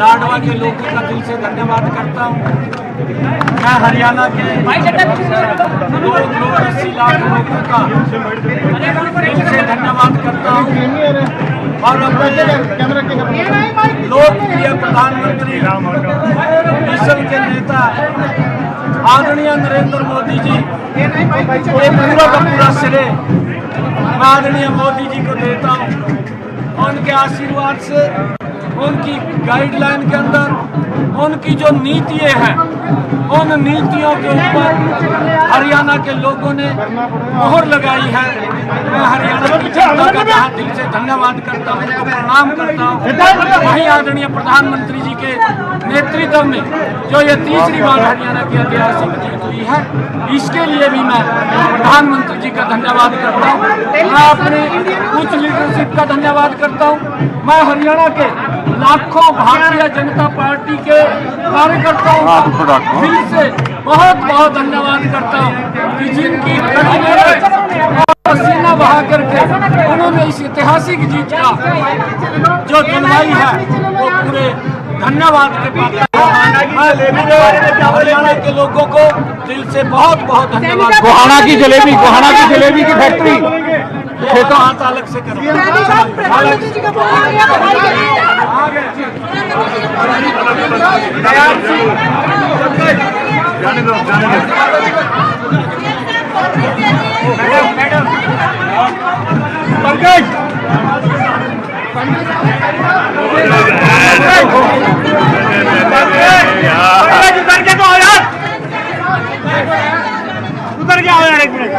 लाडवा के लोगों का दिल से धन्यवाद करता हूँ। मैं हरियाणा के 280 लाख लोगों का दिल से धन्यवाद करता हूँ और अपने लोकप्रिय प्रधानमंत्री विश्व के नेता आदरणीय नरेंद्र मोदी जी ये पूरा का पूरा श्रेय आदरणीय मोदी जी को देता हूँ। उनके आशीर्वाद से, उनकी गाइडलाइन के अंदर उनकी जो नीतियाँ हैं, उन नीतियों के ऊपर हरियाणा के लोगों ने मोहर लगाई है। मैं हरियाणा की जनता का जहाँ दिल से धन्यवाद करता हूँ, उनको प्रणाम करता हूँ। वहीं आदरणीय प्रधानमंत्री जी के नेतृत्व में जो ये तीसरी बार हरियाणा की ऐतिहासिक जीत हुई है, इसके लिए भी मैं प्रधानमंत्री जी का धन्यवाद करता हूँ। मैं अपनी उच्च लीडरशिप का धन्यवाद करता हूँ। मैं हरियाणा के लाखों भारतीय जनता पार्टी के कार्यकर्ताओं का दिल से बहुत बहुत धन्यवाद करता हूँ कि जिनकी कड़ी मेहनत और पसीना बहा करके उन्होंने इस ऐतिहासिक जीत का जो दिलवाई है वो पूरे धन्यवाद के पात्र। हरियाणा के लोगों को दिल से बहुत बहुत धन्यवाद। गोहाना की जलेबी की फैक्ट्री खेतों हाथ अलग से करो। जाने दो। उधर क्या हो यार, एक minute.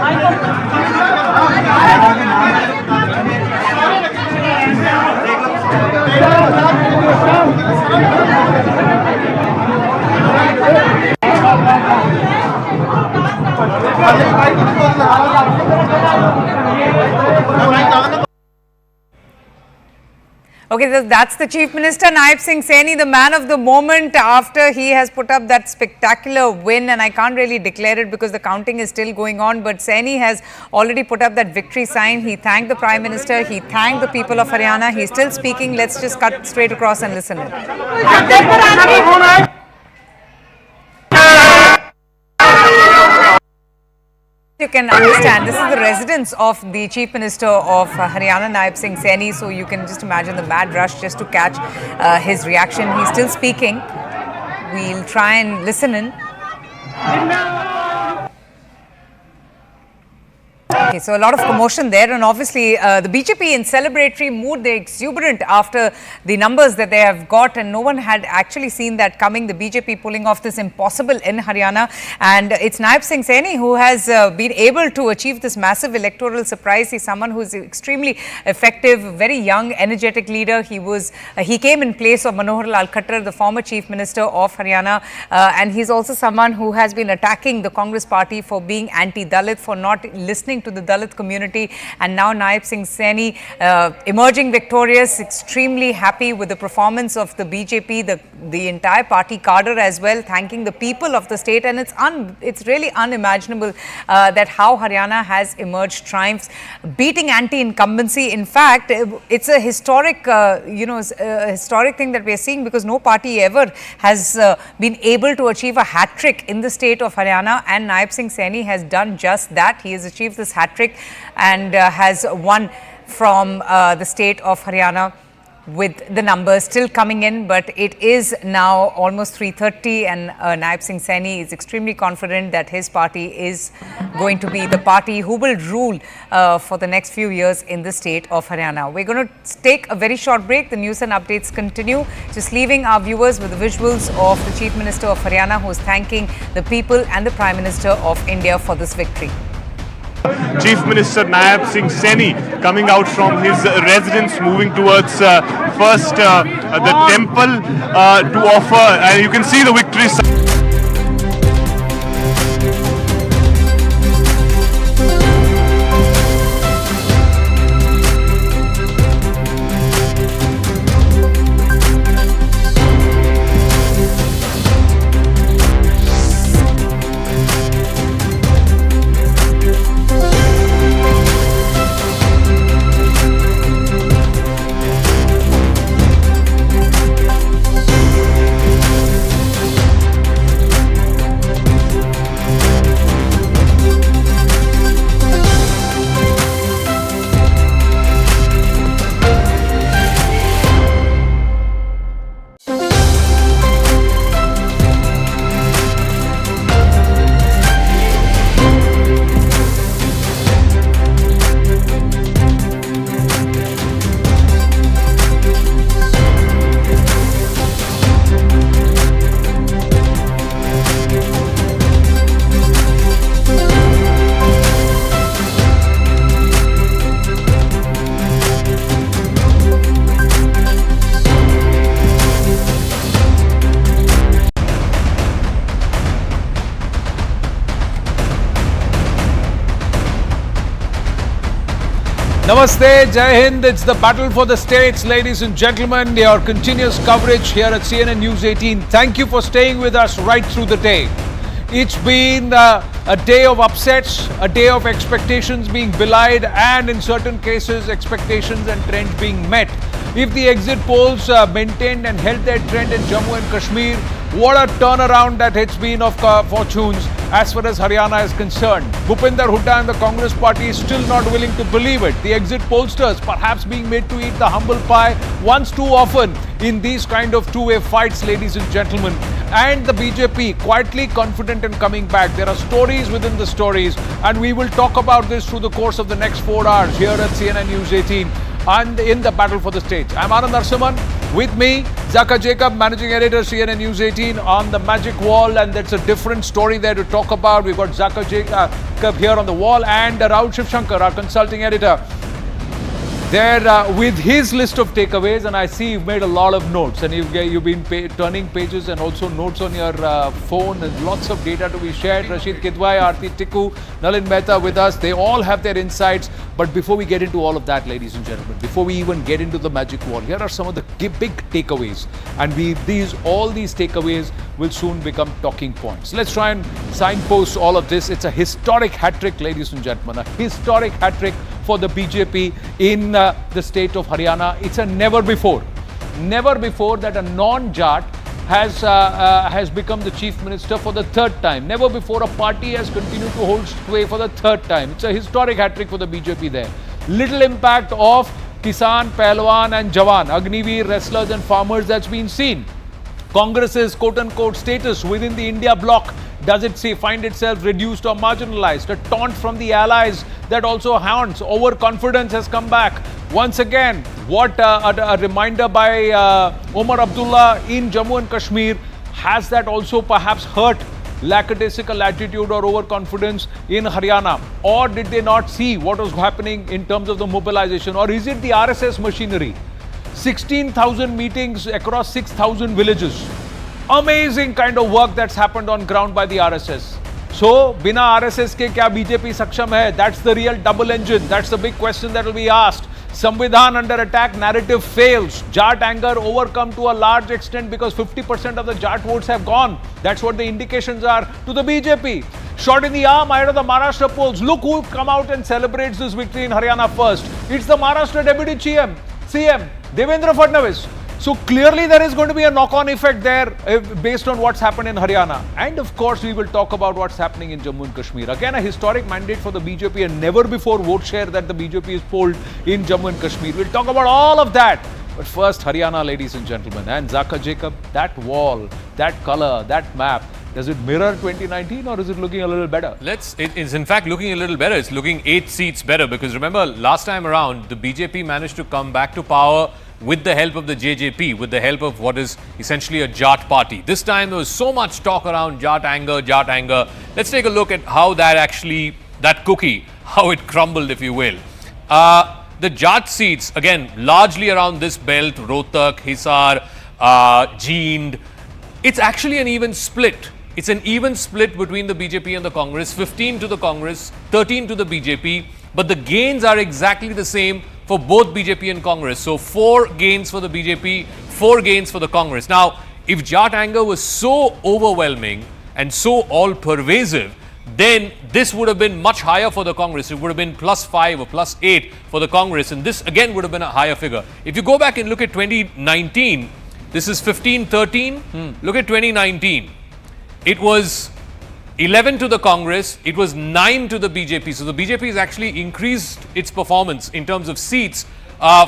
Okay, that's the Chief Minister, Nayab Singh Saini, the man of the moment after he has put up that spectacular win, and I can't really declare it because the counting is still going on, but Saini has already put up that victory sign. He thanked the Prime Minister, he thanked the people of Haryana. He's still speaking. Let's just cut straight across and listen in. You can understand, this is the residence of the Chief Minister of Haryana, Nayab Singh Saini, so you can just imagine the mad rush just to catch his reaction. He's still speaking. We'll try and listen in. Okay, so a lot of commotion there, and obviously the BJP in celebratory mood, they're exuberant after the numbers that they have got, and no one had actually seen that coming. The BJP pulling off this impossible in Haryana, and it's Nayab Singh Saini who has been able to achieve this massive electoral surprise. He's someone who's extremely effective, very young, energetic leader. He came in place of Manohar Lal Khattar, the former Chief Minister of Haryana, and he's also someone who has been attacking the Congress party for being anti-Dalit, for not listening to the Dalit community. And now Nayab Singh Saini emerging victorious, extremely happy with the performance of the BJP, the entire party cadre as well, thanking the people of the state. And it's really unimaginable that how Haryana has emerged triumphs, beating anti-incumbency. In fact, it's a historic, historic thing that we're seeing, because no party ever has been able to achieve a hat-trick in the state of Haryana, and Nayab Singh Saini has done just that. He has achieved this hat-trick and has won from the state of Haryana, with the numbers still coming in, but it is now almost 3:30, and Nayab Singh Saini is extremely confident that his party is going to be the party who will rule for the next few years in the state of Haryana. We're going to take a very short break. The news and updates continue. Just leaving our viewers with the visuals of the Chief Minister of Haryana, who is thanking the people and the Prime Minister of India for this victory. Chief Minister Nayab Singh Saini coming out from his residence, moving towards first the temple to offer, and you can see the victory sign. Namaste, Jai Hind. It's the battle for the states, ladies and gentlemen. Your continuous coverage here at CNN News 18. Thank you for staying with us right through the day. It's been a day of upsets, a day of expectations being belied, and in certain cases, expectations and trends being met. If the exit polls maintained and held their trend in Jammu and Kashmir, what a turnaround that it's been of fortunes as far as Haryana is concerned. Bhupinder Hooda and the Congress party is still not willing to believe it. The exit pollsters perhaps being made to eat the humble pie once too often in these kind of two-way fights, ladies and gentlemen. And the BJP quietly confident in coming back. There are stories within the stories, and we will talk about this through the course of the next 4 hours here at CNN News 18 and in the battle for the states. I'm Anand Narsimhan. With me, Zaka Jacob, Managing Editor, CNN News 18 on the magic wall, and that's a different story there to talk about. We've got Zaka Jacob here on the wall, and Rahul Shivshankar, our consulting editor, there with his list of takeaways. And I see you've made a lot of notes, and you've been turning pages and also notes on your phone, and lots of data to be shared. Rashid Kidwai, Aarti Tikku, Nalin Mehta with us. They all have their insights. But before we get into all of that, ladies and gentlemen, before we even get into the magic wall, here are some of the big takeaways. And all these takeaways will soon become talking points. Let's try and signpost all of this. It's a historic hat-trick, ladies and gentlemen. A historic hat-trick for the BJP in the state of Haryana. It's a never before that a non-Jat has become the Chief Minister for the third time. Never before a party has continued to hold sway for the third time. It's a historic hat-trick for the BJP there. Little impact of Kisan, Pehlwan and Jawan, Agniveer, wrestlers and farmers that's been seen. Congress's quote-unquote status within the India bloc, does it find itself reduced or marginalized? A taunt from the allies that also haunts. Overconfidence has come back. Once again, what a reminder by Omar Abdullah in Jammu and Kashmir. Has that also perhaps hurt lackadaisical attitude or overconfidence in Haryana? Or did they not see what was happening in terms of the mobilization? Or is it the RSS machinery? 16,000 meetings across 6,000 villages. Amazing kind of work that's happened on ground by the RSS. So, bina RSS ke kya BJP saksham hai? That's the real double engine. That's the big question that will be asked. Samvidhan under attack, narrative fails. Jat anger overcome to a large extent because 50% of the Jat votes have gone. That's what the indications are to the BJP. Shot in the arm ahead of the Maharashtra polls. Look who come out and celebrates this victory in Haryana first. It's the Maharashtra Deputy CM, Devendra Fadnavis. So clearly there is going to be a knock-on effect there based on what's happened in Haryana. And of course we will talk about what's happening in Jammu and Kashmir. Again, a historic mandate for the BJP and never before vote share that the BJP is polled in Jammu and Kashmir. We'll talk about all of that. But first, Haryana, ladies and gentlemen. And Zaka Jacob, that wall, that color, that map, does it mirror 2019 or is it looking a little better? It's in fact looking a little better. It's looking 8 seats better because remember last time around the BJP managed to come back to power with the help of the JJP, with the help of what is essentially a Jat party. This time there was so much talk around Jat anger. Let's take a look at how that cookie, how it crumbled, if you will. The Jat seats, again, largely around this belt, Rohtak, Hisar, Jeend, it's actually an even split. It's an even split between the BJP and the Congress, 15 to the Congress, 13 to the BJP, but the gains are exactly the same for both BJP and Congress. So 4 gains for the BJP, 4 gains for the Congress. Now, if Jat anger was so overwhelming and so all-pervasive, then this would have been much higher for the Congress. It would have been +5 or +8 for the Congress, and this again would have been a higher figure. If you go back and look at 2019, this is 15-13. Look at 2019. It was 11 to the Congress, it was 9 to the BJP. So the BJP has actually increased its performance in terms of seats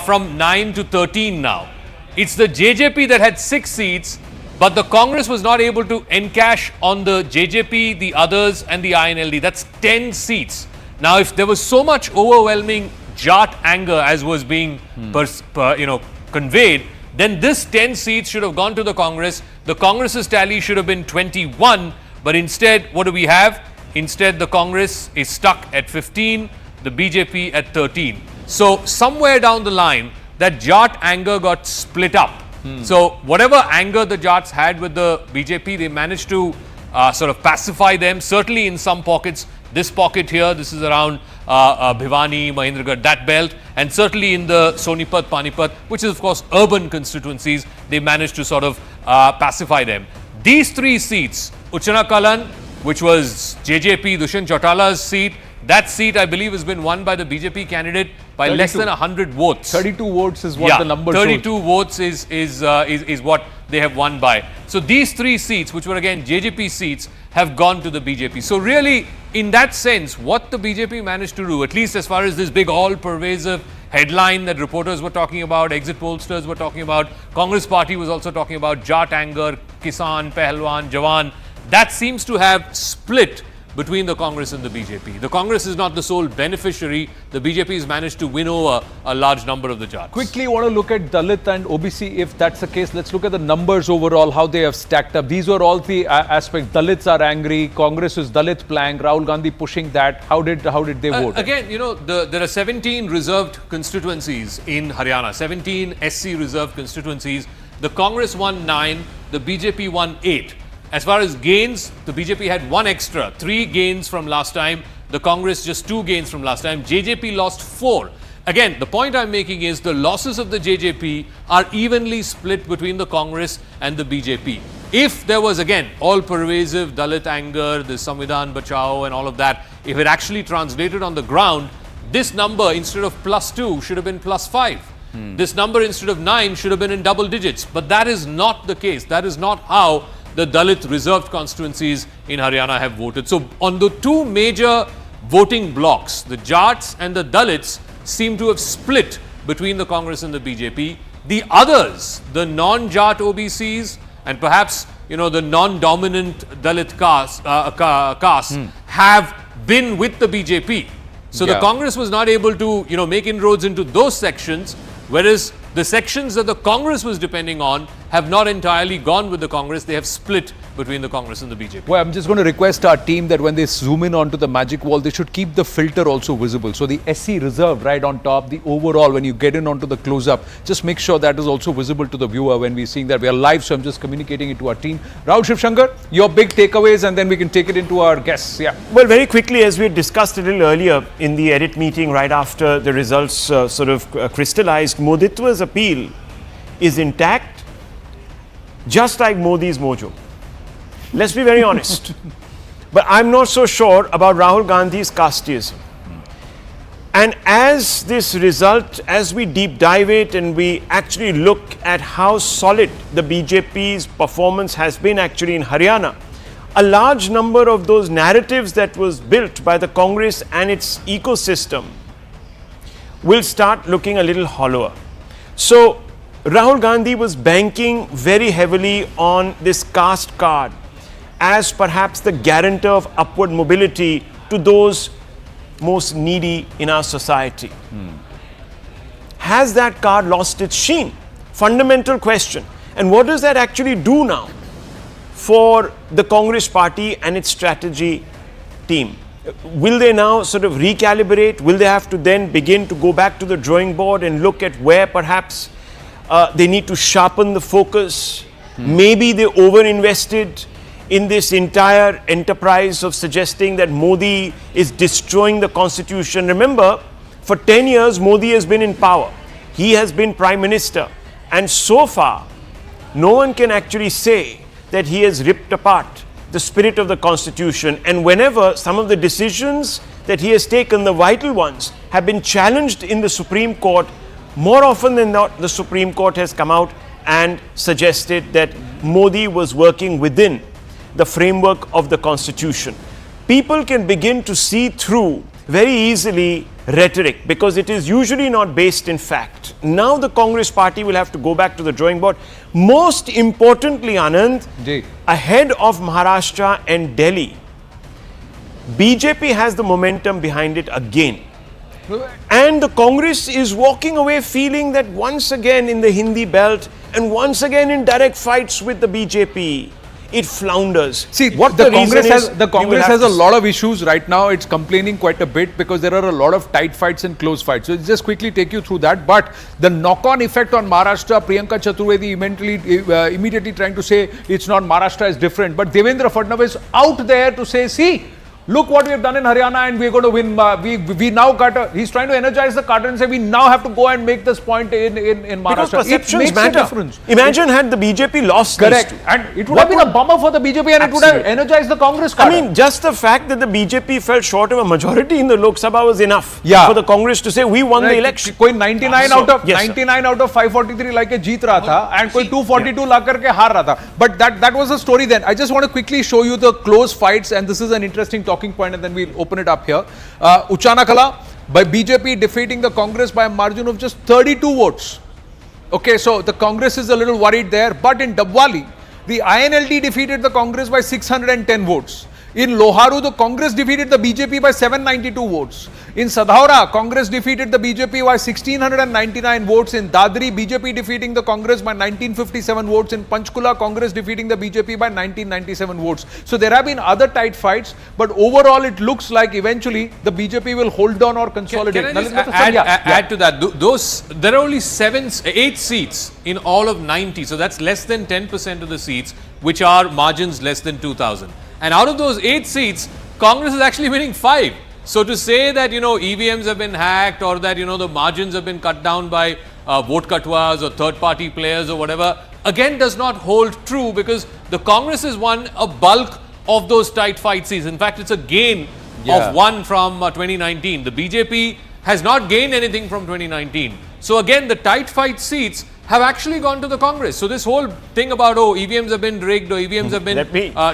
from 9 to 13 now. It's the JJP that had 6 seats, but the Congress was not able to encash on the JJP, the others and the INLD. That's 10 seats. Now, if there was so much overwhelming Jat anger as was being conveyed, then this 10 seats should have gone to the Congress. The Congress's tally should have been 21. But instead, what do we have? Instead, the Congress is stuck at 15, the BJP at 13. So, somewhere down the line, that Jat anger got split up. So, whatever anger the Jats had with the BJP, they managed to sort of pacify them, certainly in some pockets. This pocket here, this is around Bhiwani, Mahendragarh, that belt, and certainly in the Sonipat, Panipat, which is of course urban constituencies, they managed to sort of pacify them. These 3 seats, Uchana Kalan, which was JJP, Dushyant Chautala's seat, that seat I believe has been won by the BJP candidate by 32. Less than 100 votes. 32 votes is what the number 32 shows. Votes is what they have won by. So these 3 seats, which were again JJP seats, have gone to the BJP. So really, in that sense, what the BJP managed to do, at least as far as this big all-pervasive headline that reporters were talking about, exit pollsters were talking about, Congress party was also talking about Jat anger, Kisan, Pehlwan, Jawan, that seems to have split between the Congress and the BJP. The Congress is not the sole beneficiary. The BJP has managed to win over a large number of the Jats. Quickly, want to look at Dalit and OBC. If that's the case, let's look at the numbers overall, how they have stacked up. These were all the aspects. Dalits are angry. Congress is Dalit plank. Rahul Gandhi pushing that. How did they vote? Again, there are 17 reserved constituencies in Haryana. 17 SC reserved constituencies. The Congress won 9. The BJP won 8. As far as gains, the BJP had 1 extra, 3 gains from last time. The Congress just 2 gains from last time. JJP lost 4. Again, the point I'm making is the losses of the JJP are evenly split between the Congress and the BJP. If there was, again, all-pervasive Dalit anger, the Samvidhan Bachao and all of that, if it actually translated on the ground, this number instead of +2 should have been +5. This number instead of 9 should have been in double digits. But that is not the case. That is not how the Dalit reserved constituencies in Haryana have voted. So on the 2 major voting blocks, the Jats and the Dalits seem to have split between the Congress and the BJP. The others, the non-Jat OBCs and perhaps, you know, the non-dominant Dalit caste have been with the BJP. So the Congress was not able to, you know, make inroads into those sections, whereas the sections that the Congress was depending on have not entirely gone with the Congress. They have split between the Congress and the BJP. Well, I'm just going to request our team that when they zoom in onto the magic wall, they should keep the filter also visible. So the SC reserve right on top, the overall, when you get in onto the close-up, just make sure that is also visible to the viewer when we're seeing that. We are live, so I'm just communicating it to our team. Rahul Shivshankar, your big takeaways, and then we can take it into our guests. Yeah. Well, very quickly, as we had discussed a little earlier in the edit meeting right after the results crystallized, Moditwa's appeal is intact, just like Modi's mojo. Let's be very honest. But I'm not so sure about Rahul Gandhi's casteism. And as this result, as we deep dive it and we actually look at how solid the BJP's performance has been actually in Haryana, a large number of those narratives that was built by the Congress and its ecosystem will start looking a little hollower. So Rahul Gandhi was banking very heavily on this caste card as perhaps the guarantor of upward mobility to those most needy in our society. Has that card lost its sheen? Fundamental question. And what does that actually do now for the Congress party and its strategy team? Will they now sort of recalibrate? Will they have to then begin to go back to the drawing board and look at where perhaps they need to sharpen the focus? Maybe they over-invested in this entire enterprise of suggesting that Modi is destroying the constitution. Remember, for 10 years, Modi has been in power. He has been prime minister. And so far, no one can actually say that he has ripped apart the spirit of the constitution. And whenever some of the decisions that he has taken, the vital ones, have been challenged in the Supreme Court, more often than not, the Supreme Court has come out and suggested that Modi was working within the framework of the constitution. People can begin to see through very easily rhetoric because it is usually not based in fact. Now the Congress party will have to go back to the drawing board. Most importantly, Anand, ahead of Maharashtra and Delhi, BJP has the momentum behind it again. And the Congress is walking away feeling that once again in the Hindi belt and once again in direct fights with the BJP, it flounders. See, what the Congress has a lot of issues right now. It's complaining quite a bit because there are a lot of tight fights and close fights. So let's just quickly take you through that. But the knock-on effect on Maharashtra, Priyanka Chaturvedi immediately trying to say it's not Maharashtra is different. But Devendra Fadnavis out there to say, see, look what we have done in Haryana and we're going to win. We now got he's trying to energize the cadre and say we now have to go and make this point in Maharashtra. Because perceptions matter. Imagine had the BJP lost. Correct. And it would have been a bummer for the BJP and it would have energized the Congress cadre. I mean, just the fact that the BJP fell short of a majority in the Lok Sabha was enough for the Congress to say we won the election. Koi 99 out of 543 like a jeet raha tha and koi 242 la karke haar raha tha. But that was the story then. I just want to quickly show you the close fights and this is an interesting talking point and then we'll open it up here. Uchanakala by BJP defeating the Congress by a margin of just 32 votes. Okay, so the Congress is a little worried there. But in Dabwali, the INLD defeated the Congress by 610 votes. In Loharu, the Congress defeated the BJP by 792 votes. In Sadhaura, Congress defeated the BJP by 1699 votes. In Dadri, BJP defeating the Congress by 1957 votes. In Panchkula, Congress defeating the BJP by 1997 votes. So there have been other tight fights, but overall it looks like eventually the BJP will hold on or consolidate. Can I just add to that? There are only 8 seats in all of 90, so that's less than 10% of the seats, which are margins less than 2,000. And out of those 8 seats, Congress is actually winning 5. So to say that, EVMs have been hacked or that, the margins have been cut down by vote katwas or third-party players or whatever, again does not hold true because the Congress has won a bulk of those tight fight seats. In fact, it's a gain of 1 from 2019. The BJP has not gained anything from 2019. So again, the tight fight seats have actually gone to the Congress. So this whole thing about, EVMs have been rigged or EVMs have been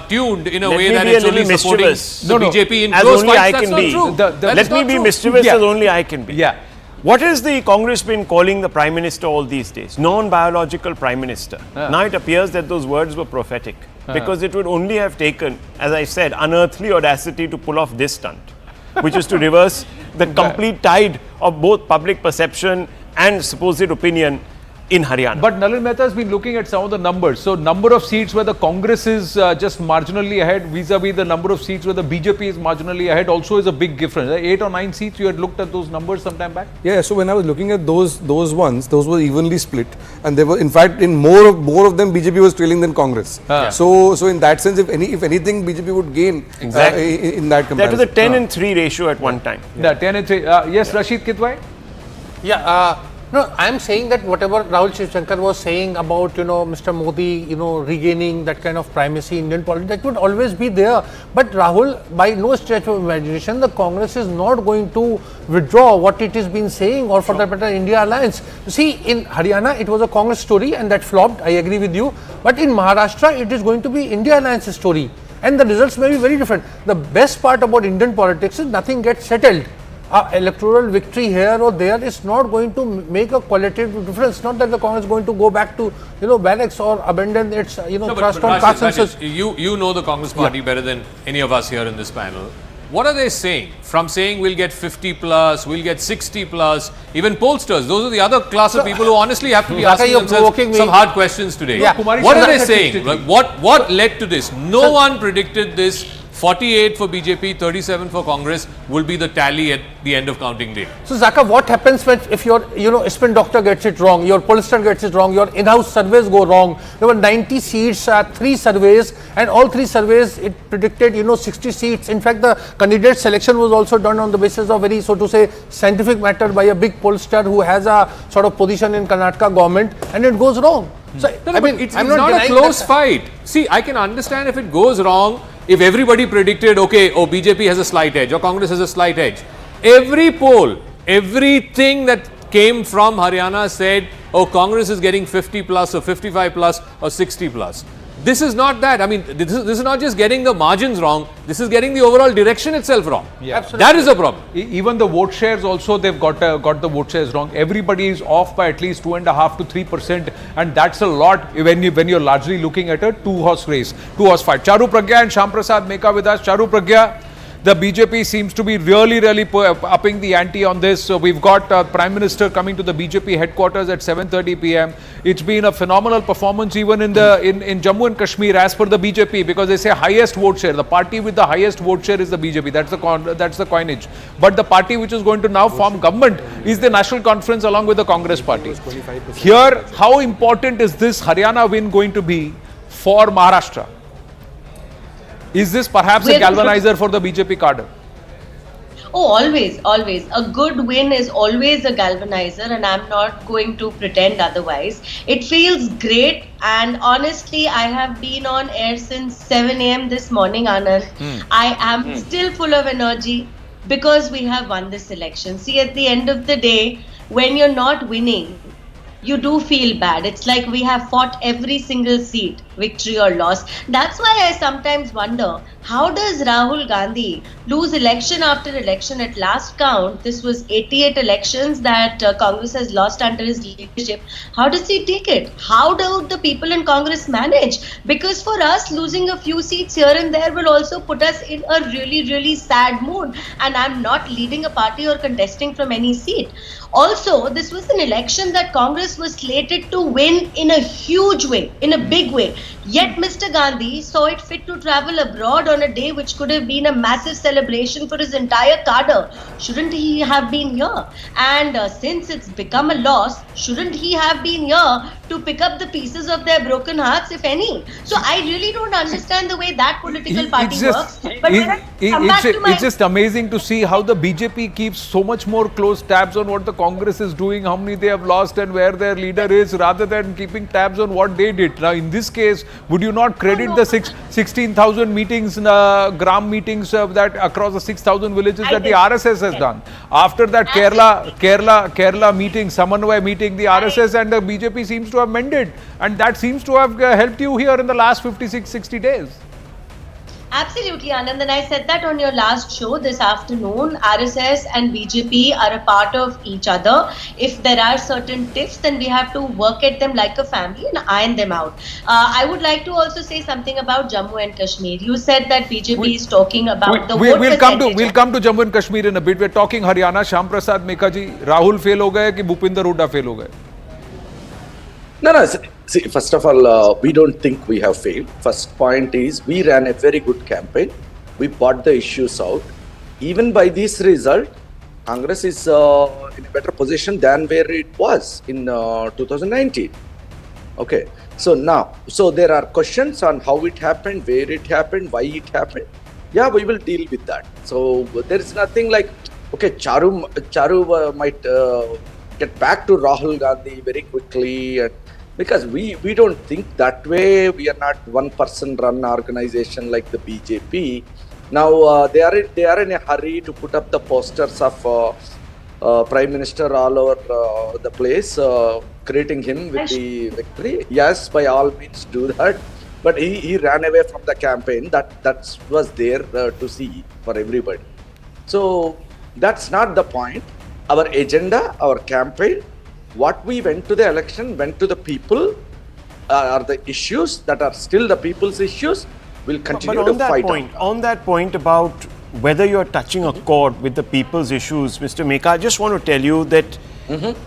tuned in a way that it's only supporting the BJP in close fights, that's not true. Let me be mischievous as only I can be. Yeah. What has the Congress been calling the Prime Minister all these days? Non-biological Prime Minister. Now it appears that those words were prophetic because it would only have taken, as I said, unearthly audacity to pull off this stunt, which is to reverse the complete tide of both public perception and supposed opinion in Haryana. But Nalin Mehta has been looking at some of the numbers. So number of seats where the Congress is just marginally ahead vis-a-vis the number of seats where the BJP is marginally ahead also is a big difference. 8 or 9 seats, you had looked at those numbers some time back? Yeah, so when I was looking at those ones, those were evenly split, and they were, in fact, in more of them BJP was trailing than Congress. So in that sense, if anything, BJP would gain in that comparison. That was a 10 and 3 ratio at one time. Yeah, 10 and 3. Yes, Rashid Kitwai? Yeah, no, I am saying that whatever Rahul Shivshankar was saying about, Mr. Modi, regaining that kind of primacy in Indian politics, that would always be there. But Rahul, by no stretch of imagination, the Congress is not going to withdraw what it has been saying, or for that matter, India Alliance. You see, in Haryana, it was a Congress story and that flopped, I agree with you. But in Maharashtra, it is going to be India Alliance story. And the results may be very different. The best part about Indian politics is nothing gets settled. Electoral victory here or there is not going to make a qualitative difference. Not that the Congress is going to go back to barracks or abandon its trust on consensus. You know the Congress party better than any of us here in this panel. What are they saying? From saying we'll get 50 plus, we'll get 60 plus, even pollsters, those are the other class of people who honestly have to be asking themselves some hard questions today. Yeah. What are they saying? What led to this? No one predicted this. 48 for BJP, 37 for Congress will be the tally at the end of counting day. So Zaka, what happens if your spin doctor gets it wrong, your pollster gets it wrong, your in-house surveys go wrong? There were 90 seats, 3 surveys, and all 3 surveys it predicted 60 seats. In fact, the candidate selection was also done on the basis of very, so to say, scientific matter by a big pollster who has a sort of position in Karnataka government, and it goes wrong. So it's not a close fight. See, I can understand if it goes wrong. If everybody predicted, BJP has a slight edge or Congress has a slight edge. Every poll, everything that came from Haryana said, Congress is getting 50 plus or 55 plus or 60 plus. This is not that. I mean, this is not just getting the margins wrong. This is getting the overall direction itself wrong. Yeah. Absolutely. That is a problem. Even the vote shares also, they've got the vote shares wrong. Everybody is off by at least 2.5 to 3%, and that's a lot when you're largely looking at a two-horse race, two-horse fight. Charu Pragya and Shyam Prasad Meka with us. Charu Pragya, the BJP seems to be really upping the ante on this. So we've got Prime Minister coming to the BJP headquarters at 7:30 p.m. It's been a phenomenal performance even in Jammu and Kashmir as per the BJP, because they say highest vote share. The party with the highest vote share is the BJP. That's the coinage. But the party which is going to now form government is the National Conference along with the Congress party. Here, how important is this Haryana win going to be for Maharashtra? Is this perhaps a galvanizer for the BJP cadre? Oh, always. A good win is always a galvanizer, and I'm not going to pretend otherwise. It feels great, and honestly, I have been on air since 7 a.m. this morning, Anand. I am still full of energy because we have won this election. See, at the end of the day, when you're not winning, you do feel bad. It's like we have fought every single seat, victory or loss. That's why I sometimes wonder, how does Rahul Gandhi lose election after election? At last count, this was 88 elections that Congress has lost under his leadership. How does he take it? How do the people in Congress manage? Because for us, losing a few seats here and there will also put us in a really, really sad mood. And I'm not leading a party or contesting from any seat. Also, this was an election that Congress was slated to win in a huge way, in a big way. Yet Mr. Gandhi saw it fit to travel abroad on a day which could have been a massive celebration for his entire cadre. Shouldn't he have been here? And since it's become a loss, shouldn't he have been here to pick up the pieces of their broken hearts, if any? So I really don't understand the way that political party works. But it's just amazing to see how the BJP keeps so much more close tabs on what the Congress is doing, how many they have lost and where their leader is, rather than keeping tabs on what they did. Now in this case, would you not credit the 16,000 meetings, gram meetings that across the 6,000 villages that the RSS has done? After that Kerala meeting, Samanvay meeting, the RSS and the BJP seems to have mended, and that seems to have helped you here in the last 56-60 days. Absolutely, Anand, and I said that on your last show this afternoon. RSS and BJP are a part of each other. If there are certain tiffs, then we have to work at them like a family and iron them out. I would like to also say something about Jammu and Kashmir. You said that BJP is talking about the vote we'll percentage. come to Jammu and Kashmir in a bit. We're talking Haryana. Shyam Prasad Mekha ji, Rahul fail ho gaye ki Bhupinder Hooda fail ho gaye? No. See, first of all, we don't think we have failed. First point is we ran a very good campaign. We brought the issues out. Even by this result, Congress is in a better position than where it was in 2019. Okay. So now, there are questions on how it happened, where it happened, why it happened. Yeah, we will deal with that. So there is nothing like, okay, Charu might get back to Rahul Gandhi very quickly, because we don't think that way. We are not one person run organization like the BJP. Now they are in a hurry to put up the posters of Prime Minister all over the place, creating him with the victory. Yes, by all means do that. But he ran away from the campaign. That was there to see for everybody. So that's not the point. Our agenda, our campaign, what we went to the election, went to the people, are the issues that are still the people's issues. We'll continue to fight on that point about whether you're touching a chord with the people's issues, Mr. Mekha, I just want to tell you that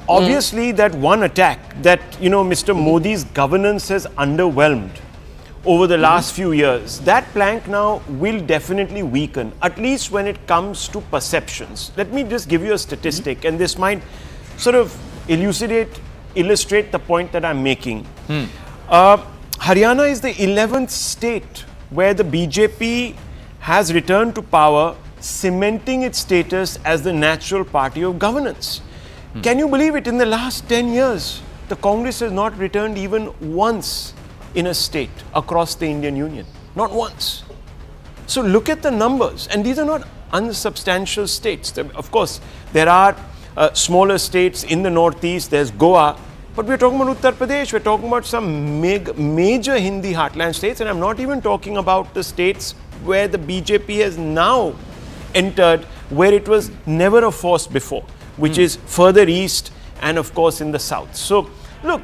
obviously that one attack that, Mr. Modi's governance has underwhelmed over the last few years, that plank now will definitely weaken, at least when it comes to perceptions. Let me just give you a statistic, and this might sort of illustrate the point that I'm making. Haryana is the 11th state where the BJP has returned to power, cementing its status as the natural party of governance. Can you believe it? In the last 10 years, the Congress has not returned even once in a state across the Indian Union. Not once. So look at the numbers. And these are not unsubstantial states. Of course, there are smaller states in the northeast. There's Goa. But we're talking about Uttar Pradesh. We're talking about some major Hindi heartland states. And I'm not even talking about the states where the BJP has now entered, where it was never a force before, which is further east and of course in the south. So look,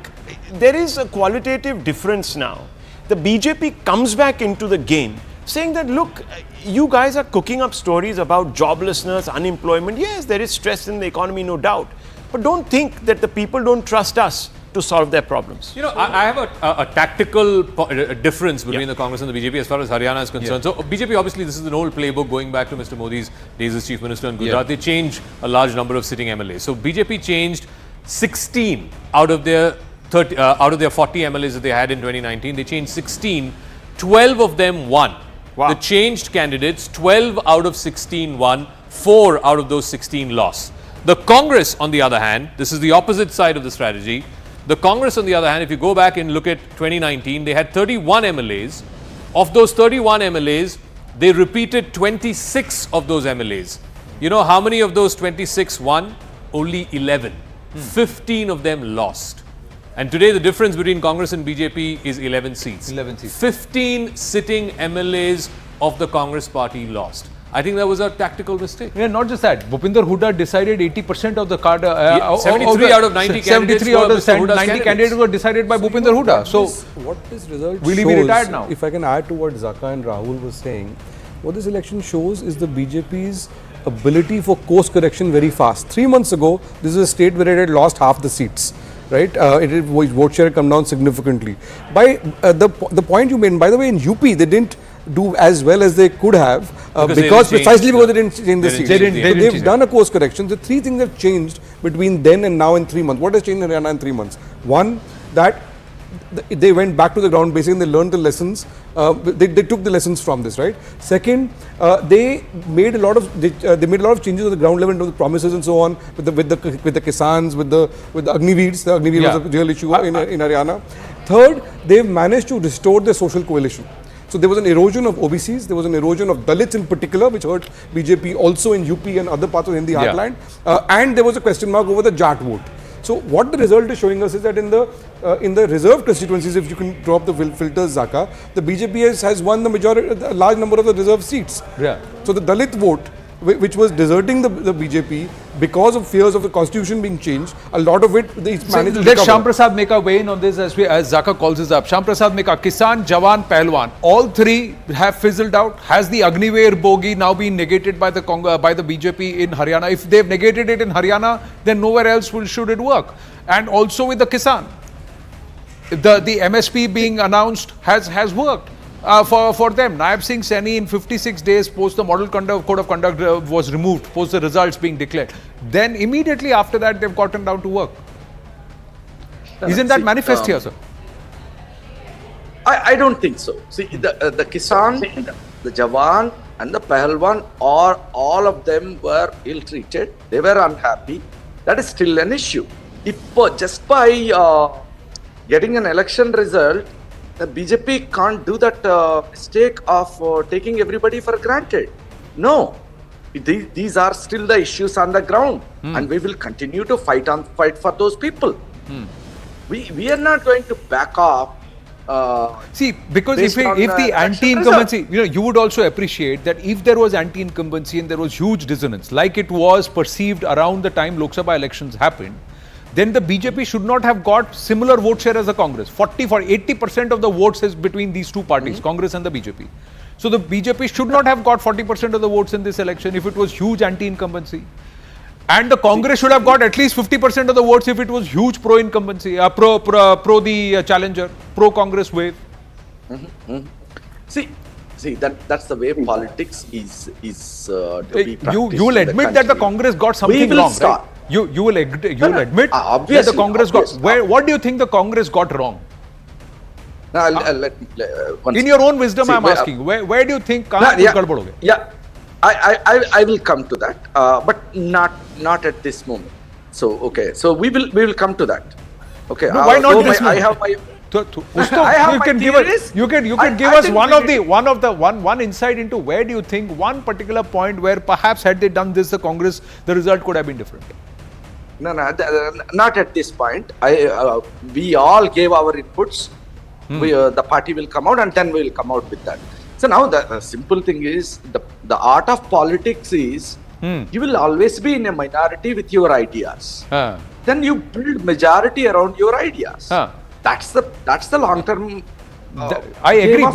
there is a qualitative difference now. The BJP comes back into the game saying that, look, you guys are cooking up stories about joblessness, unemployment. Yes, there is stress in the economy, no doubt. But don't think that the people don't trust us to solve their problems. I have a tactical difference between the Congress and the BJP as far as Haryana is concerned. So BJP, obviously, this is an old playbook going back to Mr. Modi's days as Chief Minister in Gujarat. They changed a large number of sitting MLAs. So BJP changed 16 out of their 40 MLAs that they had in 2019. They changed 16. 12 of them won. Wow. The changed candidates, 12 out of 16 won. 4 out of those 16 lost. The Congress, on the other hand, this is the opposite side of the strategy. The Congress, on the other hand, if you go back and look at 2019, they had 31 MLAs. Of those 31 MLAs, they repeated 26 of those MLAs. You know how many of those 26 won? Only 11. 15 of them lost. And today the difference between Congress and BJP is 11 seats. 15 sitting MLAs of the Congress party lost. I think that was a tactical mistake. Yeah, not just that. Bhupinder Hooda decided 80% of the 73 out of 90 candidates 73 out of 90 candidates were decided by Bhupinder Hooda. So what this result will he shows, be retired now? If I can add to what Zaka and Rahul was saying, what this election shows is the BJP's ability for course correction very fast. 3 months ago, this is a state where it had lost half the seats. Right, vote share had come down significantly. By the point you made, by the way, in UP they didn't do as well as they could have because precisely because they didn't change the seats. They've done a course correction. The 3 things have changed between then and now in 3 months. What has changed in Haryana in 3 months? One, that they went back to the ground basic and they learned the lessons. They took the lessons from this, right? Second, they made a lot of changes on the ground level in terms of promises and so on with the Kisans, with the Agniveers. The Agniveer was a real issue in Haryana. Third, they've managed to restore their social coalition. So there was an erosion of OBCs, there was an erosion of Dalits in particular, which hurt BJP also in UP and other parts of Hindi heartland. And there was a question mark over the Jat vote. So what the result is showing us is that in the reserve constituencies, if you can drop the filters, Zaka, the BJP has won the a large number of the reserve seats. Yeah. So the Dalit vote, which was deserting the BJP because of fears of the constitution being changed, a lot of it they managed to let recover. Shyam Prasad make a weigh in on this as Zaka calls this up. Shyam Prasad Meka, Kisan, Jawan, Pahalwan, all three have fizzled out. Has the Agniveer bogey now been negated by the BJP in Haryana? If they've negated it in Haryana, then nowhere else should it work. And also with the Kisan, the MSP being announced has worked. For them, Nayab Singh Saini in 56 days post the model code of conduct was removed, post the results being declared. Then immediately after that, they've gotten down to work. Isn't that manifest here, sir? I don't think so. See, the Kisan, the Jawan and the Pahalwan, all of them were ill-treated. They were unhappy. That is still an issue. If just by getting an election result, the BJP can't do that mistake of taking everybody for granted. No, these are still the issues on the ground, and we will continue to fight for those people. We are not going to back off. See, because if the anti-incumbency, you would also appreciate that if there was anti-incumbency and there was huge dissonance, like it was perceived around the time Lok Sabha elections happened, then the BJP should not have got similar vote share as the Congress. 80% of the votes is between these two parties, Congress and the BJP. So the BJP should not have got 40% of the votes in this election if it was huge anti-incumbency. And the Congress should have got at least 50% of the votes if it was huge pro-incumbency, pro the challenger, pro-Congress wave. See, that's the way politics is to be practiced. You will admit that the Congress got something wrong, right? You will admit that the Congress got. What do you think the Congress got wrong? In your own wisdom, I am asking. Where do you think? Yeah, I will come to that, but not at this moment. So okay, so we will come to that. Okay, no, why not this moment? I have my. You can give us one insight into where do you think one particular point where perhaps had they done this, the result could have been different. No, not at this point. We all gave our inputs. The party will come out and then we will come out with that. So now the simple thing is the art of politics is you will always be in a minority with your ideas. Then you build majority around your ideas. That's the long term. I agree,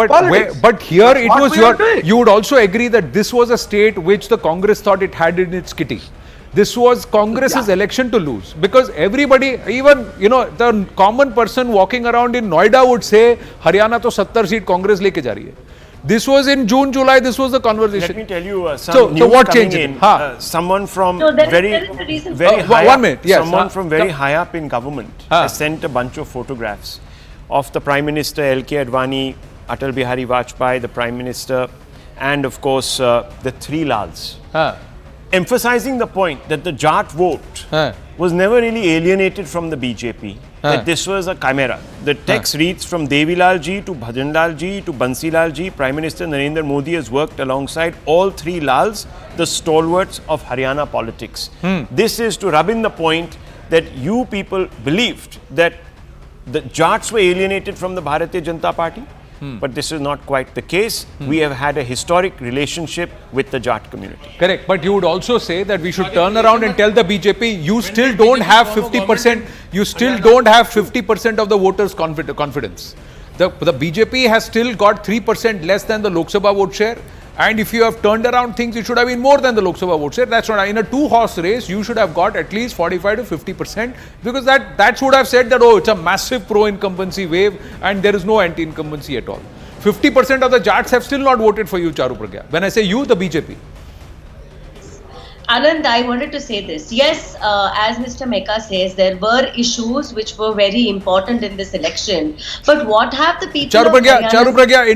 but here it was you would also agree that this was a state which the Congress thought it had in its kitty. This was Congress's election to lose, because everybody, even the common person walking around in Noida would say Haryana to 70 seat Congress leke ja rahi hai. This was in June, July. This was the conversation. Let me tell you some news what coming in. Someone from very high up, yes, someone from very high up in government has sent a bunch of photographs of the Prime Minister L.K. Advani, Atal Bihari Vajpayee, the Prime Minister, and of course the three Lals. Emphasizing the point that the Jat vote was never really alienated from the BJP, that this was a chimera. The text reads, from Devilal ji to Bhajanlal ji to Bansilal ji, Prime Minister Narendra Modi has worked alongside all three Lals, the stalwarts of Haryana politics. This is to rub in the point that you people believed that the Jats were alienated from the Bharatiya Janata Party. But this is not quite the case. We have had a historic relationship with the Jat community. Correct. But you would also say that we should turn around and tell the BJP, you still don't have 50%. You still don't have 50% of the voters' confidence. The BJP has still got 3% less than the Lok Sabha vote share. And if you have turned around things, it should have been more than the Lok Sabha vote share. That's not. In a two-horse race, you should have got at least 45 to 50%, because that should have said that, oh, it's a massive pro-incumbency wave and there is no anti-incumbency at all. 50% of the Jats have still not voted for you, Charu Pragya. When I say you, the BJP. Anand, I wanted to say this. Yes, as Mr. Meka says, there were issues which were very important in this election. But what have the people Charu Pragya,